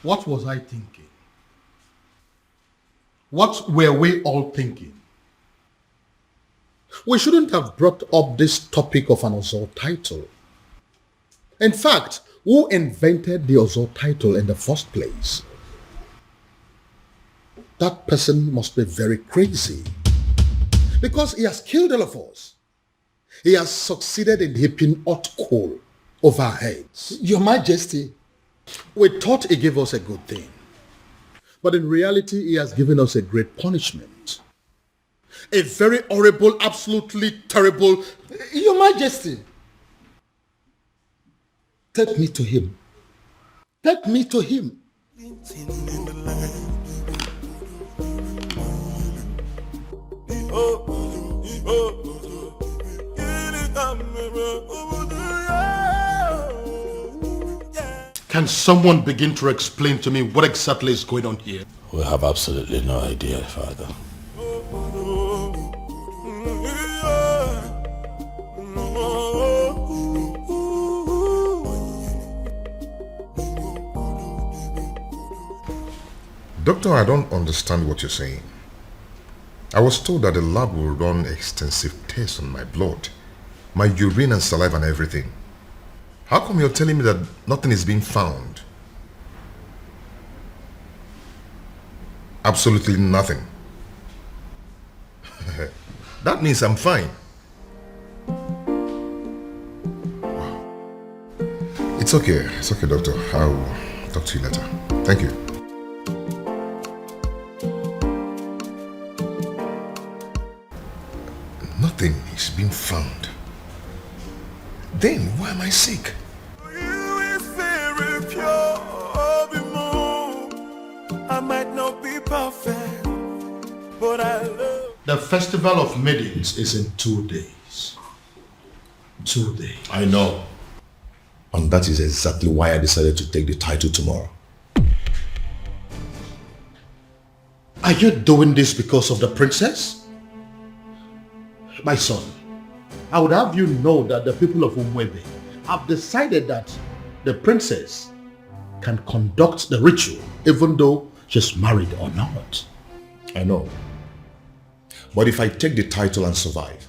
What was I thinking? What were we all thinking? We shouldn't have brought up this topic of an Ozor title. In fact, who invented the Ozor title in the first place? That person must be very crazy. Because he has killed all of us. He has succeeded in heaping hot coal over our heads. Your Majesty, we thought he gave us a good thing. But in reality, he has given us a great punishment. A very horrible, absolutely terrible... Your Majesty, take me to him. Take me to him. Can someone begin to explain to me what exactly is going on here? We have absolutely no idea, Father. Doctor, I don't understand what you're saying. I was told that the lab will run extensive tests on my blood, my urine and saliva and everything. How come you're telling me that nothing is being found? Absolutely nothing. That means I'm fine. Wow. It's okay, doctor. I'll talk to you later. Thank you. Nothing is being found. Then why am I sick? I might not be perfect, but I love. The festival of Maidens is in 2 days. 2 days. I know. And that is exactly why I decided to take the title tomorrow. Are you doing this because of the princess? My son, I would have you know that the people of Umwebe have decided that the princess can conduct the ritual even though she's married or not. I know. But if I take the title and survive,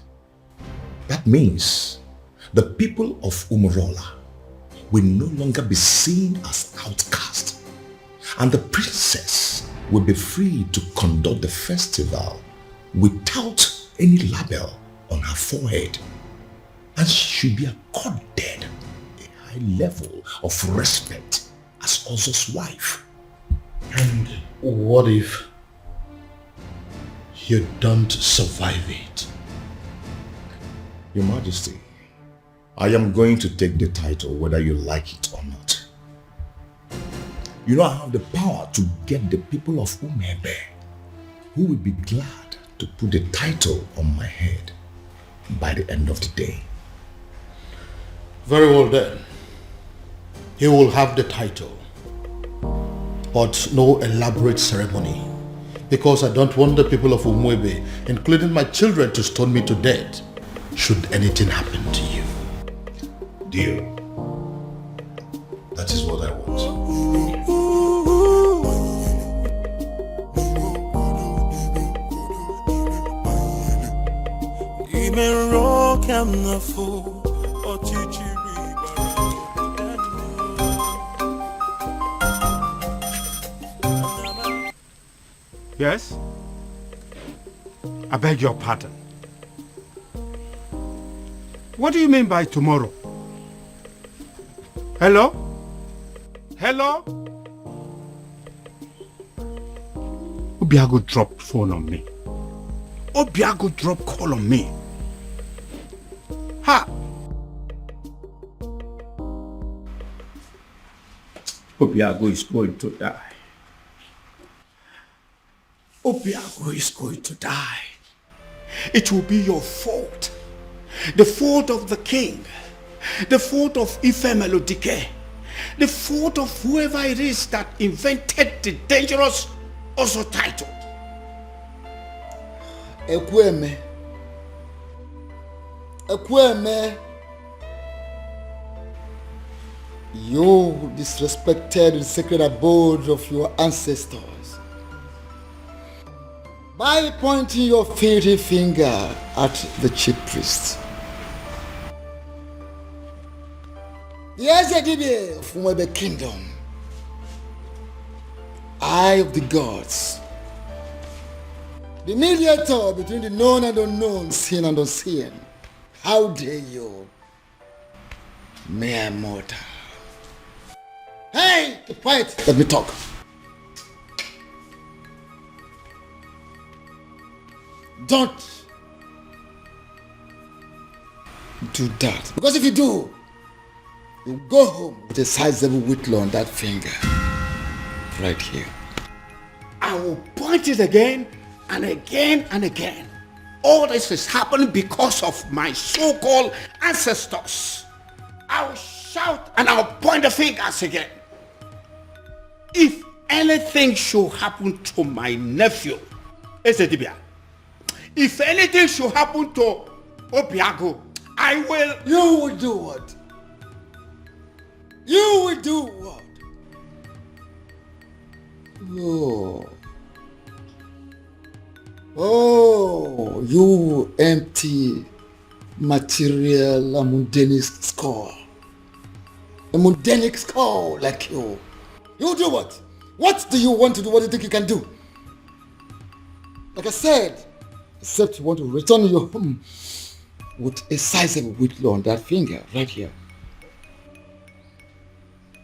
that means the people of Umurola will no longer be seen as outcasts, and the princess will be free to conduct the festival without any label on her forehead, and she should be accorded a high level of respect as Ozo's wife. And what if you don't survive it? Your Majesty, I am going to take the title whether you like it or not. You know I have the power to get the people of Umebe who will be glad to put the title on my head by the end of the day. Very well then. He will have the title, but no elaborate ceremony, because I don't want the people of Umwebe, including my children, to stone me to death should anything happen to you. Dear, that is what I want. Even rock I'm not fool or chichi. Yes? I beg your pardon. What do you mean by tomorrow? Hello? Hello? Obiago dropped phone on me. Obiago dropped call on me. Ha! Obiago is going to die. Obiago is going to die. It will be your fault. The fault of the king. The fault of Ife Melodike. The fault of whoever it is that invented the dangerous Ozo title. Ekweme. Ekweme. You disrespected the sacred abode of your ancestors by pointing your filthy finger at the chief priest. The Ezedibe of Umwebe Kingdom, eye of the gods, the mediator between the known and unknown, seen and unseen. How dare you, mere mortal? Hey, keep quiet. Let me talk. Don't do that. Because if you do, you go home with a sizable whitlow on that finger. Right here. I will point it again and again and again. All this is happening because of my so-called ancestors. I'll shout and I'll point the fingers again. If anything should happen to my nephew, Esedibia, if anything should happen to Obiago, I will... You will do what? You will do what? Oh, you empty material, a mundane skull. A mundane skull like you. You do what? What do you want to do? What do you think you can do? Like I said, except you want to return your home with a sizable whitlow on that finger right here.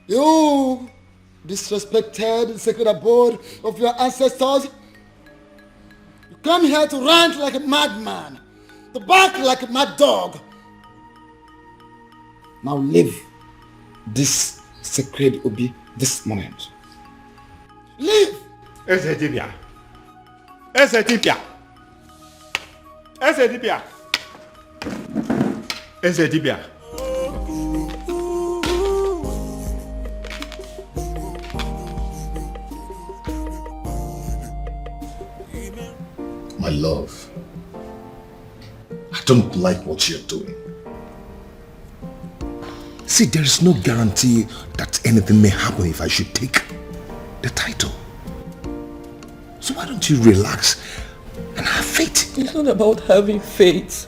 You disrespected the sacred abode of your ancestors. You come here to rant like a madman, to bark like a mad dog. Now leave this sacred Obi this moment. Leave! Esedibia. Esedibia. Esedibia. Esedibia. My love, I don't like what you're doing. See, there is no guarantee that anything may happen if I should take the title. So why don't you relax and have faith? It's not about having faith.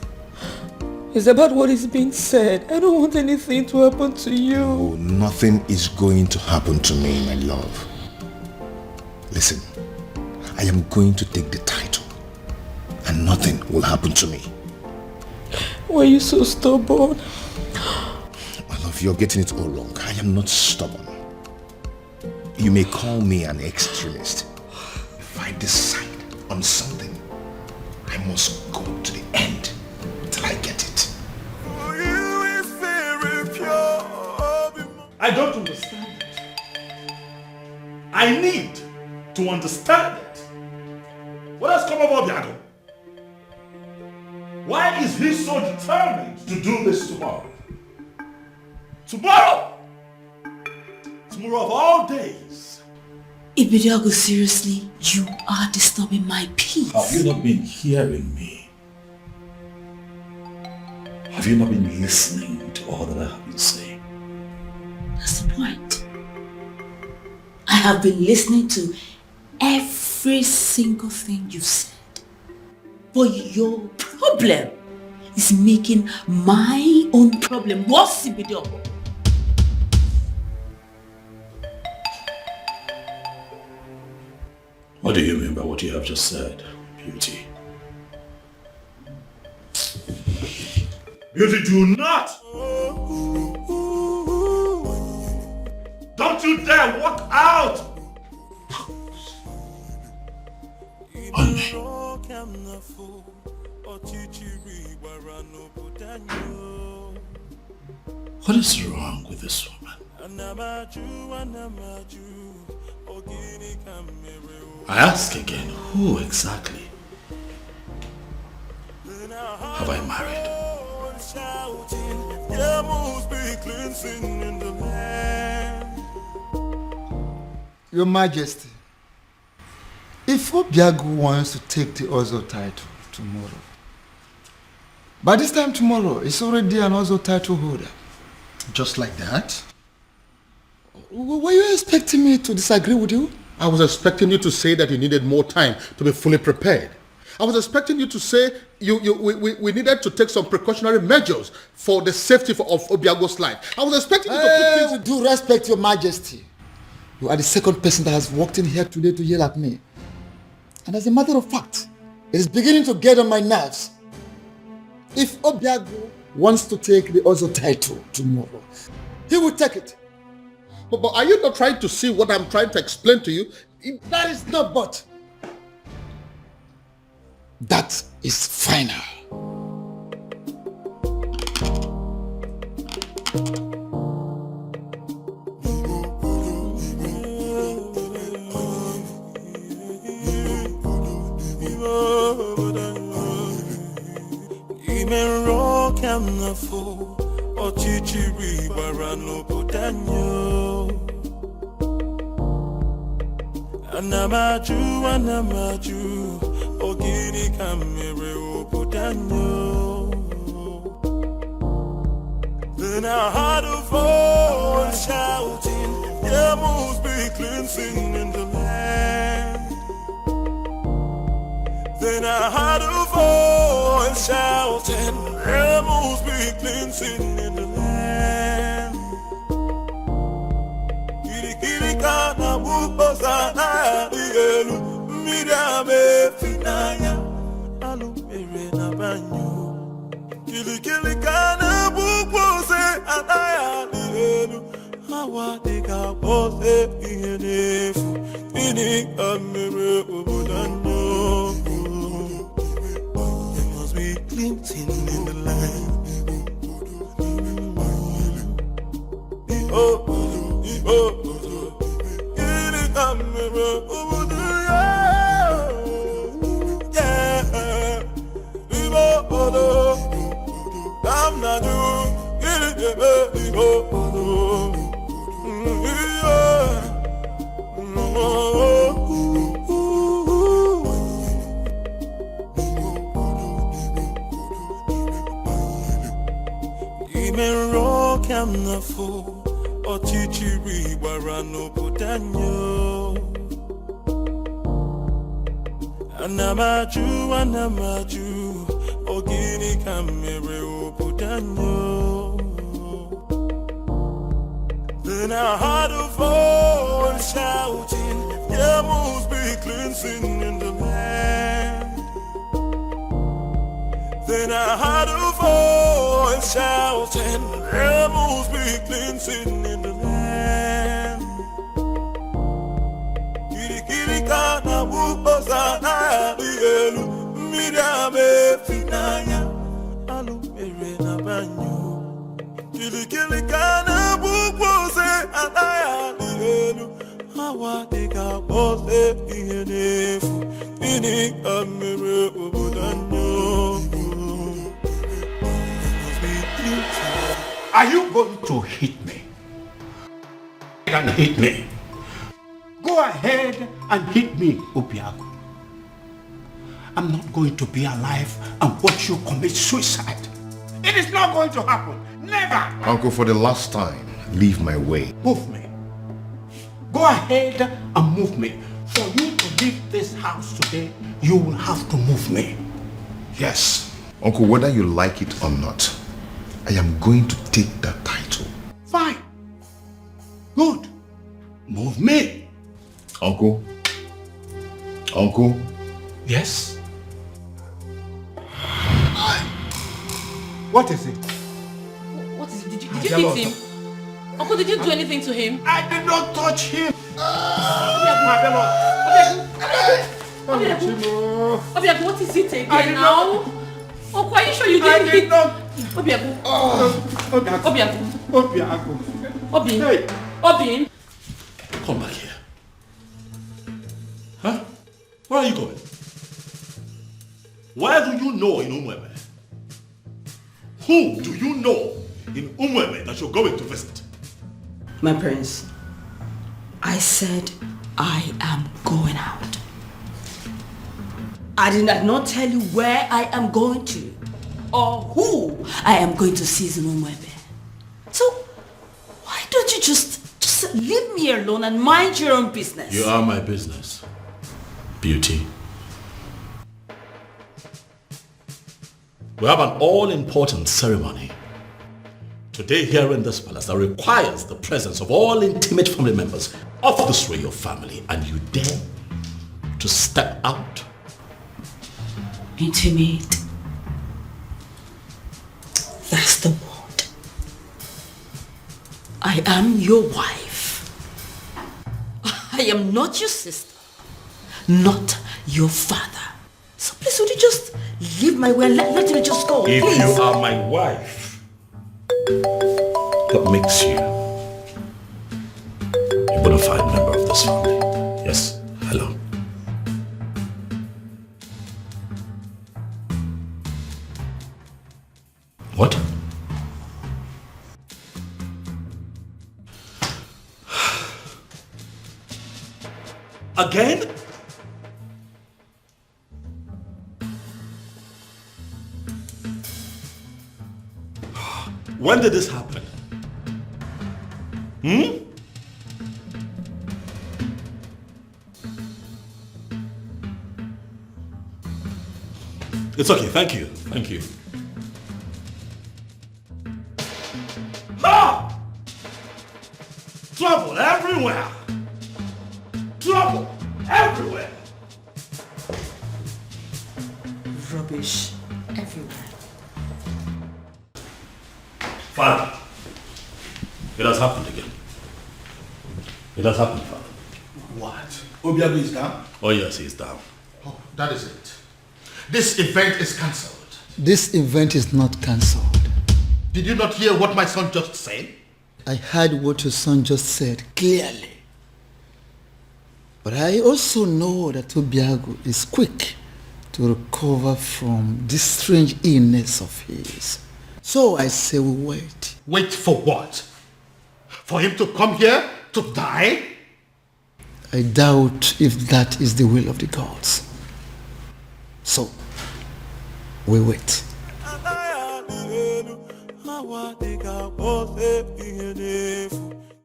It's about what is being said. I don't want anything to happen to you. Oh, nothing is going to happen to me, my love. Listen, I am going to take the title and nothing will happen to me. Why are you so stubborn? My love, you're getting it all wrong. I am not stubborn. You may call me an extremist. If I decide on something, I must go to the end till I get it. I don't understand it. I need to understand it. What has come over Biago? Why is he so determined to do this tomorrow? Tomorrow! Tomorrow of all days. Ibiago, seriously, you are disturbing my peace. Have you not been hearing me? Have you not been listening to all that I have been saying? That's the point. I have been listening to every single thing you said. But your problem is making my own problem worse, Ibiago. What do you mean by what you have just said, Beauty? Beauty, do not! Don't you dare walk out! Onny. What is wrong with this woman? I ask again, who exactly have I married? Your Majesty, if Obiago wants to take the Ozo title tomorrow, by this time tomorrow, it's already an Ozo title holder. Just like that? Were you expecting me to disagree with you? I was expecting you to say that you needed more time to be fully prepared. I was expecting you to say we needed to take some precautionary measures for the safety of Obiago's life. I was expecting you to put things... With due respect, Your Majesty, you are the second person that has walked in here today to yell at me. And as a matter of fact, it is beginning to get on my nerves. If Obiago wants to take the Ozo title tomorrow, he will take it. But are you not trying to see what I'm trying to explain to you? That is not but. That is final. Anamaju, Ogini kamere oputanyo. Then I heard a voice shouting, there must be cleansing in the land. Then I heard a voice shouting, there must be cleansing in the land. Kirikana bukosana dielu, midame finaya, alumere na banyo. Kirikana bukose anaya dielu, hawa deka pose ihenefu, ini kamere obudanyo. There must be cleansing in the land. Ochichiri warano putanyo. Anamaju, Ogini kamere oputanyo. Then I heard a voice shouting, there must be cleansing in the land. Then I heard a voice shouting, there must be cleansing in the land. Kirikana bukosana dielu, midame finaya, alumere na banyo. Kirikana bukose anaya dielu, hawa deka pose ihenefu, ini kamere obudanyo. Are you going to hit me? And hit me. Go ahead and hit me, Obiago. I'm not going to be alive and watch you commit suicide. It is not going to happen. Never. Uncle, for the last time, leave my way. Move me. Go ahead and move me. For you to leave this house today, you will have to move me. Yes. Uncle, whether you like it or not, I am going to take that title. Fine. Good. Move me. Uncle? Uncle? Yes? What is it? What is it? Did you hit him? Uncle, did you do anything to him? I did not touch him. Obiago, what is it again now? Uncle, are you sure you didn't hit? Obiago. Obiago. Come back here. Huh? Where are you going? Where do you know in Umwebe? Who do you know in Umwebe that you're going to visit? My prince, I said I am going out. I did not tell you where I am going to or who I am going to see in Umwebe. So why don't you just leave me alone and mind your own business? You are my business, Beauty. We have an all-important ceremony today here in this palace that requires the presence of all intimate family members of this royal family, and you dare to step out? Intimate. That's the word. I am your wife. I am not your sister, not your father. So please, would you just leave my way and let me just go, If please? you are my wife, that makes you a bona fide member of this family. Yes, hello. What? Again? When did this happen? It's okay, thank you. Thank you. Ah! Trouble everywhere! Trouble everywhere! Rubbish everywhere. Father, it has happened again. It has happened, Father. What? Obiago is down? Oh yes, he's down. Oh, that is it. This event is cancelled. This event is not cancelled. Did you not hear what my son just said? I heard what your son just said clearly. But I also know that Obiago is quick to recover from this strange illness of his. So I say we wait. Wait for what? For him to come here to die? I doubt if that is the will of the gods. So, we wait.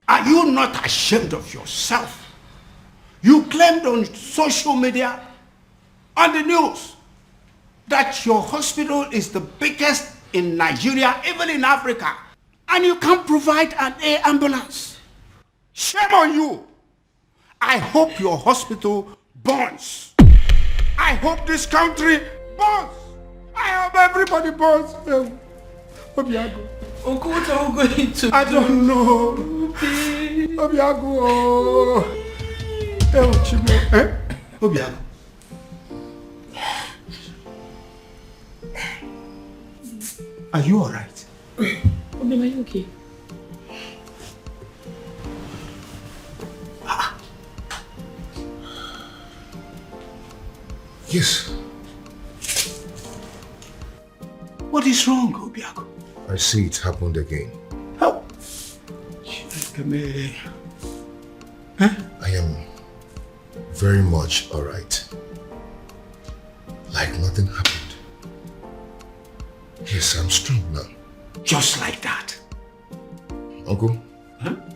Are you not ashamed of yourself? You claimed on social media, on the news, that your hospital is the biggest in Nigeria, even in Africa, and you can't provide an air ambulance. Shame on you. I hope your hospital burns. I hope this country burns. I hope everybody burns. Obiago. Uncle, what are we going to I don't know. Obiago. Obiago. Are you alright? Obi, are you okay? Yes. What is wrong, Obiago? I see it happened again. How? I am very much alright. Like nothing happened. Yes, I'm strong now. Just like that. Uncle,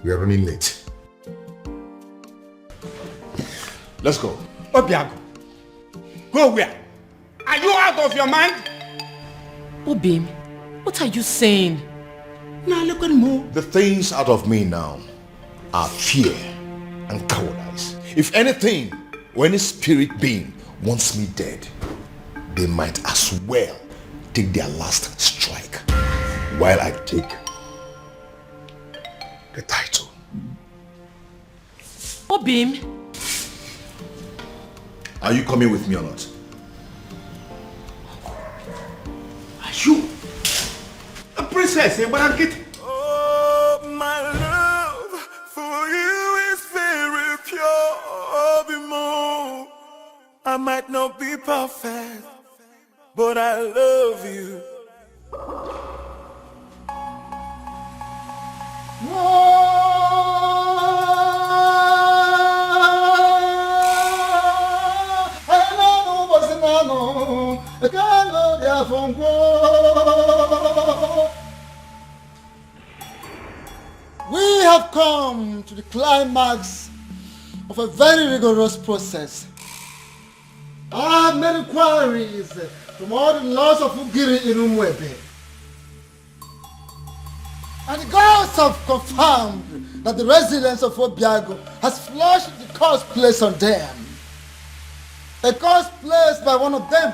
we are running late. Let's go. Obiago, go where? Are you out of your mind? Obim, what are you saying? Now look at me. The things out of me now are fear and cowardice. If anything, or any spirit being wants me dead, they might as well take their last strike while I take the title. Obim, are you coming with me or not? Are you a princess? Oh, my love for you is very pure. Bimo. I might not be perfect, but I love you. We have come to the climax of a very rigorous process. I have made inquiries from all the laws of Ugiri in Umwebe. And the gods have confirmed that the residents of Obiago has flushed the curse placed on them. A curse placed by one of them.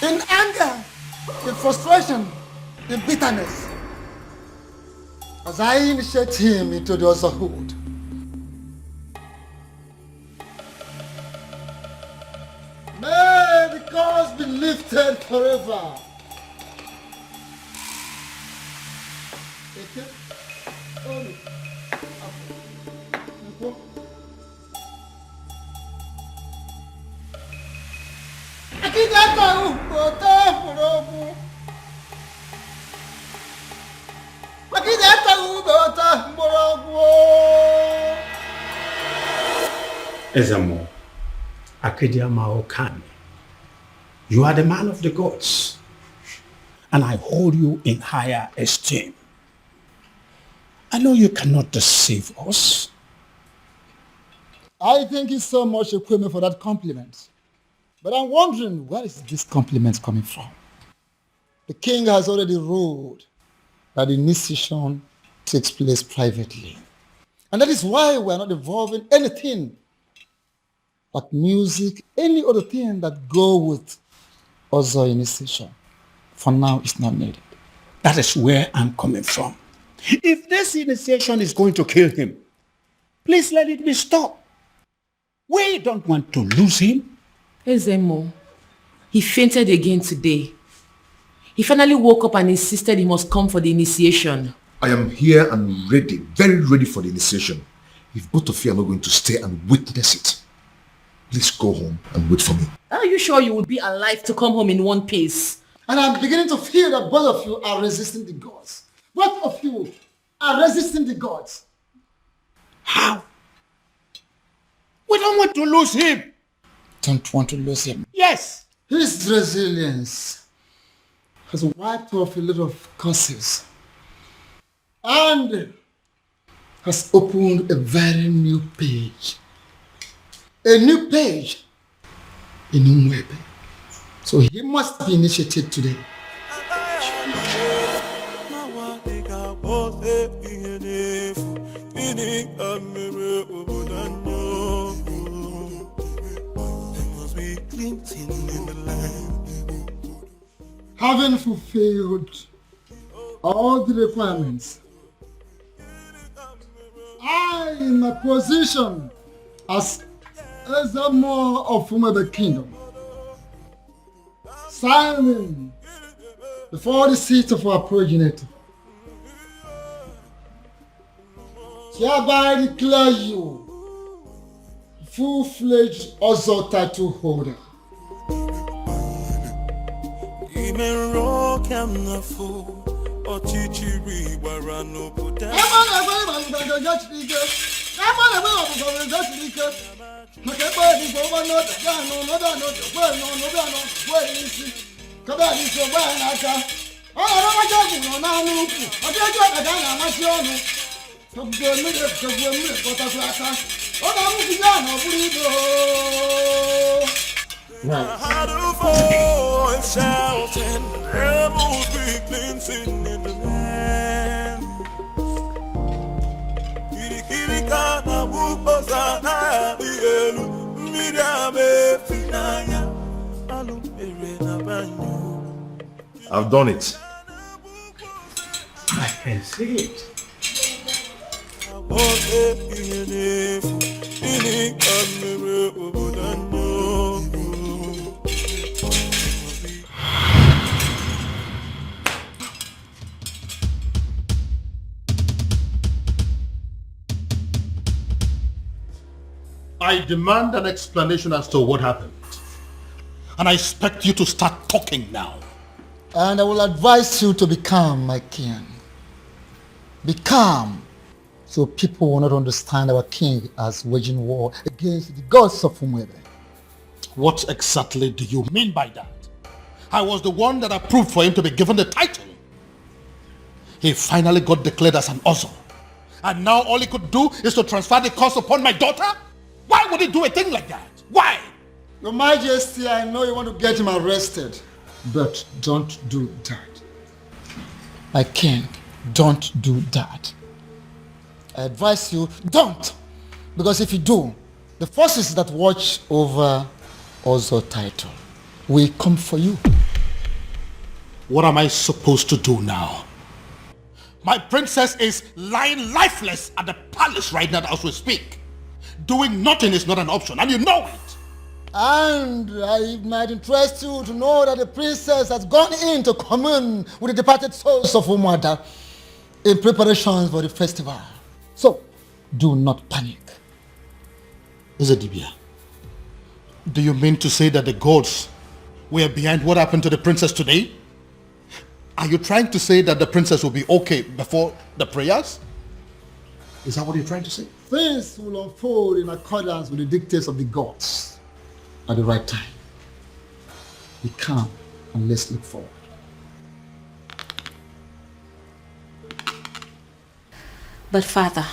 In anger, in frustration, in bitterness. As I initiate him into the otherhood. May the curse be lifted forever. Ezamo, Akediama Okani, you are the man of the gods, and I hold you in higher esteem. I know you cannot deceive us. I thank you so much, Ekweme, for that compliment. But I'm wondering, where is this compliment coming from? The king has already ruled that the initiation takes place privately. And that is why we are not involving anything but music, any other thing that go with other initiation. For now, it's not needed. That is where I'm coming from. If this initiation is going to kill him, please let it be stopped. We don't want to lose him. Ezemo, he fainted again today. He finally woke up and insisted he must come for the initiation. I am here and ready, very ready for the initiation. If both of you are not going to stay and witness it, please go home and wait for me. Are you sure you would be alive to come home in one piece? And I'm beginning to feel that both of you are resisting the gods. Both of you are resisting the gods. How? We don't want to lose him. Don't want to lose him. Yes. His resilience has wiped off a lot of curses and has opened a very new page. A new page in Umwebe. So he must be initiated today. Having fulfilled all the requirements, I, in my position as Ezemo of Umwebe Kingdom, signing before the seat of our progenitor, hereby declare you full-fledged Ozo title holder. Had a voice shouting, rebels be cleansing in the land. I've done it. I can see it. I demand an explanation as to what happened. And I expect you to start talking now. And I will advise you to be calm, my king. Be calm, so people will not understand our king as waging war against the gods of Umwebe. What exactly do you mean by that? I was the one that approved for him to be given the title. He finally got declared as an Ozo. And now all he could do is to transfer the curse upon my daughter? Why would he do a thing like that? Why? Your Majesty, I know you want to get him arrested, but don't do that. My king, don't do that. I advise you, don't. Because if you do, the forces that watch over Ozo title will come for you. What am I supposed to do now? My princess is lying lifeless at the palace right now as we speak. Doing nothing is not an option, and you know it. And it might interest you to know that the princess has gone in to commune with the departed souls of Umwada in preparations for the festival. So, do not panic. Ezedibia, do you mean to say that the gods were behind what happened to the princess today? Are you trying to say that the princess will be okay before the prayers? Is that what you're trying to say? things will unfold in accordance with the dictates of the gods at the right time. Be calm and let's look forward. But Father,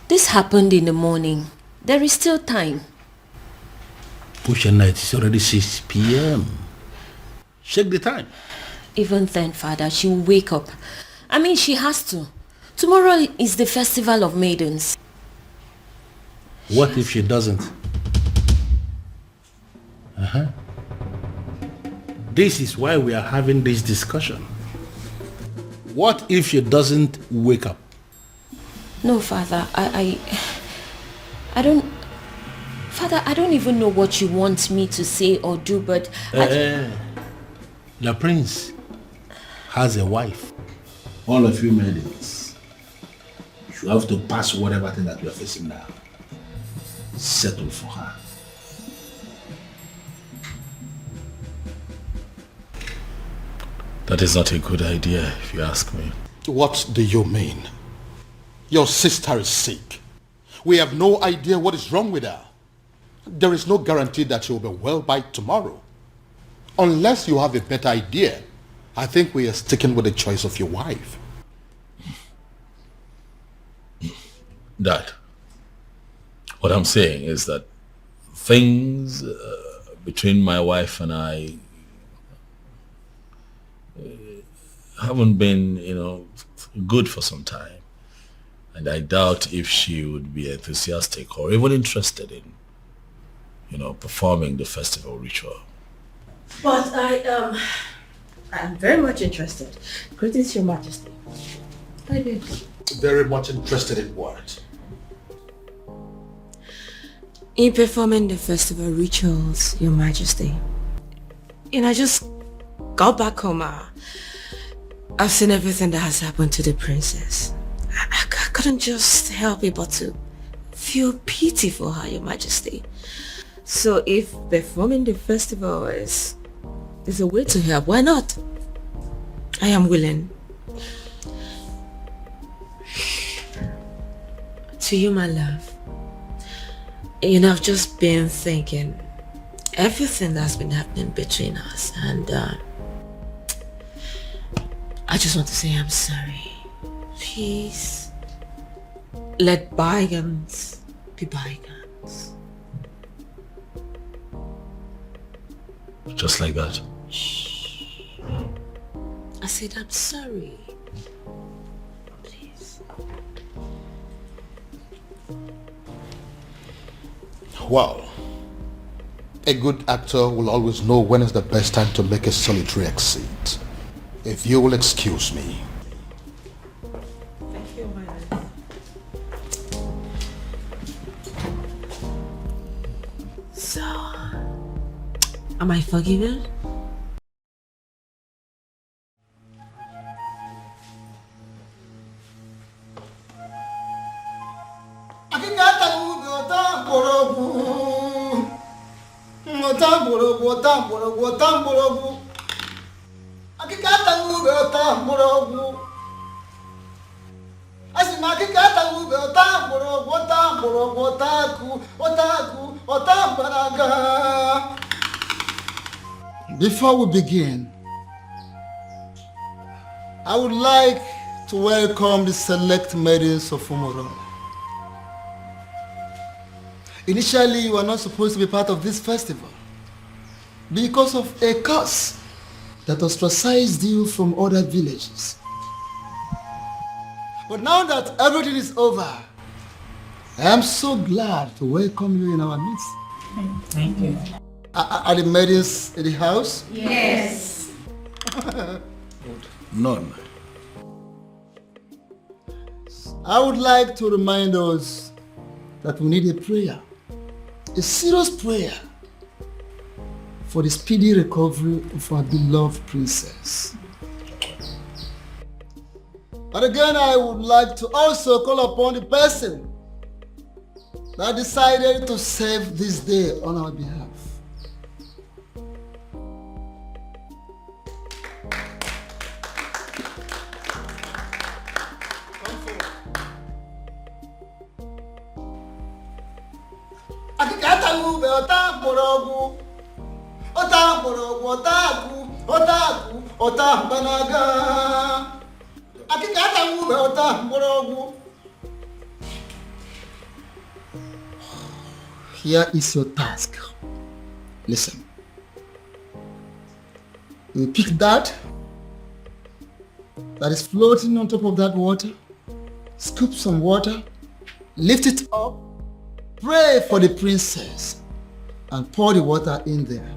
this happened in the morning. There is still time. Push night, it's already 6 p.m. Check the time. Even then, Father, she will wake up. I mean, she has to. Tomorrow is the festival of maidens. What if she doesn't? This is why we are having this discussion. What if she doesn't wake up? No, Father, I don't... Father, I don't even know what you want me to say or do, but... The prince has a wife. All of you maidens, you have to pass whatever thing that you are facing now. Settle for her. That is not a good idea, if you ask me. What do you mean? Your sister is sick. We have no idea what is wrong with her. There is no guarantee that she will be well by tomorrow. Unless you have a better idea, I think we are sticking with the choice of your wife. Dad, what I'm saying is that things between my wife and I haven't been, good for some time. And I doubt if she would be enthusiastic or even interested in, performing the festival ritual. But I'm very much interested. Greetings, Your Majesty. I did. Very much interested in what? In performing the festival rituals, Your Majesty. I just got back home. I've seen everything that has happened to the princess. I couldn't just help it but to feel pity for her, Your Majesty. So if performing the festival is a way to help, why not? I am willing. To you, my love. I've just been thinking everything that's been happening between us, and I just want to say I'm sorry. Please, let bygones be bygones. Just like that. I said I'm sorry. Please. Well, a good actor will always know when is the best time to make a solitary exit. If you will excuse me. Thank you, my love. So, am I forgiven? Before we begin, I would like to welcome the select maidens of Umoro. Initially, you were not supposed to be part of this festival because of a curse that ostracized you from other villages. But now that everything is over, I am so glad to welcome you in our midst. Thank you. Are the maidens in the house? Yes. None. I would like to remind us that we need a prayer, a serious prayer for the speedy recovery of our beloved princess. And again, I would like to also call upon the person that decided to save this day on our behalf. Akikata ube ota morogu. Ota morogu ota banaga. Akikata ube ota morogu. Here is your task. Listen. You pick that is floating on top of that water, scoop some water, lift it up, pray for the princess, and pour the water in there.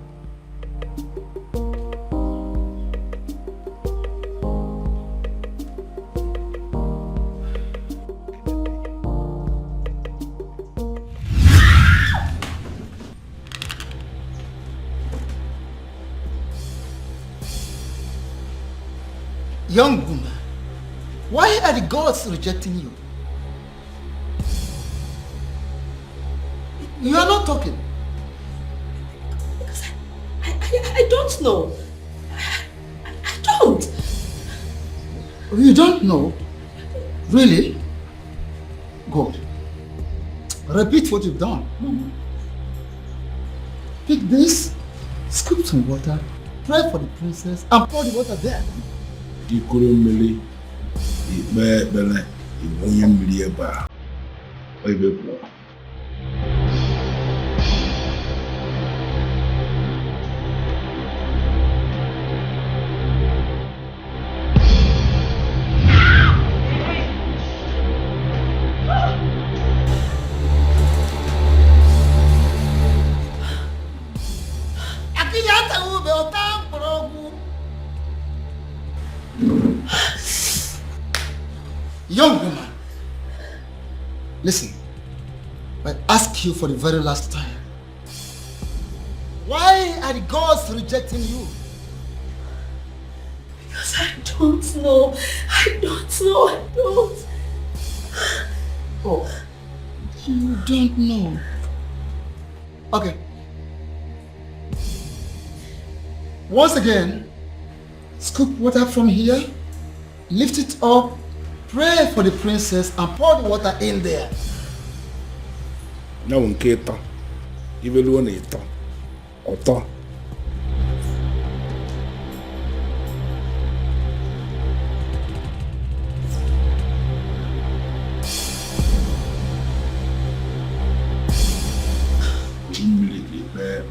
Young woman, why are the gods rejecting you? You are not talking. Because I don't know. I don't. You don't know? Really? Good. Repeat what you've done. Pick this, scoop some water, pray for the princess, and pour the water there. Ikurumili, Ibele, Iboyam Lieba, Oibepo. Young woman, listen, I ask you for the very last time. Why are the gods rejecting you? Because I don't know. I don't. Oh, you don't know. Okay. Once again, scoop water from here, lift it up, pray for the princess, and pour the water in there. Now, Nketa, even one eater, Oto.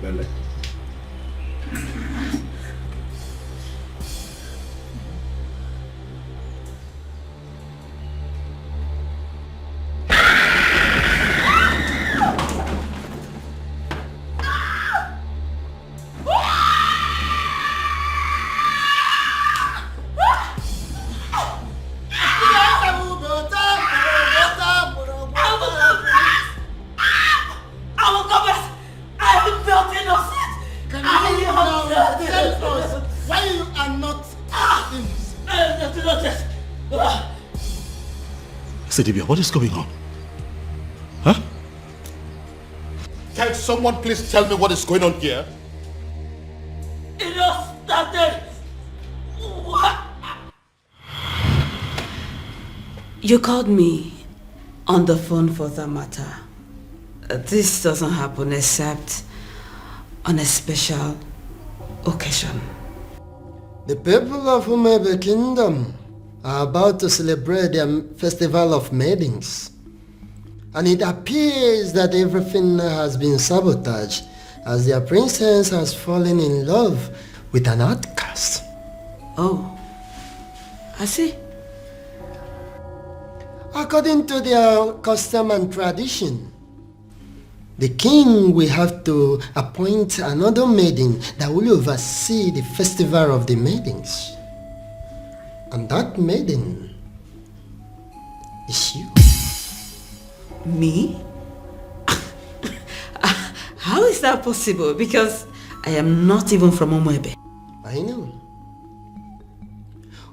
Bele. Sedibia, what is going on? Huh? Can someone please tell me what is going on here? It all started. What? You called me on the phone for that matter. This doesn't happen except on a special occasion. The people of Umebe Kingdom are about to celebrate their festival of maidens. And it appears that everything has been sabotaged as their princess has fallen in love with an outcast. Oh, I see. According to their custom and tradition, the king will have to appoint another maiden that will oversee the festival of the maidens. And that maiden is you. Me? How is that possible? Because I am not even from Umwebe. I know.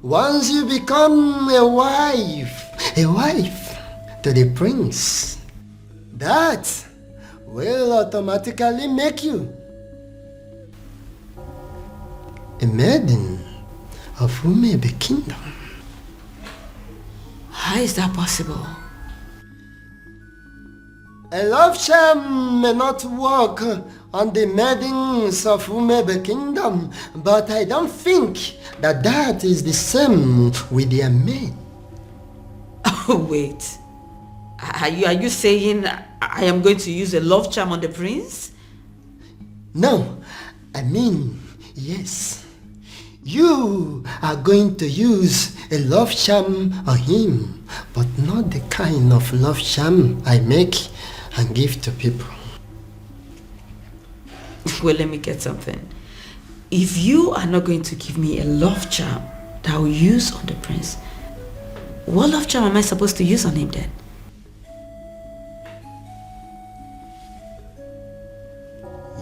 Once you become a wife to the prince, that will automatically make you a maiden of Umebe Kingdom. How is that possible? A love charm may not work on the maidens of Umebe Kingdom, but I don't think that is the same with their men. Oh, wait. Are you saying I am going to use a love charm on the prince? No, I mean, yes. You are going to use a love charm on him, but not the kind of love charm I make and give to people. Well, let me get something. If you are not going to give me a love charm that I will use on the prince, what love charm am I supposed to use on him then?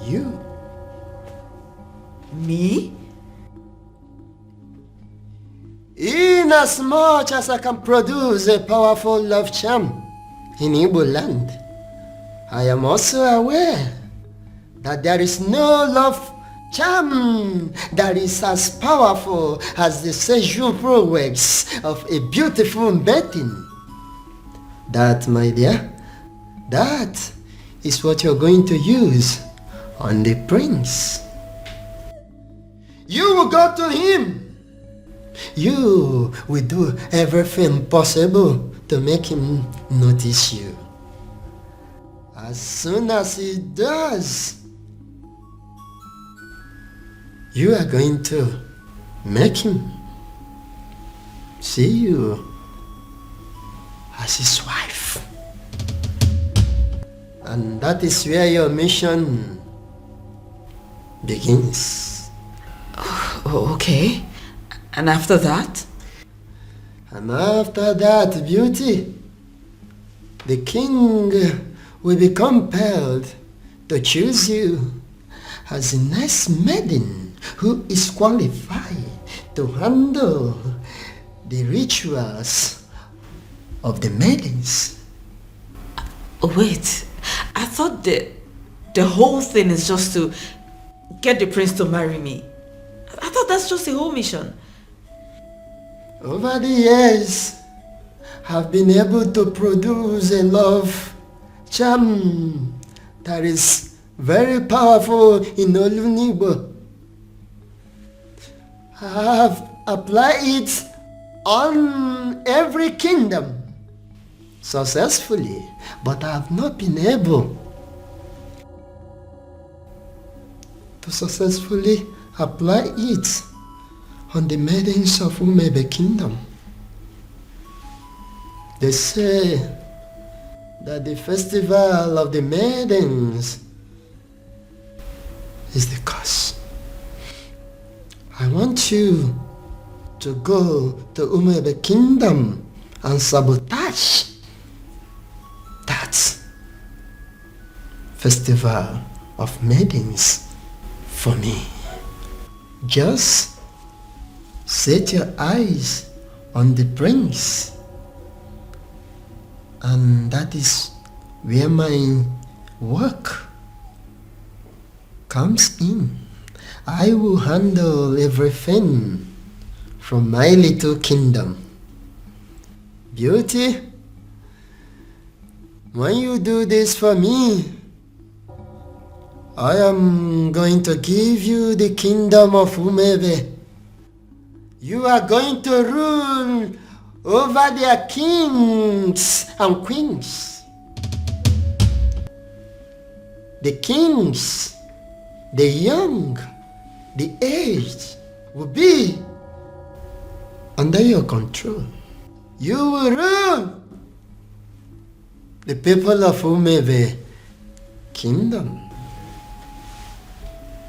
You? Me? Inasmuch as I can produce a powerful love charm in Igbo land, I am also aware that there is no love charm that is as powerful as the sexual prowess of a beautiful maiden. That, my dear, that is what you're going to use on the prince. You will go to him. You will do everything possible to make him notice you. As soon as he does, you are going to make him see you as his wife. And that is where your mission begins. Oh, okay. And after that? And after that, beauty, the king will be compelled to choose you as a nice maiden who is qualified to handle the rituals of the maidens. Wait, I thought the whole thing is just to get the prince to marry me. I thought that's just the whole mission. Over the years, I've been able to produce a love charm that is very powerful in Olunibo. I have applied it on every kingdom successfully, but I have not been able to successfully apply it on the maidens of Umebe Kingdom. They say that the festival of the maidens is the cause. I want you to go to Umebe Kingdom and sabotage that festival of maidens for me. Just set your eyes on the prince, and that is where my work comes in. I will handle everything from my little kingdom. Beauty, when you do this for me, I am going to give you the kingdom of Umebe. You are going to rule over their kings and queens. The kings, the young, the aged will be under your control. You will rule the people of Umebe Kingdom.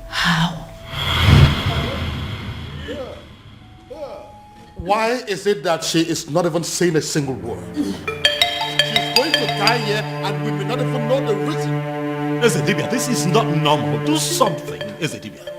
How? Why is it that she is not even saying a single word? She's going to die here and we may not even know the reason. Ezedibia, this is not normal. Do something, Ezedibia.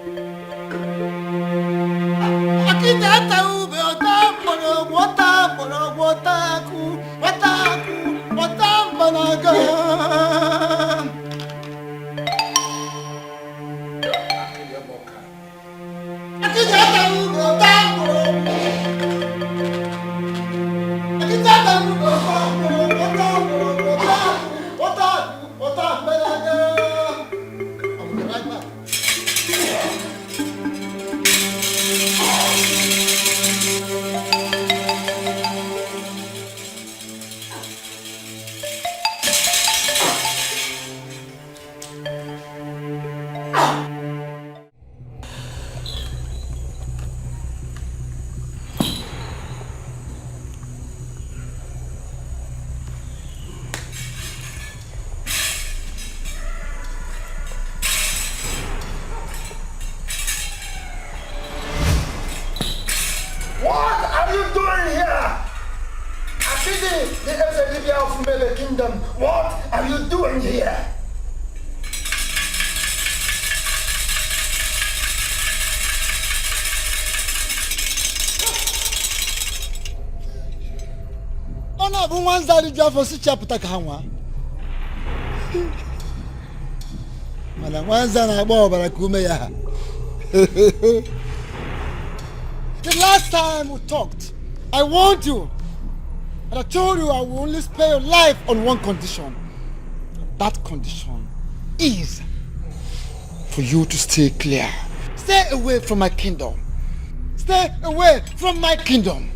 kingdom, what are you doing here? Ona bụ nwa nzari ji afọ si chapụta ka ha nwa. Mana nwa nza na-agba ọbara ka ume ya. The last time we talked, I warned you. And I told you I will only spare your life on one condition. That condition is for you to stay clear. Stay away from my kingdom. Stay away from my kingdom.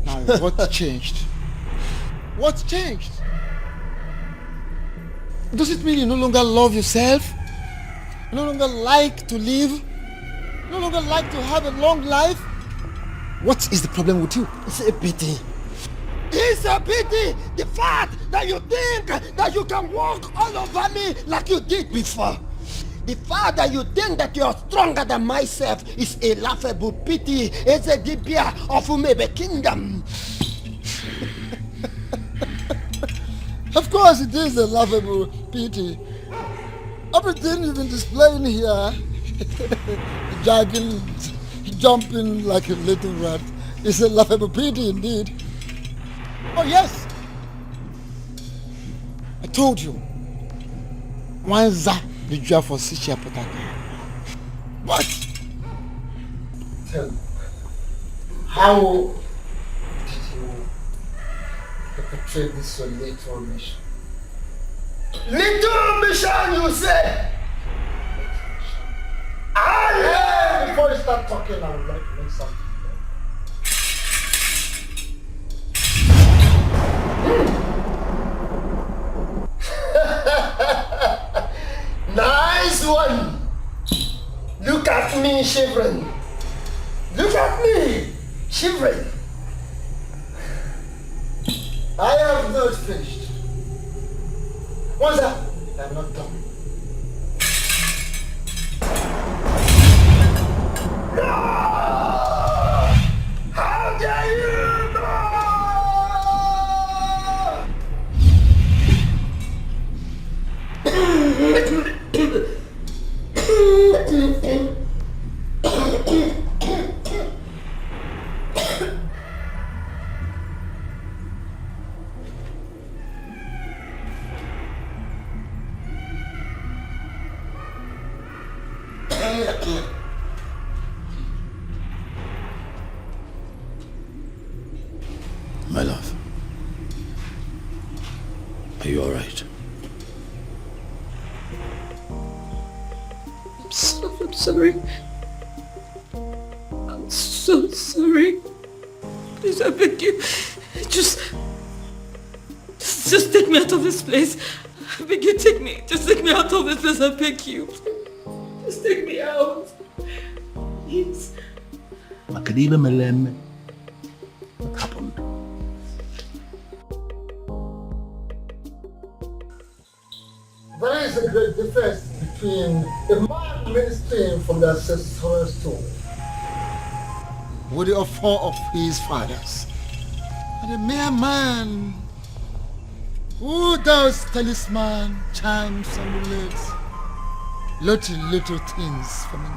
Now, what changed? What changed? Does it mean you no longer love yourself? You no longer like to live? You no longer like to have a long life? What is the problem with you? It's a pity. It's a pity! The fact that you think that you can walk all over me like you did before. The fact that you think that you are stronger than myself is a laughable pity. It's a dibia of Umebe kingdom. Of course it is a laughable pity. Everything you've been displaying here, jogging, jumping like a little rat, is a laughable pity indeed. Oh yes, I told you. Wanza the job for Sichia Potaka. What? Tell me, how did you perpetrate this your little mission? Little mission, you say? Before you start talking, I would like to make something. Nice one! Look at me shivering. Look at me shivering. I have not finished. What's that? I'm not done. No! How dare you! No! My love, are you all right? I'm sorry. I'm so sorry. Please, I beg you. Just take me out of this place. I beg you, take me. Just take me out of this place, I beg you. Just take me out. Please. Makadila Melem, what happened? There is a great difference between a man ministering from the ancestral stone with the offer of his fathers and a mere man who does talisman, charms, amulets, little things for me.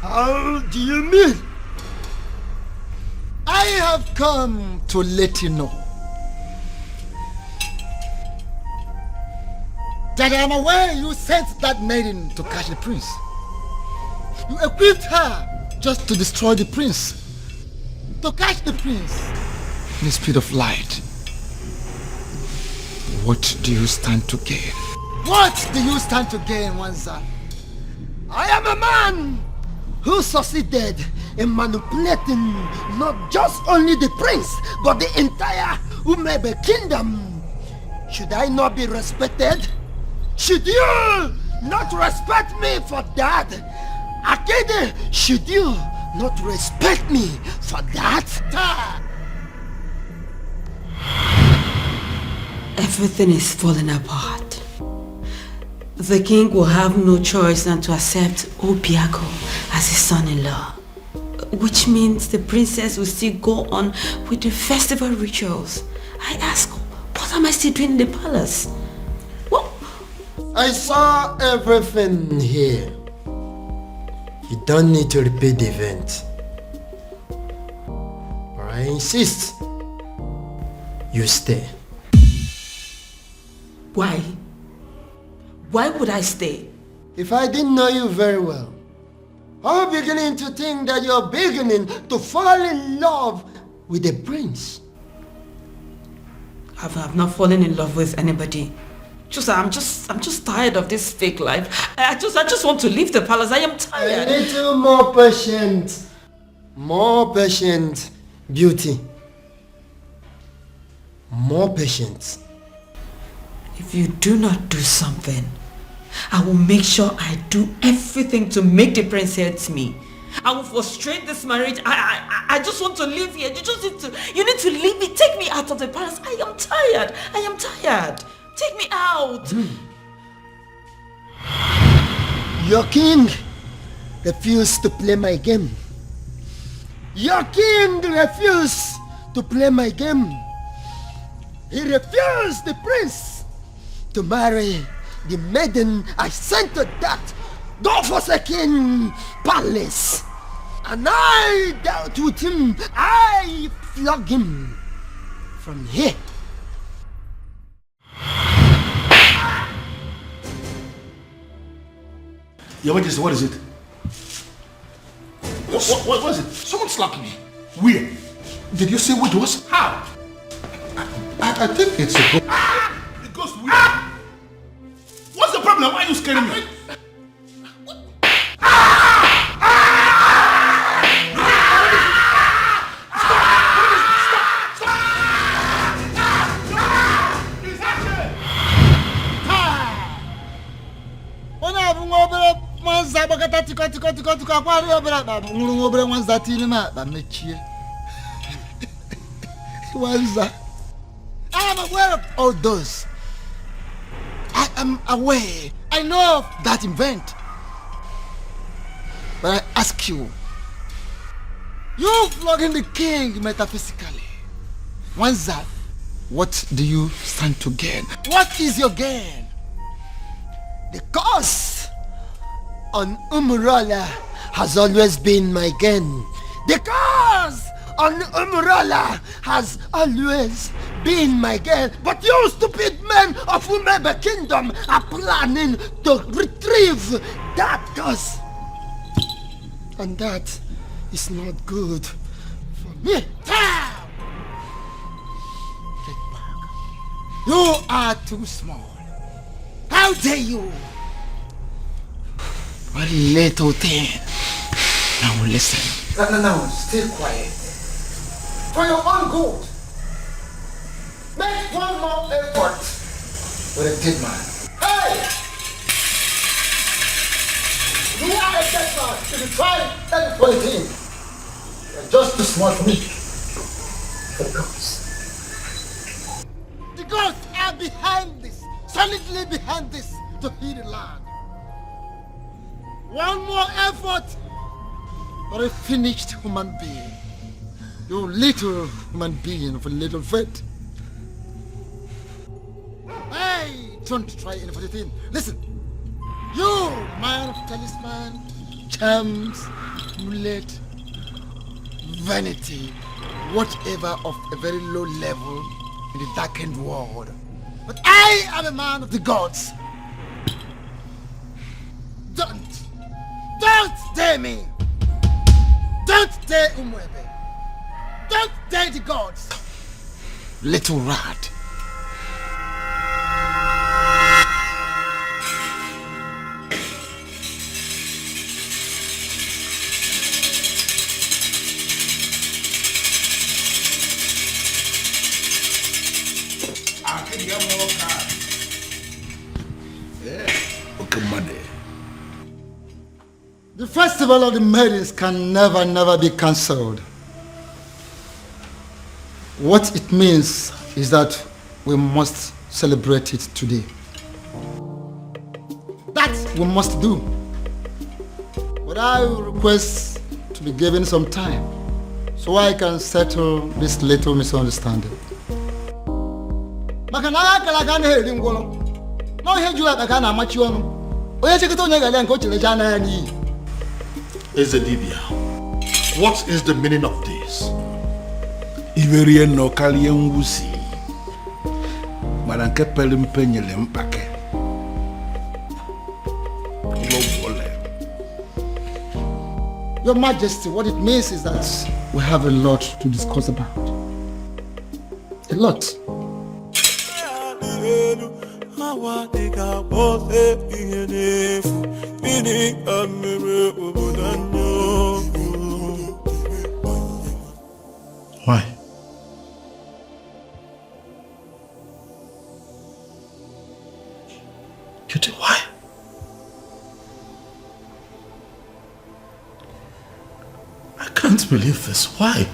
How do you mean? I have come to let you know that I am aware you sent that maiden to catch the prince. You equipped her just to destroy the prince, to catch the prince in the speed of light. What do you stand to gain? What do you stand to gain, Wanza? I am a man who succeeded in manipulating not just only the prince, but the entire Umebe kingdom. Should I not be respected? Should you not respect me for that? Akede, should you not respect me for that? Everything is falling apart. The king will have no choice than to accept Obiago as his son-in-law. which means the princess will still go on with the festival rituals. I ask, what am I still doing in the palace? What? I saw everything here. You don't need to repeat the event. But I insist you stay. Why? Why would I stay? If I didn't know you very well, I'm beginning to think that you're beginning to fall in love with the prince. I've not fallen in love with anybody. I'm just tired of this fake life. I just want to leave the palace. I am tired. A little more patient. More patient, beauty. More patient. If you do not do something, I will make sure I do everything to make the prince hate me. I will frustrate this marriage. I just want to live here. You need to leave me. Take me out of the palace. I am tired. I am tired. Take me out. Your king refused to play my game. Your king refused to play my game. He refused the prince to marry the maiden I sent to that God-forsaken palace. And I dealt with him. I flogged him from here. Your Majesty, what is it? What was it? Someone slapped me. Where? Did you say what it was? How? I think it's a ghost. The ghost where? What's the problem? Why are you scaring me? I am aware of all those. I am aware. I know of that event. But I ask you, you flogging the king metaphysically. Once that, what do you stand to gain? What is your gain? The curse on Umurala has always been my gain. The curse on Umurala has always been my gain. But you stupid men of Umebe Kingdom are planning to retrieve that curse. And that is not good for me. You are too small. How dare you? What little thing. Now listen. No, stay quiet. For your own good. Make one more effort with a dead man. Hey! You are a dead man. If you try anything, you're just too small for me. The gods are behind this, solidly behind this, to heal the land. One more effort for a finished human being. You little human being of a little faith. Hey, don't try anything. Listen, you man of talisman, charms, amulet, vanity, whatever of a very low level in the darkened world. But I am a man of the gods. Don't dare me. Don't dare Umwebe. Don't dare the gods. Little rat. The festival of the maidens can never be cancelled. What it means is that we must celebrate it today. That we must do. But I will request to be given some time so I can settle this little misunderstanding. Maka na akala ka na heri ngwolo. No ihe jula ka na amachi onu. Onye chikita onye gale nke o chilecha na ya ni. Ezedibia, what is the meaning of this? Iverie no kalie nwusi. Mana nke pere mpe nyele mpake. Your Majesty, what it means is that we have a lot to discuss about. A lot. Why? Cutie, why? I can't believe this. Why?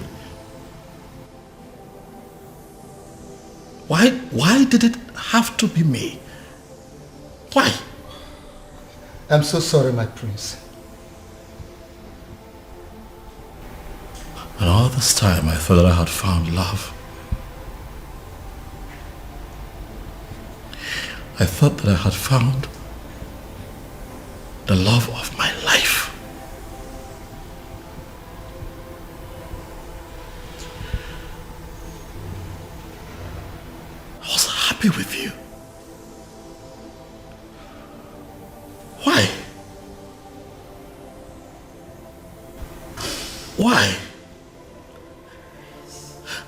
Why did it have to be me? Why? I'm so sorry, my prince. And all this time I thought that I had found love. I thought that I had found the love of my life. I was happy with you. Why? Why?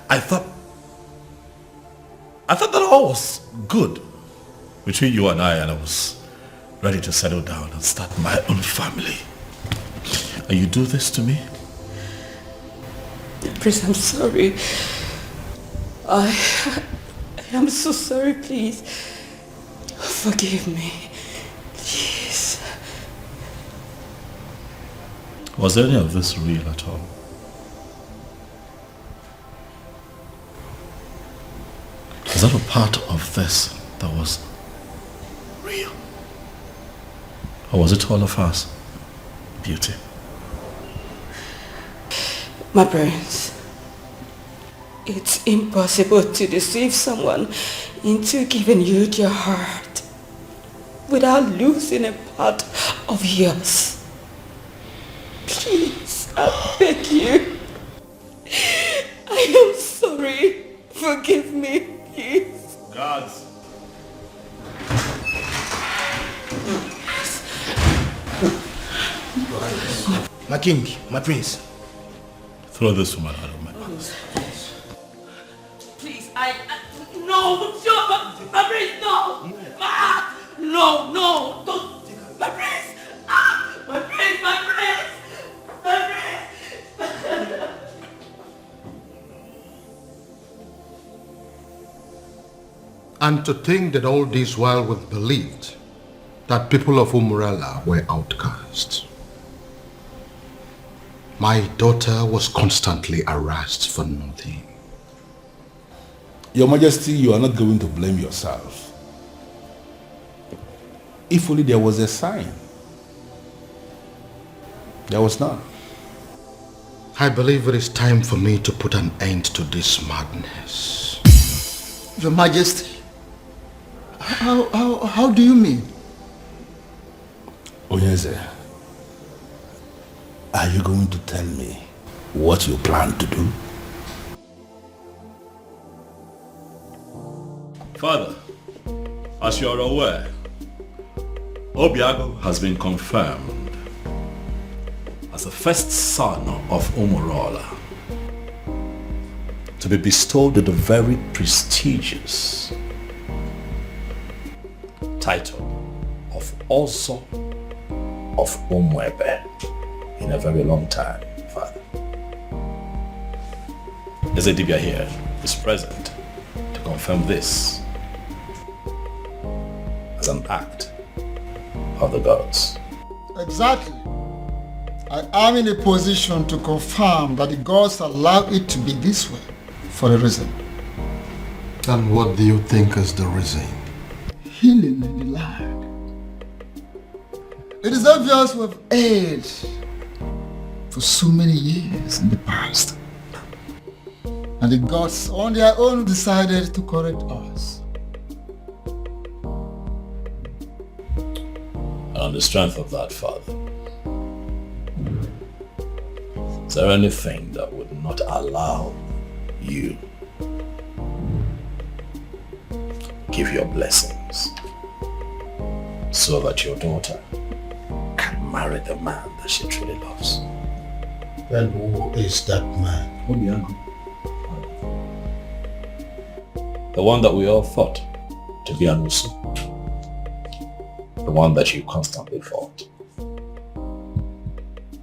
I thought that all was good between you and I was ready to settle down and start my own family. And you do this to me? Prince, I'm sorry. I am so sorry, please. Forgive me. Please. Was any of this real at all? Is that a part of this that was real? Or was it all of us? Beauty. My prince, it's impossible to deceive someone into giving you their heart without losing a part of yours. Please, I beg you. I am sorry. Forgive me, please. Guards. My king, my prince. Throw this woman out of my house. Please, no, my prince, no. No, don't. My prince, my prince, my prince, my prince. And to think that all this while we believed that people of Umbrella were outcasts. My daughter was constantly harassed for nothing. Your Majesty, you are not going to blame yourself. If only there was a sign. There was none. I believe it is time for me to put an end to this madness. Your Majesty, how do you mean? Onyeze, are you going to tell me what you plan to do? Father, as you are aware, Obiago has been confirmed as the first son of Umurola to be bestowed with the very prestigious title of Ozo of Umwebe in a very long time, Father. Ezedibia here is present to confirm this as an act of the gods. Exactly. I am in a position to confirm that the gods allow it to be this way for a reason. And what do you think is the reason? Healing in the land. It is obvious we have erred for so many years in the past. And the gods on their own decided to correct us. And on the strength of that, Father, is there anything that would not allow you give your blessings so that your daughter can marry the man that she truly loves? Then who is that man? The one that we all thought to be Anusu. The one that you constantly fought.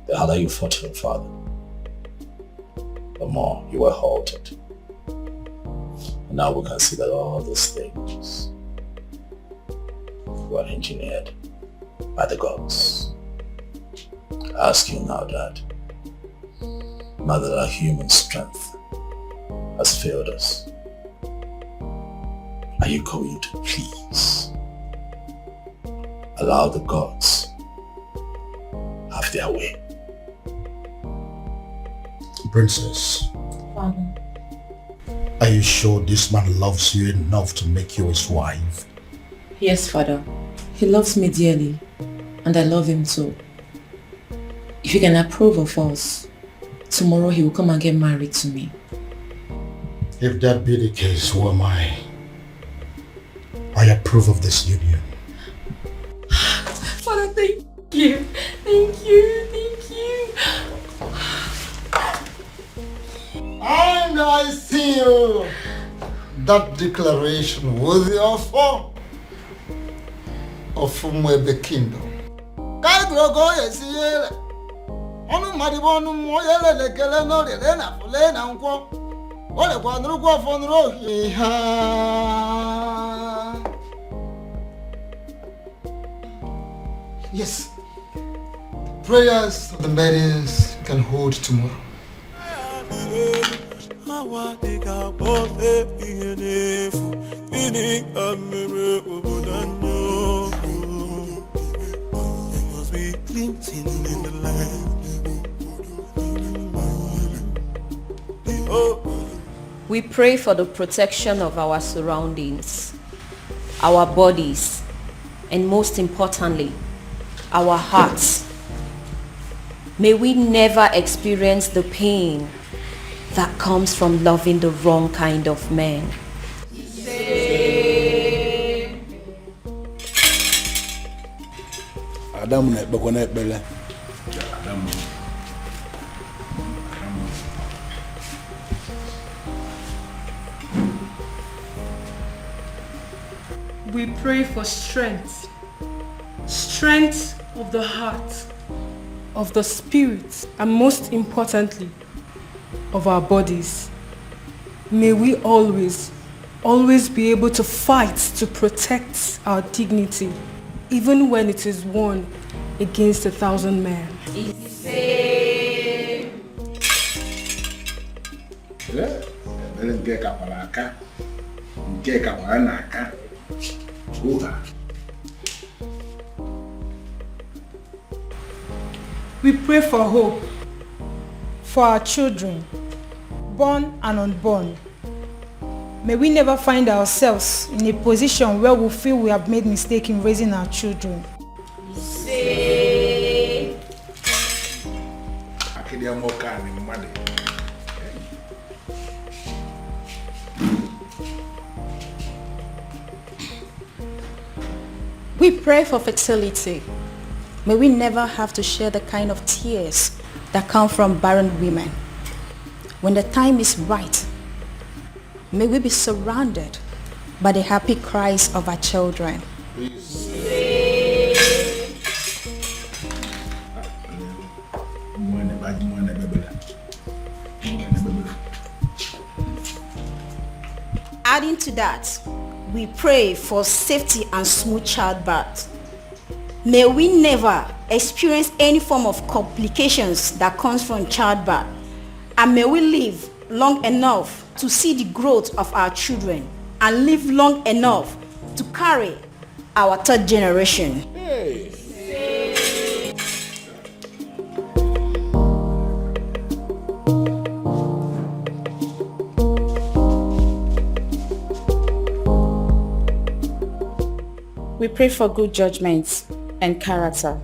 The harder you fought him, Father, the more you were halted. And now we can see that all these things were engineered by the gods. I ask you now, Dad, now that our human strength has failed us, are you going to please allow the gods have their way? Princess. Father. Are you sure this man loves you enough to make you his wife? Yes, Father. He loves me dearly, and I love him too. If you can approve of us, tomorrow he will come and get married to me. If that be the case, who am I? I approve of this union. Father, thank you. Thank you. Thank you. And I seal that declaration worthy of Umwebe Kingdom. Yes, prayers of the maidens can hold tomorrow. We pray for the protection of our surroundings, our bodies, and most importantly, our hearts. May we never experience the pain that comes from loving the wrong kind of man. We pray for strength. Strength of the heart, of the spirit, and most importantly, of our bodies. May we always be able to fight to protect our dignity, even when it is won against 1,000 men. We pray for hope for our children, born and unborn. May we never find ourselves in a position where we feel we have made mistake in raising our children. We pray for fertility. May we never have to share the kind of tears that come from barren women. When the time is right, may we be surrounded by the happy cries of our children. Adding to that, we pray for safety and smooth childbirth. May we never experience any form of complications that comes from childbirth, and may we live long enough to see the growth of our children and live long enough to carry our third generation. We pray for good judgment and character.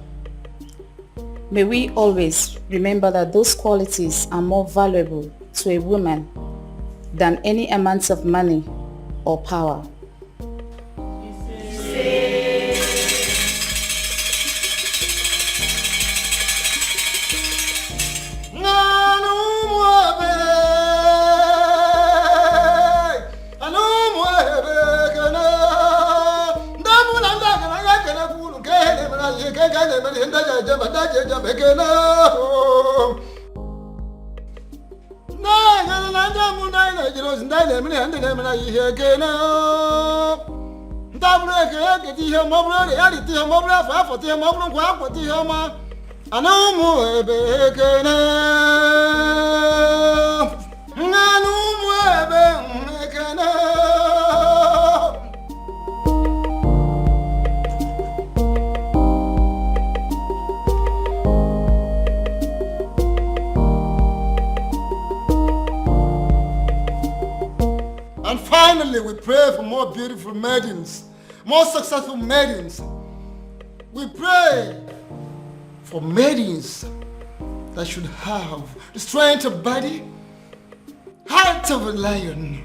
May we always remember that those qualities are more valuable to a woman than any amount of money or power. And finally, we pray for more beautiful maidens, more successful maidens. We pray for maidens that should have the strength of body, heart of a lion,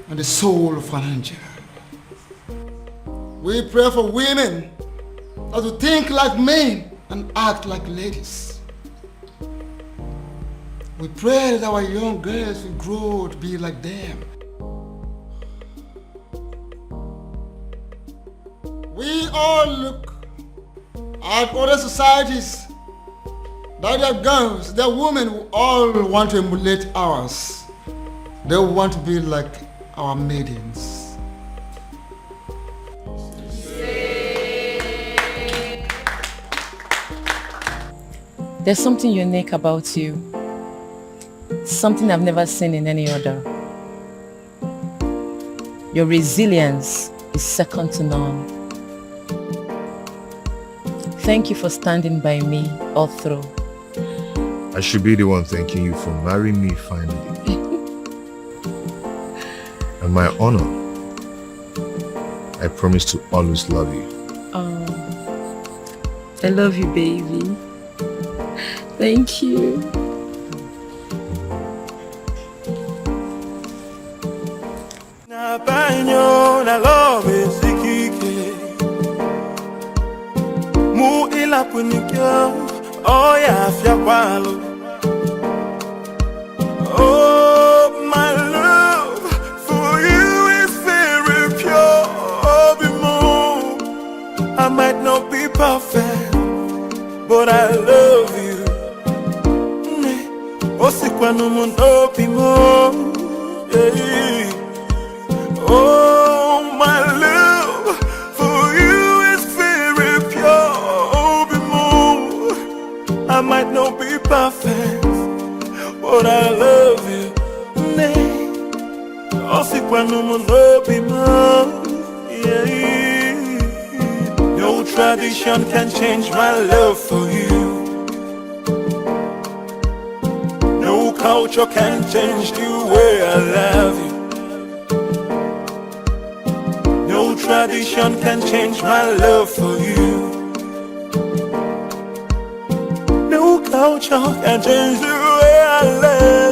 and the soul of an angel. We pray for women that will think like men and act like ladies. We pray that our young girls will grow to be like them. We all look at other societies that their girls, their women who all want to emulate ours. They want to be like our maidens. There's something unique about you. Something I've never seen in any other. Your resilience is second to none. Thank you for standing by me all through. I should be the one thanking you for marrying me finally. And my honor, I promise to always love you. Oh, I love you, baby. Thank you. Na banyo na love sikike mu ila punikyo oh ya afya kwalo. Oh my love for you is very pure. Oh bimo, I might not be perfect, but I love you. Osikwa no mundo bimo. Oh, my love for you is very pure. Oh, bimo, I might not be perfect, but I love you. Osikwa no mundo bimo. No tradition can change my love for you. No culture can change the way I love you. No tradition can change my love for you. No culture can change the way I love you.